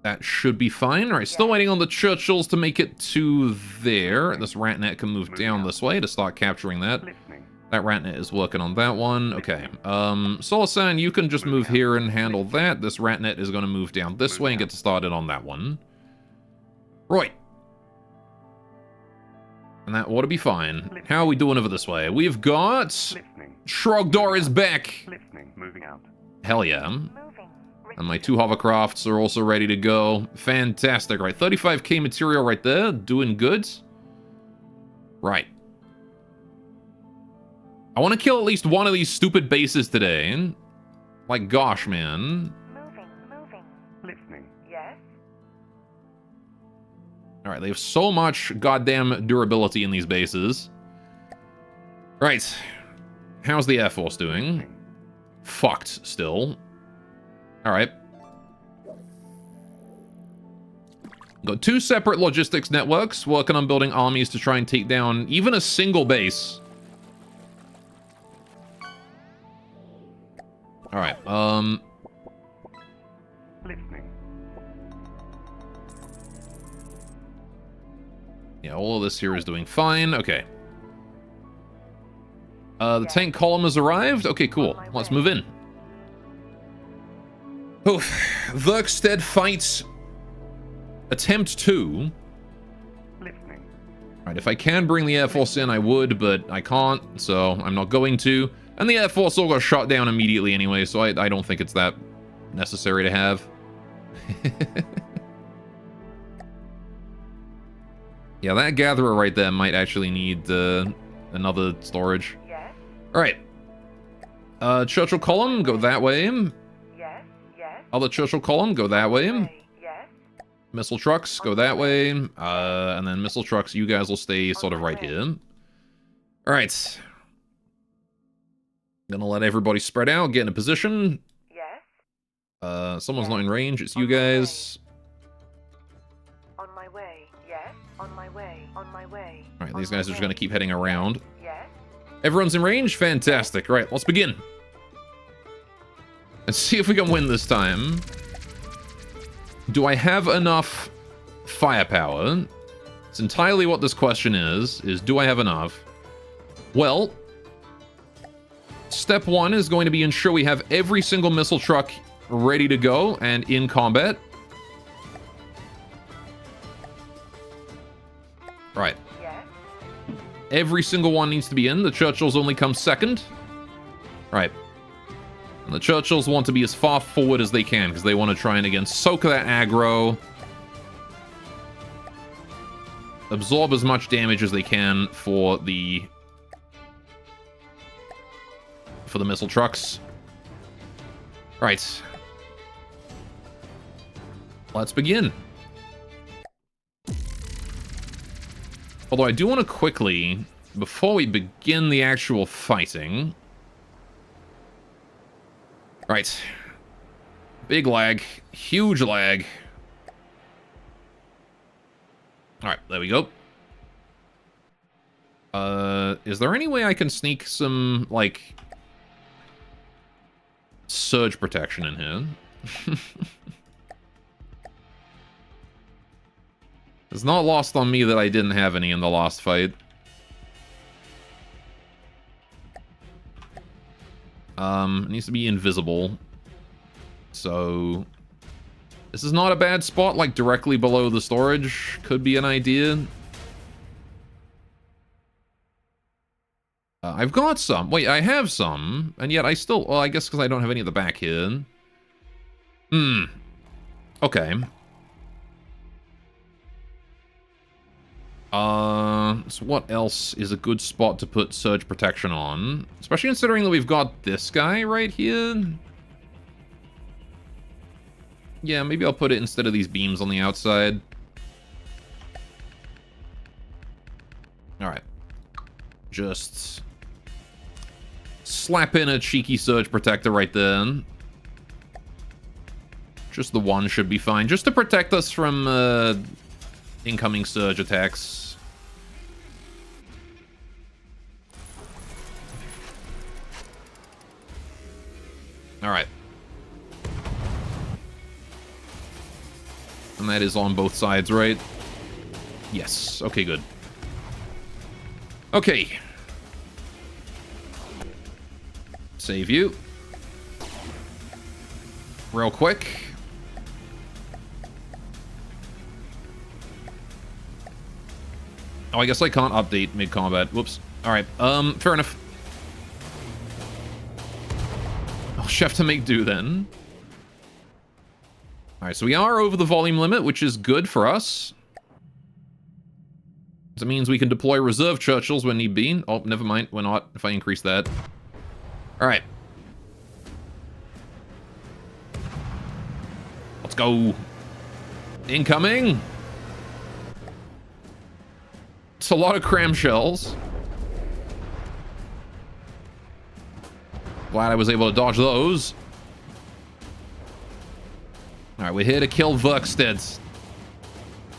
That should be fine. All right, still waiting on the Churchills to make it to there. This Ratnet can move down this way to start capturing that. Listening. That Ratnet is working on that one. Okay. Solasan, you can just move here and handle that. This Ratnet is going to move down this way and get started on that one. Right. And that ought to be fine. How are we doing over this way? We've got... Listening. Shrogdor is back! Listening. Moving out. Hell yeah. And my 2 hovercrafts are also ready to go. Fantastic. Right, 35k material right there. Doing good. Right. I want to kill at least one of these stupid bases today. Like, gosh, man. Moving. Listening. Yes. Alright, they have so much goddamn durability in these bases. Right. How's the Air Force doing? Fucked, still. Alright. Got 2 separate logistics networks working on building armies to try and take down even a single base. Alright, Listening. yeah, all of this here is doing fine. Okay. The tank column has arrived. Okay, cool. Let's move in. Oof. Verkstead fights. Attempt 2. Listening. Alright, if I can bring the Air Force in, I would, but I can't, so I'm not going to. And the Air Force all got shot down immediately anyway, so I don't think it's that necessary to have. Yeah, that Gatherer right there might actually need another storage. Yes. Alright. Churchill column, go that way. Yes. Other Churchill column, go that way. Yes. Missile trucks, go that way. And then missile trucks, you guys will stay sort of right here. Alright. Gonna let everybody spread out, get in a position. Yes. Someone's not in range, it's you guys. On my way. Yes. On my way. On my way. Alright, these guys are just gonna keep heading around. Yes. Everyone's in range? Fantastic. Right, let's begin. Let's see if we can win this time. Do I have enough firepower? It's entirely what this question is do I have enough? Well, step 1 is going to be ensure we have every single missile truck ready to go and in combat. Right. Yes. Every single one needs to be in. The Churchills only come second. Right. And the Churchills want to be as far forward as they can because they want to try and, again, soak that aggro. Absorb as much damage as they can for the missile trucks. Right. Let's begin. Although I do want to quickly, before we begin the actual fighting... Right. Big lag. Huge lag. Alright, there we go. Is there any way I can sneak some, like... surge protection in here? It's not lost on me that I didn't have any in the last fight. It needs to be invisible. So this is not a bad spot, like directly below the storage. Could be an idea. I've got some. Wait, I have some. And yet I still... Well, I guess because I don't have any at the back here. Okay. So what else is a good spot to put surge protection on? Especially considering that we've got this guy right here. Yeah, maybe I'll put it instead of these beams on the outside. Alright. Just slap in a cheeky surge protector right there. Just the one should be fine. Just to protect us from incoming surge attacks. Alright. And that is on both sides, right? Yes. Okay, good. Okay. Save you. Real quick. Oh, I guess I can't update mid-combat. Whoops. Alright, fair enough. I'll just have to make do then. Alright, so we are over the volume limit, which is good for us. That means we can deploy reserve Churchills when need be. Oh, never mind. We're not, if I increase that. Alright. Let's go. Incoming. It's a lot of cramshells. Glad I was able to dodge those. Alright, we're here to kill Verkstedt.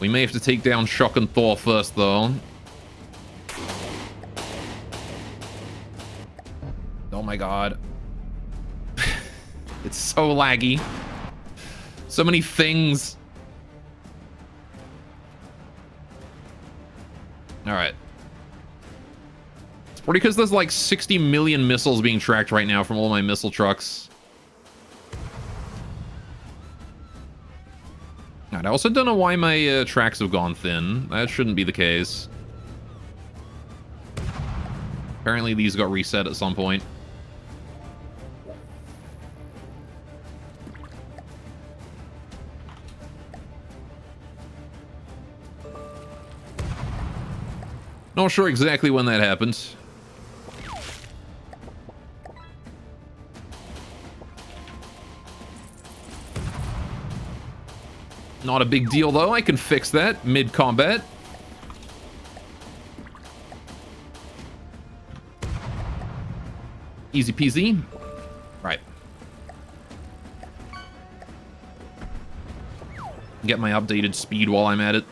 We may have to take down Shock and Thor first, though. Oh my god. It's so laggy. So many things. Alright. It's probably because there's like 60 million missiles being tracked right now from all my missile trucks. Alright, I also don't know why my tracks have gone thin. That shouldn't be the case. Apparently these got reset at some point. Not sure exactly when that happened. Not a big deal, though. I can fix that mid-combat. Easy peasy. Right. Get my updated speed while I'm at it.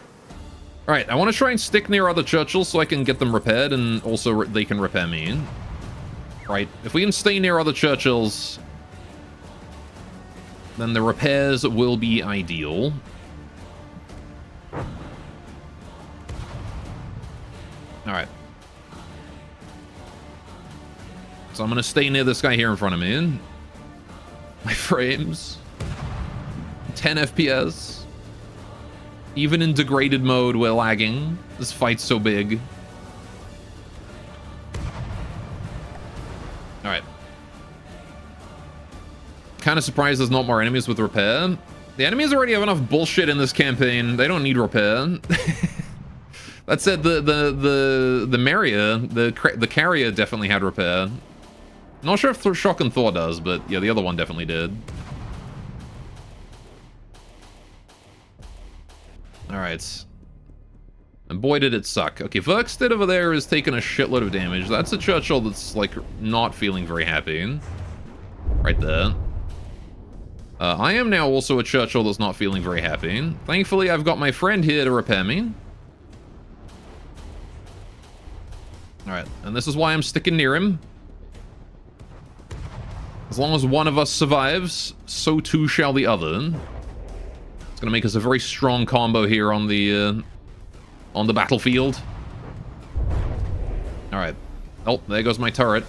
Alright, I want to try and stick near other Churchills so I can get them repaired, and also they can repair me. Right, if we can stay near other Churchills, then the repairs will be ideal. Alright. So I'm going to stay near this guy here in front of me. My frames. 10 FPS. Even in degraded mode, we're lagging. This fight's so big. Alright. Kind of surprised there's not more enemies with repair. The enemies already have enough bullshit in this campaign. They don't need repair. That said, the Maria, the carrier definitely had repair. Not sure if Shock and Thor does, but yeah, the other one definitely did. Alright. And boy, did it suck. Okay, Verkstedt over there is taking a shitload of damage. That's a Churchill that's, like, not feeling very happy. Right there. I am now also a Churchill that's not feeling very happy. Thankfully, I've got my friend here to repair me. Alright, and this is why I'm sticking near him. As long as one of us survives, so too shall the other. It's gonna make us a very strong combo here on the battlefield. Alright. Oh, there goes my turret.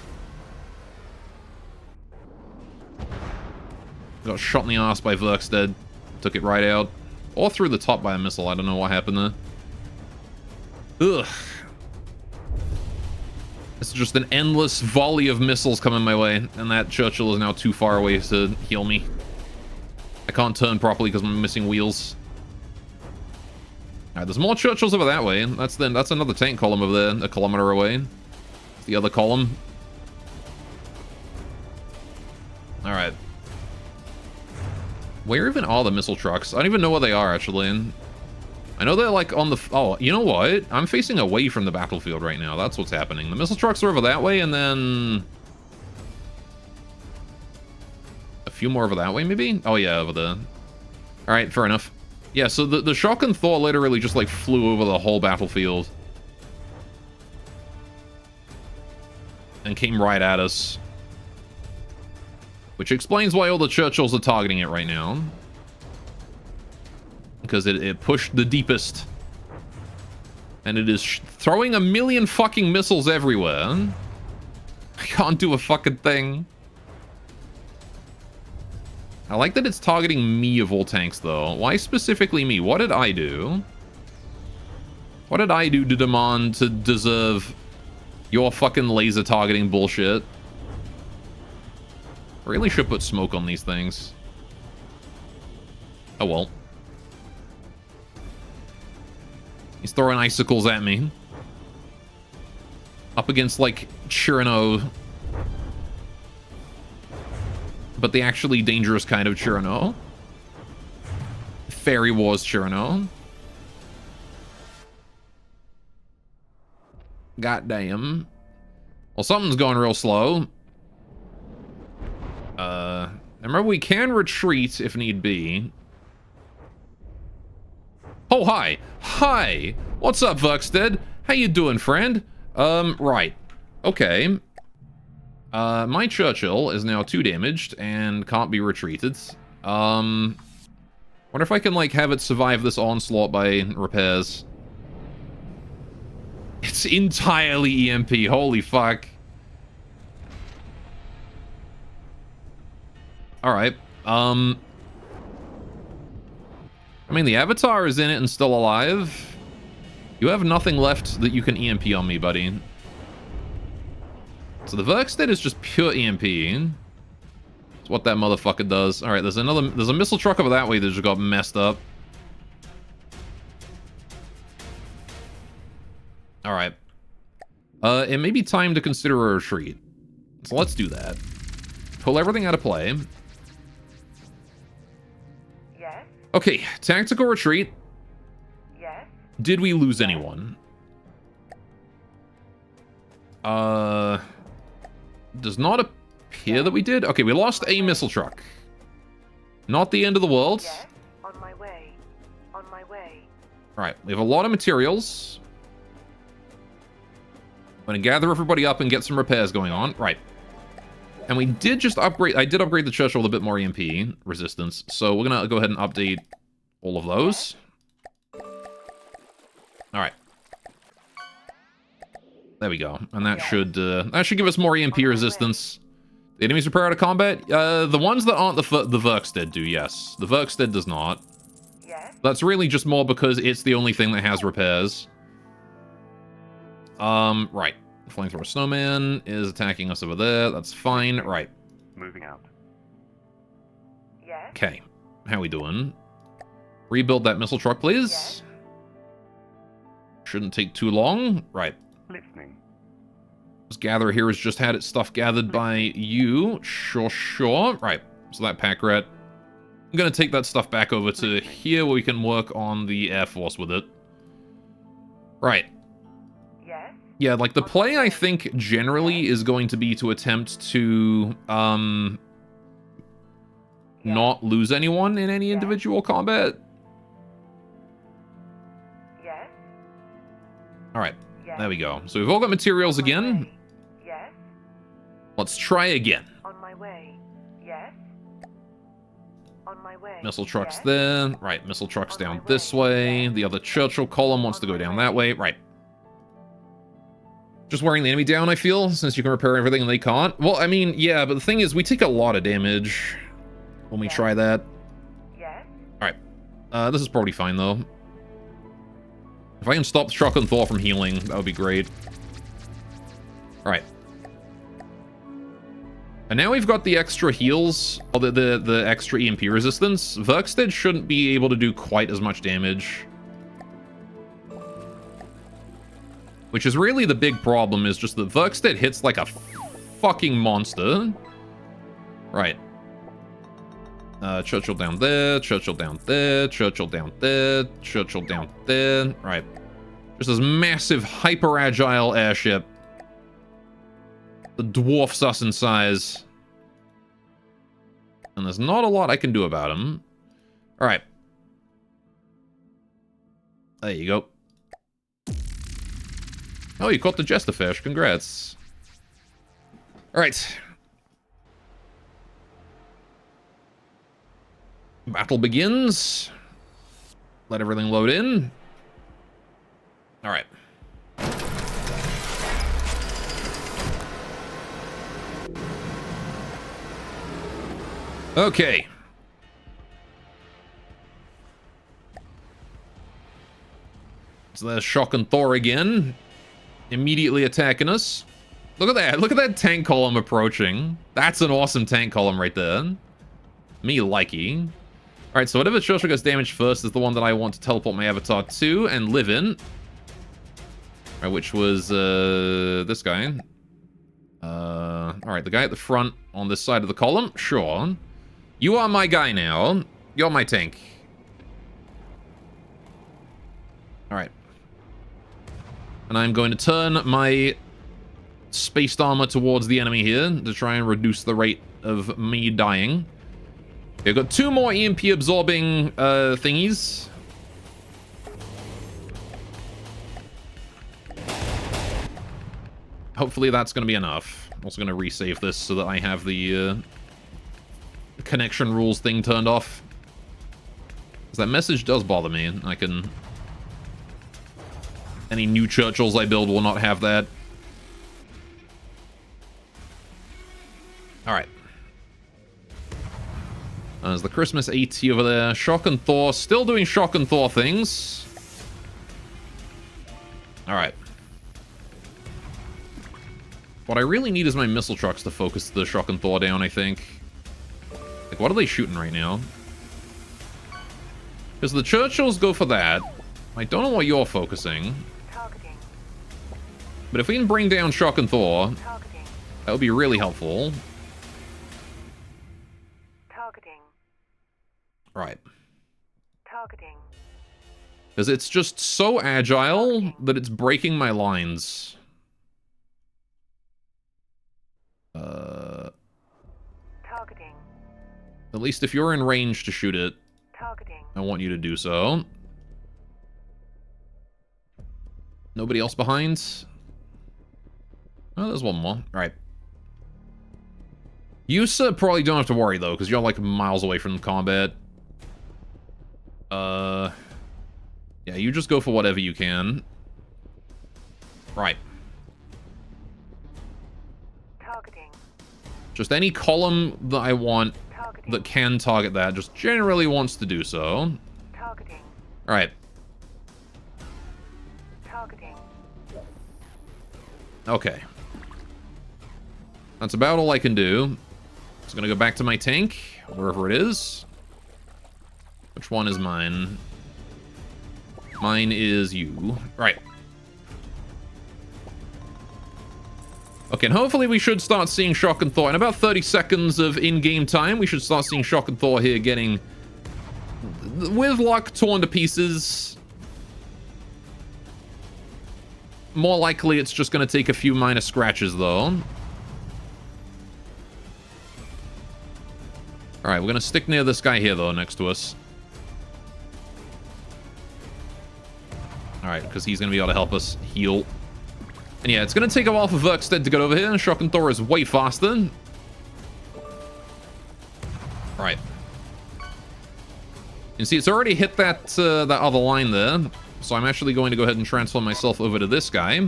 Got shot in the ass by Verkstead. Took it right out. Or through the top by a missile. I don't know what happened there. Ugh. It's just an endless volley of missiles coming my way. And that Churchill is now too far away to heal me. I can't turn properly because I'm missing wheels. Alright, there's more Churchills over that way. That's another tank column over there, a kilometer away. It's the other column. Alright. Where even are the missile trucks? I don't even know where they are, actually. I know they're like on the... Oh, you know what? I'm facing away from the battlefield right now. That's what's happening. The missile trucks are over that way, and then... a few more over that way, maybe? Oh, yeah, over there. Alright, fair enough. Yeah, so the Shock and Thor literally just, like, flew over the whole battlefield. And came right at us. Which explains why all the Churchills are targeting it right now. Because it pushed the deepest. And it is throwing a million fucking missiles everywhere. I can't do a fucking thing. I like that it's targeting me of all tanks, though. Why specifically me? What did I do? What did I do to demand to deserve your fucking laser targeting bullshit? I really should put smoke on these things. Oh well. He's throwing icicles at me. Up against, like, Chirano. But the actually dangerous kind of Chirano. Fairy Wars Chirano. Goddamn. Well, something's going real slow. Remember, we can retreat if need be. Oh, hi. Hi. What's up, Verkstead? How you doing, friend? Right. Okay. My Churchill is now 2 damaged and can't be retreated. Wonder if I can, like, have it survive this onslaught by repairs. It's entirely EMP. Holy fuck. Alright. I mean, the Avatar is in it and still alive. You have nothing left that you can EMP on me, buddy. So the Verkstead is just pure EMP. That's what that motherfucker does. Alright, there's a missile truck over that way that just got messed up. Alright. It may be time to consider a retreat. So let's do that. Pull everything out of play. Yes. Okay, tactical retreat. Yes. Did we lose anyone? Does not appear that we did. Okay, we lost a missile truck. Not the end of the world. Yes. On my way. On my way. Alright, we have a lot of materials. I'm gonna gather everybody up and get some repairs going on. Right. And we did just upgrade... I did upgrade the Churchill with a bit more EMP resistance. So we're gonna go ahead and update all of those. Alright. There we go. And that should give us more EMP resistance. The enemies repair out of combat? The ones that aren't the Verkstead do, yes. The Verkstead does not. Yes. That's really just more because it's the only thing that has repairs. Right. Flamethrower Snowman is attacking us over there. That's fine. Right. Moving out. Yes. Okay. How we doing? Rebuild that missile truck, please. Yes. Shouldn't take too long. Right. Listening. This gatherer here has just had its stuff gathered by you. Sure. Right. So that pack rat. I'm going to take that stuff back over to here where we can work on the Air Force with it. Right. Yes. Yeah, like the play I think generally is going to be to attempt to not lose anyone in any individual combat. Yes. Alright, Yes. there we go. So we've all got materials On my again. way. Yes. Let's try again. On my way. Yes. On my way. Missile trucks Yes. there. Right, missile trucks On down my this way. way. The other Churchill column wants to go down that way. Right. Just wearing the enemy down, I feel, since you can repair everything and they can't. Well, I mean, yeah, but the thing is, we take a lot of damage. when we try that. Yes? Alright. This is probably fine, though. If I can stop Shotgun Thor from healing, that would be great. Alright. And now we've got the extra heals, or the extra EMP resistance. Verkstead shouldn't be able to do quite as much damage. Which is really the big problem, is just that Verkstead hits like a fucking monster. Right. Churchill down there, Churchill down there, Churchill down there, Churchill down there. Right. Just this massive, hyper-agile airship. The dwarfs us in size. And there's not a lot I can do about him. Alright. There you go. Oh, you caught the Jesterfish. Congrats. Alright. Battle begins. Let everything load in. Alright. Okay. So there's Shotgun Thor again. Immediately attacking us. Look at that. Look at that tank column approaching. That's an awesome tank column right there. Me likey. Alright, so whatever Churchill gets damaged first is the one that I want to teleport my avatar to and live in. Alright, which was this guy. Alright, the guy at the front on this side of the column. Sure. You are my guy now. You're my tank. Alright. And I'm going to turn my spaced armor towards the enemy here to try and reduce the rate of me dying. Okay, I've got 2 more EMP absorbing thingies. Hopefully that's going to be enough. I'm also going to resave this so that I have the connection rules thing turned off. Because that message does bother me. I can... Any new Churchills I build will not have that. Alright. There's the Christmas AT over there. Shotgun Thor, still doing Shotgun Thor things. Alright. What I really need is my missile trucks to focus the Shotgun Thor down, I think. Like, what are they shooting right now? Because the Churchills go for that. I don't know what you're focusing. Targeting. But if we can bring down Shotgun Thor, Targeting. that would be really helpful. Targeting. Right. Targeting. Because it's just so agile that it's breaking my lines. Targeting. At least if you're in range to shoot it, Targeting. I want you to do so. Nobody else behind? Oh, there's one more. Alright. You probably don't have to worry, though, because you're, like, miles away from combat. Yeah, you just go for whatever you can. Right. Targeting. Just any column that I want Targeting. that can target that just generally wants to do so. Targeting. Alright. Targeting. Okay. That's about all I can do. Just gonna go back to my tank, wherever it is. Which one is mine? Mine is you. Right. Okay, and hopefully we should start seeing Shotgun Thor. In about 30 seconds of in-game time, we should start seeing Shotgun Thor here getting, with luck, torn to pieces. More likely it's just going to take a few minor scratches, though. Alright, we're going to stick near this guy here, though, next to us. Alright, because he's going to be able to help us heal. And yeah, it's going to take a while for Verkstead to get over here, and Shotgun Thor is way faster. Right. You see, it's already hit that, that other line there. So I'm actually going to go ahead and transform myself over to this guy.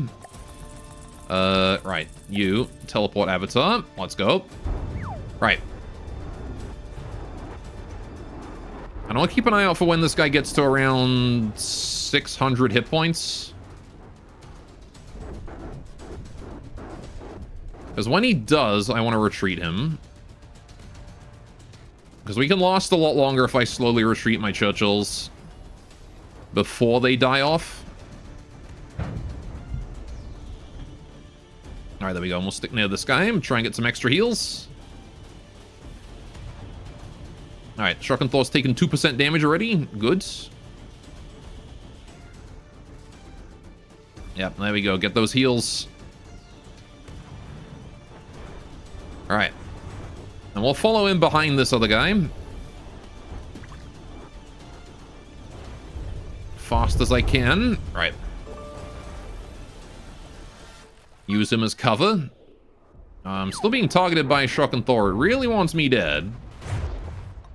Right. You, teleport avatar. Let's go. Right. And I'll keep an eye out for when this guy gets to around 600 hit points. Because when he does, I want to retreat him. Because we can last a lot longer if I slowly retreat my Churchills before they die off. Alright, there we go. And we'll stick near this guy and try and get some extra heals. Alright, Shock and Thor's taken 2% damage already. Good. Yep, there we go. Get those heals. Alright. And we'll follow in behind this other guy. Fast as I can. Right. Use him as cover. I'm still being targeted by Shock and Thor. It really wants me dead.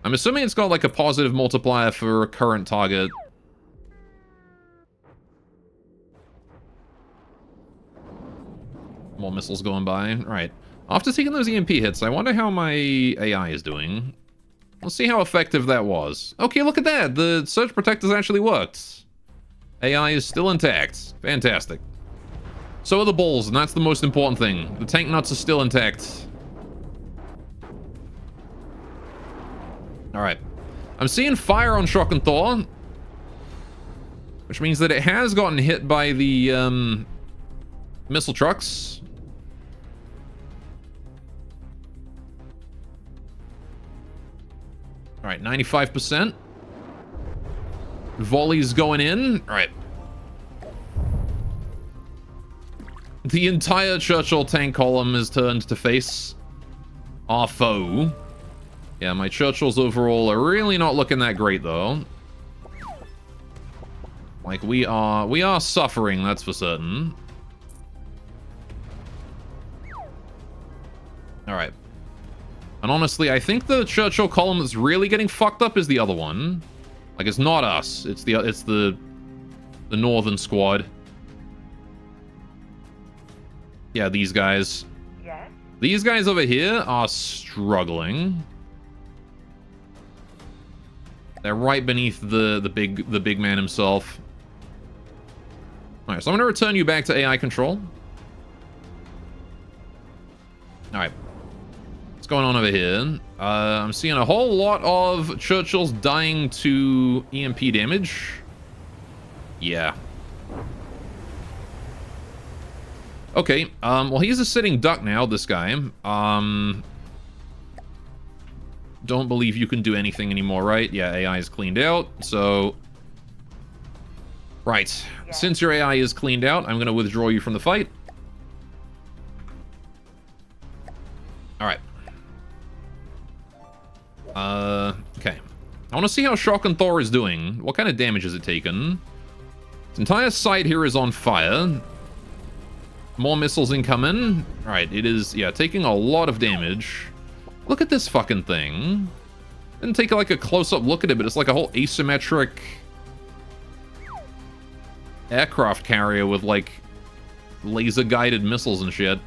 I'm assuming it's got like a positive multiplier for a current target. More missiles going by. Right. After taking those EMP hits, I wonder how my AI is doing. Let's see how effective that was. Okay, look at that. The Surge Protectors actually worked. AI is still intact. Fantastic. So are the balls, and that's the most important thing. The tank nuts are still intact. Alright. I'm seeing fire on Shock and Thor. Which means that it has gotten hit by the missile trucks. Alright, 95%. Volley's going in. Alright. The entire Churchill tank column is turned to face our foe. Yeah, my Churchills overall are really not looking that great, though. Like, we are suffering, that's for certain. Alright. And honestly, I think the Churchill column that's really getting fucked up is the other one. Like, it's not us. It's the northern squad. Yeah, these guys. Yes. These guys over here are struggling. They're right beneath the big man himself. Alright, so I'm gonna return you back to AI control. Alright. What's going on over here? I'm seeing a whole lot of Churchills dying to EMP damage. Yeah. Okay, well, he's a sitting duck now, this guy. Don't believe you can do anything anymore, right? Yeah, AI is cleaned out, so... Right. Yeah. Since your AI is cleaned out, I'm going to withdraw you from the fight. Alright. Okay. I want to see how Shock and Thor is doing. What kind of damage has it taken? Its entire side here is on fire. More missiles incoming. Alright, it is, yeah, taking a lot of damage. Look at this fucking thing. Didn't take like a close-up look at it, but it's like a whole asymmetric aircraft carrier with like laser-guided missiles and shit.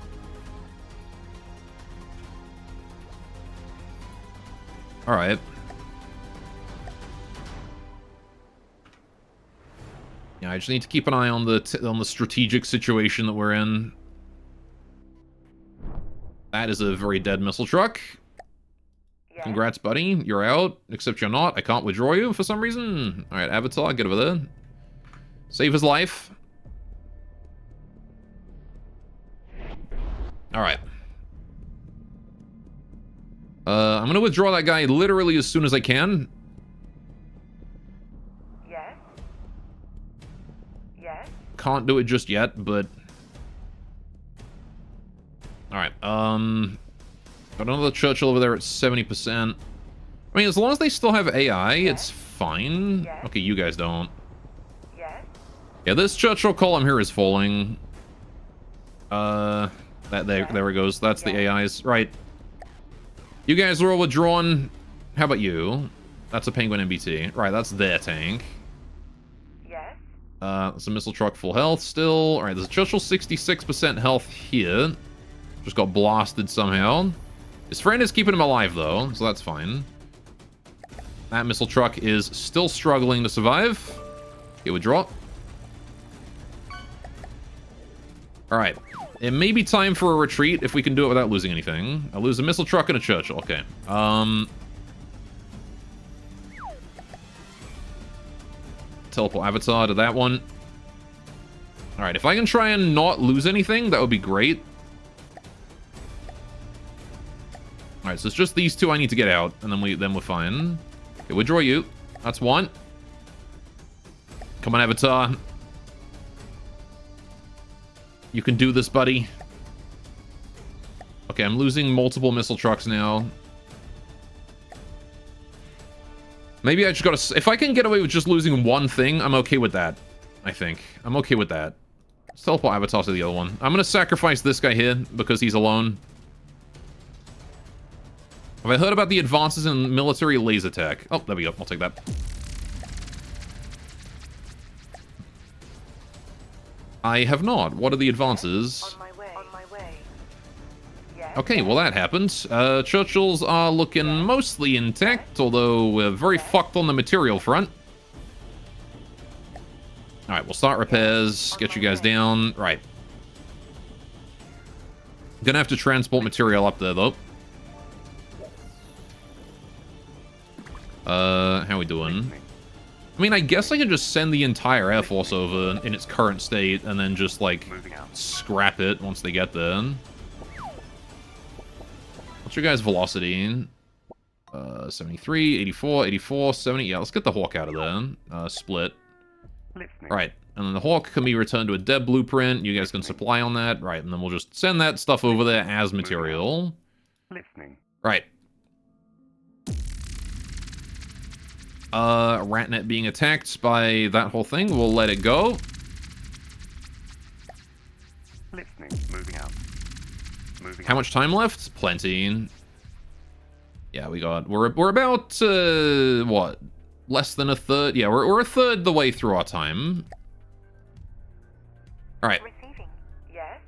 Alright. Yeah, I just need to keep an eye on the strategic situation that we're in. That is a very dead missile truck. Yes. Congrats, buddy. You're out. Except you're not. I can't withdraw you for some reason. Alright, Avatar, get over there. Save his life. Alright. I'm gonna withdraw that guy literally as soon as I can. Yes. Yes. Can't do it just yet, but... Alright, got another Churchill over there at 70%. I mean, as long as they still have AI, it's fine. Yes. Okay, you guys don't. Yes. Yeah, this Churchill column here is falling. There it goes. That's the AIs. Right. You guys are all withdrawn. How about you? That's a Penguin MBT. Right, that's their tank. Yes. It's a missile truck full health still. Alright, there's a Churchill 66% health here. Just got blasted somehow. His friend is keeping him alive, though, so that's fine. That missile truck is still struggling to survive. It would drop. Alright. It may be time for a retreat if we can do it without losing anything. I lose a missile truck and a Churchill. Okay. Teleport Avatar to that one. Alright, if I can try and not lose anything, that would be great. Alright, so it's just these two I need to get out, and then we're fine. Okay, withdraw you. That's one. Come on, Avatar. You can do this, buddy. Okay, I'm losing multiple missile trucks now. Maybe I just gotta... If I can get away with just losing one thing, I'm okay with that. I think. I'm okay with that. Let's teleport Avatar to the other one. I'm gonna sacrifice this guy here because he's alone. Have I heard about the advances in military laser tech? Oh, there we go. I'll take that. I have not. What are the advances? On my way. On my way. Yes. Okay, well that happened. Churchills are looking mostly intact, although we're very fucked on the material front. Alright, we'll start repairs, get you guys down. Right. Gonna have to transport material up there, though. How we doing? I mean, I guess I can just send the entire Air Force over in its current state and then just, like, scrap it once they get there. What's your guys' velocity? 73, 84, 84, 70. Yeah, let's get the Hawk out of there. Split. Right. And then the Hawk can be returned to a dev blueprint. You guys can supply on that. Right, and then we'll just send that stuff over there as material. Right. Ratnet being attacked by that whole thing. We'll let it go. Moving out. How much time left? Plenty. Yeah, we're about what? Less than a third. Yeah, we're a third the way through our time. All right. Receiving. Yes.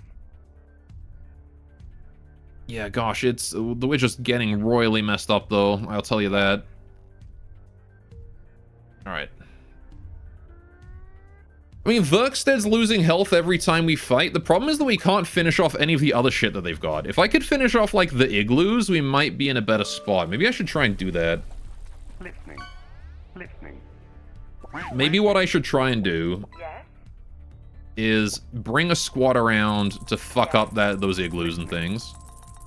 Yeah, gosh, we're just getting royally messed up though. I'll tell you that. Alright. I mean, Verksted's losing health every time we fight. The problem is that we can't finish off any of the other shit that they've got. If I could finish off, like, the igloos, we might be in a better spot. Maybe I should try and do that. Maybe what I should try and do Yes. is bring a squad around to fuck up those igloos and things.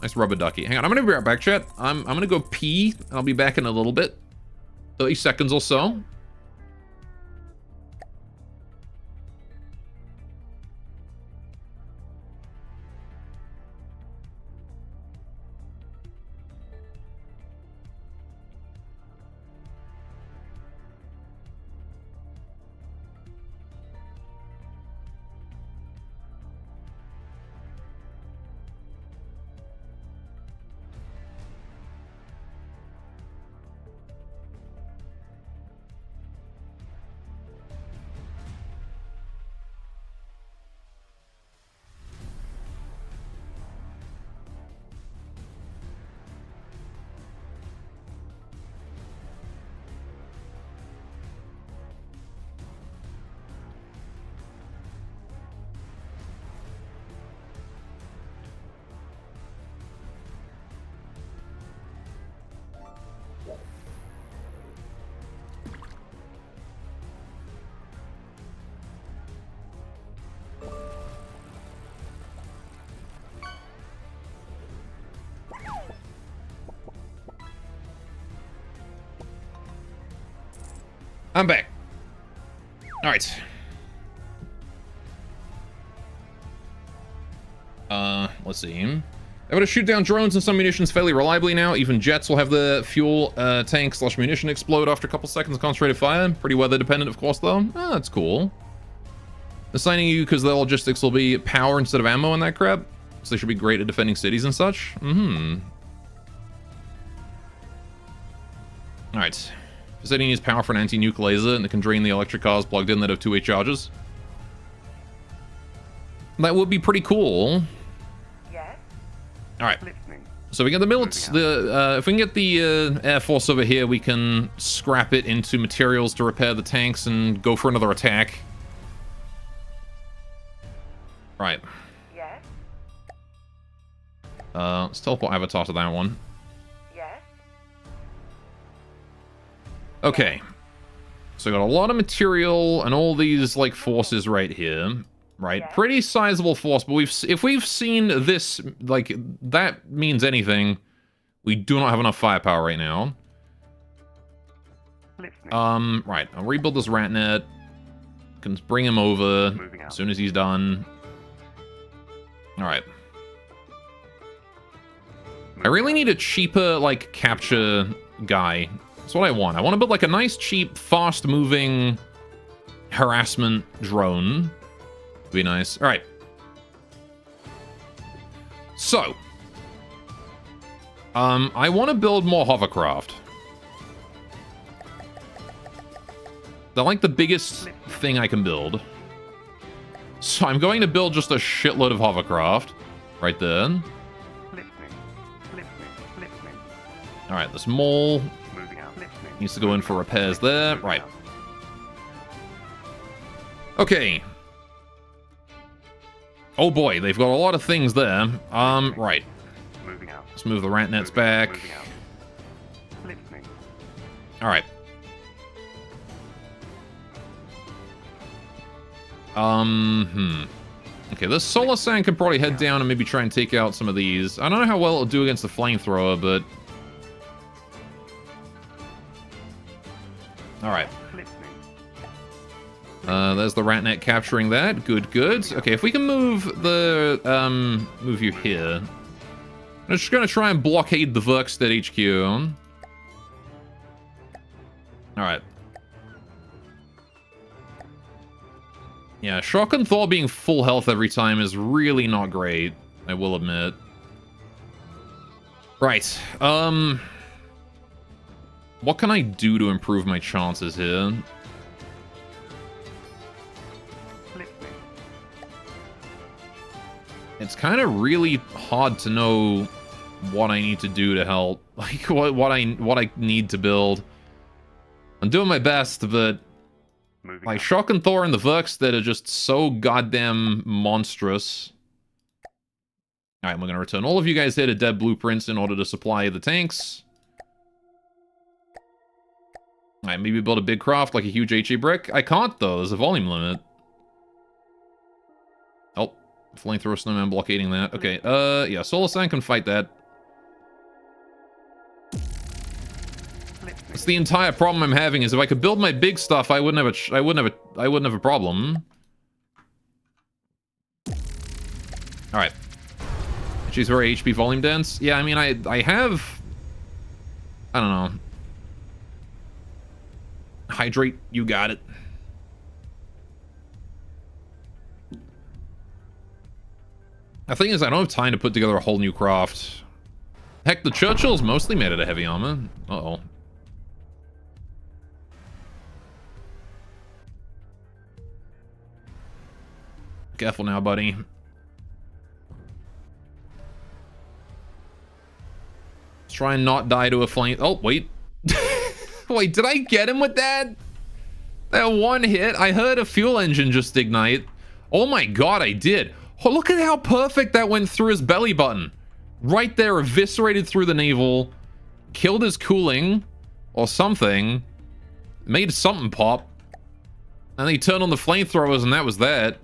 Nice rubber ducky. Hang on, I'm gonna be right back, chat. I'm gonna go pee. I'll be back in a little bit. 30 seconds or so. I'm back. Alright. Let's see. Able to shoot down drones and some munitions fairly reliably now. Even jets will have the fuel tank / munition explode after a couple seconds of concentrated fire. Pretty weather dependent, of course, though. Oh, that's cool. Assigning you because the logistics will be power instead of ammo and that crap. So they should be great at defending cities and such. Alright. Facility needs power for an anti-nuke laser, and it can drain the electric cars plugged in that have 2-way charges. That would be pretty cool. Yes. Alright. So we get the if we can get the Air Force over here, we can scrap it into materials to repair the tanks and go for another attack. Right. Yes. Let's teleport Avatar to that one. Yes. Okay. So got a lot of material and all these, like, forces right here. Right? Yeah. Pretty sizable force, but if we've seen this, like, that means anything, we do not have enough firepower right now. Listening. Right. I'll rebuild this rat net. Can bring him over Moving out. as soon as he's done. Alright. I really need a cheaper, like, capture guy. That's what I want. I want to build, like, a nice, cheap, fast-moving harassment drone. Be nice. All right. So, I want to build more hovercraft. They're like the biggest thing I can build. So I'm going to build just a shitload of hovercraft right there. Listening. All right, this mole Moving out. Listening. needs to go in for repairs there. Right. Okay. Oh boy, they've got a lot of things there. Right. Moving out. Let's move the rat nets back. Moving out. Listening. All right. Okay, this solar sand can probably head down and maybe try and take out some of these. I don't know how well it'll do against the flamethrower, but... Alright. Listening. There's the rat net capturing that. Good, good. Okay, if we can move the, move you here. I'm just gonna try and blockade the Verkstead HQ. Alright. Yeah, Shock and Thor being full health every time is really not great, I will admit. Right, what can I do to improve my chances here? Listening. It's kind of really hard to know what I need to do to help. Like, what I need to build. I'm doing my best, but... Moving like, out. Shock and Thor and the Verkstead are just so goddamn monstrous. Alright, we're gonna return all of you guys here to dead blueprints in order to supply the tanks. Alright, maybe build a big craft like a huge HE brick. I can't, though. There's a volume limit. Oh, flamethrower snowman blockading that. Okay, yeah, Solar Sand can fight that. That's the entire problem I'm having, is if I could build my big stuff, I wouldn't have a problem. All right. She's very HP volume dense. Yeah, I mean, I have, I don't know. Hydrate, you got it. The thing is, I don't have time to put together a whole new craft. Heck, the Churchill's mostly made out of heavy armor. Uh-oh. Careful now, buddy. Let's try and not die to a flame. Oh, wait. Wait, did I get him with that? That one hit? I heard a fuel engine just ignite. Oh my god, I did. Oh, look at how perfect that went through his belly button. Right there, eviscerated through the navel. Killed his cooling. Or something. Made something pop. And then he turned on the flamethrowers and that was that.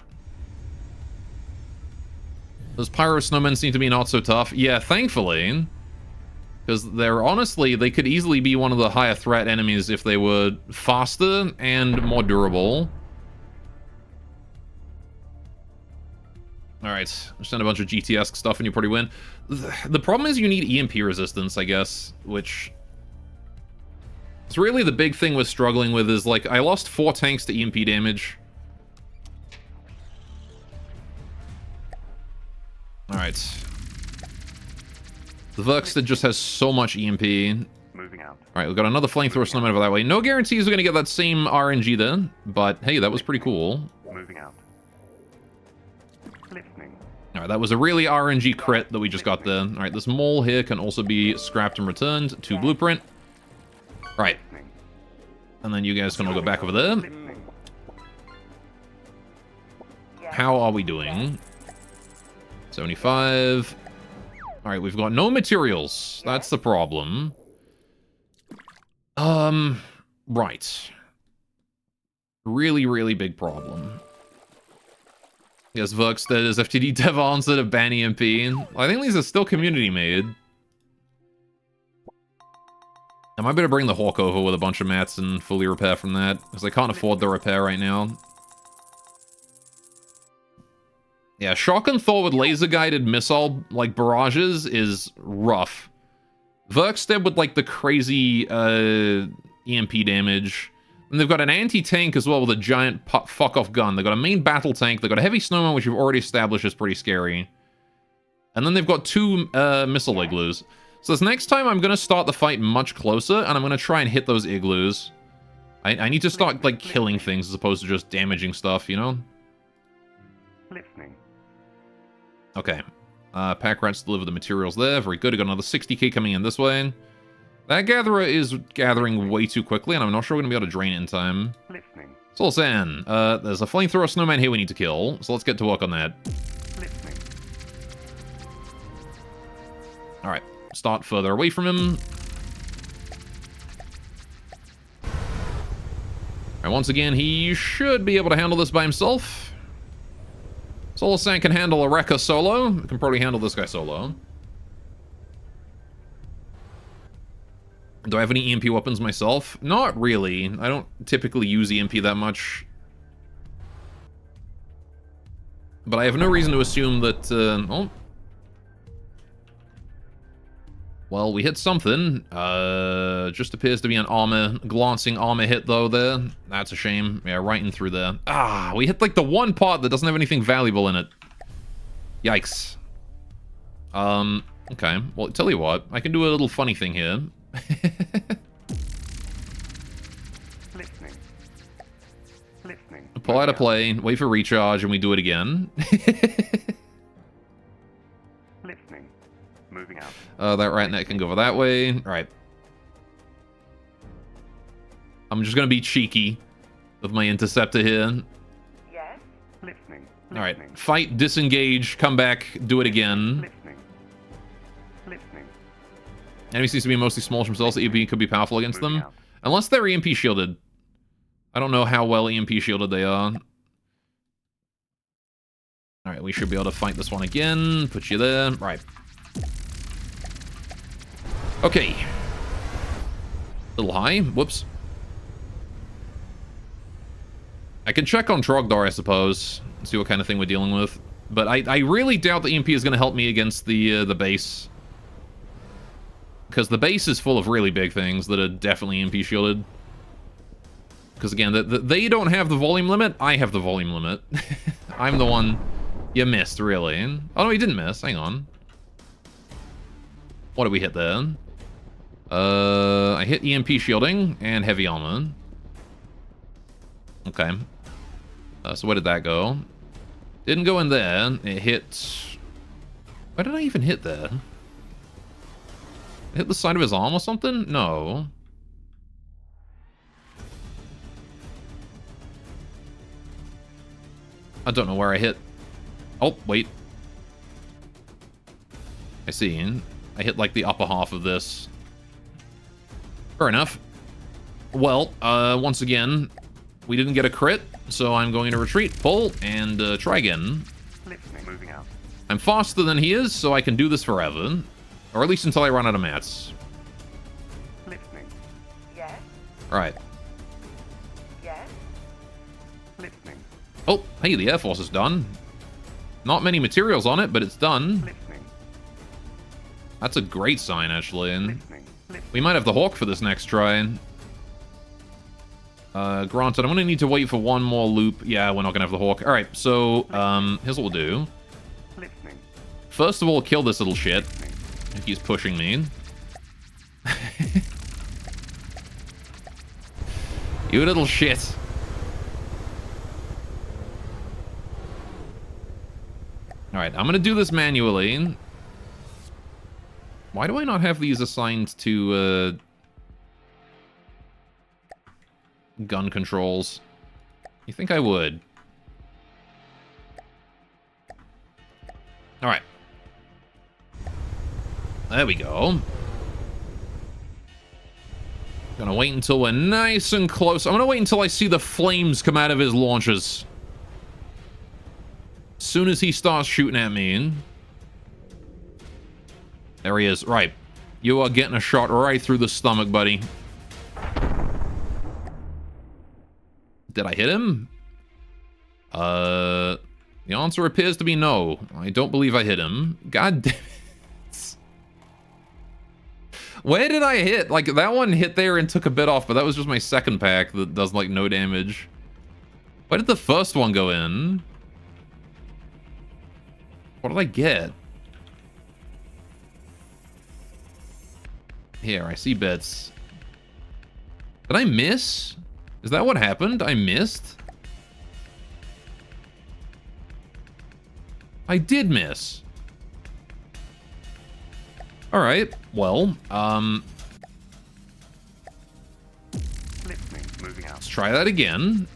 Those pyro snowmen seem to be not so tough. Yeah, thankfully. Because they're honestly, they could easily be one of the higher threat enemies if they were faster and more durable. Alright, just send a bunch of GTS stuff and you probably win. The problem is you need EMP resistance, I guess, which... it's really the big thing we're struggling with is, like, I lost 4 tanks to EMP damage. Alright. The Verkstead just has so much EMP. Moving out. Alright, we've got another flamethrower snowman over that way. No guarantees we're going to get that same RNG then, but hey, that was pretty cool. Moving out. Listening. Alright, Alright, that was a really RNG crit that we just got there. Alright, this mole here can also be scrapped and returned to Blueprint. Right. And then you guys can all go back over there. How are we doing? 75. Alright, we've got no materials. That's the problem. Right. Really, really big problem. Yes, Verkstead is FTD dev answer to ban EMP. I think these are still community made. I might better bring the Hawk over with a bunch of mats and fully repair from that, because I can't afford the repair right now. Yeah, Shock and Thor with laser-guided missile, like, barrages is rough. Verkstead with, like, the crazy, EMP damage. And they've got an anti-tank as well with a giant fuck-off gun. They've got a main battle tank. They've got a heavy snowman, which we've already established is pretty scary. And then they've got 2, missile igloos. So this next time, I'm going to start the fight much closer, and I'm going to try and hit those igloos. I need to start, like, killing things as opposed to just damaging stuff, you know? Listening. Okay. Pack rats deliver the materials there. Very good. I got another 60k coming in this way. That gatherer is gathering way too quickly, and I'm not sure we're going to be able to drain it in time. Listening. Soul Sand. There's a flamethrower snowman here we need to kill, so let's get to work on that. Listening. Alright. Start further away from him. And once again, he should be able to handle this by himself. Solar Sand can handle a Rekka solo. It can probably handle this guy solo. Do I have any EMP weapons myself? Not really. I don't typically use EMP that much. But I have no reason to assume that, oh. Well, we hit something. Just appears to be an glancing armor hit, though, there. That's a shame. Yeah, right in through there. Ah, we hit, like, the one part that doesn't have anything valuable in it. Yikes. Okay. Well, tell you what. I can do a little funny thing here. Listening. Listening. Pull out a plane, wait for recharge, and we do it again. Listening. Moving out. That rat net can go over that way. Alright. I'm just gonna be cheeky with my interceptor here. Yes? Listening. Alright. Listening. Fight, disengage, come back, do it again. Listening. Listening. Enemy seems to be mostly small themselves, so EMP could be powerful against them. Moving out. Unless they're EMP shielded. I don't know how well EMP shielded they are. Alright, we should be able to fight this one again. Put you there. Right. Okay. A little high. Whoops. I can check on Trogdor, I suppose. See what kind of thing we're dealing with. But I really doubt the EMP is going to help me against the base. Because the base is full of really big things that are definitely EMP shielded. Because again, they don't have the volume limit. I have the volume limit. I'm the one you missed, really. Oh, no, he didn't miss. Hang on. What did we hit there? I hit EMP shielding and heavy armor. Okay. So where did that go? Didn't go in there. It hit... Where did I even hit there? Hit the side of his arm or something? No. I don't know where I hit. Oh, wait. I see. I hit, like, the upper half of this. Fair enough. Well, once again, we didn't get a crit, so I'm going to retreat, pull, and try again. Listening. Moving out. I'm faster than he is, so I can do this forever. Or at least until I run out of mats. Listening. Yes? Alright. Yes? Listening. Oh, hey, the Air Force is done. Not many materials on it, but it's done. Listening. That's a great sign, actually. And Listening. Listening. we might have the Hawk for this next try. Granted, I'm going to need to wait for one more loop. Yeah, we're not going to have the Hawk. Alright, so, here's what we'll do. Listening. First of all, kill this little shit. If he's pushing me. You little shit. All right, I'm gonna do this manually. Why do I not have these assigned to gun controls? You think I would? All right. There we go. Gonna wait until we're nice and close. I'm gonna wait until I see the flames come out of his launchers. As soon as he starts shooting at me. There he is. Right. You are getting a shot right through the stomach, buddy. Did I hit him? The answer appears to be no. I don't believe I hit him. God damn it. Where did I hit? Like, that one hit there and took a bit off, but that was just my second pack that does, like, no damage. Where did the first one go in? What did I get? Here, I see bits. Did I miss? Is that what happened? I missed? I did miss. Alright, well, Listening. Moving out. let's try that again.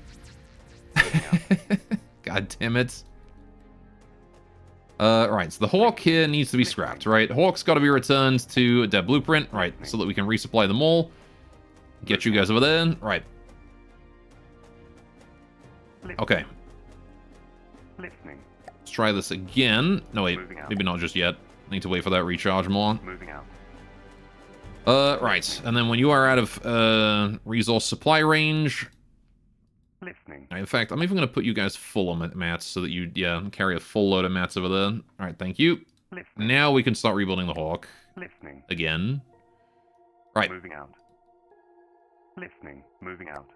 Moving out. God damn it. Right, so the Hawk here needs to be scrapped, right? Hawk's got to be returned to Dev Blueprint, right, so that we can resupply them all. Get you guys over there, right. Okay, Listening. let's try this again. No, wait, Moving out. maybe not just yet. Need to wait for that recharge more. Moving out. Right, and then when you are out of, resource supply range, Listening. in fact, I'm even going to put you guys full on mats so that you, yeah, carry a full load of mats over there. All right, thank you. Listening. Now we can start rebuilding the Hawk Listening. again. Right, Moving out. Listening. Moving out.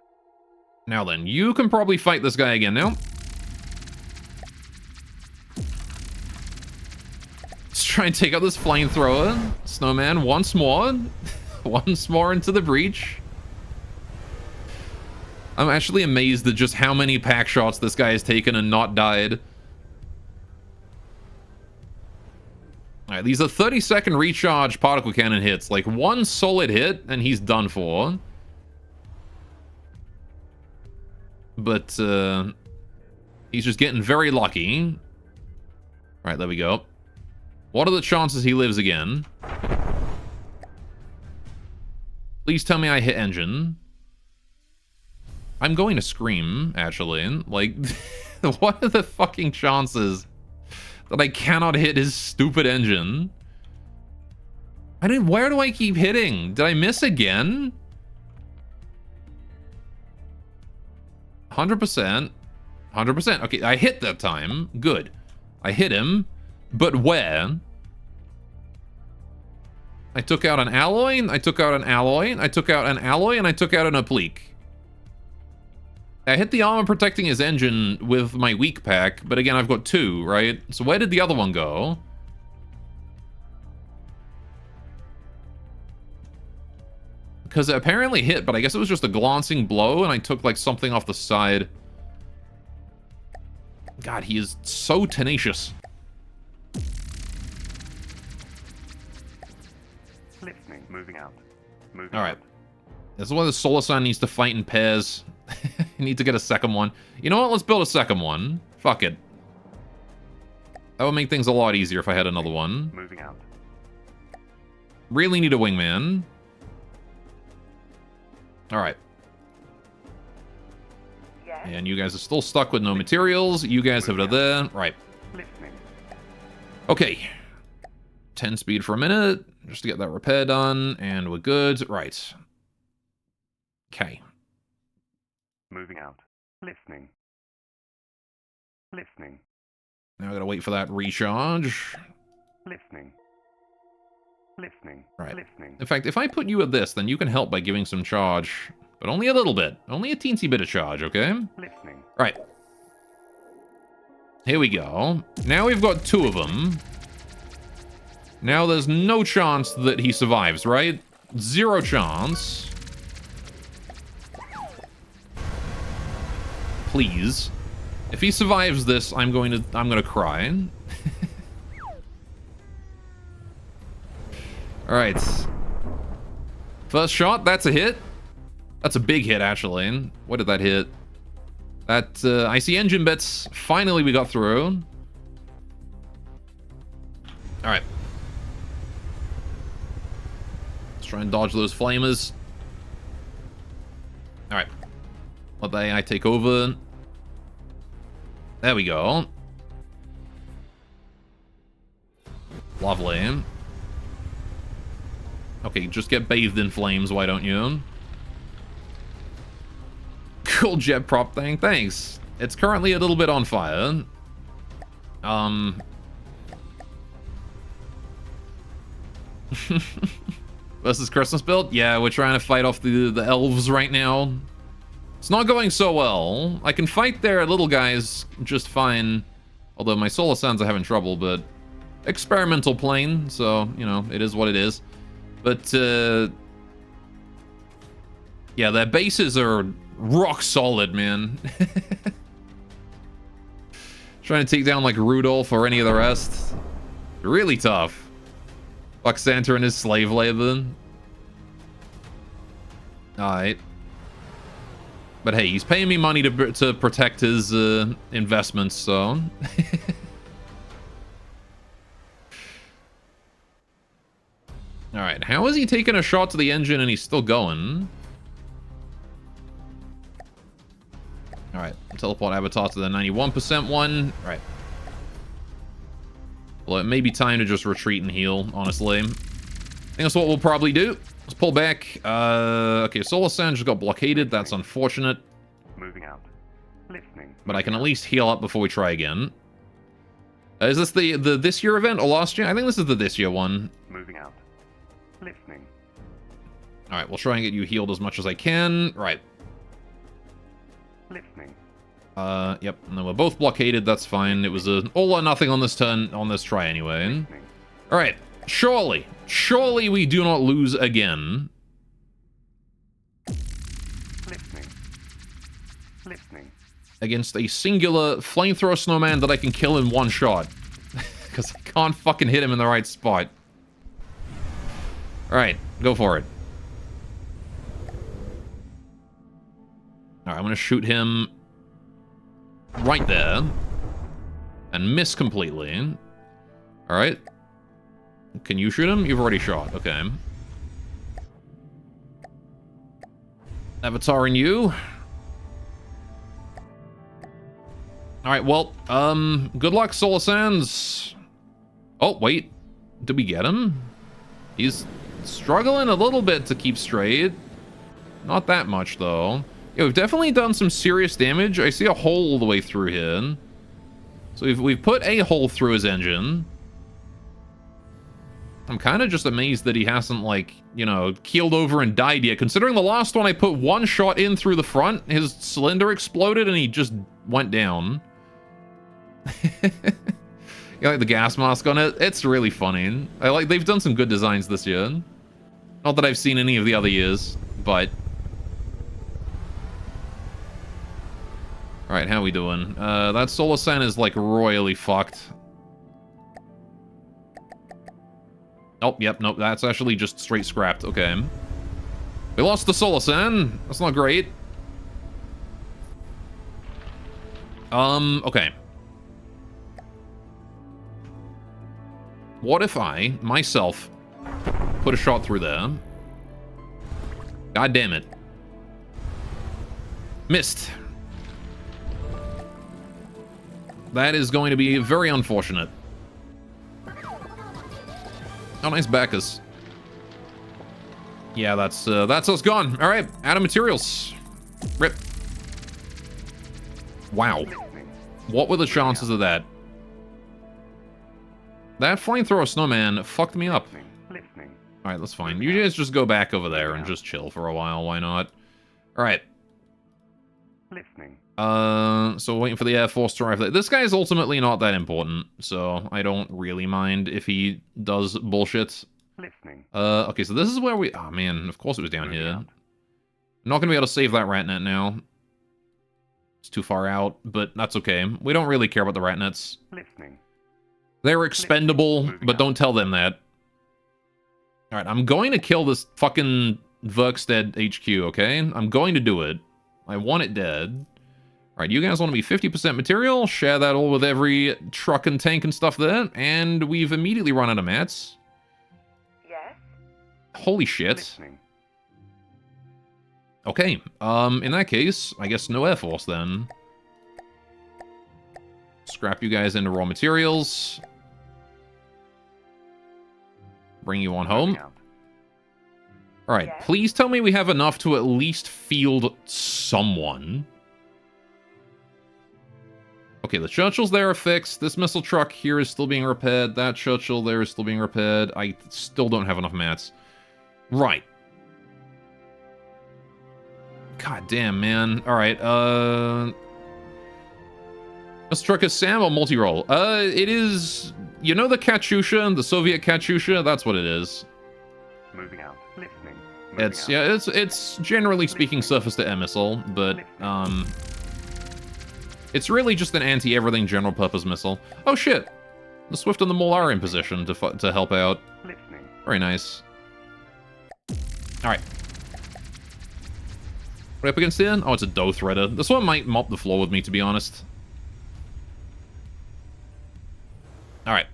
now then, you can probably fight this guy again now. Let's try and take out this flamethrower. Snowman, once more. Once more into the breach. I'm actually amazed at just how many pack shots this guy has taken and not died. Alright, these are 30-second recharge particle cannon hits. Like, one solid hit, and he's done for. But, he's just getting very lucky. Alright, there we go. What are the chances he lives again? Please tell me I hit engine. I'm going to scream, actually. Like, what are the fucking chances that I cannot hit his stupid engine? Where do I keep hitting? Did I miss again? 100%. 100%. Okay, I hit that time. Good. I hit him. But where? I took out an alloy, I took out an alloy, I took out an alloy, and I took out an applique. I hit the armor protecting his engine with my weak pack, but again, I've got two, right? So where did the other one go? Because it apparently hit, but I guess it was just a glancing blow, and I took, like, something off the side. God, he is so tenacious. Listening. Moving out. Moving All right. out. This is why the Solar Sign needs to fight in pairs. You need to get a second one. You know what? Let's build a second one. Fuck it. That would make things a lot easier if I had another one. Moving out. Really need a wingman. Alright. Yes. And you guys are still stuck with no materials. You guys have it there. Right. Listening. Okay. 10 speed for a minute. Just to get that repair done. And we're good. Right. Okay. Moving out. Listening. Listening. Now I gotta wait for that recharge. Listening. Listening. Right. Listening. In fact, if I put you at this, then you can help by giving some charge. But only a little bit. Only a teensy bit of charge, okay? Listening. Right. Here we go. Now we've got two of them. Now there's no chance that he survives, right? Zero chance. Please. If he survives this, I'm gonna cry. Alright. First shot, that's a hit. That's a big hit, actually. What did that hit? That, I see engine bits. Finally, we got through. Alright. Let's try and dodge those flamers. Alright. Let the AI take over. There we go. Lovely. Okay, just get bathed in flames, why don't you? Cool jet prop thing, thanks. It's currently a little bit on fire. Versus Christmas build? Yeah, we're trying to fight off the elves right now. It's not going so well. I can fight their little guys just fine. Although my Solar Sands are having trouble, but... experimental plane, so, you know, it is what it is. But, yeah, their bases are rock solid, man. Trying to take down, like, Rudolph or any of the rest. Really tough. Fuck Santa and his slave labor. Alright. But hey, he's paying me money to protect his investments, so... Alright, how is he taking a shot to the engine and he's still going? Alright, teleport Avatar to the 91% one. Alright. Well, it may be time to just retreat and heal, honestly. I think that's what we'll probably do. Let's pull back. Okay, Solar Sand just got blockaded. That's unfortunate. Moving out. Listening. But I can at least heal up before we try again. Is this the this year event or last year? I think this is the this year one. Moving out. Listening. Alright, we'll try and get you healed as much as I can. Right. Listening. Yep. And then we're both blockaded. That's fine. It was an all or nothing on this turn, on this try anyway. Listening. Alright. Surely we do not lose again. Listening. Listening. Against a singular flamethrower snowman that I can kill in one shot. Because I can't fucking hit him in the right spot. Alright, go for it. Alright, I'm gonna shoot him right there. And miss completely. Alright. Can you shoot him? You've already shot. Okay. Avatar and you. Alright, well, good luck, Solar Sands. Oh, wait. Did we get him? He's struggling a little bit to keep straight. Not that much, though. Yeah, we've definitely done some serious damage. I see a hole all the way through here. So we've put a hole through his engine. I'm kind of just amazed that he hasn't, like, you know, keeled over and died yet. Considering the last one, I put one shot in through the front, his cylinder exploded, and he just went down. You like the gas mask on it? It's really funny. They've done some good designs this year. Not that I've seen any of the other years, but... Alright, how we doing? That Solar Sand is, like, royally fucked. Oh, yep, nope, that's actually just straight scrapped. Okay. We lost the Solar Sand. That's not great. Okay. What if I, myself, put a shot through there? God damn it. Missed. That is going to be very unfortunate. Oh, nice Bacchus. Yeah, that's us gone. All right, out of materials. Rip. Wow. What were the chances of that? That flamethrower snowman fucked me up. Listening. All right, that's fine. You guys just go back over there and just chill for a while. Why not? All right. Listening. So waiting for the Air Force to arrive there. This guy is ultimately not that important, so I don't really mind if he does bullshit. Listening. Okay, so this is where we... Oh, man, of course it was down here. I'm not going to be able to save that rat net now. It's too far out, but that's okay. We don't really care about the rat nets. Listening. They're expendable, but don't tell them that. Alright, I'm going to kill this fucking Verkstead HQ, okay? I'm going to do it. I want it dead. Alright, you guys want to be 50% material? Share that all with every truck and tank and stuff there. And we've immediately run out of mats. Yes? Holy shit. Listening. Okay, in that case, I guess no Air Force then. Scrap you guys into raw materials. Bring you on home. Moving out. Alright, Yes. please tell me we have enough to at least field someone. Okay, the Churchills there are fixed. This missile truck here is still being repaired. That Churchill there is still being repaired. I still don't have enough mats. Right. God damn, man. Alright, this truck is SAM or multi-role? It is... You know the Katyusha, the Soviet Katyusha? That's what it is. Moving out. Listening. Moving It's, out. yeah, it's generally speaking surface-to-air missile, but, it's really just an anti-everything general-purpose missile. Oh, shit! The Swift and the Mole are in position to help out. Listening. Very nice. Alright. What are we up against here? Oh, it's a Doe Threader. This one might mop the floor with me, to be honest. Alright.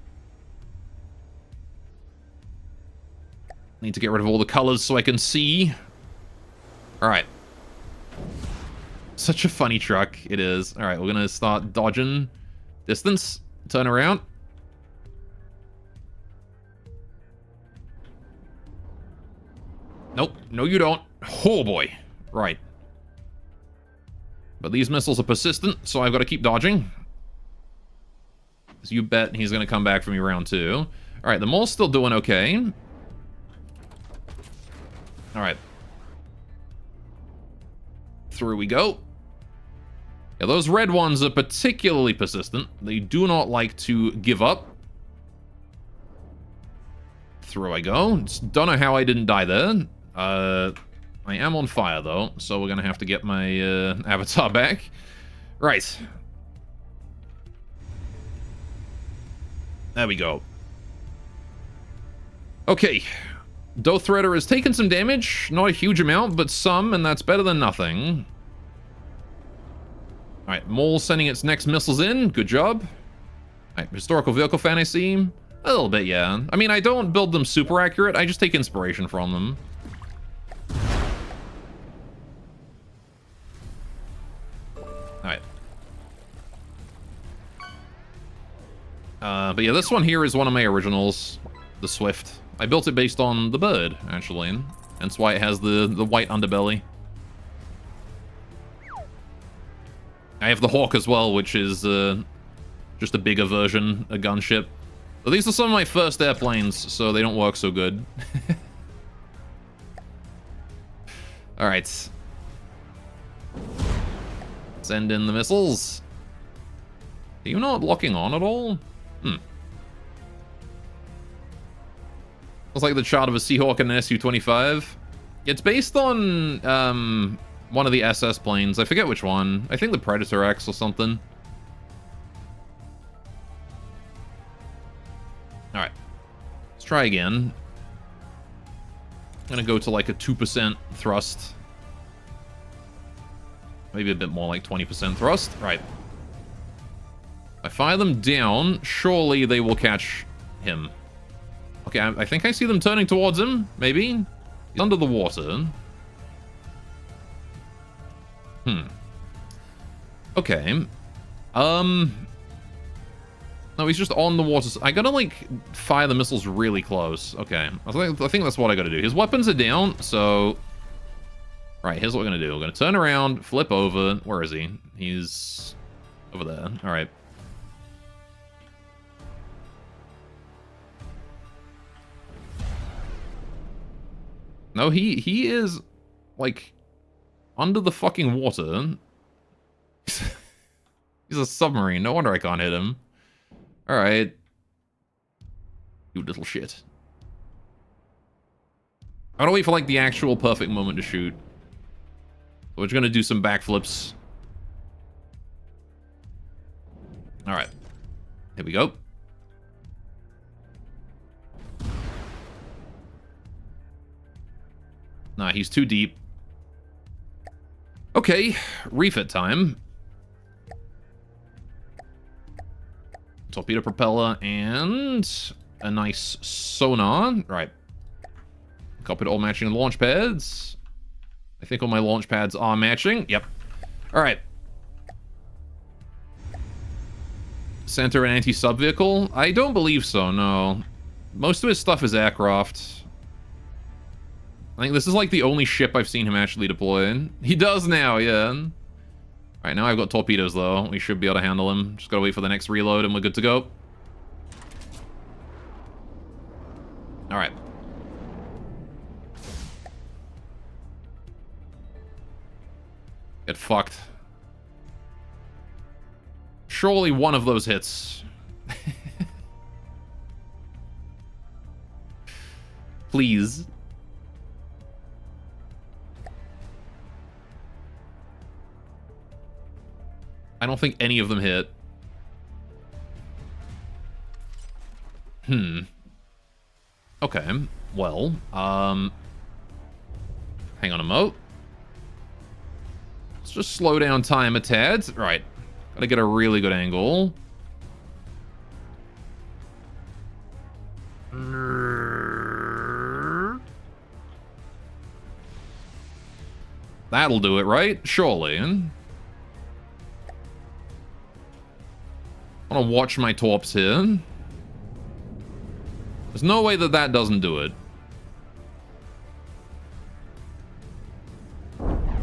Need to get rid of all the colors so I can see. Alright. Such a funny truck, it is. Alright, we're gonna start dodging distance. Turn around. Nope, no you don't. Oh boy. Right. But these missiles are persistent, so I've got to keep dodging. Because you bet he's gonna come back for me round 2. Alright, the mole's still doing okay. Alright. Through we go. Yeah, those red ones are particularly persistent. They do not like to give up. Through I go. Don't know how I didn't die there. I am on fire, though, so we're gonna have to get my avatar back. Right. There we go. Okay. Doe Threader has taken some damage. Not a huge amount, but some, and that's better than nothing. Alright, Mole sending its next missiles in. Good job. Alright, historical vehicle fan, I see. A little bit, yeah. I mean, I don't build them super accurate. I just take inspiration from them. Alright. But yeah, this one here is one of my originals. The Swift. I built it based on the bird, actually. That's why it has the white underbelly. I have the Hawk as well, which is just a bigger version, a gunship. But these are some of my first airplanes, so they don't work so good. Alright. Send in the missiles. Are you not locking on at all? Looks like the chart of a Seahawk and an Su-25. It's based on one of the SS planes. I forget which one. I think the Predator X or something. Alright. Let's try again. I'm gonna go to like a 2% thrust. Maybe a bit more, like 20% thrust. Right. If I fire them down, surely they will catch him. Okay, I think I see them turning towards him, maybe? He's under the water. Okay. No, he's just on the water. I gotta, like, fire the missiles really close. Okay. I think that's what I gotta do. His weapons are down, so... Alright, here's what we're gonna do. We're gonna turn around, flip over. Where is he? He's over there. Alright. No, he is, like, under the fucking water. He's a submarine. No wonder I can't hit him. Alright. You little shit. I gotta wait for, like, the actual perfect moment to shoot. We're just gonna do some backflips. Alright. Here we go. Nah, he's too deep. Okay, refit time. Torpedo propeller and a nice sonar. Right. Copied all matching launch pads. I think all my launch pads are matching. Yep. All right. Center and anti-sub vehicle? I don't believe so, no. Most of his stuff is aircraft. I think this is like the only ship I've seen him actually deploy. He does now, yeah. Alright, now I've got torpedoes though. We should be able to handle him. Just gotta wait for the next reload and we're good to go. Alright. Get fucked. Surely one of those hits. Please. I don't think any of them hit. Okay. Well, hang on a mo. Let's just slow down time a tad. Right. Gotta get a really good angle. That'll do it, right? Surely. I want to watch my torps here. There's no way that that doesn't do it.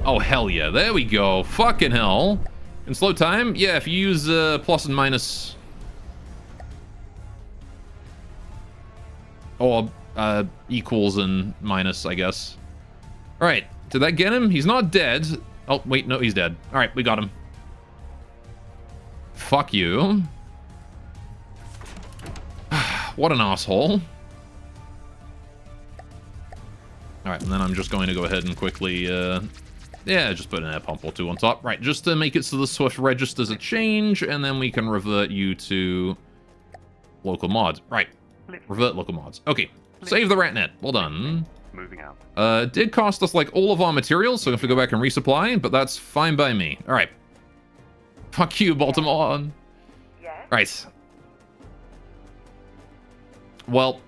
Oh, hell yeah. There we go. Fucking hell. In slow time? Yeah, if you use plus and minus. Or equals and minus, I guess. Alright. Did that get him? He's not dead. Oh, wait. No, he's dead. Alright, we got him. Fuck you. What an asshole. Alright, and then I'm just going to go ahead and quickly, yeah, just put an air pump or two on top. Right, just to make it so the Swift registers a change, and then we can revert you to local mods. Right, revert local mods. Okay, save the RatNet. Well done. Moving out. It did cost us, like, all of our materials, so we have to go back and resupply, but that's fine by me. Alright. Fuck you, Baltimore. Yes? Right. Well,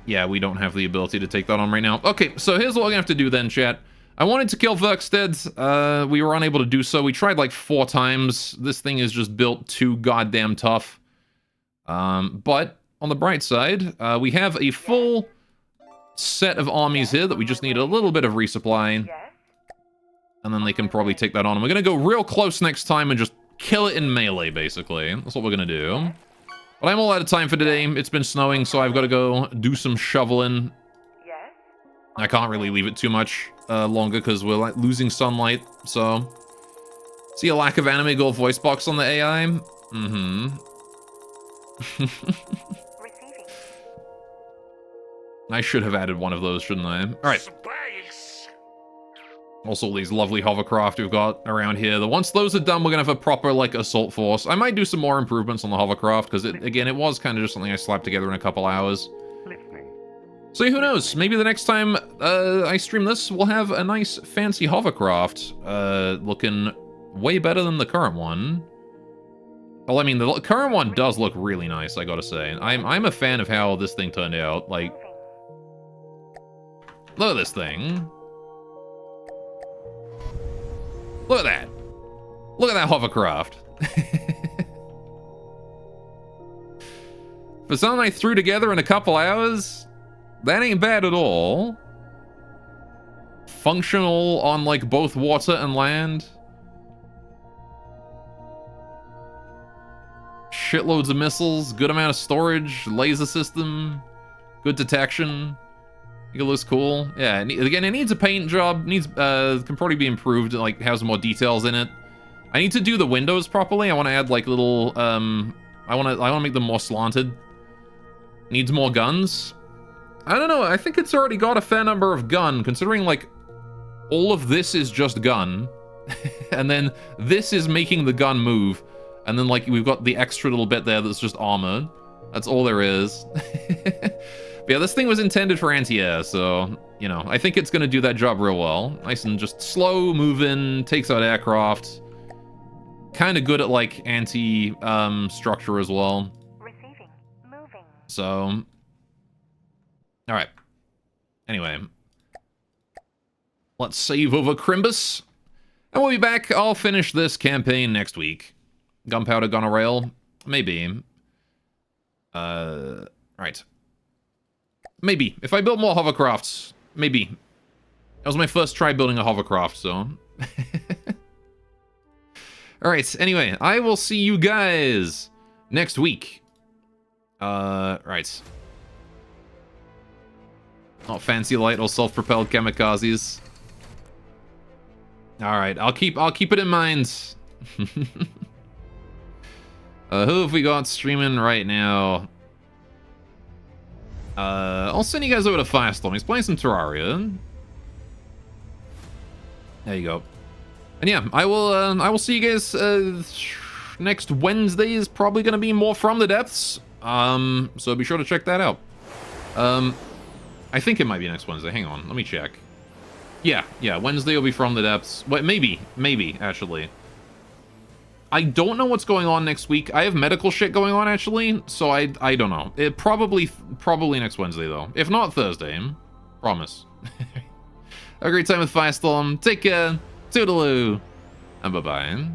yeah, we don't have the ability to take that on right now. Okay, so here's what we're gonna have to do then, chat. I wanted to kill Verkstead. We were unable to do so. We tried like 4 times. This thing is just built too goddamn tough. But on the bright side, we have a full set of armies here that we just need a little bit of resupply. Yes? And then they can probably take that on. And we're gonna go real close next time and just kill it in melee, basically. That's what we're gonna do. But I'm all out of time for today. It's been snowing, so I've got to go do some shoveling. Yes? I can't really leave it too much longer because we're like losing sunlight. So, see a lack of anime girl voice box on the AI? Mm-hmm. Receiving. I should have added one of those, shouldn't I? All right. Also, these lovely hovercraft we've got around here. Once those are done, we're gonna have a proper, like, assault force. I might do some more improvements on the hovercraft, because, again, it was kind of just something I slapped together in a couple hours. Listening. So who knows? Maybe the next time I stream this, we'll have a nice, fancy hovercraft, looking way better than the current one. Well, I mean, the current one does look really nice, I gotta say. I'm a fan of how this thing turned out. Like, look at this thing. Look at that. Look at that hovercraft. For something I threw together in a couple hours, that ain't bad at all. Functional on, like, both water and land. Shitloads of missiles, good amount of storage, laser system, good detection. It looks cool. Yeah, again, it needs a paint job. Needs can probably be improved. Like, has more details in it. I need to do the windows properly. I want to add like little. I want to make them more slanted. Needs more guns. I don't know. I think it's already got a fair number of gun, considering like all of this is just gun, and then this is making the gun move, and then like we've got the extra little bit there that's just armor. That's all there is. But yeah, this thing was intended for anti-air, so, you know, I think it's going to do that job real well. Nice and just slow moving, takes out aircraft. Kind of good at, like, anti-structure as well. Receiving. Moving. So, alright. Anyway. Let's save over Crimbus. And we'll be back. I'll finish this campaign next week. Gunpowder gonna rail? Maybe. Right. Maybe. If I build more hovercrafts, maybe. That was my first try building a hovercraft, so... Alright, anyway, I will see you guys next week. Right. Not fancy light or self-propelled kamikazes. Alright, I'll keep it in mind. Who have we got streaming right now? I'll send you guys over to Firestorm. He's playing some Terraria. There you go. And yeah, I will see you guys next Wednesday is probably gonna be more From the Depths. So be sure to check that out. I think it might be next Wednesday. Hang on, let me check. Yeah, Wednesday will be From the Depths. Wait, maybe, actually. I don't know what's going on next week. I have medical shit going on, actually, so I don't know. It probably next Wednesday, though. If not Thursday. Promise. Have a great time with Firestorm. Take care. Toodaloo. And bye-bye.